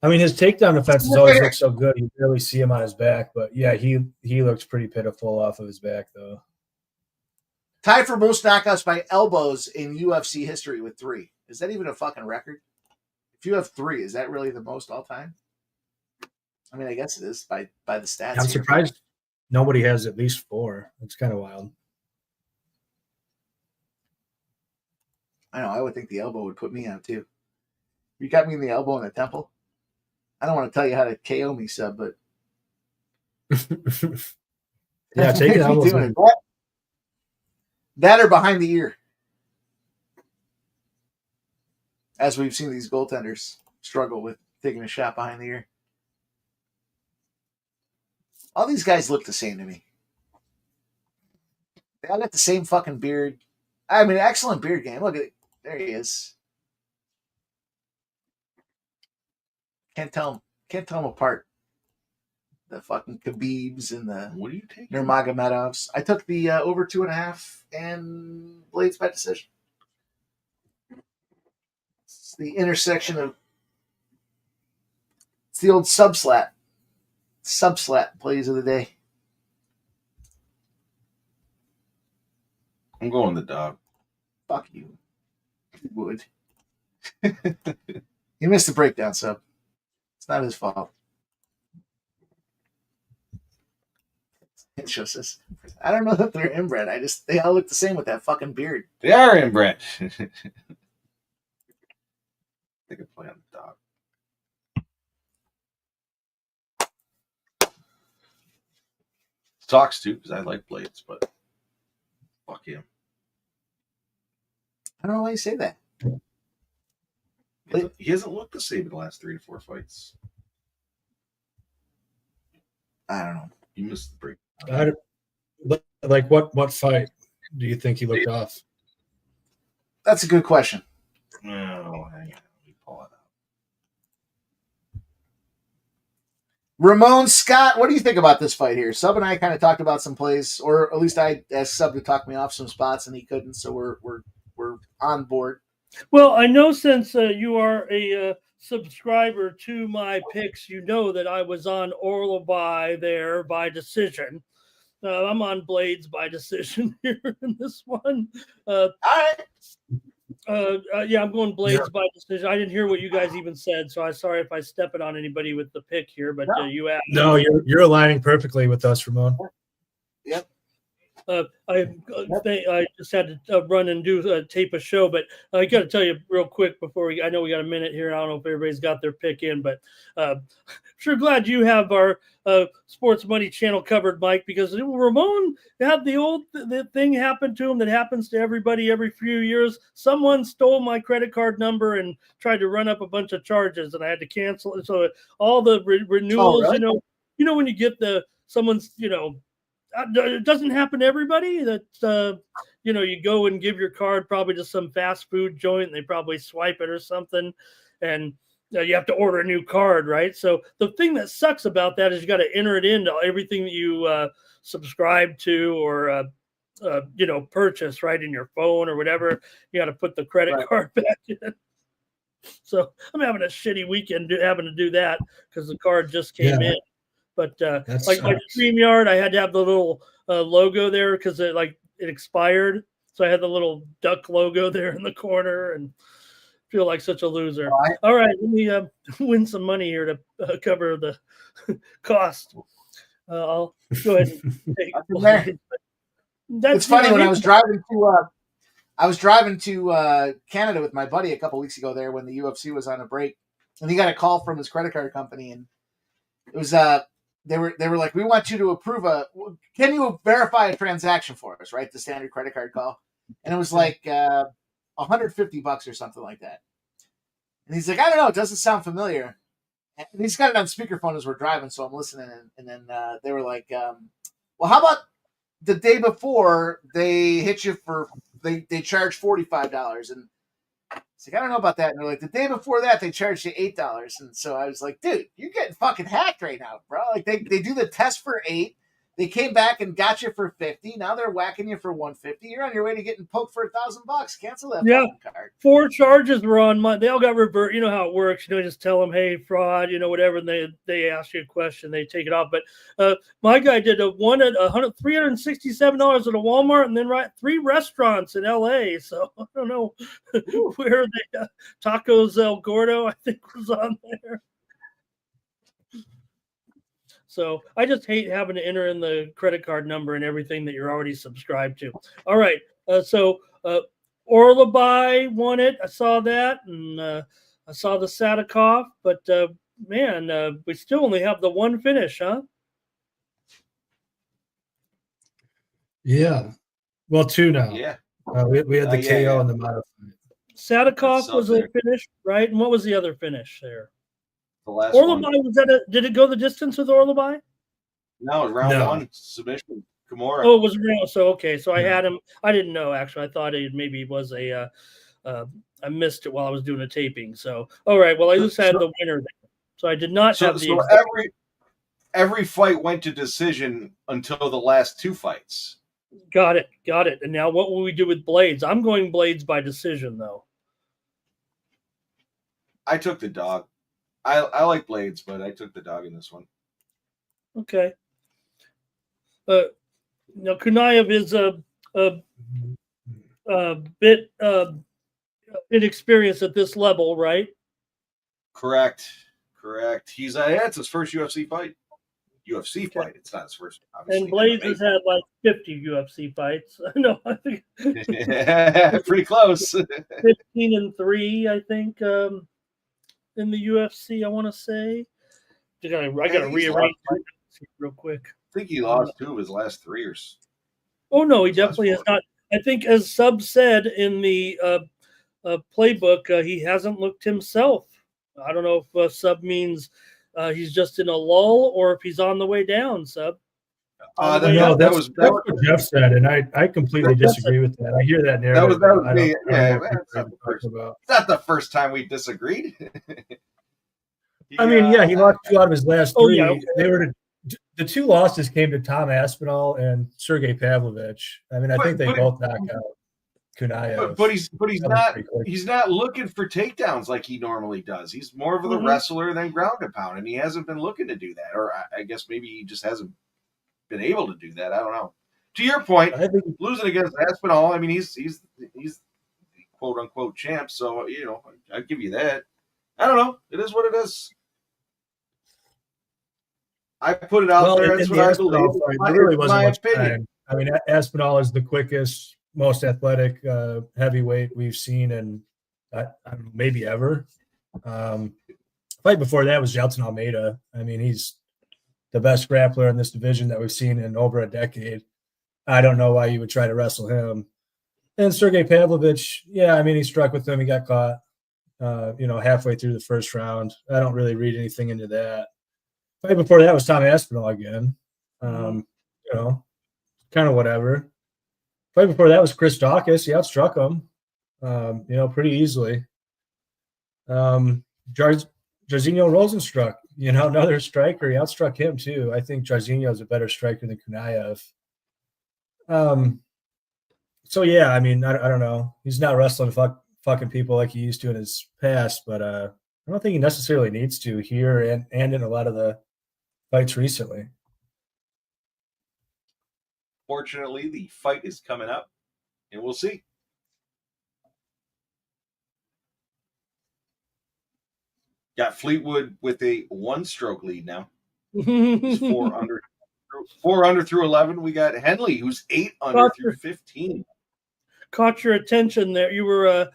I mean, his takedown defenses always look so good. You barely see him on his back, but yeah, he looks pretty pitiful off of his back, though. Tied for most knockouts by elbows in UFC history with 3. Is that even a fucking record? If you have 3, is that really the most all time? I mean, I guess it is by the stats. I'm surprised nobody has at least 4. It's kind of wild. I know. I would think the elbow would put me out too. You got me in the elbow in the temple. I don't want to tell you how to KO me, Sub, but yeah, take it out. That or behind the ear. As we've seen these goaltenders struggle with taking a shot behind the ear. All these guys look the same to me. They all got the same fucking beard. I mean, excellent beard game. Look at it. There he is. Can't tell them apart. The fucking Khabibs and the What are you taking? Nurmagomedovs. I took the over 2.5 and Blades by decision. It's the intersection of. It's the old subslat plays of the day. I'm going the dog. Fuck you. You would. He missed the breakdown, so it's not his fault. It shows us. I don't know that they're inbred. They all look the same with that fucking beard. They are inbred. They can play on the dog. Sucks too, because I like Blades, but fuck him. I don't know why you say that. He hasn't looked the same in the last 3 to 4 fights. I don't know. You missed the break. Like what fight do you think he looked off? That's a good question. Oh, hang on. Let me pull it up. Ramon Scott, what do you think about this fight here? Sub and I kind of talked about some plays, or at least I asked Sub to talk me off some spots, and he couldn't, so we're on board. Well, I know since you are a subscriber to my picks, you know that I was on Orlabai there by decision. I'm on Blades by decision here in this one. All right. Yeah, I'm going Blades by decision. I didn't hear what you guys even said, so I'm sorry if I step it on anybody with the pick here, but you asked. No, you're aligning perfectly with us, Ramon. Yep. I just had to run and tape a show, but I got to tell you real quick before I know we got a minute here. I don't know if everybody's got their pick in, but sure glad you have our Sports Money channel covered, Mike, because Ramon had the thing happen to him that happens to everybody every few years. Someone stole my credit card number and tried to run up a bunch of charges, and I had to cancel it. So all the renewals, really? you know when you get someone's, it doesn't happen to everybody that you go and give your card probably to some fast food joint and they probably swipe it or something, and you have to order a new card, right? So the thing that sucks about that is you got to enter it into everything that you subscribe to or purchase, right, in your phone or whatever. You got to put the credit card back in. So I'm having a shitty weekend having to do that because the card just came in. But like my StreamYard, I had to have the little logo there because it expired. So I had the little duck logo there in the corner and feel like such a loser. All right, let me win some money here to cover the cost. I'll go ahead and take It's funny when I was driving to Canada with my buddy a couple weeks ago there when the UFC was on a break, and he got a call from his credit card company, and it was they were like, we want you to approve can you verify a transaction for us, right? The standard credit card call. And it was like $150 or something like that. And he's like, I don't know, it doesn't sound familiar. And he's got it on speakerphone as we're driving, so I'm listening. And then they were like, well, how about the day before they hit you for they charge $45? And it's like, I don't know about that. And they're like, the day before that, they charged you $8. And so I was like, dude, you're getting fucking hacked right now, bro. Like they do the test for $8. They came back and got you for $50. Now they're whacking you for $150. You're on your way to getting poked for $1,000. Cancel that fucking card. 4 charges were on my. They all got revert. You know how it works. Just tell them, hey, fraud. Whatever. And they ask you a question, they take it off. But my guy did one at $367 at a Walmart, and then 3 restaurants in LA. So I don't know where they Tacos El Gordo, I think, was on there. So I just hate having to enter in the credit card number and everything that you're already subscribed to. All right. So Orlabai won it. I saw that. And I saw the Sadikov. But, man, we still only have the one finish, huh? Yeah. Well, 2 now. Yeah. We had the KO and the modified. Sadikov was a finish, right? And what was the other finish there? The last Orlabai, one. was that did it go the distance with Orlabai? No, round 1 submission. Kimura. Oh, it was round. So okay. So I had him. I didn't know actually. I thought it maybe was a. I missed it while I was doing a taping. So all right. Well, I just had the winner there. So I did not have the. So every fight went to decision until the last 2 fights. Got it. And now what will we do with Blades? I'm going Blades by decision though. I took the dog. I like Blades, but I took the dog in this one. Okay. Now Kunaev is a bit inexperienced at this level, right? Correct. He's it's his first UFC fight. UFC fight. It's not his first. Obviously, And Blaze MMA. has had like 50 UFC fights. No, I think Pretty close. 15-3, I think, in the UFC, I want to say. I gotta He's rearrange lost my notes here real quick. I think he lost 2 of his last 3 years. Oh, no, he His last definitely has 4. not. I think, as Sub said in the playbook, he hasn't looked himself. I don't know if Sub means he's just in a lull or if he's on the way down, Sub. That was what Jeff said, and I completely disagree with that. I hear that narrative. that was I me. don't know Yeah, what it's you're not the first. talking about. It's not the first time we disagreed. I mean, yeah, he lost 2 out of his last 3. Oh, yeah, okay. They were the 2 losses came to Tom Aspinall and Sergey Pavlovich. I mean, I think they both knock out Kunaev. But he's not looking for takedowns like he normally does. He's more of the wrestler than ground and pound, and he hasn't been looking to do that. Or I guess maybe he just hasn't been able to do that. I don't know. To your point, losing against Aspinall, I mean, he's the quote unquote champ, so I'd give you that. I don't know. It is what it is. I put it out there. That's what I believe. There really wasn't much time. I mean, Aspinall is the quickest, most athletic heavyweight we've seen in I don't know, maybe ever. Fight before that was Jelton Almeida. I mean, he's the best grappler in this division that we've seen in over a decade. I don't know why you would try to wrestle him. And Sergey Pavlovich, yeah, I mean, he struck with him. He got caught, halfway through the first round. I don't really read anything into that. Fight before that was Tom Aspinall again. Kind of whatever. Fight before that was Chris Dawkins. He outstruck him, pretty easily. Jairzinho Rosenstruck, another striker. He outstruck him too. I think Jairzinho is a better striker than Kunaev. So yeah, I mean, I don't know. He's not wrestling fucking people like he used to in his past, but I don't think he necessarily needs to here and in a lot of the fights recently. Fortunately, the fight is coming up, and we'll see. Got Fleetwood with a 1-stroke lead now. He's 4 under through 11. We got Henley, who's 8 under through 15. Caught your attention there. You were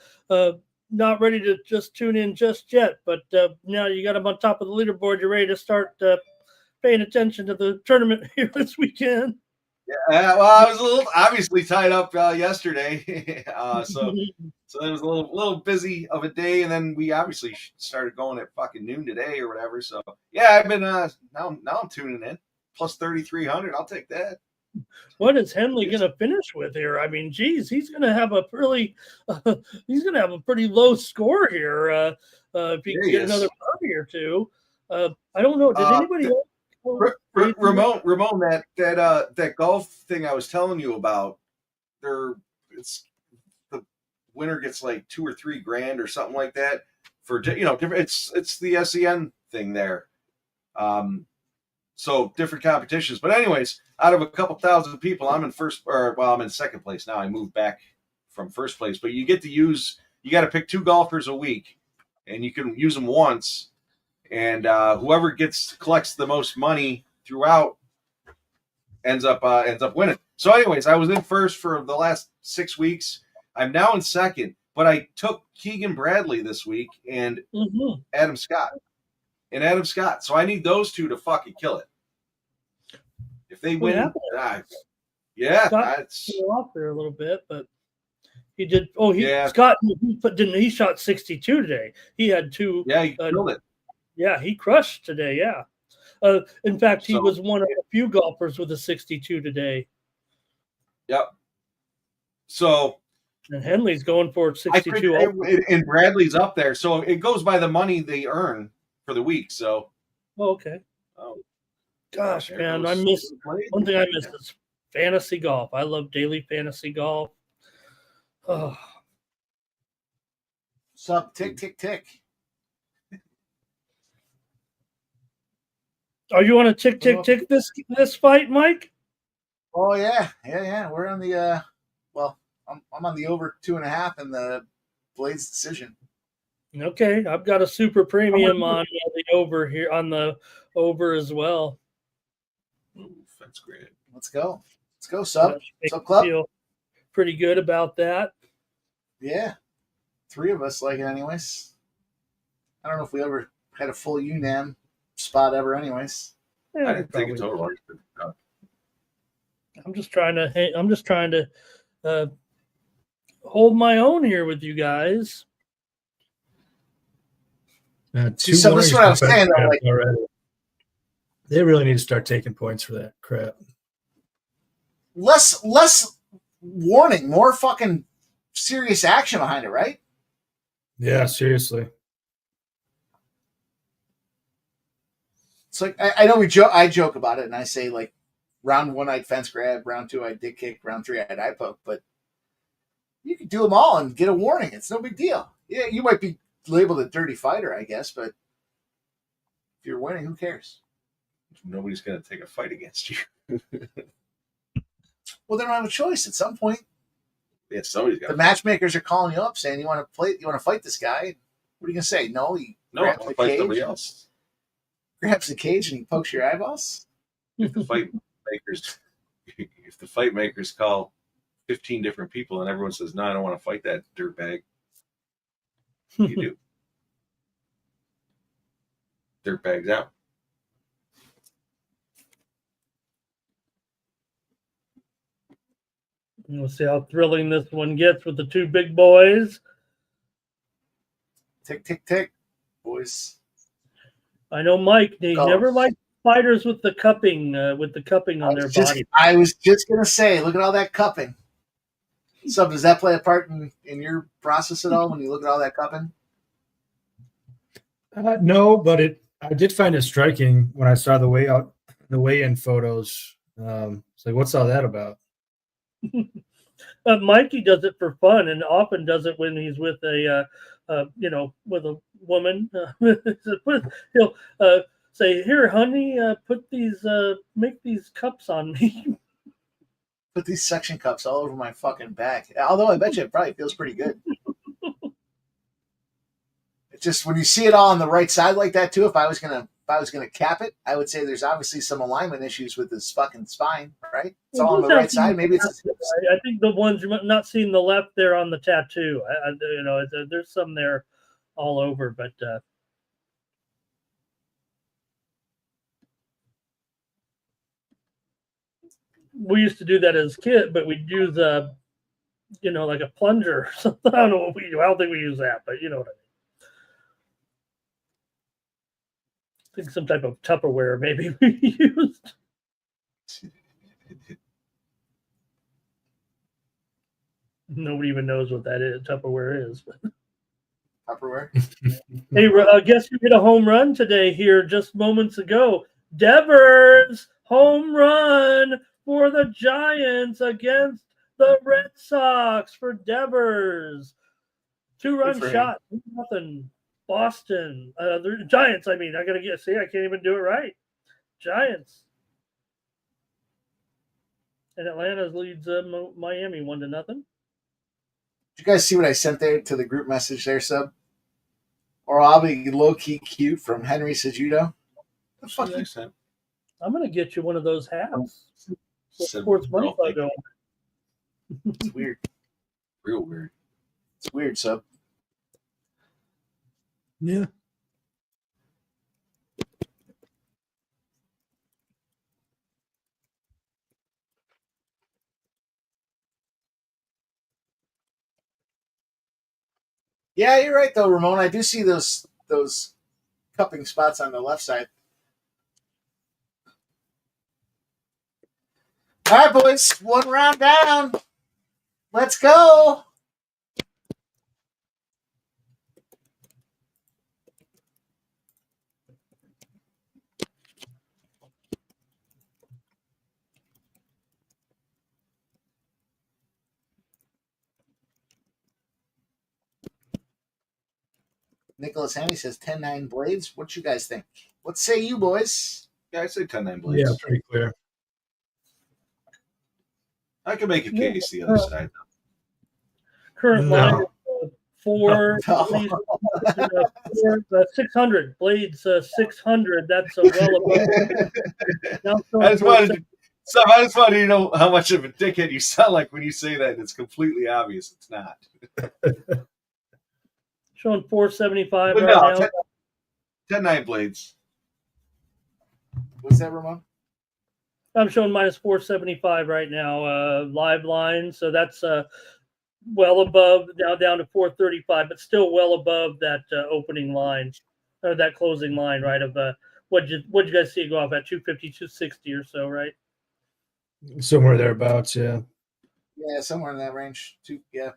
not ready to just tune in just yet, but now you got him on top of the leaderboard. You're ready to start paying attention to the tournament here this weekend. Yeah, well, I was a little obviously tied up yesterday, so it was a little busy of a day, and then we obviously started going at fucking noon today or whatever. So yeah, I've been now I'm tuning in. Plus 3,300, I'll take that. What is Henley going to finish with here? I mean, geez, he's going to have a pretty low score here if he can get another party or two. I don't know. Did anybody else? Ramon, that golf thing I was telling you about, it's the winner gets like $2 or $3 grand or something like that for different. It's the SEN thing there, so different competitions. But anyways, out of a couple thousand people, I'm in second place now. I moved back from first place, but you got to pick 2 golfers a week, and you can use them once. And whoever collects the most money throughout ends up winning. So, anyways, I was in first for the last 6 weeks. I'm now in second, but I took Keegan Bradley this week and Adam Scott. So I need those 2 to fucking kill it. If they win, Scott off there a little bit, but he did. Oh, Scott he shot 62 today. He had 2. Yeah, he killed it. Yeah, he crushed today. Yeah. In fact, he was one of a few golfers with a 62 today. Yep. So. And Henley's going for 62. And Bradley's up there. So it goes by the money they earn for the week. So. Oh, okay. Oh. Gosh, man. One thing I miss is fantasy golf. I love daily fantasy golf. Oh. Sup, tick, tick, tick. Are you on a tick this fight, Mike? Oh yeah. We're on the I'm on the over 2.5 in the Blades decision. Okay, I've got a super premium on the over here on the over as well. Ooh, that's great. Let's go. Let's go, Sub. Make Sub me Club. feel pretty good about that. Yeah. 3 of us like it anyways. I don't know if we ever had a full UNAM spot ever anyways. Yeah, I we didn't take a probably- total. I'm just trying to hold my own here with you guys. Two So this is what I was warnings saying, though, like- already. They really need to start taking points for that crap. Less warning, more fucking serious action behind it, right? Yeah, seriously. It's like I know I joke about it and I say like round 1 I'd fence grab, round 2 I'd dick kick, round 3 I'd eye poke, but you can do them all and get a warning. It's no big deal. Yeah, you might be labeled a dirty fighter, I guess, but if you're winning, who cares? Nobody's going to take a fight against you. Well, they don't have a choice at some point. Yeah, somebody's got The matchmakers are calling you up saying you want to fight this guy. What are you gonna say? No, he No, I grabs want the to fight cage, somebody else. grabs the cage and he pokes your eyeballs. If the fight makers call 15 different people and everyone says, no, I don't want to fight that dirtbag. You do. Dirtbag's out. We'll see how thrilling this one gets with the 2 big boys. Tick tick tick, boys. I know Mike. He Oh. never liked fighters with the cupping on their body. I was just gonna say, look at all that cupping. So does that play a part in your process at all when you look at all that cupping? No, but I did find it striking when I saw the weigh-in photos. It's like, what's all that about? Mikey does it for fun and often does it when he's with a with a woman. He'll say, "Here, honey, make these cups on me." Put these suction cups all over my fucking back. Although I bet you it probably feels pretty good. It's just when you see it all on the right side like that too. If I was gonna cap it, I would say there's obviously some alignment issues with his fucking spine, right? It's all on the right side. Maybe it's. I think the ones you're not seeing the left there on the tattoo. There's some there all over, but we used to do that as a kid, but we'd use like a plunger or something. I don't know what we do. I don't think we use that, but you know what I mean. I think some type of Tupperware maybe we used. Nobody even knows what that is. Tupperware is. Tupperware. Hey, guess who hit a home run today here just moments ago? Devers home run for the Giants against the Red Sox for Devers. 2-run Good for shot. Nothing. Boston. The Giants, I mean. I can't even do it right. Giants. And Atlanta leads Miami 1-0. Did you guys see what I sent there to the group message there, Sub? Or I'll be low-key cute from Henry Sejudo. The fuck you sent? I'm going to get you one of those hats. Said Sports money real photo. It's weird. Real weird. It's weird, Sub. Yeah. Yeah, you're right though, Ramon. I do see those cupping spots on the left side. All right, boys. 1 round down. Let's go. Nicholas Haney says 10-9 blades. What you guys think? What say you, boys? Yeah, I say 10-9 blades. Yeah, pretty clear. I can make a case the other side. Current line is four, No. Blades, 600. Blades 600. That's well above. Now I just wanted 470. to, Sam, I just wanted to know how much of a dickhead you sound like when you say that. It's completely obvious it's not. Showing 475 But right no, now. 10-9 Blades. What's that, Ramon? I'm showing minus 475 right now, live line. So that's well above, now down to 435, but still well above that opening line, or that closing line, right? Of what'd you guys see go off at 250, 260 or so, right? Somewhere thereabouts, yeah. Yeah, somewhere in that range. Yeah.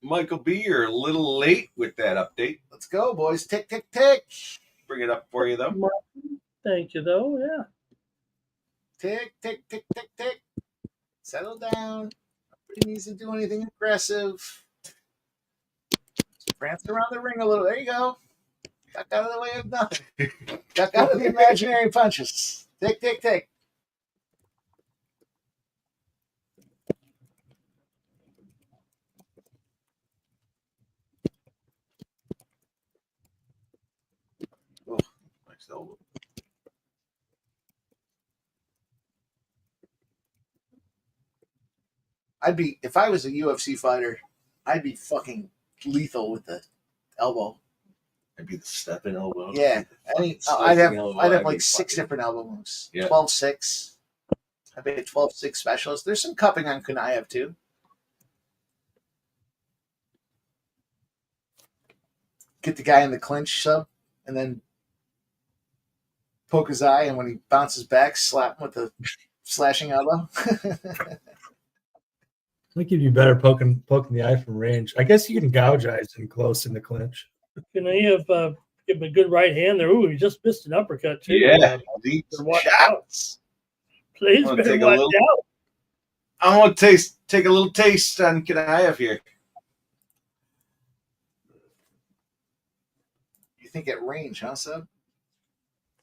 Michael B, you're a little late with that update. Let's go, boys. Tick, tick, tick. Bring it up for you, though. Thank you, though. Yeah. Tick, tick, tick, tick, tick. Settle down. Nobody needs to do anything aggressive. Just prance around the ring a little. There you go. Duck out of the way of nothing. Duck out of the imaginary punches. Tick, tick, tick. Oh, nice elbow. If I was a UFC fighter, I'd be fucking lethal with the elbow. I'd be the stepping elbow. Yeah. I'd have like 6 different elbow moves. Yeah. 12-6. I'd be a 12-6 specialist. There's some cupping on Kunaev too. Get the guy in the clinch sub and then poke his eye, and when he bounces back, slap him with the slashing elbow. I think you'd be better poking the eye from range. I guess you can gouge eyes in close in the clinch. Can I have give him a good right hand there? Ooh, he just missed an uppercut, too. Yeah, deep Better watch shots. Please, Wanna better take a watch little- out. I want to take a little taste on Kunaev here. You think at range, huh, sub?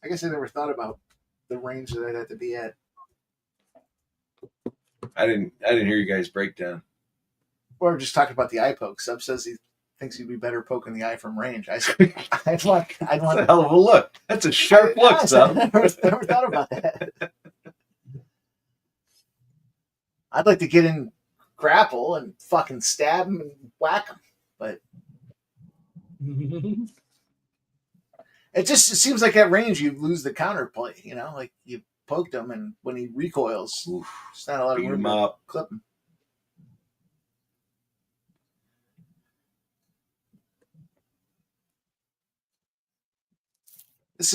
I guess I never thought about the range that I'd have to be at. I didn't hear you guys break down. Or just talking about the eye poke. Sub says he thinks he'd be better poking the eye from range. I said, I'd want. That's a hell of a look. That's a sharp look, I son. never thought about that. I'd like to get in, grapple, and fucking stab him and whack him, but it seems like at range you lose the counterplay. You know, like you poked him, and when he recoils, there's not a lot of Beat room him to up. clip him. This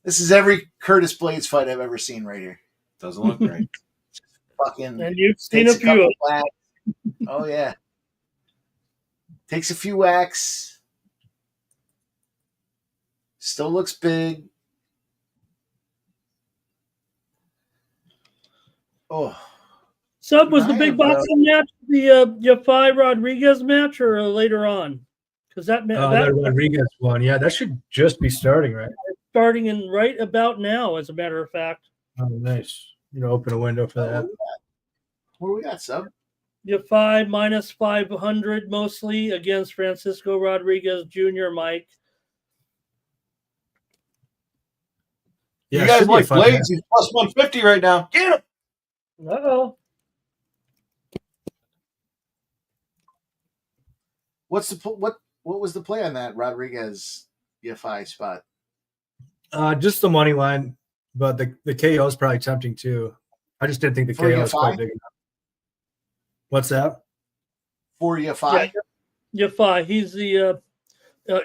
is every Curtis Blades fight I've ever seen right here. Doesn't look right. Fucking And you've seen takes a few couple of whacks. Oh yeah, takes a few whacks. Still looks big. Oh, Sub, was the I big have, boxing match the Yafai Rodriguez match or later on? Because that That Rodriguez one, yeah, that should just be starting, right? starting in right about now, as a matter of fact. Oh, nice. Open a window for that. where we got, sub? Yafai minus 500 mostly against Francisco Rodriguez Jr. Mike. Yeah, you it guys should be a like fun Blades? match. He's plus 150 right now. Get him. Uh-oh. What was the play on that Rodriguez EFI spot? Just the money line, but the KO is probably tempting too. I just didn't think the For KO was EFI? quite big enough. What's that? For EFI? Yafai, he's the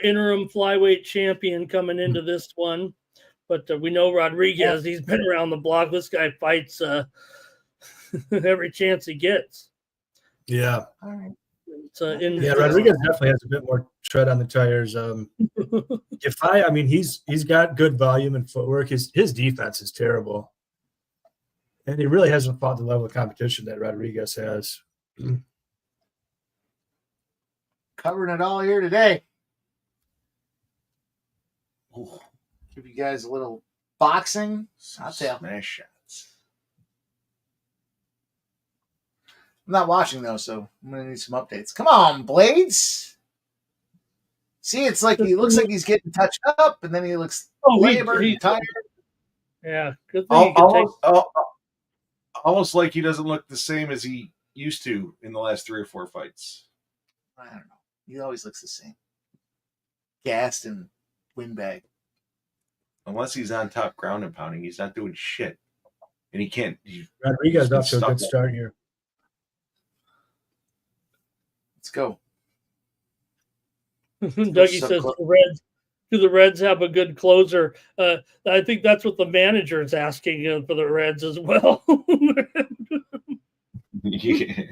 interim flyweight champion coming into this one. But we know Rodriguez, he's been around the block. This guy fights every chance he gets. Yeah. All right. It's, Yeah, Rodriguez definitely has a bit more tread on the tires. He's got good volume and footwork. His defense is terrible. And he really hasn't fought the level of competition that Rodriguez has. Covering it all here today. Ooh. Give you guys a little boxing. I'll tell. Smash shots. I'm not watching though, so I'm gonna need some updates. Come on, Blades. See, it's like he looks like he's getting touched up, and then he looks labored and tired. Yeah, good thing you can take. Almost like he doesn't look the same as he used to in the last 3 or 4 fights. I don't know. He always looks the same. Gassed and windbag. Unless he's on top ground and pounding, he's not doing shit. And he can't. Rodriguez been off to a stuck good start here. Let's go. Dougie says do the Reds have a good closer? I think that's what the manager is asking for the Reds as well. Yeah.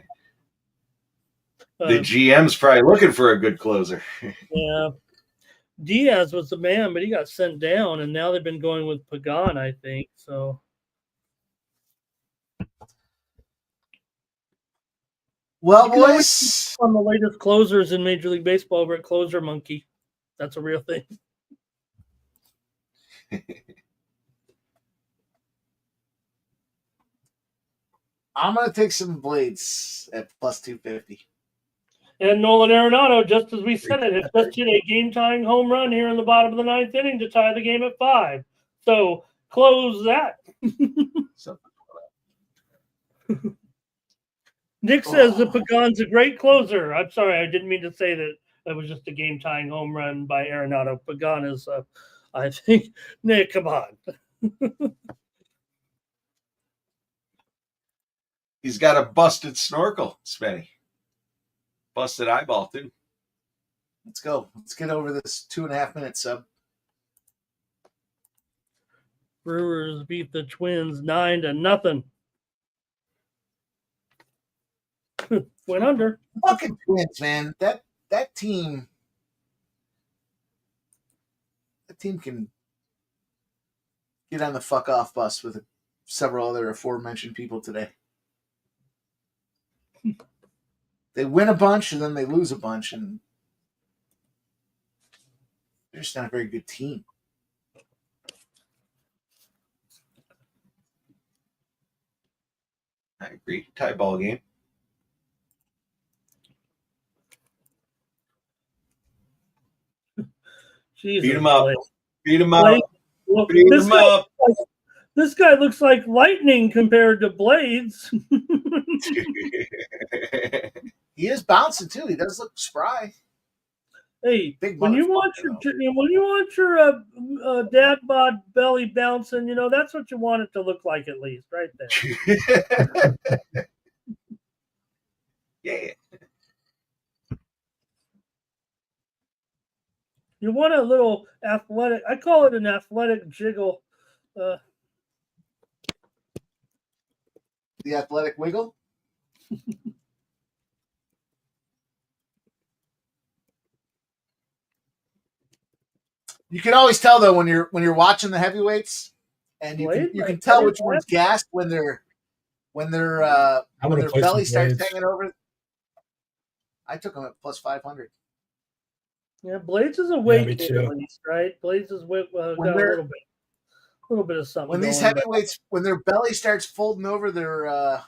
The GM's probably looking for a good closer. Yeah. Diaz was the man, but he got sent down, and now they've been going with Pagan, I think. So, well, you can always boys, on the latest closers in Major League Baseball over at Closer Monkey. That's a real thing. I'm gonna take some Blades at plus 250. And Nolan Arenado, just as we said it, has just hit a game-tying home run here in the bottom of the 9th inning to tie the game at 5. So close that. Nick says that Pagan's a great closer. I'm sorry, I didn't mean to say that it was just a game-tying home run by Arenado. Pagan is, I think, Nick, come on. He's got a busted snorkel, Spenny. Busted eyeball, too. Let's go. Let's get over this 2.5 minute sub. Brewers beat the Twins 9-0. Went under. Fucking Twins, man. That team. That team can get on the fuck off bus with several other aforementioned people today. They win a bunch and then they lose a bunch, and they're just not a very good team. I agree. Tie ball game. Jesus, Beat him up. Blake. Beat him up. Look, Beat him up. This guy looks like lightning compared to Blades. He is bouncing too. He does look spry. Hey, Big when you want your dad bod belly bouncing, that's what you want it to look like, at least, right there. Yeah. You want a little athletic. I call it an athletic jiggle. The athletic wiggle. You can always tell though when you're watching the heavyweights, and you can tell which one's gassed when their belly starts hanging over. I took them at plus 500. Yeah, Blades is a weight me kid too. at least, right? Blades is got a little bit of something. When these going, heavyweights, when their belly starts folding over their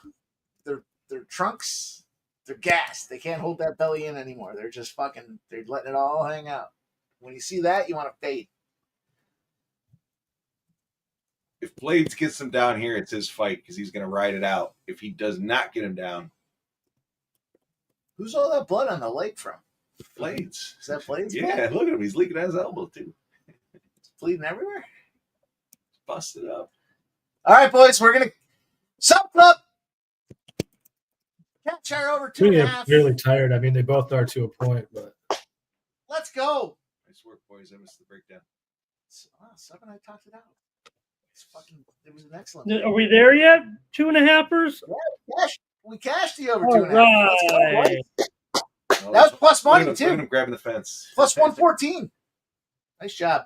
trunks, they're gassed. They can't hold that belly in anymore. They're just fucking. They're letting it all hang out. When you see that, you want to fade. If Blades gets him down here, it's his fight because he's going to ride it out. If he does not get him down, who's all that blood on the leg from? Blades. Is that Blades? Yeah, blood? look at him. He's leaking out his elbow too. It's bleeding everywhere. Busted up. All right, boys, we're gonna sub club. Catch our over 2.5. Really tired. I mean, they both are to a point, but Let's go. Nice work, boys. I missed the breakdown. Sub and I talked it out. It was an excellent. Are we there yet? 2.5ers? Yeah, we cashed the over All 2.5. right. Oh, That was plus money look at too. him grabbing the fence. Plus 114. Nice job.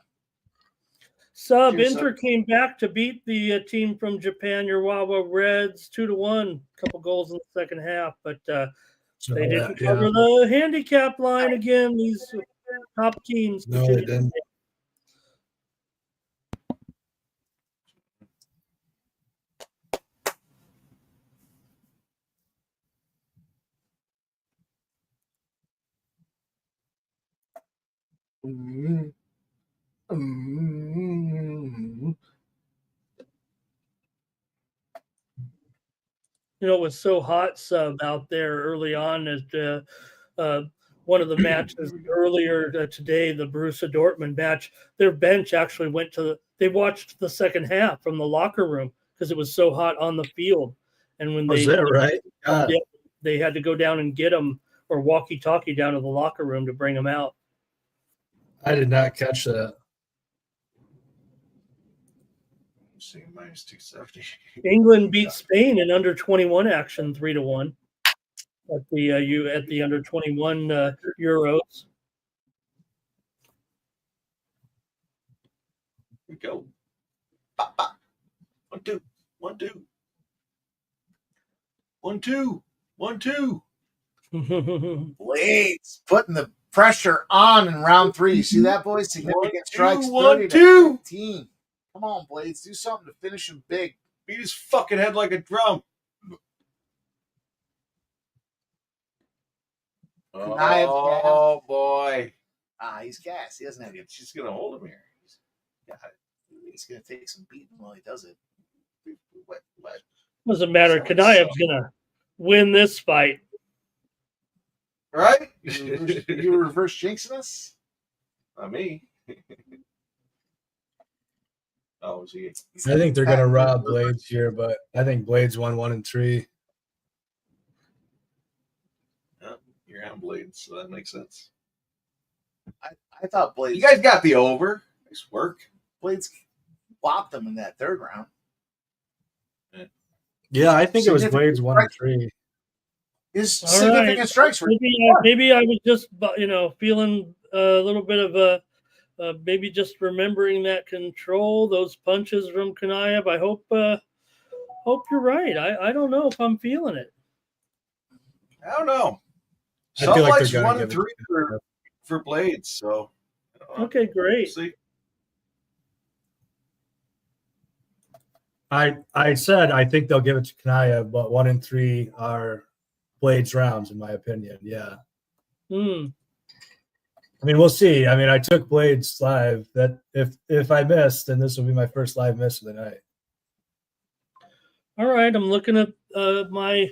Sub Cheers, Inter Sub. came back to beat the team from Japan, your Wawa Reds, 2-1. Couple goals in the second half, but they didn't cover the handicap line again. These top teams. No, they didn't. Mm, mm. You know, it was so hot sub out there early on at one of the matches earlier today, the Borussia Dortmund match. Their bench actually went to they watched the second half from the locker room because it was so hot on the field. And when Was they that right? God. yeah, they had to go down and get them or walkie-talkie down to the locker room to bring them out. I did not catch that. See, minus 270. England beat Spain in under 21 action 3-1 at the under 21 Euros. Here we go. Bop, bop. 1, 2, 1, 2. 1, 2, 1, 2. Blades putting the pressure on in round 3. You see that, boys? Significant 1, 2, strikes, 1, 30 2. to 15. Come on, Blades. Do something to finish him big. Beat his fucking head like a drum. Oh, boy. He's gassed. He doesn't have it. She's going to hold him here. He's going to take some beating while he does it. What? Doesn't matter. Kanayev's gonna win this fight. Right? You were reverse jinxing us? Not me. Oh, is he? I think they're going to rob Blades here, but I think Blades won 1 and 3. You're on Blades, so that makes sense. I thought Blades. You guys got the over. Nice work. Blades whopped him in that third round. Yeah, I think it was Blades 1 and 3. His significant strikes were. Maybe I was just feeling a little bit of a maybe just remembering that control, those punches from Kanayev. I hope you're right. I don't know if I'm feeling it. I don't know. I feel like Some they're likes gonna 1 and give 3 for Blades, so. Okay, great. See. I said I think they'll give it to Kanayev, but 1 and 3 are Blades rounds, in my opinion. Yeah. Hmm. I mean, we'll see. I mean, I took Blades live. That if I missed, then this will be my first live miss of the night. All right, I'm looking at my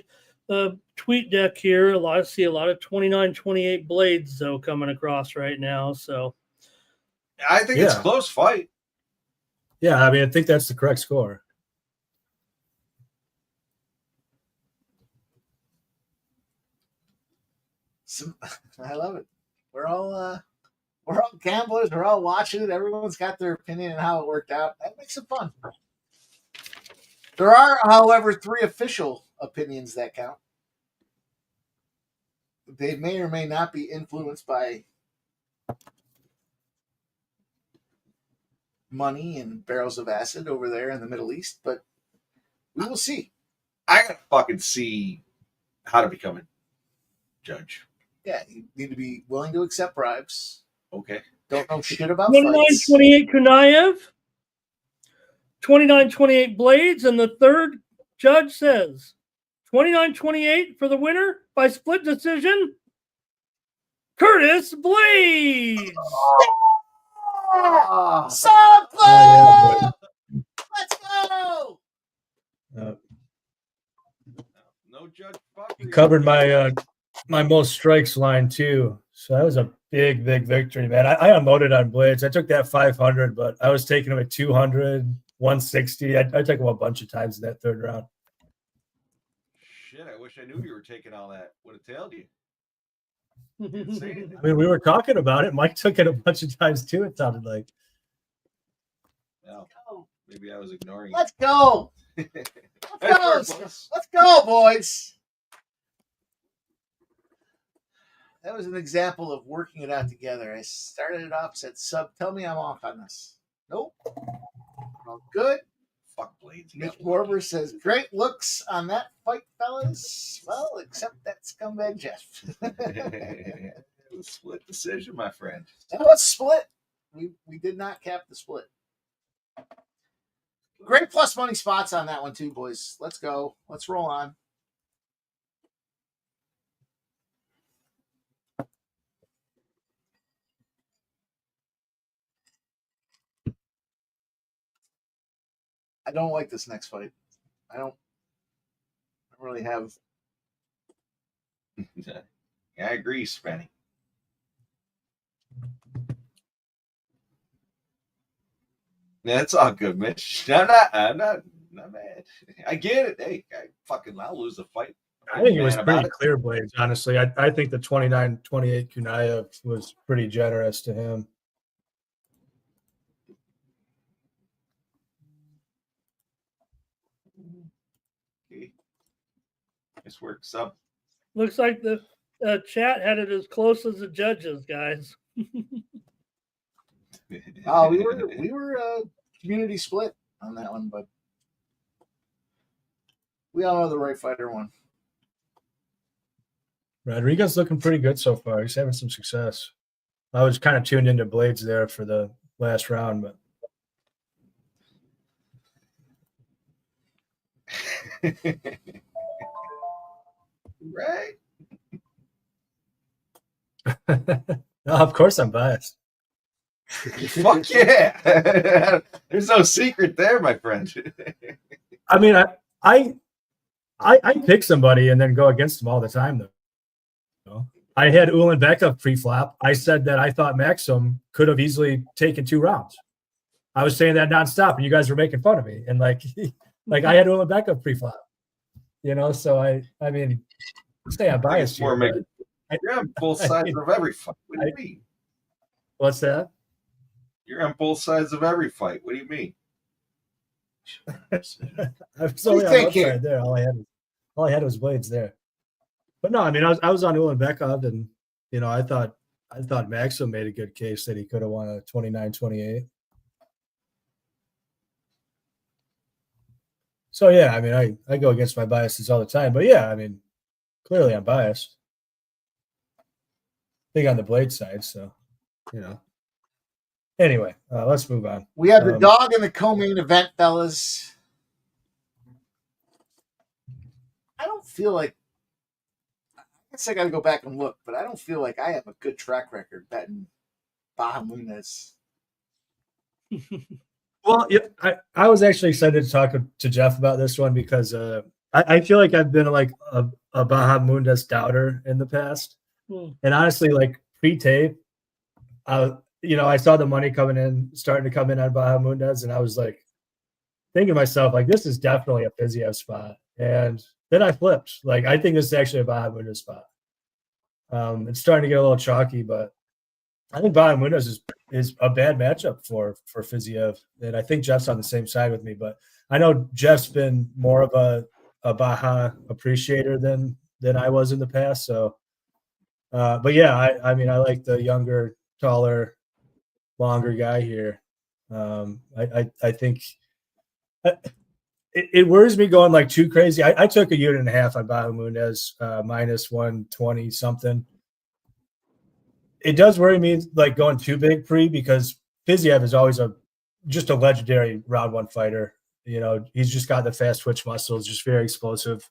tweet deck here. I see a lot of 29-28 Blades though coming across right now. So I think it's a close fight. Yeah, I mean, I think that's the correct score. I love it. We're all gamblers. We're all watching it. Everyone's got their opinion on how it worked out. That makes it fun. There are, however, 3 official opinions that count. They may or may not be influenced by money and barrels of acid over there in the Middle East, but we will see. I gotta fucking see how to become a judge. Yeah, you need to be willing to accept bribes. Okay. Don't know shit about fights. 29-28 Kanayev, 29-28 Blades, and the third judge says 29-28 for the winner by split decision, Curtis Blades. Let's go! No judge. You covered my my most strikes line too. So that was a big victory, man. I unloaded on Blades. I took that 500, but I was taking him at 200, 160. I took him a bunch of times in that third round. Shit, I wish I knew you were taking all that. Would have tailed you. I mean, we were talking about it. Mike took it a bunch of times too, it sounded like. Well, maybe I was ignoring Let's go. it. Let's go, boys. That was an example of working it out together. I started it off, said, "Sub, tell me I'm off on this." Nope. All good. Fuck Blades. Mitch Warber says, "Great looks on that fight, fellas." Well, except that scumbag Jeff. It was split decision, my friend. That was split. We did not cap the split. Great plus money spots on that one too, boys. Let's go. Let's roll on. I don't like this next fight. I don't really have. Yeah, I agree, Spenny. Yeah, it's all good, Mitch. I'm not mad. I get it. Hey, I'll lose the fight. I think it was Mad about pretty it. clear, Blades, honestly. I think the 29-28 Kunaya was pretty generous to him. Okay. This works up. Looks like the chat had it as close as the judges, guys. We were community split on that one, but we all know the right fighter won. Rodriguez looking pretty good so far. He's having some success. I was kind of tuned into Blades there for the last round, but Right? no, of course I'm biased. Fuck yeah. There's no secret there, my friend. I mean, I pick somebody and then go against them all the time, though. You know? I had Ulan Beka pre-flop. I said that I thought Maxim could have easily taken 2 rounds. I was saying that nonstop, and you guys were making fun of me. And like I had Ulan Beka pre-flop. You know, so I mean, say I'm biased here. You're on both sides of every fight. What do you mean? What's that? You're on both sides of every fight. What do you mean? I was only on one side there. All I had was Blades there. But no, I mean, I was on Ulan Bekov, and you know, I thought Maxim made a good case that he could have won a 29-28. So yeah, I mean, I go against my biases all the time, but yeah, I mean, clearly I'm biased. Big on the Blade side, so you know. Anyway, let's move on. We have the dog in the co-main event, fellas. I don't feel like. I guess I got to go back and look, but I don't feel like I have a good track record betting Bahamunas. Well, yeah, I was actually excited to talk to Jeff about this one because I feel like I've been like a Bahamundas doubter in the past. And honestly, like pre-tape, you know, I saw the money starting to come in on Bahamundas, and I was like thinking to myself, like, this is definitely a Fiziev spot. And then I flipped. Like, I think this is actually a Bahamundas spot. It's starting to get a little chalky, but I think Bahamundas is a bad matchup for Fiziev. And I think Jeff's on the same side with me, but I know Jeff's been more of a Baha appreciator than I was in the past. So, but yeah, I mean, I like the younger, taller, longer guy here. I think it worries me going like too crazy. I took a unit and a half on Bahamundas, minus 120 something. It does worry me like going too big pre because Fiziev is always just a legendary round 1 fighter. You know, he's just got the fast twitch muscles, just very explosive.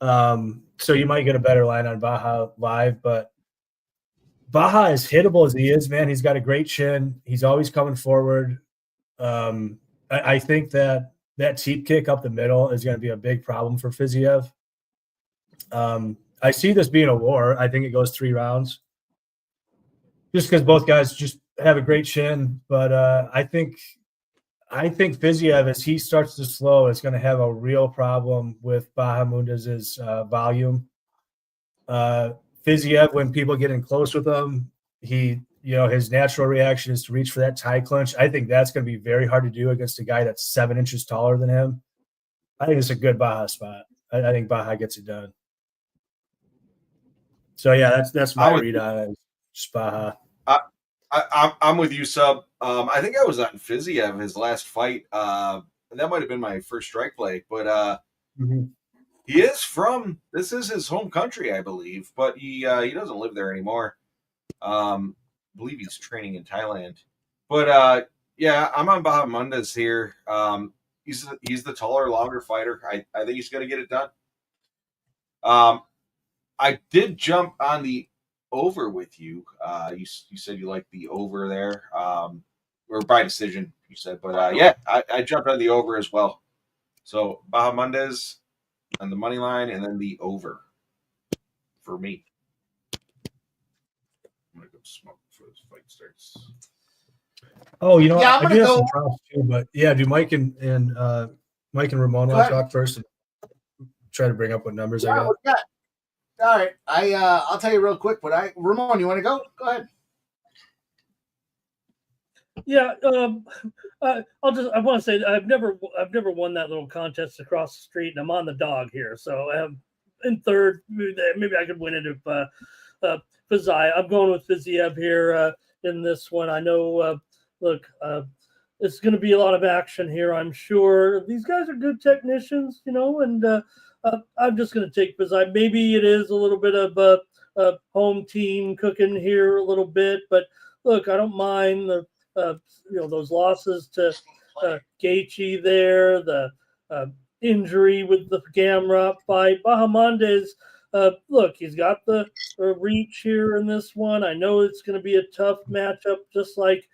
So you might get a better line on Baha live, but Baha, as hittable as he is, man, he's got a great chin. He's always coming forward. I think that teep kick up the middle is going to be a big problem for Fiziev. I see this being a war. I think it goes 3 rounds. Just because both guys just have a great chin, but I think Fiziev, as he starts to slow, is going to have a real problem with Bahamundas's volume. Fiziev, when people get in close with him, his natural reaction is to reach for that tie clinch. I think that's going to be very hard to do against a guy that's 7 inches taller than him. I think it's a good Baha spot. I think Baha gets it done. So yeah, that's my read on it. Just Baha. I'm with you, Sub. I think I was on Fiziev his last fight. And that might have been my first strike play, but he is this is his home country, I believe, but he doesn't live there anymore. I believe he's training in Thailand. But yeah, I'm on Bahamundas here. He's the taller, longer fighter. I think he's going to get it done. I did jump on the over with you. You said you liked the over there. or by decision, you said. But yeah, I jumped on the over as well. So Bahamondes on the money line, and then the over for me. I'm gonna go smoke before this fight starts. Oh, you know, Yeah, I I'm do gonna have some go. props too, but yeah, do Mike and Ramon Go want to ahead. talk first and try to bring up what numbers I Yeah, got? what you got? All right, I'll tell you real quick. But Ramon, you want to go? Go ahead. Yeah, I want to say I've never won that little contest across the street, and I'm on the dog here, so in third. Maybe I could win it if Fiziev. I'm going with Fiziev here in this one. I know. Look, it's going to be a lot of action here. I'm sure these guys are good technicians, and I'm just going to take Fiziev. Maybe it is a little bit of a home team cooking here a little bit, but look, I don't mind the. Those losses to Gaethje there, the injury with the Gamrot fight. Bahamondes, look, he's got the reach here in this one. I know it's going to be a tough matchup, just like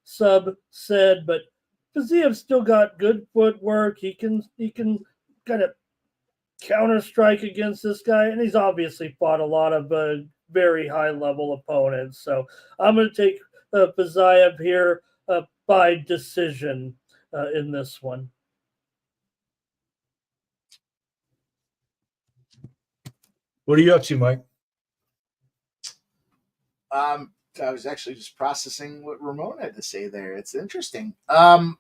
Sub said, but Fiziev's still got good footwork. He can kind of counter strike against this guy, and he's obviously fought a lot of very high level opponents. So I'm going to take Fiziev here by decision in this one. What are you up to, Mike? I was actually just processing what Ramon had to say there. It's interesting. All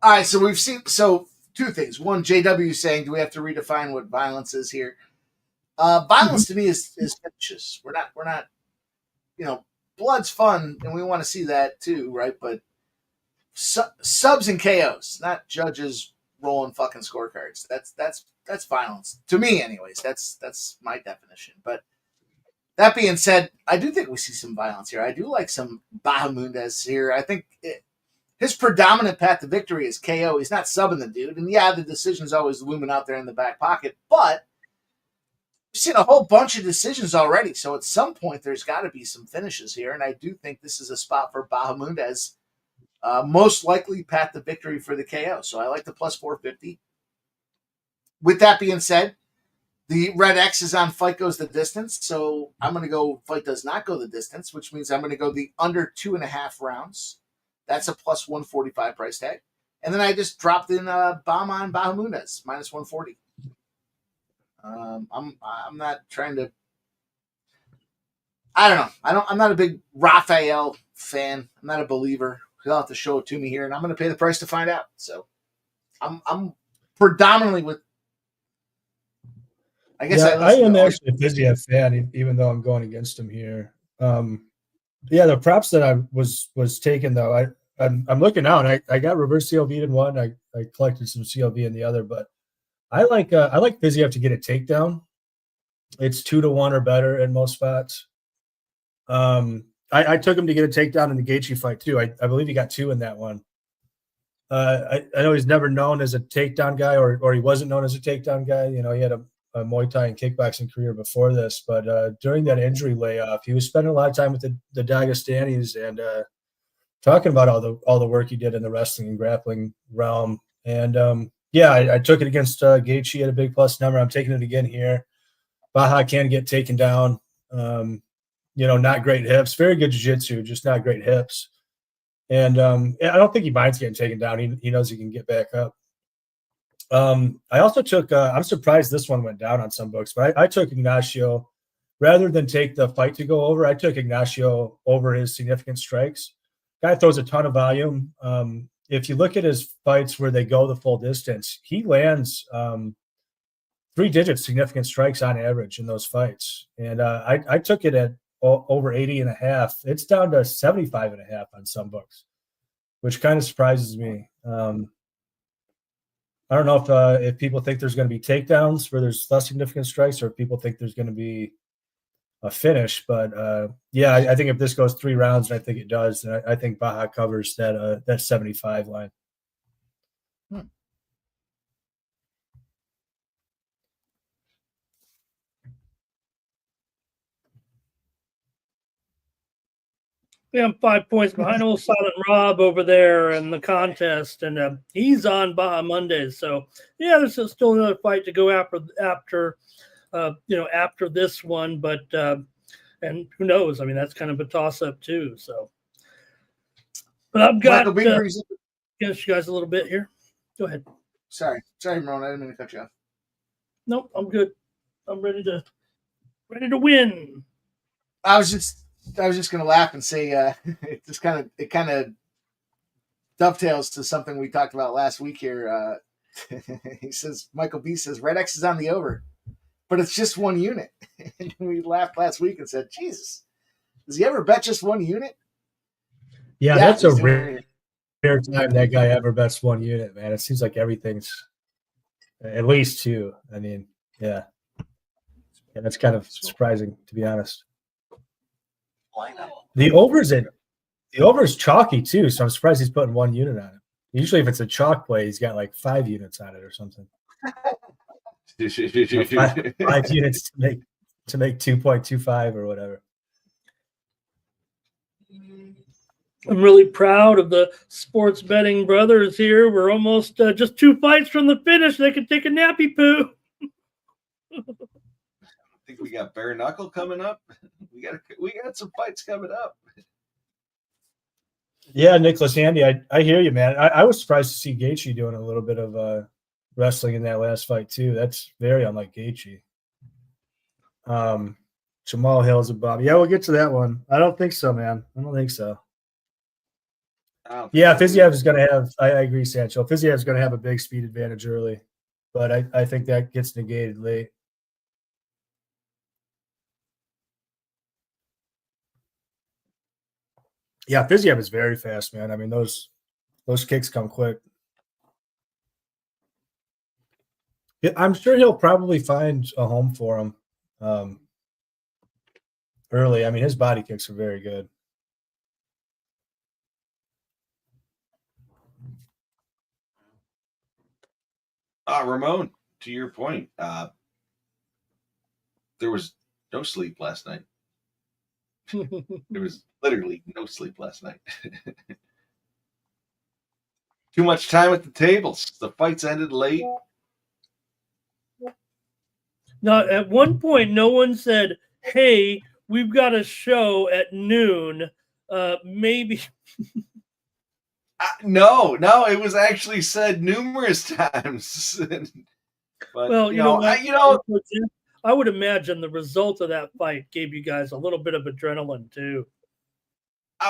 right, so we've seen two things. One, JW saying, do we have to redefine what violence is here? Violence to me is vicious. We're not, blood's fun, and we want to see that too, right? But subs and KOs, not judges rolling fucking scorecards. That's violence to me, anyways. That's my definition. But that being said, I do think we see some violence here. I do like some Bahamondes here. I think his predominant path to victory is KO. He's not subbing the dude, and yeah, the decision's always looming out there in the back pocket, but we've seen a whole bunch of decisions already, so at some point there's got to be some finishes here, and I do think this is a spot for Bahamondes. Most likely path to victory for the KO, so I like the plus 450. With that being said, the red X is on fight goes the distance, so I'm going to go fight does not go the distance, which means I'm going to go the under 2.5 rounds. That's a plus 145 price tag. And then I just dropped in Bahman Bahamondes, minus 140. I'm not trying to. I don't know. I'm not a big Raphael fan. I'm not a believer. He'll have to show it to me here, and I'm going to pay the price to find out. So, I'm predominantly with. I guess I am actually a Fiziev fan, even though I'm going against him here. Yeah, the props that I was taking though, I'm looking out. I got reverse CLV in one. I collected some CLV in the other, but I like Fiziev to get a takedown. It's 2-1 or better in most spots. I took him to get a takedown in the Gaethje fight too. I believe he got 2 in that one. I know he's never known as a takedown guy, or he wasn't known as a takedown guy. He had a Muay Thai and kickboxing career before this, but during that injury layoff, he was spending a lot of time with the Dagestanis and talking about all the work he did in the wrestling and grappling realm. And yeah, I took it against Gaethje at a big plus number. I'm taking it again here. Baha can get taken down. Not great hips, very good jiu-jitsu, just not great hips. And I don't think he minds getting taken down. He knows he can get back up. I also took, I'm surprised this one went down on some books, but I took Ignacio rather than take the fight to go over. I took Ignacio over his significant strikes. Guy throws a ton of volume. If you look at his fights where they go the full distance, he lands 3-digit significant strikes on average in those fights. And I took it at over 80.5. It's down to 75.5 on some books, which kind of surprises me. I don't know if people think there's going to be takedowns where there's less significant strikes, or if people think there's going to be a finish. But yeah, I think if this goes 3 rounds, and I think it does, then I think Baja covers that 75 line. Yeah, I'm 5 points behind old Silent Rob over there in the contest, and he's on Baja Mondays. So yeah, there's still another fight to go after after this one, but and who knows? I mean, that's kind of a toss up too. So, but I've got Michael B brings up. against you guys a little bit here. Go ahead. Sorry, Ramon. I didn't mean to cut you off. Nope, I'm good. I'm ready to win. I was just gonna laugh and say it kind of dovetails to something we talked about last week here. He says Michael B says Red X is on the over, but it's just one unit. And we laughed last week and said, Jesus, does he ever bet just one unit? Yeah, that's a rare time that guy ever bets one unit, man. It seems like everything's at least two. I mean, yeah, that's kind of surprising, to be honest. The over's chalky too, so I'm surprised he's putting one unit on it. Usually, if it's a chalk play, he's got like 5 units on it or something. 5 units to make 2.25 or whatever. I'm really proud of the sports betting brothers here. We're almost just 2 fights from the finish. They could take a nappy poo. I think we got bare knuckle coming up. We got some fights coming up. Yeah, Nicholas Hamdy, I hear you, man. I was surprised to see Gaethje doing a little bit of wrestling in that last fight too. That's very unlike Gaethje. Jamahal Hill's a bum. Yeah, we'll get to that one. I don't think so, man. I don't think so. Yeah, Fiziev is going to have. I agree, Sancho. Fiziev is going to have a big speed advantage early, but I think that gets negated late. Yeah, Fiziev is very fast, man. I mean, those kicks come quick. Yeah, I'm sure he'll probably find a home for him early. I mean, his body kicks are very good. Ramon, to your point, there was no sleep last night. There was literally no sleep last night. Too much time at the tables. The fights ended late. Now, at one point, no one said, "Hey, we've got a show at noon." Maybe. No, it was actually said numerous times. But Well, you know, I would imagine the result of that fight gave you guys a little bit of adrenaline too.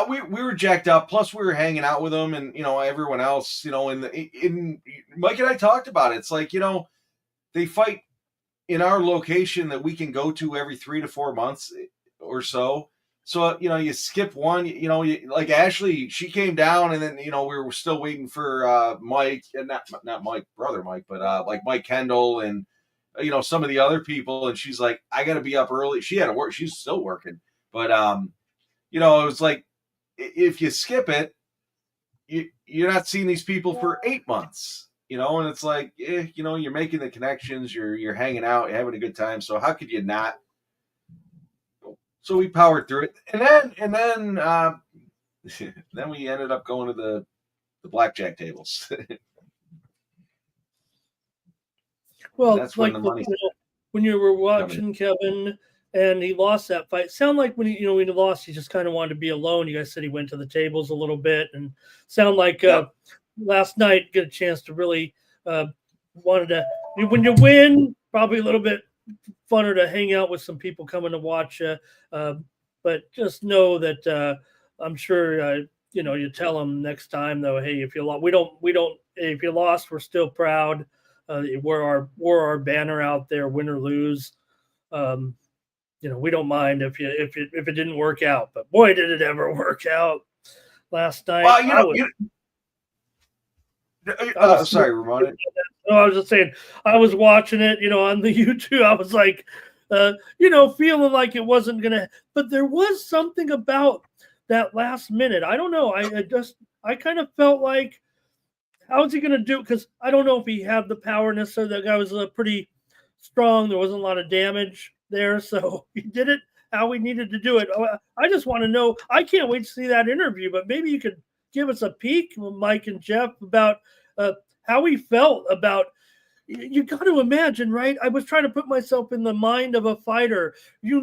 We were jacked up. Plus, we were hanging out with them, and everyone else. In Mike and I talked about it. It's like they fight in our location that we can go to every 3 to 4 months or so. So you skip one. Like Ashley, she came down, and then we were still waiting for Mike, and not Mike, brother Mike, but like Mike Kendall and some of the other people. And she's like, I got to be up early. She had to work. She's still working, but it was like if you skip it, you're not seeing these people for 8 months. And it's like, you're making the connections, you're hanging out, you're having a good time. So how could you not? So we powered through it, and then then we ended up going to the blackjack tables. Well, that's like when the money. when you were watching Kevin and he lost that fight, sound like when he lost, he just kind of wanted to be alone. You guys said he went to the tables a little bit, and sound like last night get a chance to really wanted to. When you win, probably a little bit funner to hang out with some people coming to watch you. But just know that I'm sure you tell them next time though. Hey, if you lost, we don't. If you lost, we're still proud. Wore our banner out there, win or lose. We don't mind if it didn't work out. But boy, did it ever work out last night. Well, sorry, Ramon. No, I was just saying, I was watching it, on the YouTube. I was like, feeling like it wasn't going to, but there was something about that last minute. I don't know. I kind of felt like, how's he going to do it? Because I don't know if he had the power necessarily. That guy was pretty strong. There wasn't a lot of damage there. So he did it how we needed to do it. I just want to know. I can't wait to see that interview, but maybe you could give us a peek, Mike and Jeff, about how he felt about. You got to imagine, right? I was trying to put myself in the mind of a fighter. You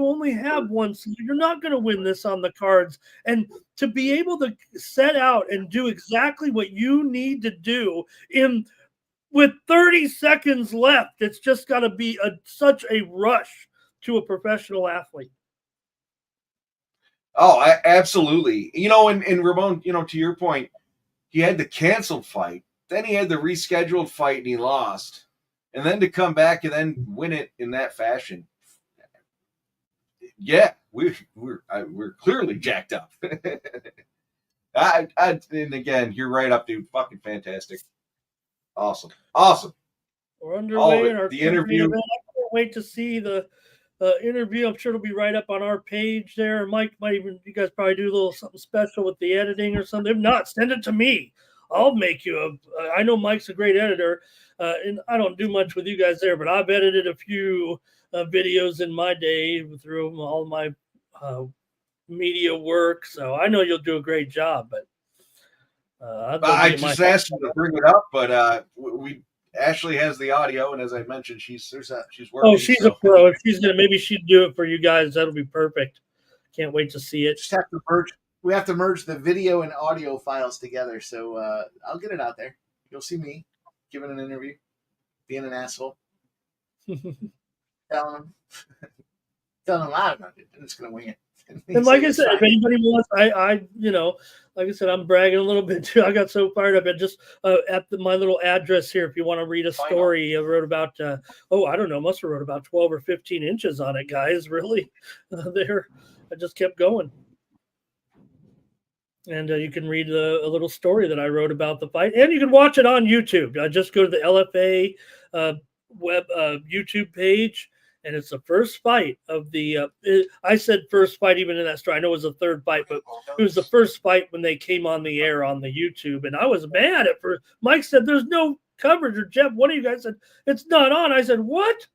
only have one, so you're not going to win this on the cards. And to be able to set out and do exactly what you need to do with 30 seconds left, it's just got to be such a rush to a professional athlete. Oh, absolutely. And Ramon, to your point, he had the canceled fight. Then he had the rescheduled fight and he lost. And then to come back and then win it in that fashion. Yeah, we're clearly jacked up. And again, you're right up, dude. Fucking fantastic. Awesome. We're underway in our the interview. event. I can't wait to see the interview. I'm sure it'll be right up on our page there. Mike might even, you guys probably do a little something special with the editing or something. If not, send it to me. I'll make you I know Mike's a great editor, and I don't do much with you guys there, but I've edited a few videos in my day through all my media work, so I know you'll do a great job. But I just asked you to bring it up, but Ashley has the audio, and as I mentioned, she's working. Oh, she's a pro. If she'd do it for you guys. That'll be perfect. Can't wait to see it. Just have to merge. We have to merge the video and audio files together. So I'll get it out there. You'll see me giving an interview, being an asshole, telling them I'm just gonna wing it. And like I said, if anybody wants, like I said, I'm bragging a little bit too. I got so fired up at just my little address here. If you want to read a story, I wrote about, I don't know, must have wrote about 12 or 15 inches on it, guys. Really, there. I just kept going. And you can read a little story that I wrote about the fight, and you can watch it on YouTube. Just go to the LFA web YouTube page, and it's the first fight of the. I said first fight even in that story. I know it was the third fight, but it was the first fight when they came on the air on the YouTube, and I was mad at first. Mike said, "There's no coverage," or Jeff, one of you guys said, "It's not on." I said, "What?"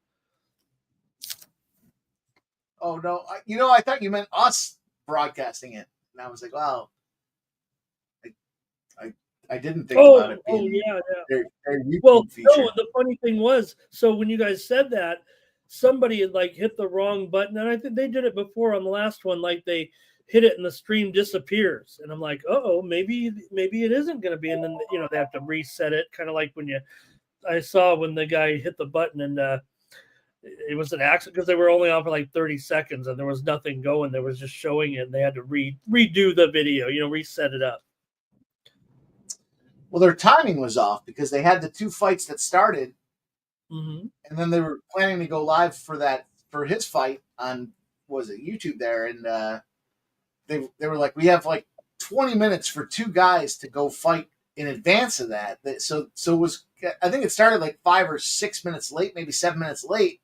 Oh no! I thought you meant us broadcasting it, and I was like, "Wow." I didn't think about it. Their YouTube feature. No, the funny thing was, so when you guys said that, somebody had hit the wrong button, and I think they did it before on the last one. They hit it and the stream disappears, and I'm like, maybe it isn't going to be, and then they have to reset it, kind of like I saw when the guy hit the button and it was an accident because they were only on for 30 seconds and there was nothing going. There was just showing it, and they had to redo the video, reset it up. Well, their timing was off because they had the two fights that started, and then they were planning to go live for his fight on YouTube there, and they were like, we have 20 minutes for two guys to go fight in advance of that. So it was, I think it started 5 or 6 minutes late, maybe 7 minutes late,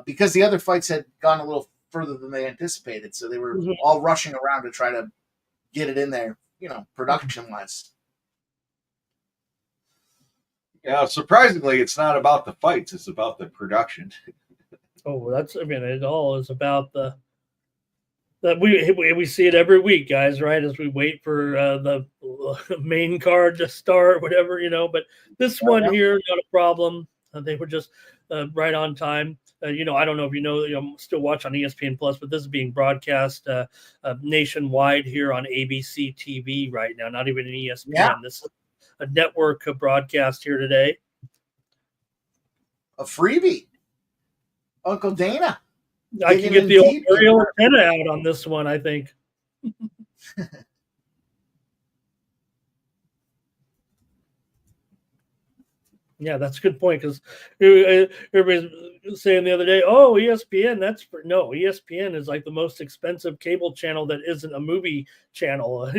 because the other fights had gone a little further than they anticipated. So they were all rushing around to try to get it in there, production wise. Yeah, surprisingly, it's not about the fights; it's about the production. It all is about that we see it every week, guys. Right, as we wait for the main card to start, whatever But this one here, not a problem. They were just right on time. I don't know if I'm still watch on ESPN Plus, but this is being broadcast nationwide here on ABC TV right now. Not even an ESPN. Yeah. This is a network broadcast here today. A freebie. Uncle Dana. I can get the old aerial antenna out on this one, I think. Yeah, that's a good point, because everybody's saying the other day, ESPN, ESPN is the most expensive cable channel that isn't a movie channel,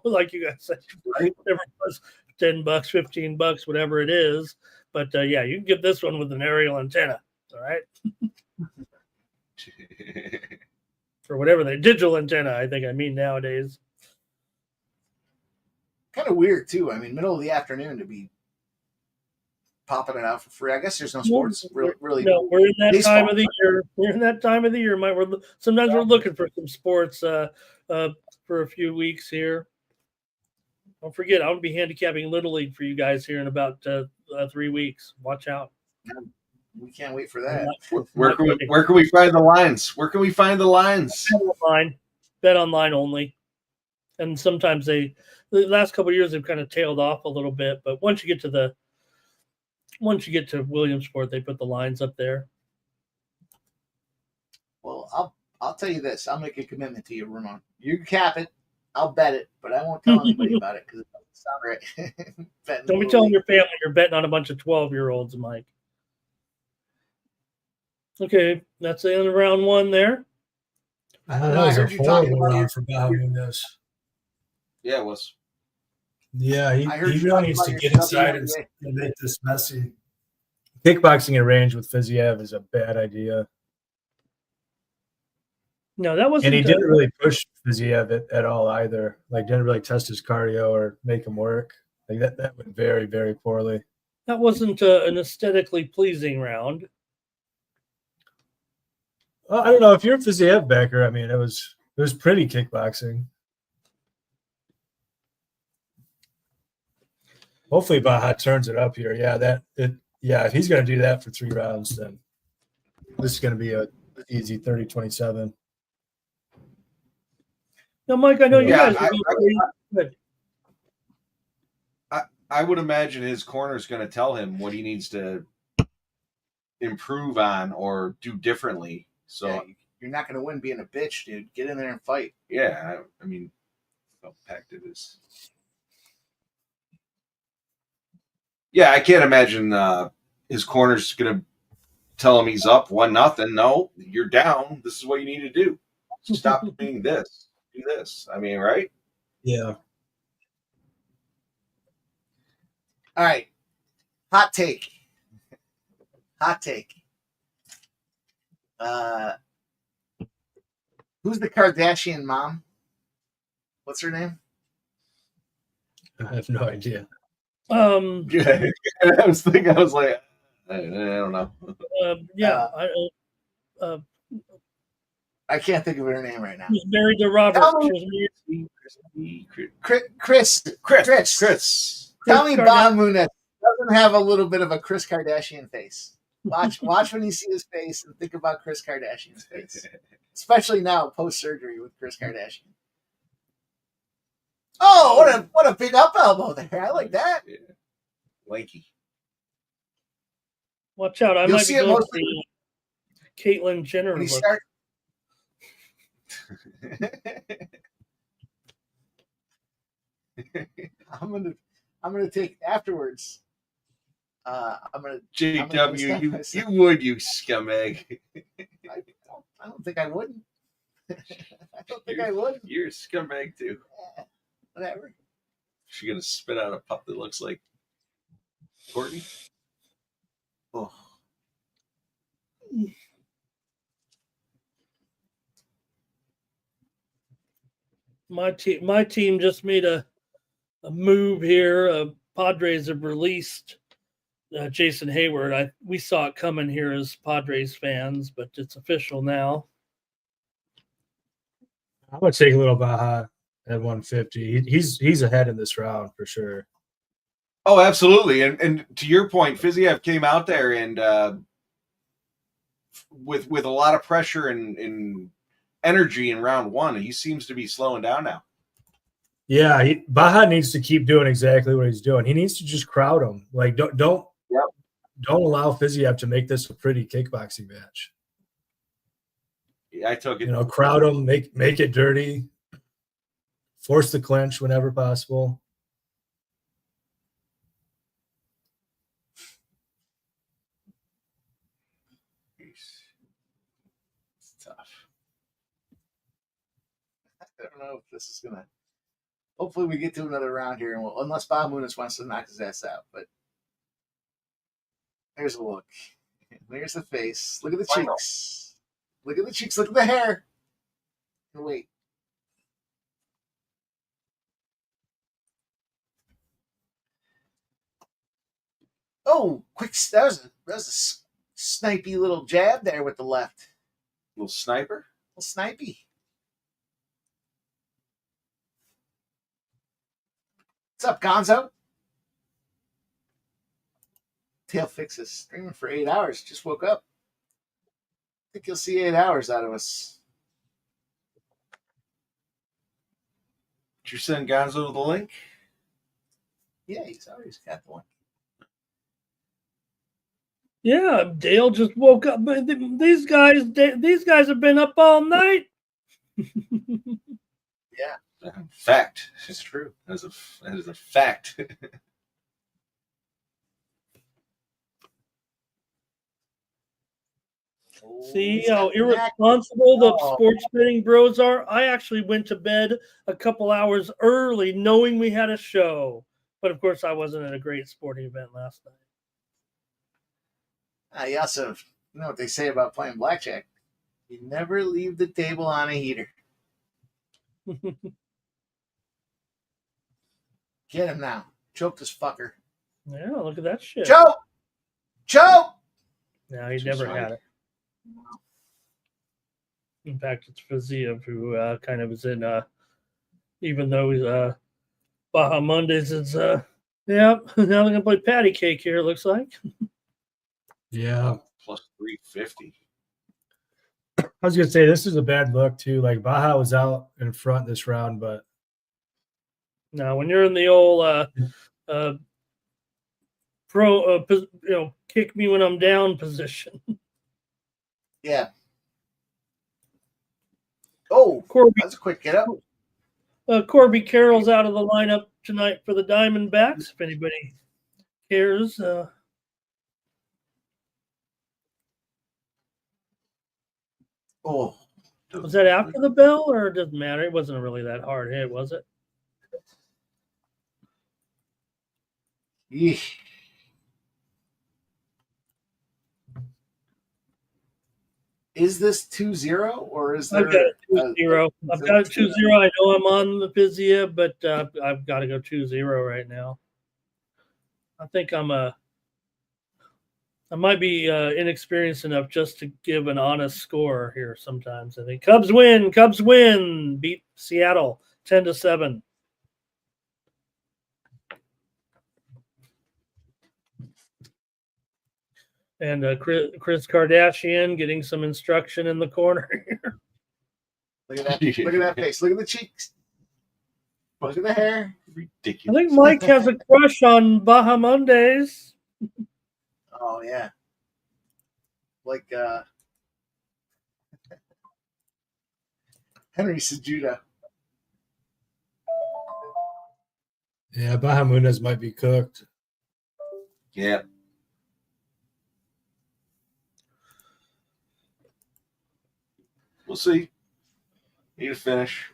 like you guys said, right? Whatever it was, $10, $15, whatever it is. But you can get this one with an aerial antenna, all right? For whatever digital antenna, I think nowadays. Kind of weird too. Middle of the afternoon to be popping it out for free. I guess there's no sports really. No, we're in that baseball. time of the year. We're in that time of the year, Mike. Sometimes we're looking for some sports for a few weeks here. Don't forget, I'm gonna be handicapping Little League for you guys here in about 3 weeks. Watch out. We can't wait for that. Where can we find the lines? Where can we find the lines? Bet online only. And sometimes the last couple of years they've kind of tailed off a little bit, but once you get to Williamsport, they put the lines up there. Well, I'll tell you this. I'll make a commitment to you, Ramon. You can cap it. I'll bet it, but I won't tell anybody about it because it doesn't sound right. Don't be telling your family you're betting on a bunch of 12-year-olds, Mike. Okay, that's the end of round one there. I heard you talking about your, for Bahamunas. Yeah, it was. Yeah, he really needs to get inside and make this messy. Kickboxing in range with Fiziev is a bad idea. No, that wasn't. And he didn't really push Fiziev at all either. Like, didn't really test his cardio or make him work. Like that went very, very poorly. That wasn't an aesthetically pleasing round. Well, I don't know if you're a Fiziev backer. I mean, it was pretty kickboxing. Hopefully, Baha turns it up here. Yeah, if he's going to do that for 3 rounds, then this is going to be a easy 30-27. Now, Mike, I know you guys. I would imagine his corner is going to tell him what he needs to improve on or do differently. So yeah, you're not going to win being a bitch, dude. Get in there and fight. Yeah, I mean, how packed it is. Yeah, I can't imagine his corner's going to tell him he's up 1-0. No, you're down. This is what you need to do. Stop doing this. Do this. I mean, right? Yeah. All right. Hot take. Hot take. Who's the Kardashian mom? What's her name? I have no idea. I was thinking, I was like, I don't know. I can't think of her name right now. She's married to Robert. Chris. Tell me Bahamunas doesn't have a little bit of a Chris Kardashian face. Watch when you see his face and think about Chris Kardashian's face. Especially now, post-surgery with Chris Kardashian. Oh, what a big up elbow there. I like that. Yeah. Lanky. Watch out. I You'll might see be it going mostly for Caitlyn Jenner. when you look. start. I'm gonna take afterwards. I'm gonna JW, you would, you scumbag. I don't think I wouldn't. I don't think I would. You're a scumbag too. Yeah, whatever. She's gonna spit out a pup that looks like Courtney. Oh. My team just made a move here. Padres have released Jason Hayward. We saw it coming here as Padres fans, but it's official now. I'm gonna take a little Baja at 150. He's ahead in this round for sure. Oh, absolutely. And to your point, Fiziev came out there and with a lot of pressure and energy in round one. He seems to be slowing down now. Yeah, Baja needs to keep doing exactly what he's doing. He needs to just crowd him. Like don't allow Fiziev to make this a pretty kickboxing match. Yeah, I took it. Crowd him, make it dirty, force the clinch whenever possible. It's tough. I don't know if this is gonna. Hopefully, we get to another round here, and unless Bahamunas wants to knock his ass out. But there's a look. There's the face. Look at the cheeks. Look at the cheeks. Look at the hair. Wait. Oh, quick! That was a snipey little jab there with the left. Little sniper. Little snipey. What's up, Gonzo? Tail fixes. Streaming for 8 hours. Just woke up. I think you'll see 8 hours out of us. Did you send Gonzo the link? Yeah, he's always got the one. Yeah, Dale just woke up. But these guys have been up all night. Yeah. Fact. It's true. That is a fact. See He's how got the knack. irresponsible the Oh. sports betting bros are? I actually went to bed a couple hours early knowing we had a show. But of course, I wasn't at a great sporting event last You also know what they say about playing blackjack. You never leave the table on a heater. night. Get him now. Choke this fucker. Yeah, look at that shit. Choke! Choke! No, he Too never strong. had it. In fact, it's Faziev who kind of is in, even though he's Baja Mondays, it's, yeah, now they're going to play patty cake here, it looks like. Yeah. Plus 350. I was gonna say this is a bad look too. Like Baja was out in front this round, but Now, when you're in the old kick me when I'm down position, Yeah. Oh, Corby that's a quick get up. Corby Carroll's out of the lineup tonight for the Diamondbacks. If anybody cares, Oh, was that after the bell or it doesn't matter? It wasn't really that hard hit, was it? yeesh. Is this 2-0 or is there? I've got it 2-0. I've got it 2-0. I know I'm on the Vizia, but I've got to go 2-0 right now. I think I might be inexperienced enough just to give an honest score here sometimes. I think Cubs win, beat Seattle 10-7. And Chris Kardashian getting some instruction in the corner here. Look at that. Look at that face. Look at the cheeks. Look at the hair. I Ridiculous. think Mike has a crush on Baja Mondays. Oh yeah. Like Henry Sejudo. yeah, Baja Munoz might be cooked. Yeah. We'll see. Need to finish.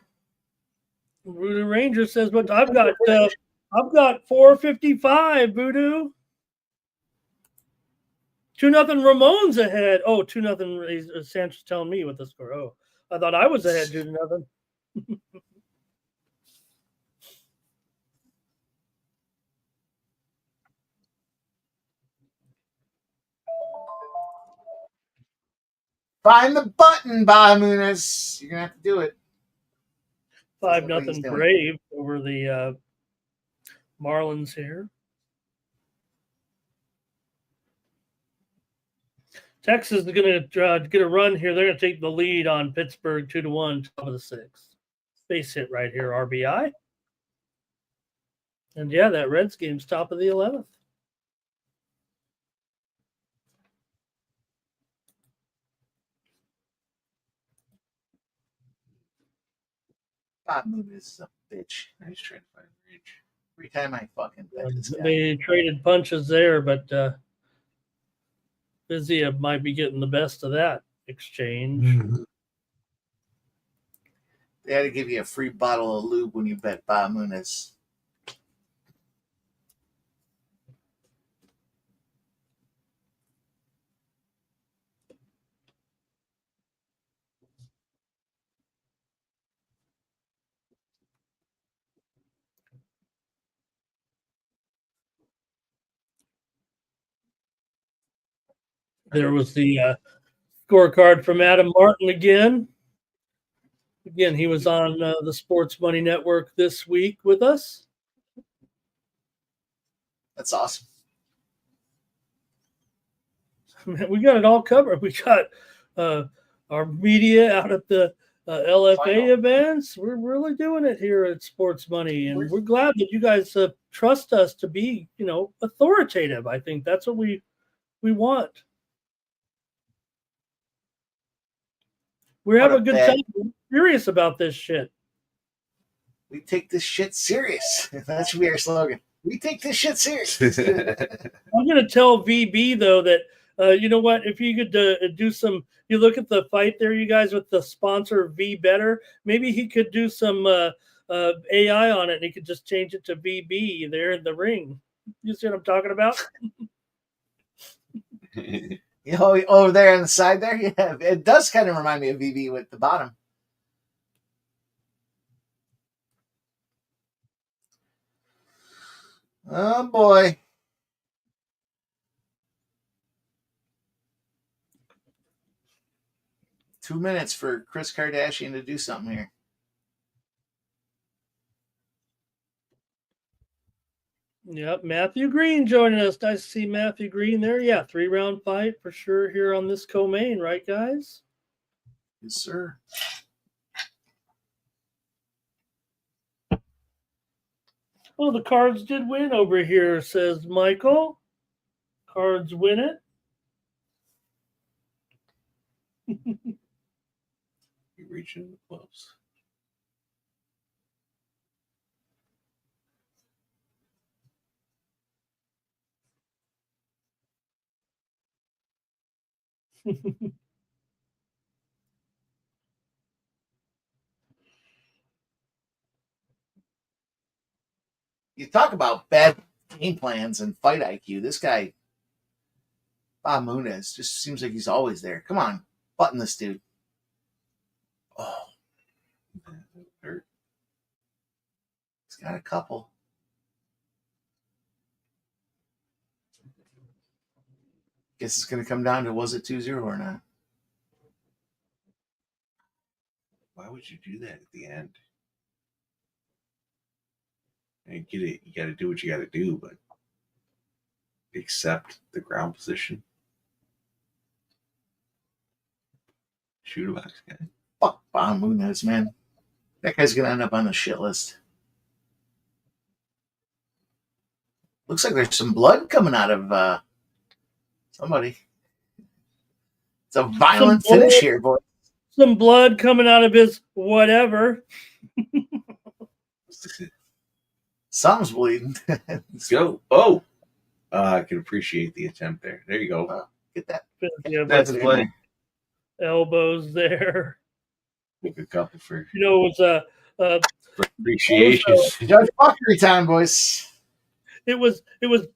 Voodoo Ranger says, "But I've got 455, Voodoo. 2-0 Ramon's ahead. Oh, 2-0. Sanchez telling me what the score. Oh, I thought I was ahead 2-0. Find the button, Bahamunas. You're gonna have to do it. 5-0 Brave over the Marlins here. Texas is going to get a run here. They're going to take the lead on Pittsburgh 2-1, top of the sixth. Base hit right here, RBI. And yeah, that Reds game's top of the 11th. Bahamunas is a bitch. He's trying to find reach. Every time I fucking bet this guy. They traded punches there, but Vizia might be getting the best of that exchange. Mhm. They had to give you a free bottle of lube when you bet Bahamunas. There was the scorecard from Adam Martin again. Again, he was on the Sports Money Network this week with us. That's awesome. Man, we got it all covered. We got our media out at the LFA events. We're really doing it here at Sports Money, and we're glad that you guys trust us to be, authoritative. I think that's what we want. We're having a good time. We're serious about this shit. We take this shit serious. That should be our slogan. We take this shit serious. I'm going to tell VB, though, that, you know what, if you could do some, you look at the fight there, you guys, with the sponsor V Better, maybe he could do some AI on it, and he could just change it to VB there in the ring. You see what I'm talking about? Over there on the side there? Yeah, it does kind of remind me of VB with the bottom. Oh, boy. Two minutes for Chris Kardashian to do something here. Yep, Matthew Green joining us. Nice to see Matthew Green there. Yeah, 3-round fight for sure here on this co-main, right, guys? Yes, sir. Well, the Cards did win over here, says Michael. Cards win it. You're reaching close. You talk about bad game plans and fight IQ. This guy, Bob Muniz, just seems like he's always there. Come on, button this dude. Oh, Hurt. He's got a couple. Guess it's going to come down to was it 2-0 or not? Why would you do that at the end? I get it. You got to do what you got to do, but accept the ground position. Shoot a box guy. Fuck Bob Muniz, man. That guy's going to end up on the shit list. Looks like there's some blood coming out of somebody. It's a violent finish here, boy. Some blood coming out of his whatever. Something's bleeding. Let's go. Oh, I can appreciate the attempt there. There you go. Get that. Yeah, That's a play. elbows there. Took a couple for You know, it was appreciation. Judge Buckery time, boys. it was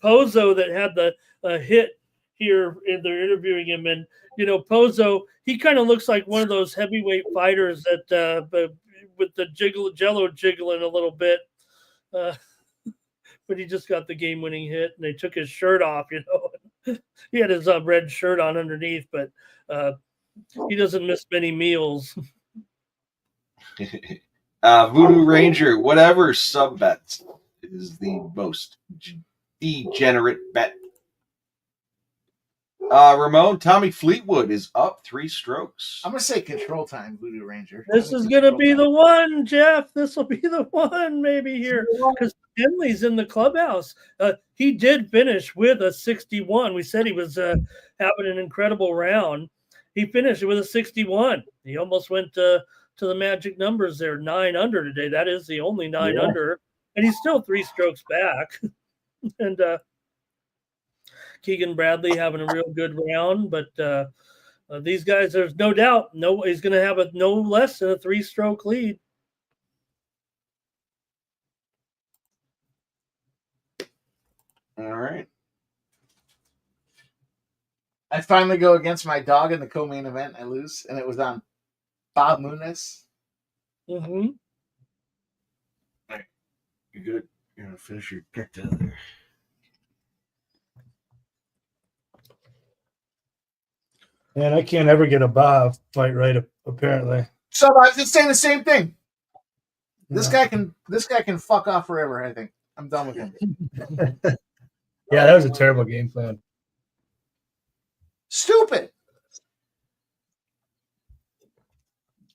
Pozo that had the hit here, and they're interviewing him, and Pozo, he kind of looks like one of those heavyweight fighters that with the jello jiggling a little bit, but he just got the game-winning hit, and they took his shirt off. He had his red shirt on underneath, but he doesn't miss many meals. Voodoo Ranger, whatever sub bet is the most degenerate bet. Ramon, Tommy Fleetwood is up 3 strokes. I'm going to say control time, Voodoo Ranger. This is going to be the one, Jeff. This will be the one maybe here, because Henley's in the clubhouse. He did finish with a 61. We said he was having an incredible round. He finished with a 61. He almost went to the magic numbers there, 9 under today. That is the only 9 under, and he's still 3 strokes back. And Keegan Bradley having a real good round, but these guys, there's no doubt, he's going to have no less than a 3-stroke lead. All right. I finally go against my dog in the co-main event. I lose, and it was on Bob Muniz. Mm-hmm. All right. You're good. You're going to finish your pick down there. And I can't ever get a Baja fight right, apparently. So I was just saying the same thing. This guy can fuck off forever. I think I'm done with him. Yeah, that was a terrible game plan. Stupid.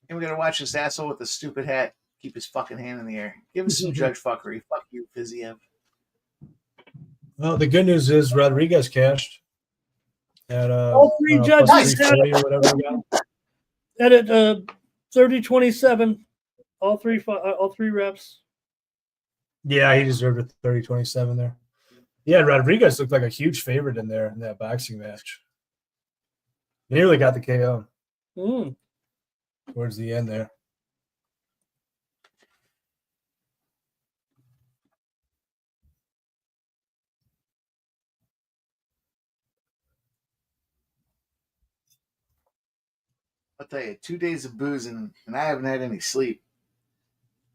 And we're gonna watch this asshole with the stupid hat keep his fucking hand in the air. Give him some judge fuckery. Fuck you, Fiziev. Well, the good news is Rodriguez cashed at All three plus judges 340 or whatever we got. at it 30-27. All three reps. Yeah, he deserved a 30-27 there. Yeah, Rodriguez looked like a huge favorite in there in that boxing match. Nearly got the KO towards the end there. I'll tell you, 2 days of boozing, and I haven't had any sleep.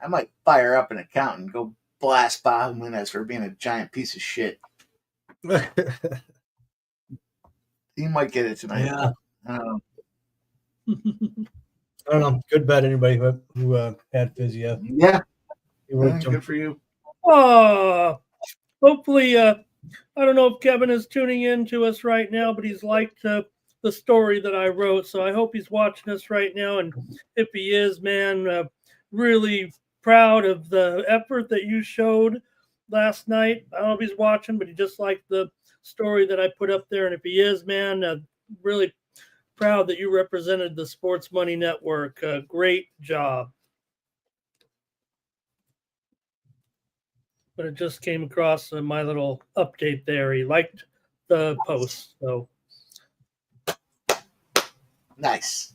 I might fire up an account and go blast Bob Munez for being a giant piece of shit. He might get it tonight. Yeah. I don't know. I don't know. Good bet, anybody who had Fiziev. Yeah. He worked him. Good for you. Hopefully, I don't know if Kevin is tuning in to us right now, but he's liked the story that I wrote. So I hope he's watching us right now. And if he is, man, really proud of the effort that you showed last night. I don't know if he's watching, but he just liked the story that I put up there. And if he is, man, really proud that you represented the Sports Money Network. Great job. But it just came across in my little update there. He liked the post. So nice.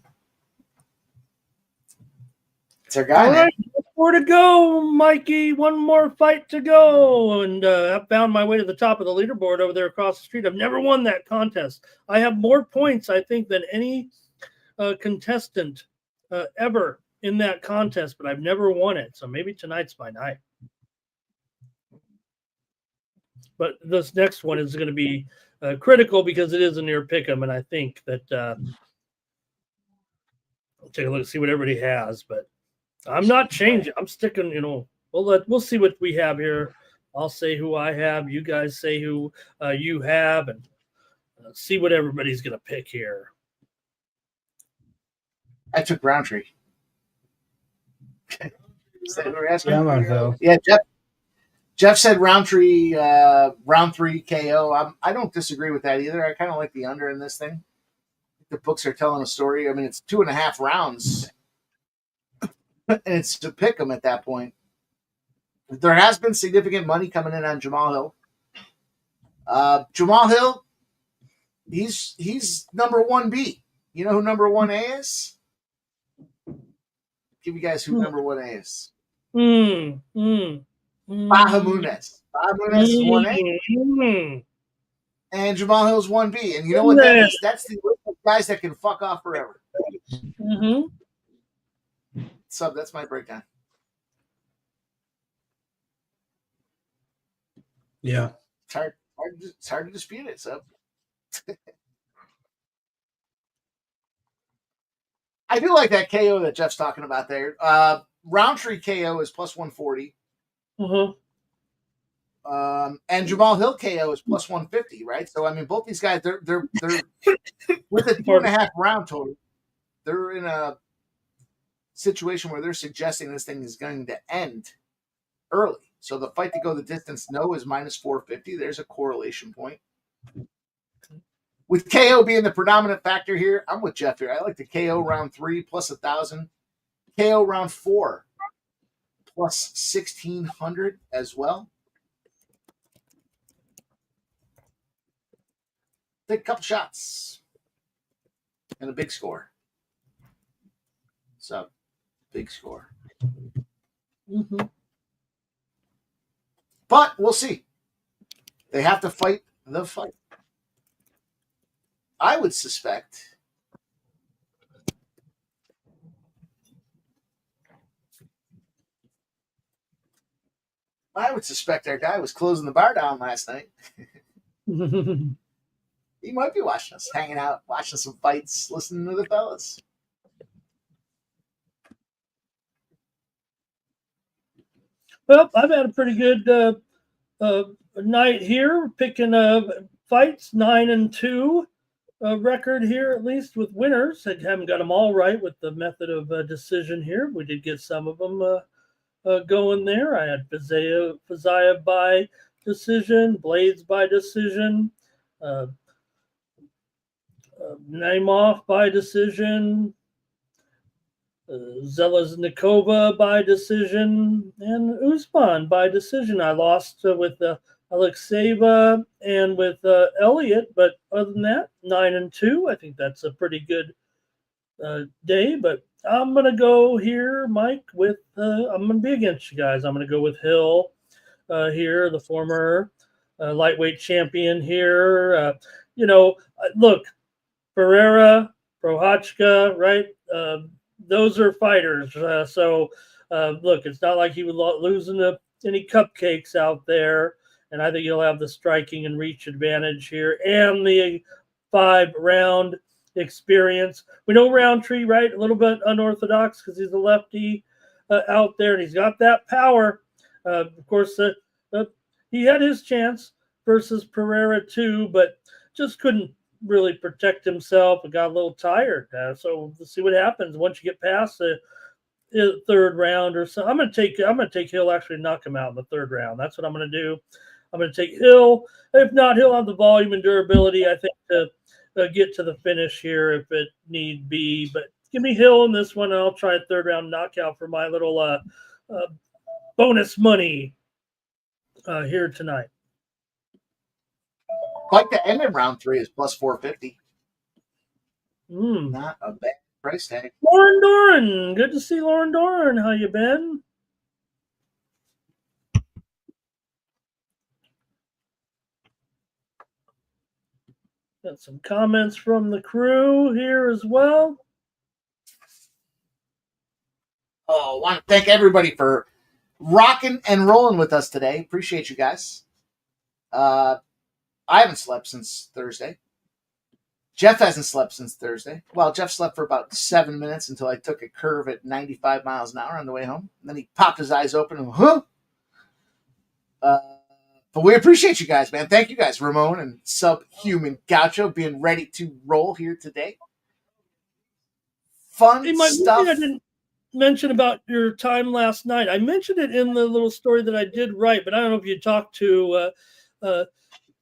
It's our guy. All Man. right, more to go, Mikey. One more fight to go. And I found my way to the top of the leaderboard over there across the street. I've never won that contest. I have more points, I think, than any contestant ever in that contest, but I've never won it. So maybe tonight's my night. But this next one is going to be critical because it is a near pick'em, and I think that I'll take a look and see what everybody has. But I'm not changing. I'm sticking. We'll see what we have here. I'll say who I have. You guys say who you have, and see what everybody's going to pick here. I took Rountree. Is that what we're asking? Jamahal Hill. Yeah, Jeff said Rountree, round 3 KO. I don't disagree with that either. I kind of like the under in this thing. The books are telling a story. I mean, it's 2.5 rounds, and it's to pick them at that point. There has been significant money coming in on Jamahal Hill. Jamahal Hill, he's number 1B. You know who number 1A is? Give you guys who number 1A is. Baha Munez. Baha Munez is 1A. And Jamahal Hill's 1B. And you know what that is? That's the guys that can fuck off forever. So that's my breakdown. Yeah. It's hard to dispute it, so. I do like that KO that Jeff's talking about there. Rountree KO is plus 140. And Jamahal Hill KO is plus 150, right? So I mean, both these guys, they're with a 2.5 round total. They're in a situation where they're suggesting this thing is going to end early. So the fight to go the distance, no, is minus 450. There's a correlation point. With KO being the predominant factor here, I'm with Jeff here. I like the KO round 3 plus 1,000. KO round 4 plus 1,600 as well. Take a couple shots and a big score. So, big score. But we'll see. They have to fight the fight. I would suspect our guy was closing the bar down last night. He might be watching us, hanging out, watching some fights, listening to the fellas. Well, I've had a pretty good night here, picking fights 9-2 record here, at least with winners. I haven't got them all right with the method of decision here. We did get some of them going there. I had Fiziev by decision, Blades by decision, Naimov by decision, Zeleznikova by decision, and Usman by decision. I lost with Alexeva and with Elliott, but other than that, 9-2. I think that's a pretty good day. But I'm gonna go here, Mike. With I'm gonna be against you guys. I'm gonna go with Hill here, the former lightweight champion here. Look, Pereira, Prohachka, right? Those are fighters. Look, it's not like he would lose any cupcakes out there. And I think he'll have the striking and reach advantage here and the 5-round experience. We know Rountree, right? A little bit unorthodox because he's a lefty out there, and he's got that power. Of course, he had his chance versus Pereira too, but just couldn't really protect himself and got a little tired. So we'll see what happens once you get past the third round or so. I'm gonna take Hill, actually knock him out in the third round. That's what I'm gonna do. I'm gonna take Hill. If not, he'll have the volume and durability, I think, to get to the finish here if it need be. But give me Hill in this one, and I'll try a third round knockout for my little bonus money here tonight. Like the end in round 3 is plus 450. Mm. Not a bad price tag. Lauren Doran, good to see Lauren Doran. How you been? Got some comments from the crew here as well. Oh, I want to thank everybody for rocking and rolling with us today. Appreciate you guys. I haven't slept since Thursday. Jeff hasn't slept since Thursday. Well, Jeff slept for about 7 minutes until I took a curve at 95 miles an hour on the way home. And then he popped his eyes open and, but we appreciate you guys, man. Thank you guys, Ramon and Subhuman Gaucho, being ready to roll here today. Fun Hey, Mike, stuff. one thing I didn't mention about your time last night. I mentioned it in the little story that I did write, but I don't know if you talked to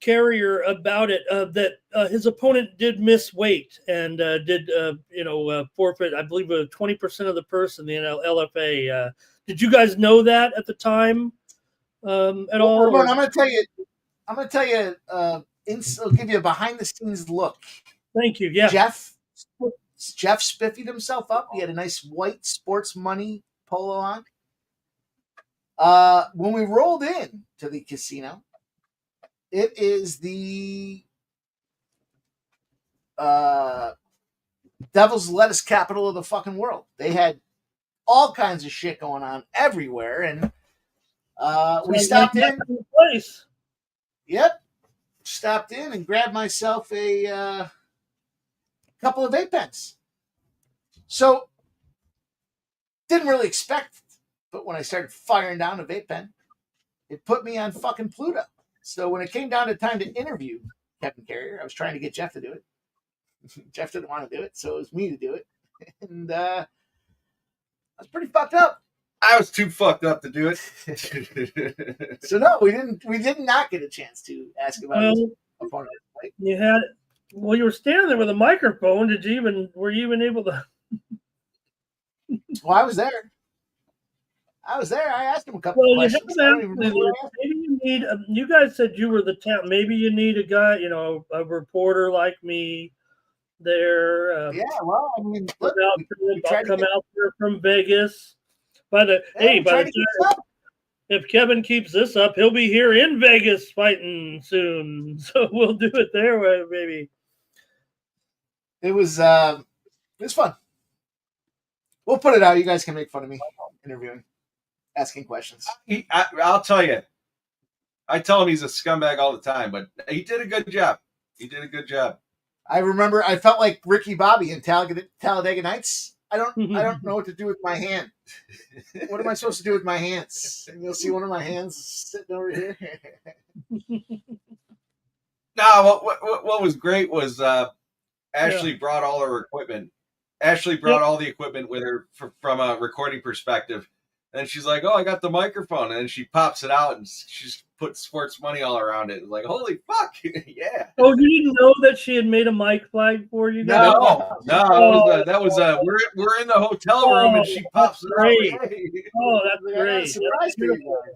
Carrier about it, that his opponent did miss weight and did forfeit, I believe, 20% of the purse in the LFA. Did you guys know that at the time at all? Ramon, I'm going to tell you. I'll give you a behind the scenes look. Thank you. Yeah, Jeff spiffied himself up. He had a nice white sports money polo on. When we rolled in to the casino, it is the Devil's Lettuce capital of the fucking world. They had all kinds of shit going on everywhere, and we stopped in. Place. Yep, stopped in and grabbed myself a couple of vape pens. So didn't really expect it, but when I started firing down a vape pen, it put me on fucking Pluto. So when it came down to time to interview Kevin Carrier, I was trying to get Jeff to do it. Jeff didn't want to do it, so it was me to do it. And I was pretty fucked up. I was too fucked up to do it. So no, we did not get a chance to ask about his opponent. Right? You were standing there with a microphone. Were you even able to? Well, I was there. I asked him a couple of questions. Maybe you need. You guys said you were the town. Maybe you need a guy, a reporter like me there. Yeah, well, I mean, look, I'll come out there from Vegas. If Kevin keeps this up, he'll be here in Vegas fighting soon. So we'll do it there, maybe. It was fun. We'll put it out. You guys can make fun of me interviewing, asking questions. I'll tell you. I tell him he's a scumbag all the time, but he did a good job. You did a good job. I remember I felt like Ricky Bobby in Talladega Nights. I don't know what to do with my hand. What am I supposed to do with my hands? And you'll see one of my hands sitting over here. No, what was great was Ashley brought all her equipment. Ashley brought all the equipment with her from a recording perspective. And she's like, "Oh, I got the microphone." And then she pops it out and she's put sports money all around it. Like, holy fuck. Yeah. Oh, you didn't know that she had made a mic flag for you guys? No, that was we're in the hotel room and she pops it great. out. Oh, that's great. Surprise That's for you beautiful. guys.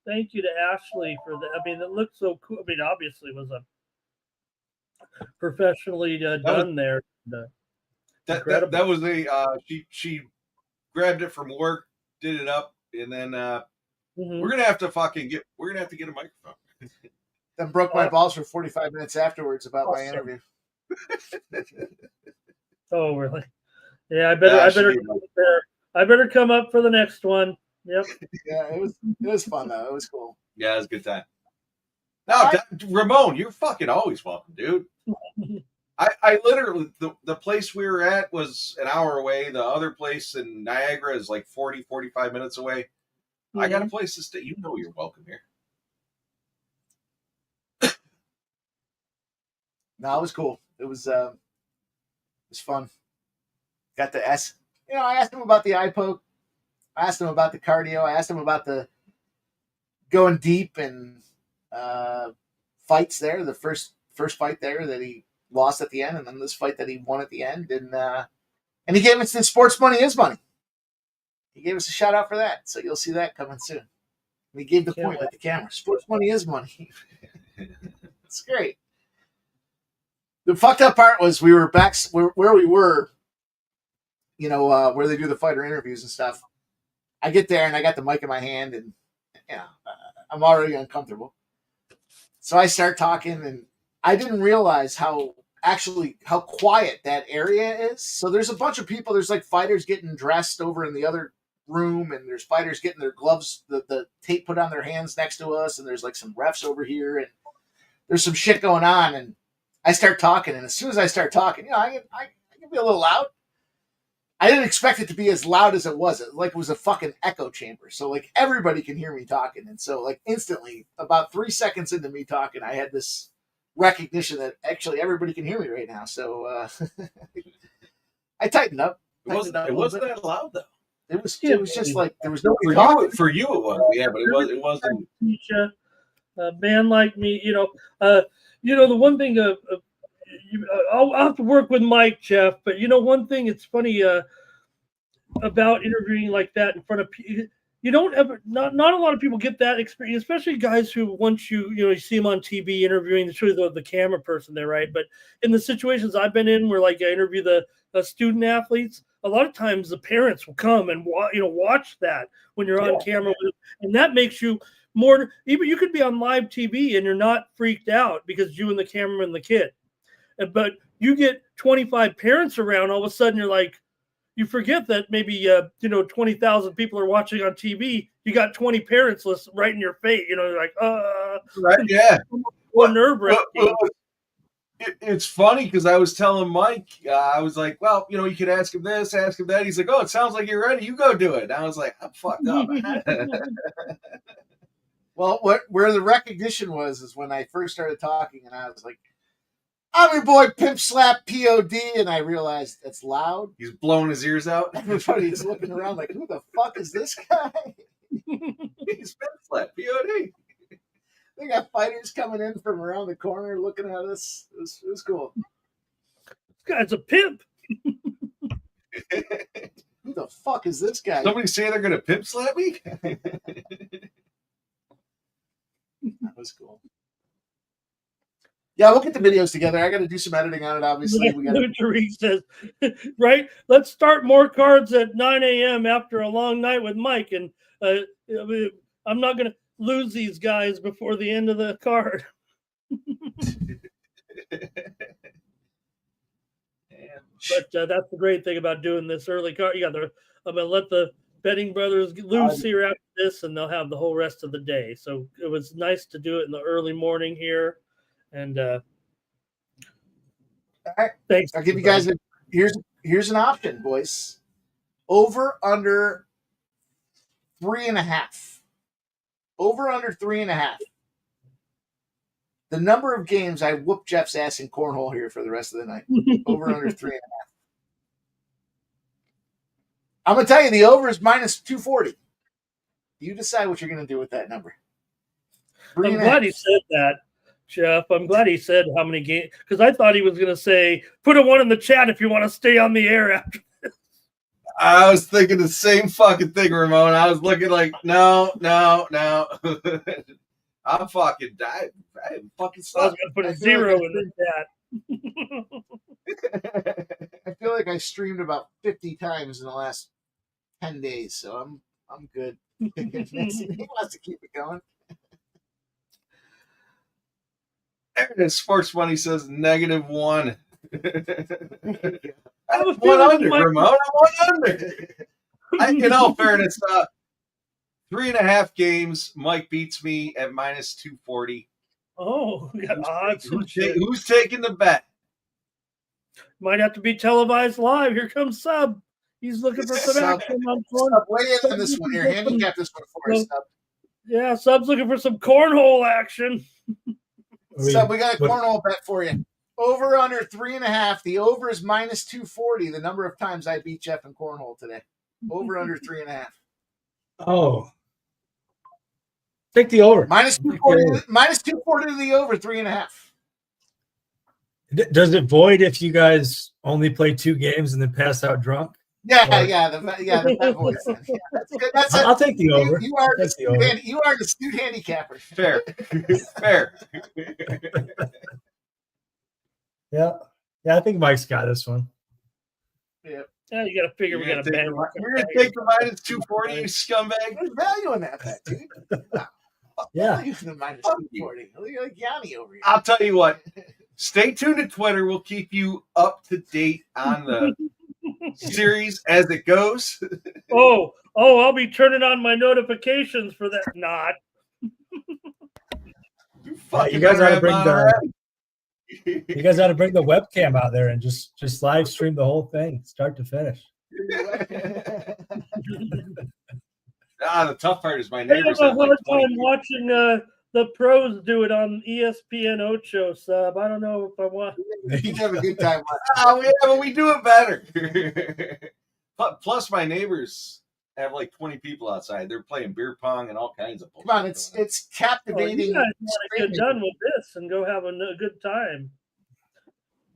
Thank you to Ashley for that. I mean, it looked so cool. I mean, obviously, it was a professionally done there. That was she grabbed it from work, did it up, and then we're gonna have to get a microphone. Then broke my balls for 45 minutes afterwards about my interview. Oh, really? Yeah, I better come up there. I better come up for the next one. Yep. Yeah, it was fun though. It was cool. Yeah, it was a good time. No, Ramon, you're fucking always welcome, dude. I literally, the place we were at was an hour away. The other place in Niagara is like 40, 45 minutes away. Mm-hmm. I got a place to stay. You know you're welcome here. No, it was cool. It was fun. Got to ask, I asked him about the eye poke. I asked him about the cardio. I asked him about the going deep and fights there. The first fight there that he lost at the end, and then this fight that he won at the end, and he gave us the sports money is money. He gave us a shout out for that, so you'll see that coming soon. And he gave the point with the camera. Sports money is money. It's great. The fucked up part was we were back where we were, where they do the fighter interviews and stuff. I get there and I got the mic in my hand, and I'm already uncomfortable. So I start talking, and I didn't realize how quiet that area is. So there's a bunch of people. There's like fighters getting dressed over in the other room, and there's fighters getting their gloves, the tape put on their hands next to us, and there's like some refs over here, and there's some shit going on. And I start talking, and as soon as I start talking, I can be a little loud. I didn't expect it to be as loud as it was. It was a fucking echo chamber. So like everybody can hear me talking. And so like instantly, about 3 seconds into me talking, I had this recognition that actually everybody can hear me right now. So I tightened up. It wasn't that loud though. It was just like there was nobody talking. For you it was, yeah, but it wasn't. A man like me, the one thing I'll have to work with Mike, Jeff. But one thing, it's funny about interviewing like that in front of people. You don't ever, not a lot of people get that experience, especially guys who once you see them on TV interviewing, it's really the camera person there, right? But in the situations I've been in where like I interview the student athletes, a lot of times the parents will come and watch that when you're on camera, and that makes you more. Even you could be on live TV and you're not freaked out because you and the camera and the kid. But you get 25 parents around, all of a sudden you're like, you forget that maybe 20,000 people are watching on TV. You got 20 parents right in your face. You're like, right, yeah. Nerve-wracking. It's funny because I was telling Mike, I was like, well, you could ask him this, ask him that. He's like, oh, it sounds like you're ready. You go do it. And I was like, I'm fucked up. Well, where the recognition was is when I first started talking, and I was like, I'm your boy Pimp Slap POD, and I realized it's loud. He's blowing his ears out. Everybody's looking around like, who the fuck is this guy? He's Pimp Slap POD. They got fighters coming in from around the corner looking at us. It was cool. This guy's a pimp. Who the fuck is this guy? Somebody say they're going to pimp slap me? That was cool. Yeah, we'll get the videos together. I got to do some editing on it, obviously. We got Tariq says, right? Let's start more cards at 9 a.m. after a long night with Mike. And I'm not going to lose these guys before the end of the card. But that's the great thing about doing this early card. I'm going to let the betting brothers loose here after this, and they'll have the whole rest of the day. So it was nice to do it in the early morning here. And All right. Thanks. I'll give you guys here's an option, boys. Over under 3.5. Over under 3.5. The number of games I whoop Jeff's ass in cornhole here for the rest of the night. Over under 3.5. I'm gonna tell you the over is minus 240. You decide what you're gonna do with that number. I'm glad he said that, Jeff. I'm glad he said how many games, because I thought he was going to say, put a 1 in the chat if you want to stay on the air after. I was thinking the same fucking thing, Ramon. I was looking like, no. I'm fucking dying. I fucking I was going to put a 0 in the chat. I feel like I streamed about 50 times in the last 10 days, so I'm good. He wants to keep it going. And Sports Money says -1. I was 1 under, my- Ramon. I'm 1 under. In all fairness, 3.5 games. Mike beats me at -240. Oh, we got odds. Who's taking the bet? Might have to be televised live. Here comes Sub. He's looking for some action on Sub, weigh in on this one here. Handicap this one for us, Sub. Yeah, Sub's looking for some cornhole action. Sub, we got a cornhole bet for you. Over under 3.5. The over is -240. The number of times I beat Jeff in cornhole today. Over under 3.5. Oh. Take the over. -240 to the over 3.5. Does it void if you guys only play 2 games and then pass out drunk? The bet voice. Yeah, that's good. I'll take the over. You are I'll take the over. you are the astute handicapper. Fair. Fair. Yeah, I think Mike's got this one. Yeah. Yeah, you got to figure we got to bang. You're going to take the -240, you scumbag? There's value in that bet, dude. Yeah. Value in the -240. You're like Yanni over here. I'll tell you what. Stay tuned to Twitter. We'll keep you up to date on the series as it goes. Oh, I'll be turning on my notifications for that. Not. You guys ought to bring the webcam out there and just live stream the whole thing, start to finish. The tough part is my I neighbors have a have like hard 20 time watching the pros do it on ESPN Ocho, Sub. I don't know if I want. You have a good time. But we do it better. Plus, my neighbors have like 20 people outside. They're playing beer pong and all kinds of bullshit. Come on, it's captivating. You guys want to get done with this and go have a good time.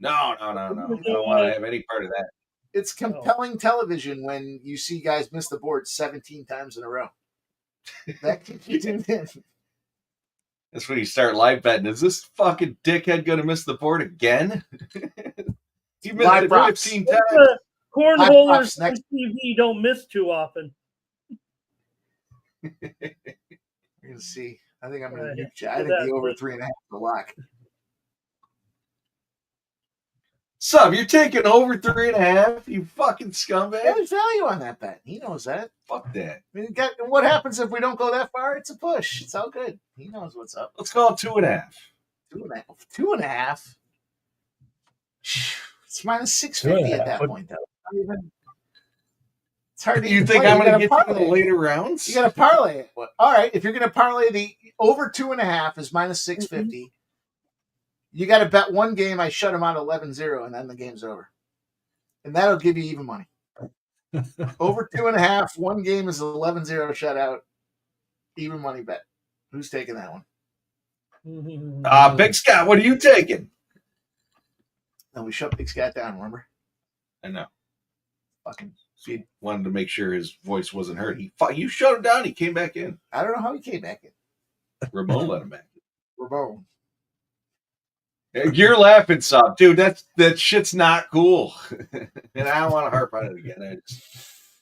No. I don't want to have any part of that. It's compelling television when you see guys miss the board 17 times in a row. That keeps you tuned in. That's when you start live betting. Is this fucking dickhead going to miss the board again? He missed Live it props. 15 times. Cornholers on TV don't miss too often. We're going to see. I think I'm going to Yeah, I think the over 3.5 is a lock. Sub, you're taking over 3.5, you fucking scumbag. There's value on that bet. He knows that. Fuck that. I mean, what happens if we don't go that far? It's a push. It's all good. He knows what's up. Let's call it 2.5. 2.5. It's -650 at that point, though. It's hard to. You think I'm going to get to the later rounds? You got to parlay it. All right, if you're going to parlay the over 2.5 is -650. You got to bet one game. I shut him out 11-0, and then the game's over, and that'll give you even money. Over 2.5, one game is 11-0 shutout, even money bet. Who's taking that one? Big Scott, what are you taking? And we shut Big Scott down. Remember? I know. Fucking. He wanted to make sure his voice wasn't heard. You shut him down. He came back in. I don't know how he came back in. Ramon let him back in. Ramon. You're laughing, Sub. Dude, that shit's not cool. And I don't want to harp on it again. I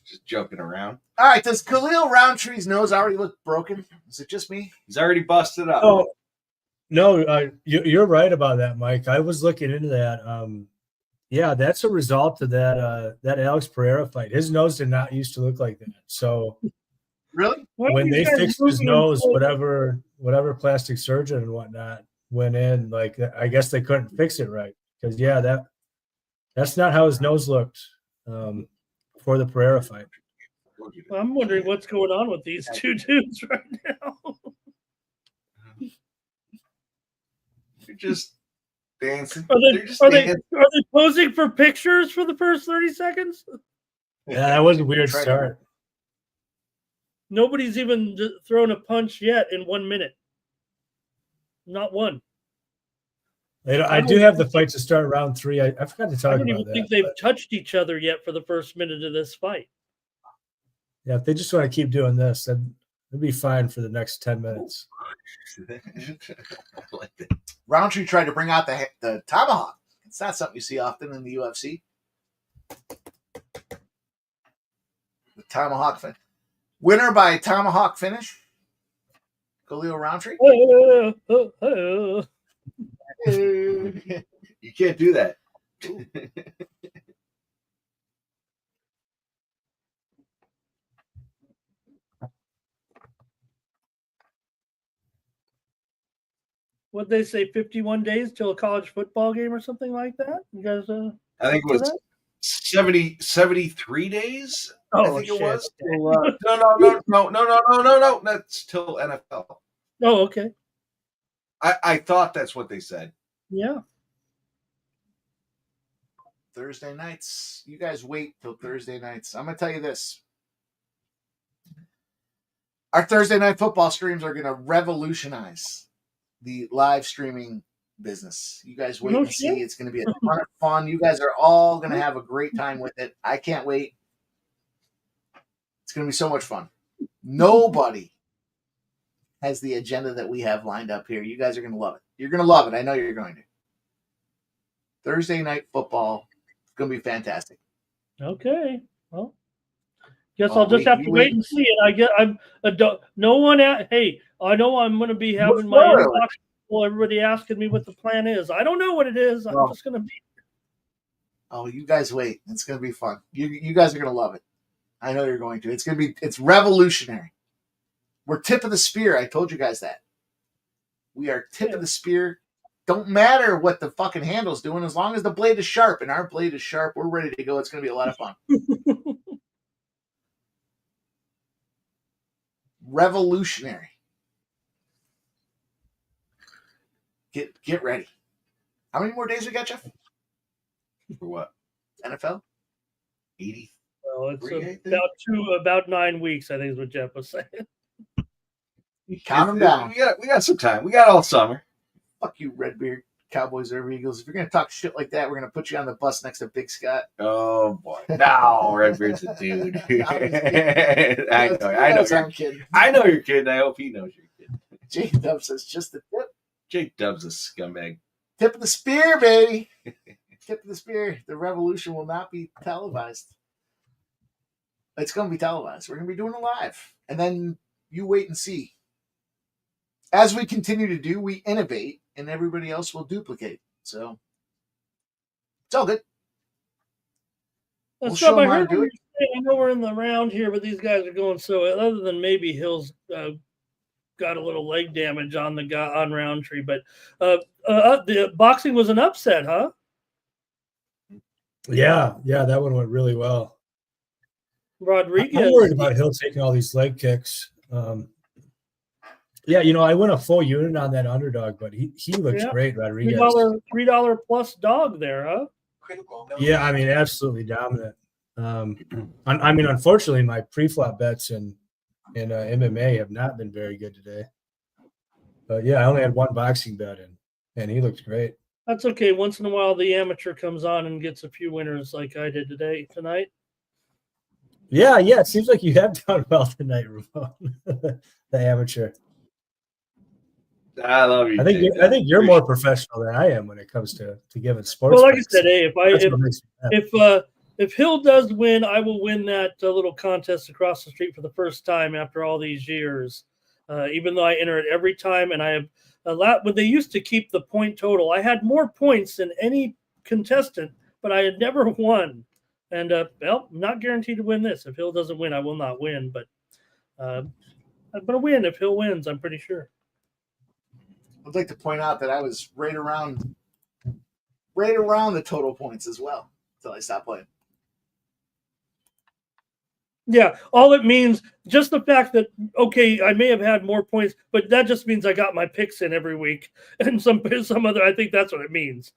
just joking around. All right, does Khalil Rountree's nose already look broken? Is it just me? He's already busted up. Oh, no, you're right about that, Mike. I was looking into that. Yeah, that's a result of that Alex Pereira fight. His nose did not used to look like that. So really, when they fixed his nose, whatever plastic surgeon and whatnot went in, like I guess they couldn't fix it right because That's not how his nose looked before the Pereira fight. I'm wondering what's going on with these two dudes right now. You're just dancing. Are They're just they dancing. posing for pictures for the first 30 seconds? Yeah, that was a weird start. Nobody's even thrown a punch yet in 1 minute. Not one. I do have the fight to start round 3. I forgot to I talk don't about even think that. they've touched each other yet for the first minute of this fight. Yeah, if they just want to keep doing this, then it'll be fine for the next 10 minutes. I like that. Roundtree tried to bring out the tomahawk. It's not something you see often in the UFC. The tomahawk finish. Winner by tomahawk finish. Khalil Rountree. You can't do that. What they say, 51 days till a college football game or something like that? You guys I think it was 73 days. I Oh, think shit. it was. No. That's till NFL. Oh, okay. I thought that's what they said. Yeah. Thursday nights. You guys wait till Thursday nights. I'm going to tell you this. Our Thursday night football streams are going to revolutionize the live streaming business. You guys wait No and see. shit. It's going to be a ton of fun. You guys are all going to have a great time with it. I can't wait. It's going to be so much fun. Nobody has the agenda that we have lined up here. You guys are going to love it. You're going to love it. I know you're going to. Thursday night football is going to be fantastic. Okay. Well, guess Oh, I'll just wait, have you to wait. wait and see it. No one. Hey, I know I'm going to be having my Spoiler. inbox. Well, everybody asking me what the plan is. I don't know what it is. I'm No. just going to be. Oh, you guys wait. It's going to be fun. You guys are going to love it. I know you're going to. It's revolutionary. We're tip of the spear. I told you guys that. We are tip of the spear. Don't matter what the fucking handle's doing as long as the blade is sharp. And our blade is sharp. We're ready to go. It's going to be a lot of fun. Revolutionary. Get ready. How many more days we got, Jeff? For what? NFL? 80. Well, it's Three, I think. about 9 weeks. I think is what Jeff was saying. Count them down. We got some time. We got all summer. Fuck you, Redbeard, Cowboys or Eagles. If you're going to talk shit like that, we're going to put you on the bus next to Big Scott. Oh boy. No, Redbeard's a dude. I know. I'm kidding. I know you're kidding. I hope he knows you're kidding. J Dub says just the tip. Jake Dub's a scumbag. Tip of the spear, baby. Tip of the spear. The revolution will not be televised. It's going to be televised. We're going to be doing it live. And then you wait and see. As we continue to do, we innovate and everybody else will duplicate. So it's all good. We'll Stuff show I them how to heard. do it. I know we're in the round here, but these guys are going so. Other than maybe Hill's got a little leg damage on the guy on Roundtree, but the boxing was an upset, huh? Yeah, that one went really well. Rodriguez. I'm worried about Hill taking all these leg kicks. Yeah, I went a full unit on that underdog, but he looks great, Rodriguez. $3 plus dog there, huh? Yeah, I mean, absolutely dominant. Unfortunately, my pre-flop bets in MMA have not been very good today. But yeah, I only had one boxing bet, and he looked great. That's okay. Once in a while, the amateur comes on and gets a few winners like I did tonight. Yeah, it seems like you have done well tonight, Ramon. The amateur. I love you. I think you're more professional than I am when it comes to giving sports. Well, like bets. I said, hey, if Hill does win, I will win that little contest across the street for the first time after all these years. Even though I enter it every time, and I have a lot. When they used to keep the point total, I had more points than any contestant, but I had never won. And I'm not guaranteed to win this. If Hill doesn't win, I will not win. But I'm going to win if Hill wins. I'm pretty sure. I'd like to point out that I was right around the total points as well. until I stop playing. Yeah, all it means, just the fact that, okay, I may have had more points, but that just means I got my picks in every week. And some other, I think that's what it means.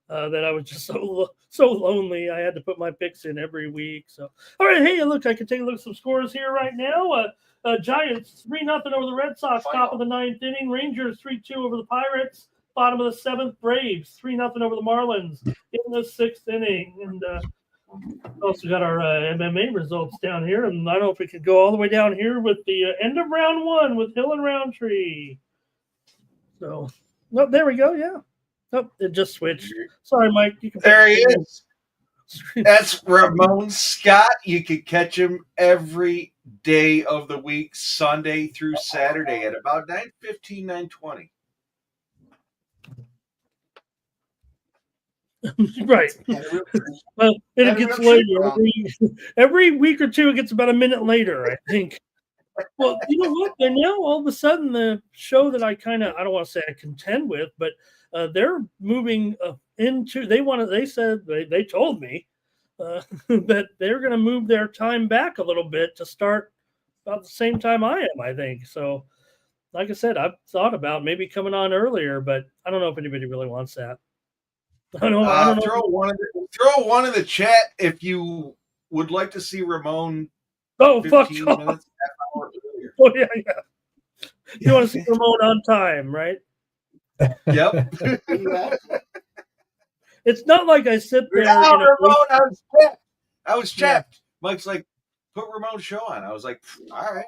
That I was just so lonely. I had to put my picks in every week. So, all right, hey, look, I can take a look at some scores here right now. Giants 3-0 over the Red Sox, top of the 9th inning. Rangers 3-2 over the Pirates, bottom of the 7th. Braves 3-0 over the Marlins in the 6th inning. And also got our MMA results down here. And I don't know if we could go all the way down here with the end of round 1 with Hill and Rountree. So, no, there we go. Yeah. Oh, it just switched. Sorry, Mike. You can There he is. That's Ramon Scott. You can catch him every day of the week, Sunday through Saturday at about 9:15, 9:20. Right. Well, it gets later. Every week or two, it gets about a minute later, I think. Well, you know what? And now all of a sudden, the show that I don't want to say I contend with, but they're moving into. They told me that they're going to move their time back a little bit to start about the same time I am. I think so. Like I said, I've thought about maybe coming on earlier, but I don't know if anybody really wants that. I don't know. Throw one in the chat if you would like to see Ramon. Oh, fuck! Minutes, half hour earlier. Oh yeah. You want to see Ramon on time, right? Yep. It's not like I sit there. Ramon, I was chapped. Mike's like, put Ramon's show on. I was like, all right.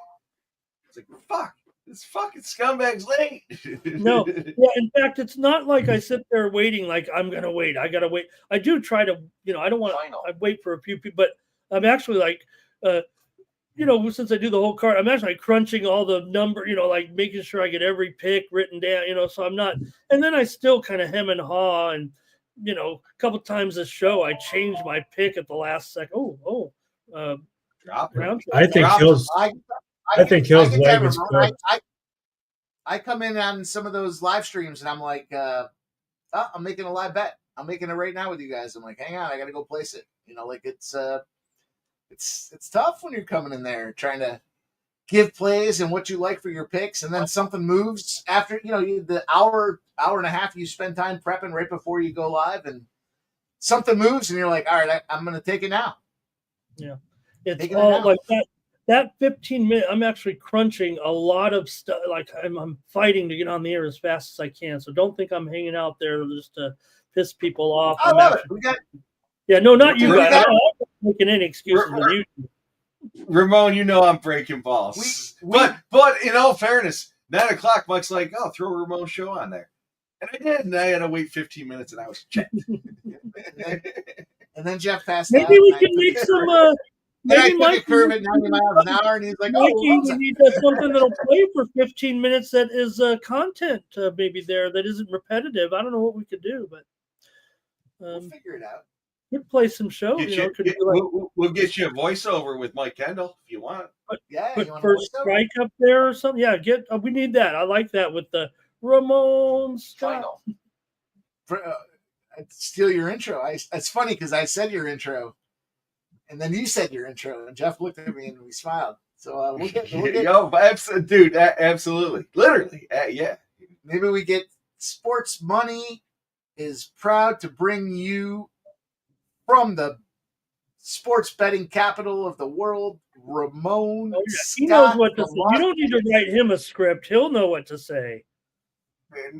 It's like, fuck. This fucking scumbag's late. No, yeah. In fact, it's not like I sit there waiting. Like I'm gonna wait. I gotta wait. I do try to. I don't want to. I wait for a few people, but I'm actually like, since I do the whole card, I'm actually crunching all the number. Like making sure I get every pick written down. So I'm not. And then I still kind of hem and haw, and a couple times this show I changed my pick at the last second. I think Hill's. I think Hill's leg is cooked. I come in on some of those live streams and I'm like, I'm making a live bet. I'm making it right now with you guys. I'm like, hang on, I got to go place it. It's tough when you're coming in there trying to give plays and what you like for your picks, and then something moves after the hour and a half you spend time prepping right before you go live, and something moves and you're like, all right, I'm going to take it now. Yeah, it's all like that. That 15 minutes, I'm actually crunching a lot of stuff. Like I'm fighting to get on the air as fast as I can. So don't think I'm hanging out there just to piss people off. I love it. No, not you guys. I'm not making any excuses with you. Ramon, I'm breaking balls. But in all fairness, 9:00, Mike's like, oh, throw Ramon's show on there. And I did, and I had to wait 15 minutes, and I was checked. And then Jeff passed out. Maybe we can make some... Maybe Mike curve at 90 miles an hour, and he's like, Mikey, we need something that'll play for 15 minutes that is content maybe there that isn't repetitive. I don't know what we could do, but we'll figure it out. Could play some shows. We'll get you a voiceover with Mike Kendall if you want. Put First Strike up there or something. Yeah, we need that. I like that with the Ramon Scott. I'd steal your intro. It's funny because I said your intro. And then you said your intro, and Jeff looked at me and we smiled. So we'll get dude, absolutely, literally, yeah. Maybe we get Sports Money is proud to bring you from the sports betting capital of the world, Ramon. He knows what to say. You don't need to write him a script; he'll know what to say.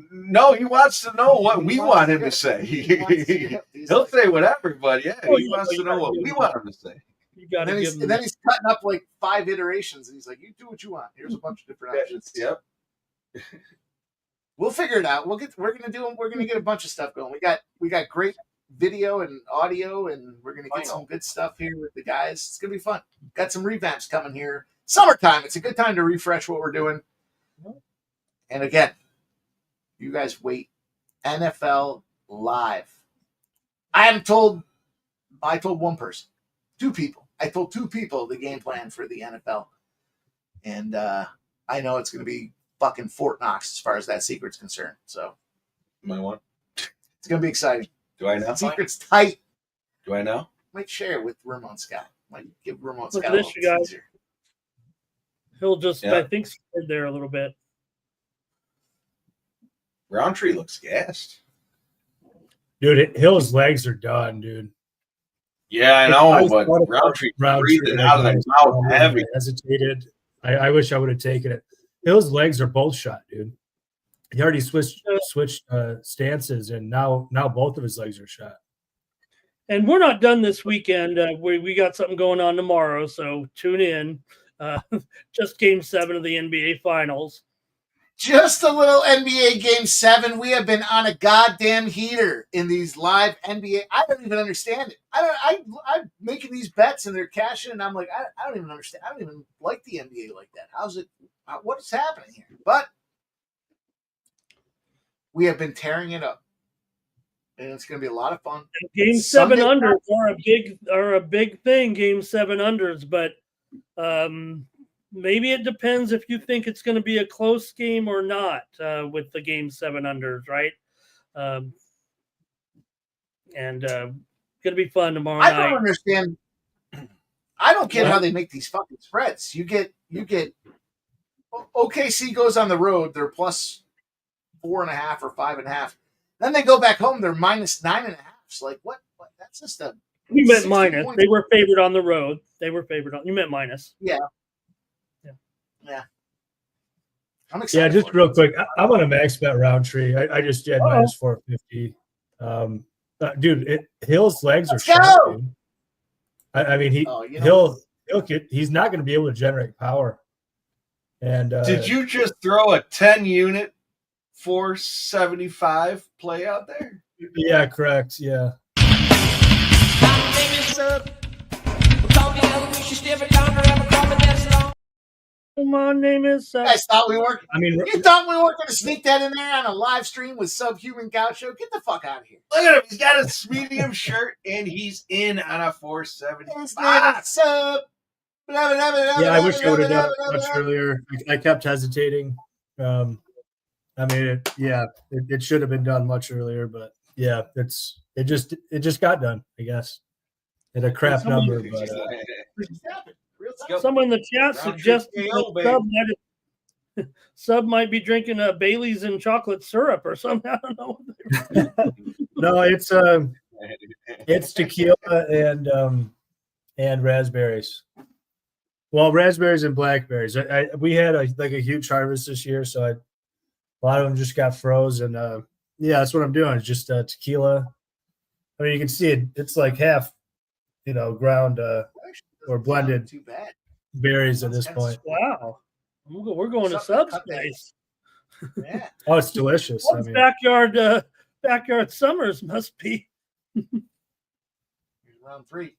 No, he wants to know what we want him to say. He'll say whatever, but he wants to know what we want him to say. And then he's cutting up like 5 iterations, and he's like, "You do what you want. Here's a bunch of different options." Yep. We'll figure it out. We're gonna get a bunch of stuff going. We got great video and audio, and we're gonna get some good stuff here with the guys. It's gonna be fun. Got some revamps coming here. Summertime. It's a good time to refresh what we're doing. And again, you guys wait. NFL Live. I told one person, 2 people. I told 2 people the game plan for the NFL. And I know it's going to be fucking Fort Knox as far as that secret's concerned. So, my one. It's going to be exciting. Do I not? Secret's tight. Do I know? Might share with Ramon Scott. Might give Ramon Look Scott at a this, little you guys. teaser. He'll just, Yeah. I think, scored there a little bit. Roundtree looks gassed. Dude, Hill's legs are done, dude. Yeah, I I know, was but thought about Roundtree Roundtree, breathing like, out of that minus mouth 1, heavy. I hesitated. I wish I would have taken it. Hill's legs are both shot, dude. He already switched stances, and now both of his legs are shot. And we're not done this weekend. We got something going on tomorrow, so tune in. Just Game 7 of the NBA Finals. Just a little NBA Game 7. We have been on a goddamn heater in these live NBA. I don't even understand it. I'm making these bets and they're cashing, and I'm like, I don't even understand. I don't even like the NBA like that. How's it? What's happening here? But we have been tearing it up, and it's going to be a lot of fun. Game Sunday 7 unders are a big thing. Game 7 unders, but maybe it depends if you think it's going to be a close game or not with the Game 7 unders, right? And going to be fun tomorrow I night. don't understand. I don't get how they make these fucking spreads. You get OKC goes on the road, they're plus 4.5 or 5.5. Then they go back home, they're minus 9.5. It's like what? That's just a. You meant 60 minus. points. They were favored on the road. You meant minus. Yeah. Yeah. I'm excited. Yeah, just for real it. quick. I'm on a max bet Roundtree. I just did minus 450. Dude, Hill's legs are Let's shot, go! dude. I mean, you he's not going to be able to generate power. And Did you just throw a 10-unit 475 play out there? Yeah, correct. Yeah. My name is. You guys thought we weren't. I mean, You thought we weren't going to sneak that in there on a live stream with Subhuman Gaucho? Get the fuck out of here! Look at him. He's got a medium shirt, and he's in on a 475. His name is Sub. Yeah, I wish I would have done it much earlier. I kept hesitating. I mean, it should have been done much earlier, but yeah, it just got done, I guess. At a crap number, but Someone in the chat Roundtree suggested KO, that Sub might be drinking a Bailey's and chocolate syrup or something. I don't know. no, it's tequila and raspberries. Well, raspberries and blackberries. We had a huge harvest this year, so a lot of them just got froze, and yeah, that's what I'm doing. It's just tequila. I mean, you can see it. It's like half, ground or blended Too bad. berries at this point. Wow. We're going to Something Sub's cut that. place. Yeah. Oh, it's delicious. I Sub's mean, backyard summers must be. Here's round 3.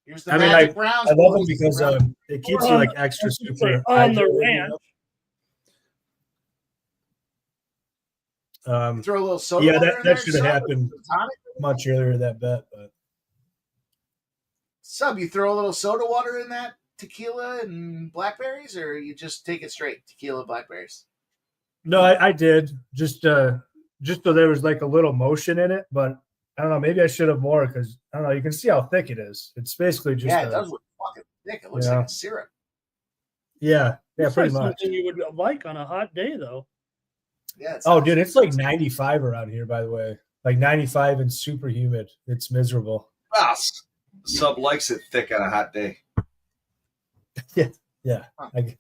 Here's the I mean, magic rounds. I love them boys. because it keeps you like extra super on the hydrated, ranch. Throw a little soda. Yeah, water in that there, should have Sub, happened or tonic? much earlier, that bet, but Sub, you throw a little soda water in that tequila and blackberries, or you just take it straight tequila blackberries? no, I did just so there was like a little motion in it, but I don't know, maybe I should have more because I don't know, you can see how thick it is. It's basically just Yeah, it does look fucking thick. It looks like a syrup. yeah, Looks pretty like much. something you would like on a hot day, though. Yeah. Oh, dude, it's like 95 around here, by the way. Like 95 and super humid. It's miserable. Ah, Sub likes it thick on a hot day. Yeah. I'm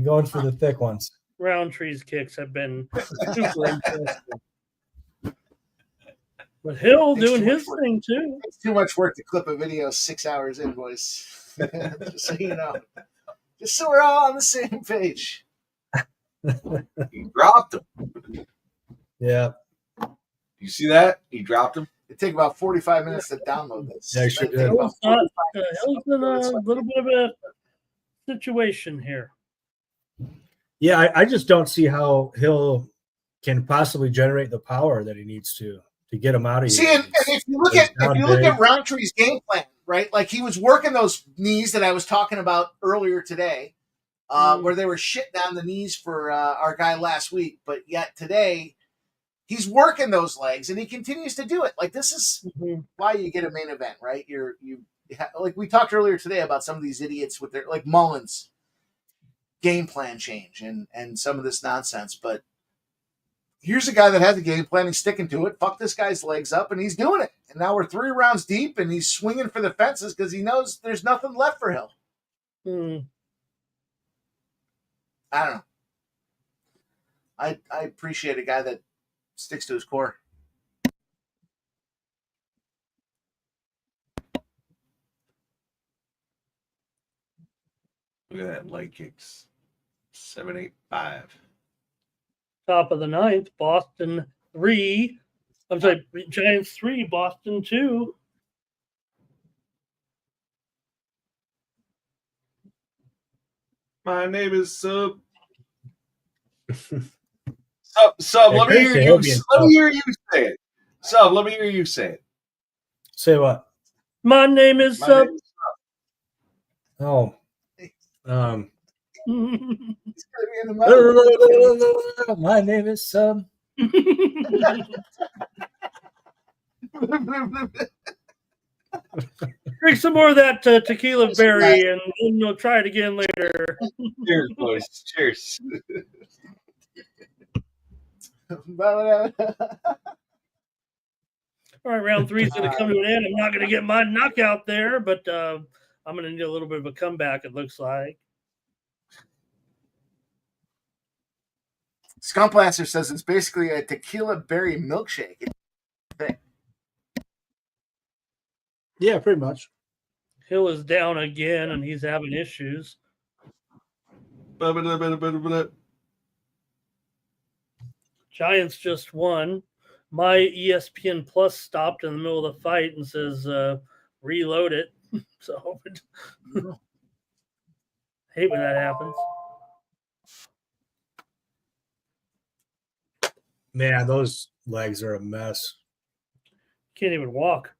going for the thick ones. Roundtree's kicks have been super impressive. But Hill Takes doing too much his work. thing too. It's too much work to clip a video 6 hours in, boys. Just so you know. Just so we're all on the same page. He dropped him. Yeah. You see that? He dropped him. It take about 45 minutes to download this. Yeah, sure It'd did. take about 45 Hill's in a little bit of a situation here. Yeah, I just don't see how Hill can possibly generate the power that he needs to get him out of See, here. and if you look at Rountree's game plan, right? Like he was working those knees that I was talking about earlier today, where they were shitting on the knees for our guy last week, but yet today he's working those legs, and he continues to do it. Like, this is Mhm. why you get a main event, right? Like we talked earlier today about some of these idiots with their like Mullins game plan change and some of this nonsense. But here's a guy that had the game plan, he's sticking to it. Fuck this guy's legs up, and he's doing it. And now we're 3 rounds deep, and he's swinging for the fences because he knows there's nothing left for Hill. Mm. I don't know. I appreciate a guy that sticks to his core. Look at that leg kicks. 7-8-5. Top of the ninth, Boston 3. I'm sorry, Giants 3, Boston 2. My name is Sub. Sub, let me hear you. Let me hear you say it. Sub, let me hear you say it. Say what? My name is My Sub. name is Oh. He's gonna be in the middle. My name is Sub. Drink some more of that tequila berry, and we'll try it again later. Cheers, boys. Cheers. All right, round 3 is going to come to an end. I'm not going to get my knockout there, but I'm going to need a little bit of a comeback, it looks like. Scump Blaster says it's basically a tequila berry milkshake. Yeah, pretty much. Hill is down again, and he's having issues. Giants just won. My ESPN Plus stopped in the middle of the fight and says, reload it. So hate when that happens. Man, those legs are a mess. Can't even walk.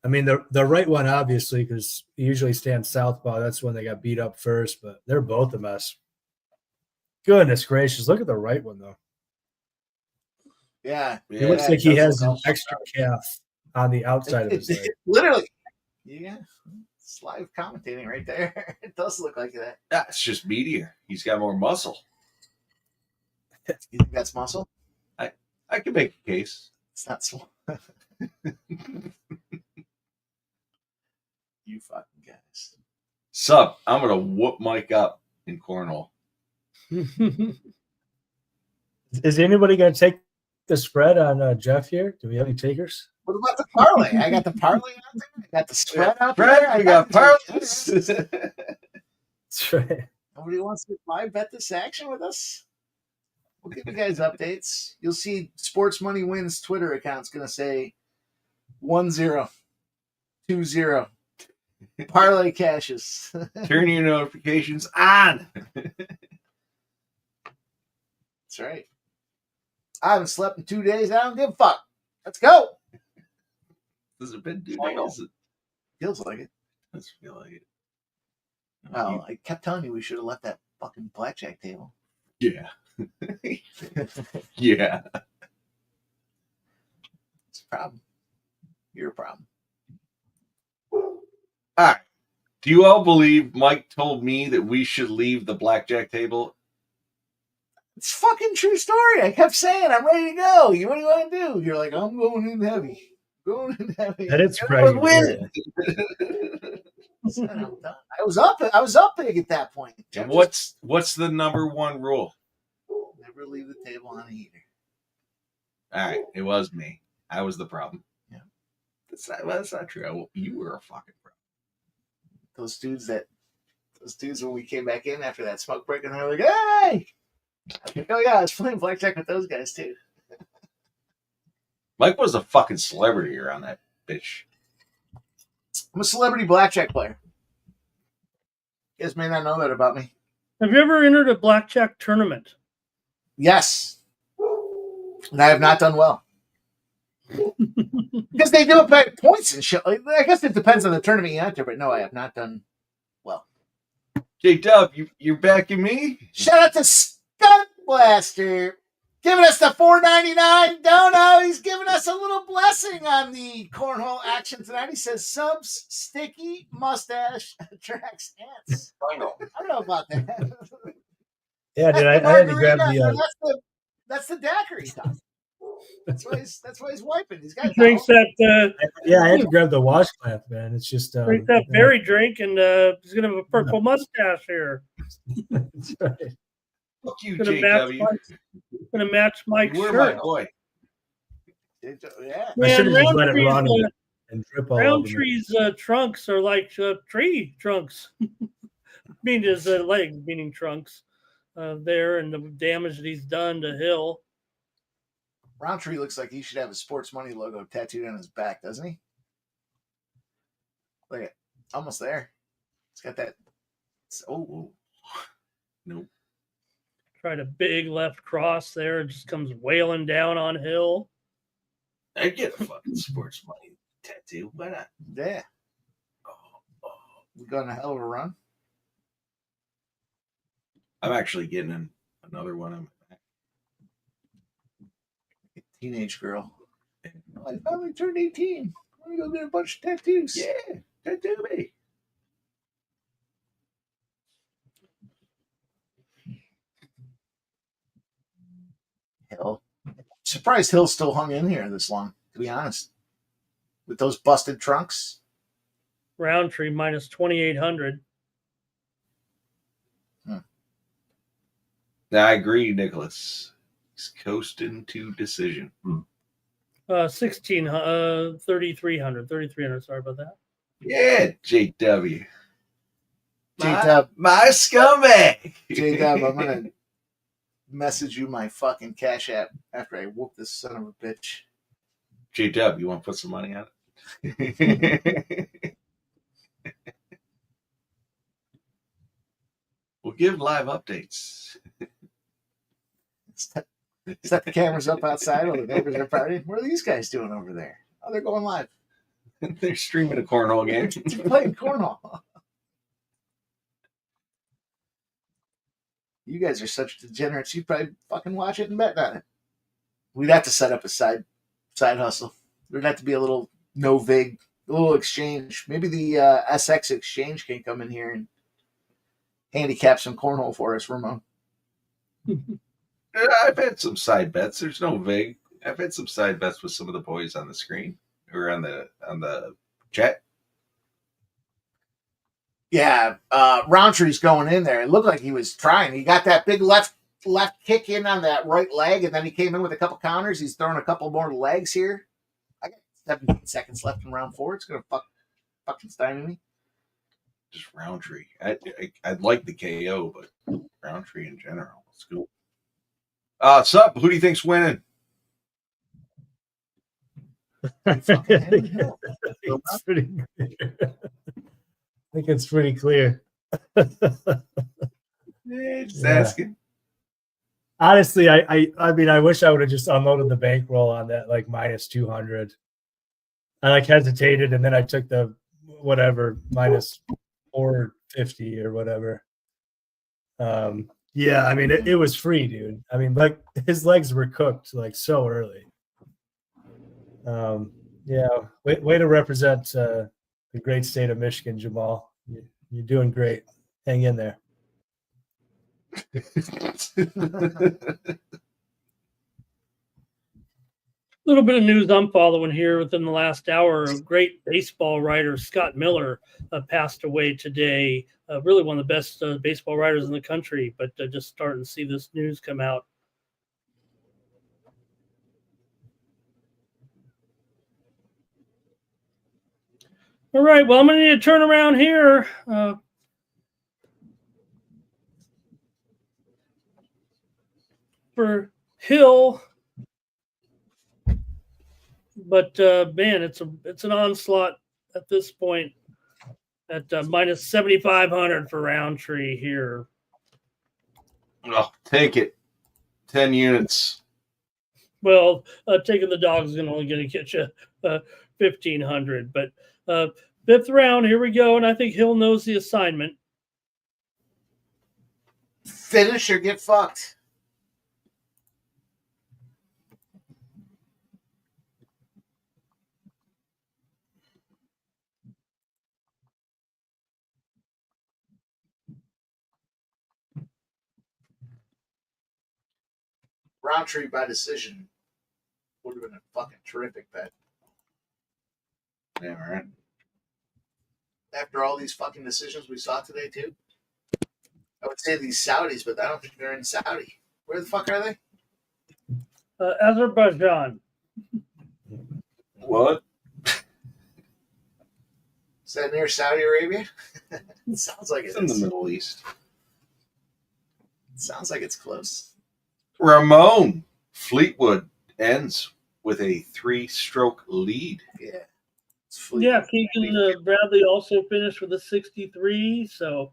I mean, the right one, obviously, because he usually stands southpaw. That's when they got beat up first, but they're both a mess. Goodness gracious. Look at the right one, though. Yeah. It looks like he has an extra calf on the outside of his leg. Literally. Yeah. It's live commentating right there. It does look like that. That's just meatier. He's got more muscle. You think that's muscle? I can make a case. It's not small. You fucking guys. Sup, I'm going to whoop Mike up in Cornwall. Is anybody going to take the spread on Jeff here? Do we have any takers? What about the parlay? I got the parlay out there. I got the spread out Fred, there. we got parlays. That's right. Nobody wants to live bet this action with us? We'll give you guys updates. You'll see Sports Money Wins Twitter account's going to say 1-0, 2-0. Parlay cashes. Turn your notifications on. That's right. I haven't slept in 2 days. I don't give a fuck. Let's go. Has it been 2 I know. days? Feels like it. Does feel like it. Well, I kept telling you we should have left that fucking blackjack table. Yeah. Yeah. It's a problem. You're a problem. All right. Do you all believe Mike told me that we should leave the blackjack table? It's a fucking true story. I kept saying, I'm ready to go. What do you want to do? You're like, I'm going in heavy. Going in heavy. That is Everyone's surprising. winning. I'm done. I was up big at that point. And what's the number one rule? Never leave the table on a heater. All right, it was me. I was the problem. Yeah. That's not true. You were a fucking problem. Those dudes when we came back in after that smoke break, and they're like, hey! I was like, oh yeah, I was playing blackjack with those guys too. Mike was a fucking celebrity around that bitch. I'm a celebrity blackjack player. You guys may not know that about me. Have you ever entered a blackjack tournament? Yes. And I have not done well. Because they do it by points and shit. Like, I guess it depends on the tournament you enter, but no, I have not done well. J-Dub, you're backing me? Shout out to Stunt Blaster. Giving us the $4.99 dono. He's giving us a little blessing on the cornhole action tonight. He says subs, sticky, mustache, attracts ants. I know. I don't know about that. Yeah, dude, I had to grab the. That's the daiquiri talking. That's why he's wiping. He's got He drinks that Yeah, I had to grab the washcloth, man. It's just drinks that berry drink, and he's gonna have a purple mustache here. That's right. Fuck you, Gonna match JW. gonna match Mike's You're my shirt. boy. Yeah. I Man, should have just let it run Roundtree's, and drip all over me. Roundtree's trunks are like tree trunks. Meaning his legs, meaning trunks. There and the damage that he's done to Hill. Roundtree looks like he should have a sports money logo tattooed on his back, doesn't he? Look at almost there. It's got that. Oh, Nope. Tried a big left cross there. It just comes wailing down on Hill. I get a fucking sports money tattoo. Why not? yeah. We got on a hell of a run. I'm actually getting another one on my back. Teenage girl. Oh, I finally turned 18. I'm gonna go get a bunch of tattoos. Yeah, tattoo me. Hill. Surprised Hill still hung in here this long, to be honest. With those busted trunks. Roundtree minus 2,800. I agree, Nicholas. He's coasting to decision. 3,300. 3,300. Sorry about that. Yeah, JW. J-Dub, My scumbag. J-Dub, I'm going to message you my fucking Cash App after I whoop this son of a bitch. JW, you want to put some money on it? We'll give live updates. Set the cameras up outside while the neighbors are partying. What are these guys doing over there? Oh, they're going live. They're streaming a cornhole game. They're playing cornhole. You guys are such degenerates. You probably fucking watch it and bet on it. We'd have to set up a side hustle. There'd have to be a little no vig, a little exchange. Maybe the SX exchange can come in here and handicap some cornhole for us, Ramon. I've had some side bets. There's no vig. I've had some side bets with some of the boys on the screen or on the chat. Yeah, Roundtree's going in there. It looked like he was trying. He got that big left kick in on that right leg, and then he came in with a couple counters. He's throwing a couple more legs here. I got 17 seconds left in round 4. It's gonna fucking stymie me. Just Roundtree. I'd like the KO, but Roundtree in general. Let's go. Sup? Who do you think's winning? It's pretty clear. I think it's pretty clear. Just asking. Honestly, I mean, I wish I would have just unloaded the bankroll on that like minus 200. I like hesitated, and then I took the whatever minus 450 or whatever. Yeah, I mean, it was free, dude. I mean, like his legs were cooked like so early. Yeah, way to represent the great state of Michigan, Jamal. You're doing great. Hang in there. Little bit of news I'm following here within the last hour. A great baseball writer, Scott Miller, passed away today. Really one of the best baseball writers in the country, but just starting to see this news come out. All right, well, I'm going to need to turn around here. For Hill. But man, it's an onslaught at this point at minus 7,500 for Roundtree here. Oh, take it. 10 units. Well, taking the dog is only going to get you 1,500. But fifth round, here we go, and I think Hill knows the assignment. Finish or get fucked. Rountree by decision would have been a fucking terrific bet. Yeah, right. After all these fucking decisions we saw today, too. I would say these Saudis, but I don't think they're in Saudi. Where the fuck are they? Azerbaijan. What? Is that near Saudi Arabia? It sounds like it It's in the is. Middle East. It sounds like it's close. Ramon Fleetwood ends with a 3-stroke lead. Yeah. Yeah, Keegan Bradley also finished with a 63, so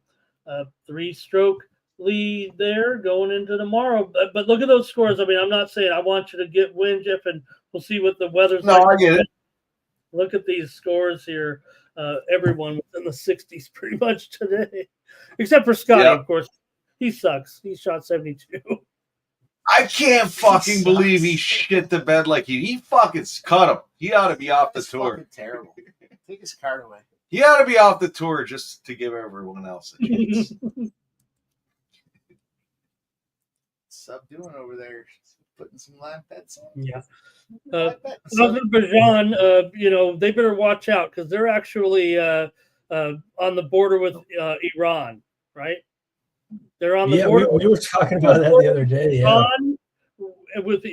3-stroke lead there going into tomorrow. But look at those scores. I mean, I'm not saying I want you to win, Jeff, and we'll see what the weather's like. I get it. Look at these scores here. Everyone was in the 60s pretty much today, except for Scotty, of course. He sucks. He shot 72. I can't fucking believe he shit the bed like he fucking cut him. He ought to be off the tour. Fucking terrible. Take his card away. He ought to be off the tour just to give everyone else a chance. Sub doing over there? Putting some live bets on? Yeah. Azerbaijan, they better watch out because they're actually on the border with Iran, right? They're on the border. We were talking about that the other day. Yeah.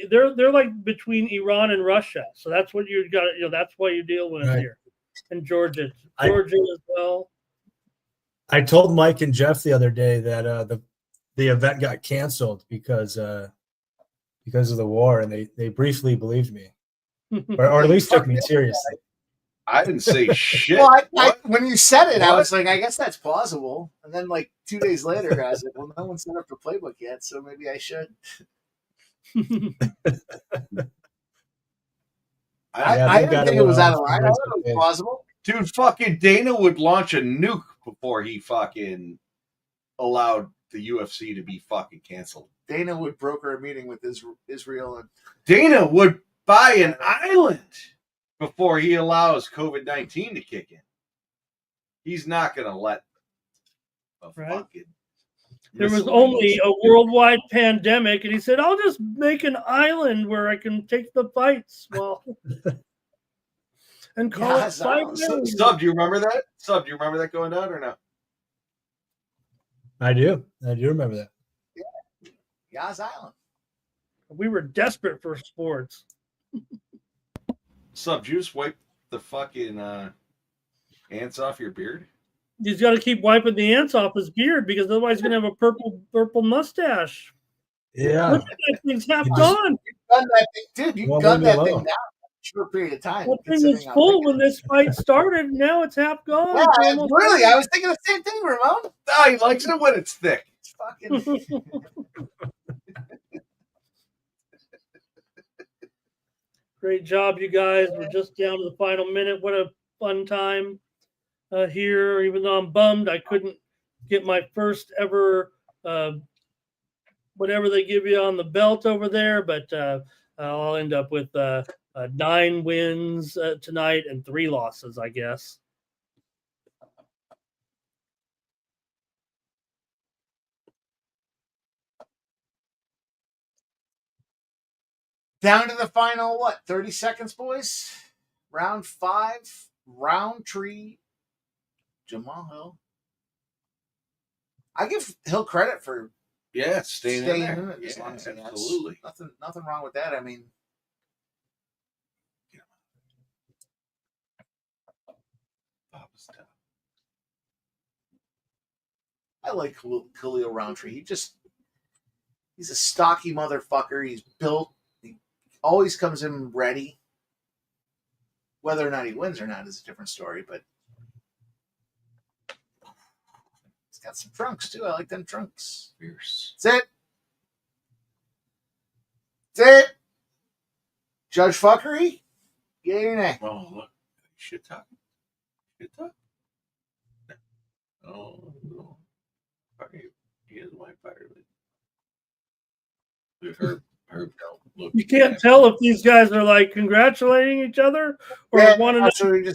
They're like between Iran and Russia, so that's what you got. That's why you deal with here, and Georgia as well. I told Mike and Jeff the other day that the event got canceled because of the war, and they briefly believed me, or at least took me seriously. I didn't say shit. Well, when you said it, I was like, I guess that's plausible. And then, like 2 days later, I was like, well, no one's set up the playbook yet, so maybe I should. I didn't think it was out of line. I thought it was plausible. Dude, fucking Dana would launch a nuke before he fucking allowed the UFC to be fucking canceled. Dana would broker a meeting with Israel, and Dana would buy an island before he allows COVID-19 to kick in. He's not going to let a fucking... There was only a worldwide pandemic, and he said, I'll just make an island where I can take the fights. Well, and call it Fight Night. Sub, do you remember that? Sub, do you remember that going down or no? I do remember that. Yeah. Yas Island. We were desperate for sports. Sub, do you just wipe the fucking ants off your beard? He's got to keep wiping the ants off his beard because otherwise he's going to have a purple mustache. Yeah. Look at that thing's half gone. You've done that thing, dude. You've done that thing now. Short period of time. That thing was full when this fight started. And now it's half gone. Yeah, really. I was thinking the same thing, Ramon. Oh, he likes it when it's thick. It's fucking. Great job, you guys. We're just down to the final minute. What a fun time here. Even though I'm bummed I couldn't get my first ever whatever they give you on the belt over there, but I'll end up with 9 wins tonight and 3 losses, I guess. Down to the final, 30 seconds, boys? Round 5, Rountree, Jamahal Hill. I give Hill credit for staying in there. As long as absolutely. Nothing wrong with that. I mean, I like Khalil Rountree. He's a stocky motherfucker. He's built. He always comes in ready. Whether or not he wins or not is a different story, but he's got some trunks too. I like them trunks. Fierce. That's it. That's it. Judge Fuckery? Yay or nay? Oh, look. Shit talk. Shit talk? Oh, no. He is my pirate. Herb, look. You can't tell if these guys are like congratulating each other or one another. I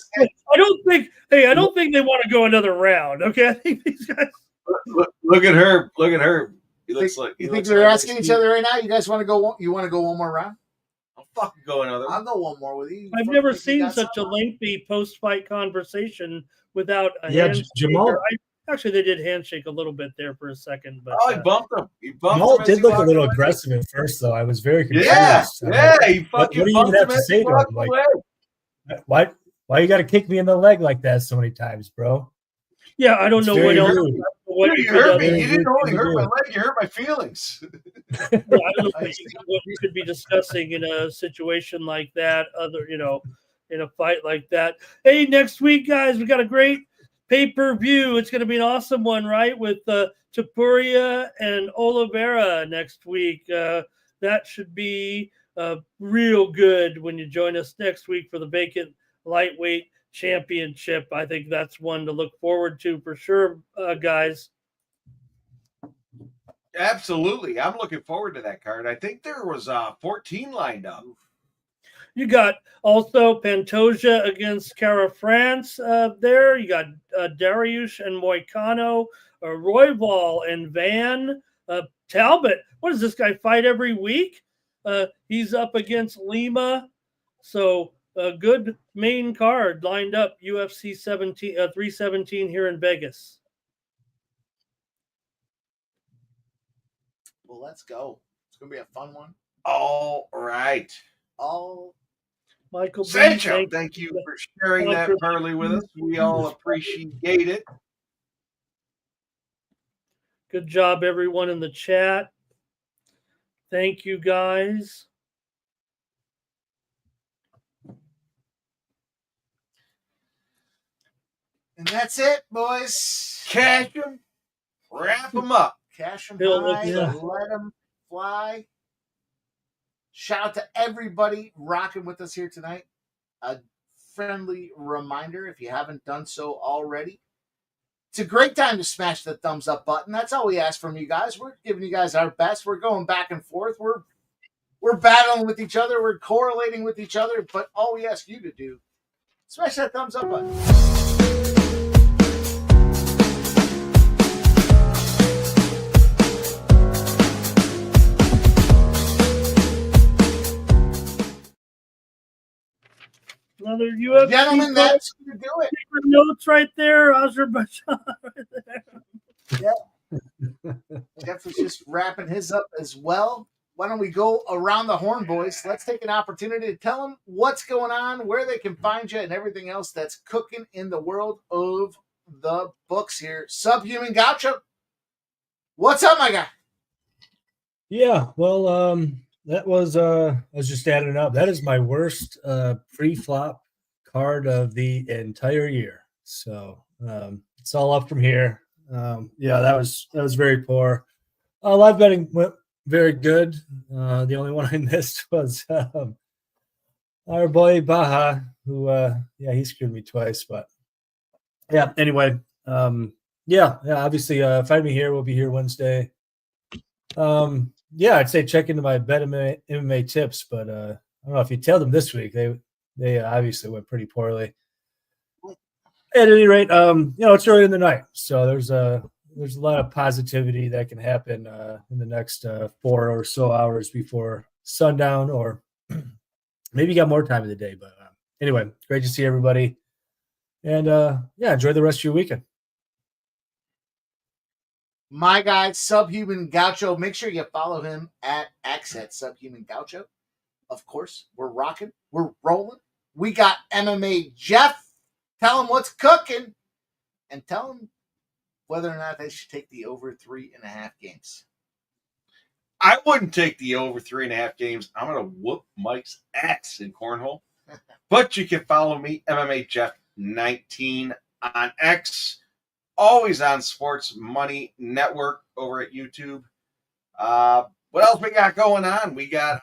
don't think they want to go another round. Okay, I think these guys. Look at Herb. Look at Herb. He You think they're asking each other right now? You guys want to go? You want to go one more round? I'll fucking go another. I'll go one more with you. I've never seen such a lengthy post-fight conversation without a Yeah, handshake. Jamal. Actually, they did handshake a little bit there for a second, but Oh, he bumped him. He bumped Jamal him as did he look a walked little away. aggressive at first, though. I was very confused. Yeah, I'm yeah, like, he what fucking do you bumped even have him to as say he to walked him? Like, away. why you got to kick me in the leg like that so many times, bro? yeah, I don't It's know very what else. rude. What Dude, you you could, hurt me. very You didn't rude only thing to hurt my do. leg, you hurt my feelings. yeah, I don't know what you could be discussing in a situation like that. In a fight like that. Hey, next week, guys, we got a great pay-per-view. It's going to be an awesome one, right? With Tapuria and Oliveira next week. That should be real good when you join us next week for the vacant lightweight championship. I think that's one to look forward to for sure, guys. Absolutely. I'm looking forward to that card. I think there was 14 lined up. You got also Pantoja against Cara France there. You got Dariush and Moicano, Royval and Van Talbot. What does this guy fight every week? He's up against Lima. So a good main card lined up, UFC 317 here in Vegas. Well, let's go. It's gonna be a fun one. All right. Michael B, Sancho, thank you for sharing that parlay with us. We all appreciate it. Good job, everyone in the chat. Thank you, guys. And that's it, boys. Cash them, wrap them up. Cash them Bill, high, yeah. let them fly. Shout out to everybody rocking with us here tonight. A friendly reminder, if you haven't done so already, it's a great time to smash the thumbs up button. That's all we ask from you guys. We're giving you guys our best. We're going back and forth. We're battling with each other. We're correlating with each other. But all we ask you to do, smash that thumbs up button. Another UFC. Gentlemen, that's going to do it. Secret notes right there. Azerbaijan right there. Jeff was just wrapping his up as well. Why don't we go around the horn, boys? Let's take an opportunity to tell them what's going on, where they can find you, and everything else that's cooking in the world of the books here. Subhuman Gaucho, what's up, my guy? Yeah, well, that was I was just adding up. That is my worst pre-flop card of the entire year. So it's all up from here. Yeah, that was very poor. Live betting went very good. The only one I missed was our boy Baha, who he screwed me twice. But yeah, anyway, yeah, obviously find me here. We'll be here Wednesday. Yeah, I'd say check into my Bet MMA tips, but I don't know if you tell them this week. They obviously went pretty poorly. At any rate, it's early in the night, so there's a lot of positivity that can happen in the next 4 or so hours before sundown, or maybe you got more time of the day. But anyway, great to see everybody, and enjoy the rest of your weekend. My guy, Subhuman Gaucho. Make sure you follow him at X at Subhuman Gaucho. Of course, we're rocking. We're rolling. We got MMA Jeff. Tell him what's cooking. And tell him whether or not they should take the over 3.5 games. I wouldn't take the over 3.5 games. I'm going to whoop Mike's ass in cornhole. But you can follow me, MMA Jeff 19 on X. Always on Sports Money Network over at YouTube. What else we got going on? We got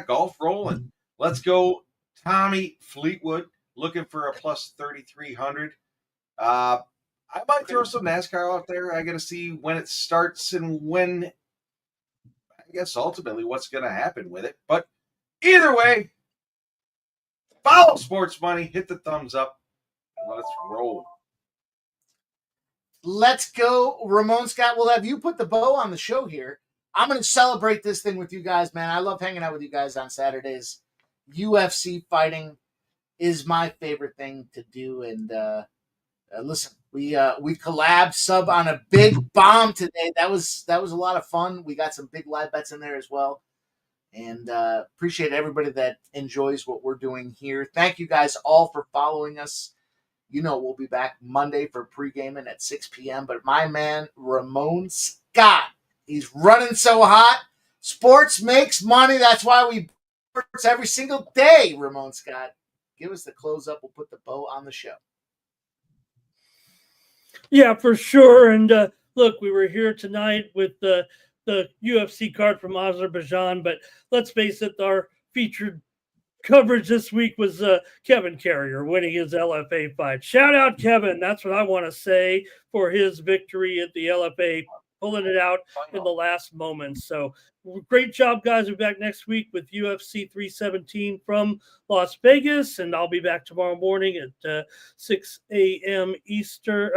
golf rolling. Let's go, Tommy Fleetwood, looking for a plus 3,300. I might throw some NASCAR out there. I got to see when it starts and when, I guess, ultimately what's going to happen with it. But either way, follow Sports Money, hit the thumbs up, and let's roll. Let's go, Ramon Scott. We'll have you put the bow on the show here. I'm going to celebrate this thing with you guys, man. I love hanging out with you guys on Saturdays. UFC fighting is my favorite thing to do. And listen, we collabed sub on a big bomb today. That was a lot of fun. We got some big live bets in there as well. And appreciate everybody that enjoys what we're doing here. Thank you guys all for following us. You know, we'll be back Monday for pre-gaming at 6 p.m. But my man, Ramon Scott, he's running so hot. Sports makes money. That's why we sports every single day, Ramon Scott. Give us the close up. We'll put the bow on the show. Yeah, for sure. And look, we were here tonight with the UFC card from Azerbaijan, but let's face it, our featured coverage this week was Kevin Carrier winning his LFA fight. Shout out, Kevin. That's what I want to say for his victory at the LFA, pulling it out in the last moment. So great job, guys. We'll be back next week with UFC 317 from Las Vegas, and I'll be back tomorrow morning at 6 a.m. Eastern.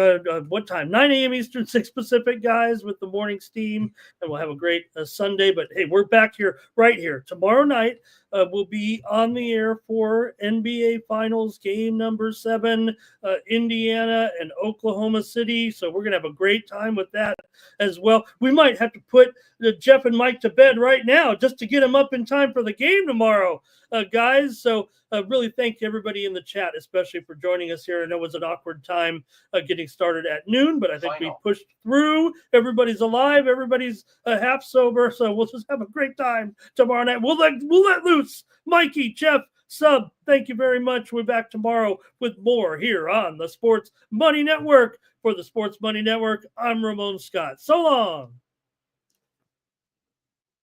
What time? 9 a.m. Eastern, 6 Pacific, guys, with the morning steam, and we'll have a great Sunday. But, hey, we're back here right here. Tomorrow night, we'll be on the air for NBA Finals game number 7, Indiana and Oklahoma City. So we're going to have a great time with that as well. We might have to put Jeff and Mike to bed right now just to get them up in time for the game tomorrow, guys. So really thank everybody in the chat, especially for joining us here. I know it was an awkward time getting started at noon, but I think we pushed through. Everybody's alive. Everybody's half sober. So we'll just have a great time tomorrow night. We'll let loose. Mikey, Jeff, Sub, thank you very much. We're back tomorrow with more here on the Sports Money Network. For the Sports Money Network, I'm Ramon Scott. So long.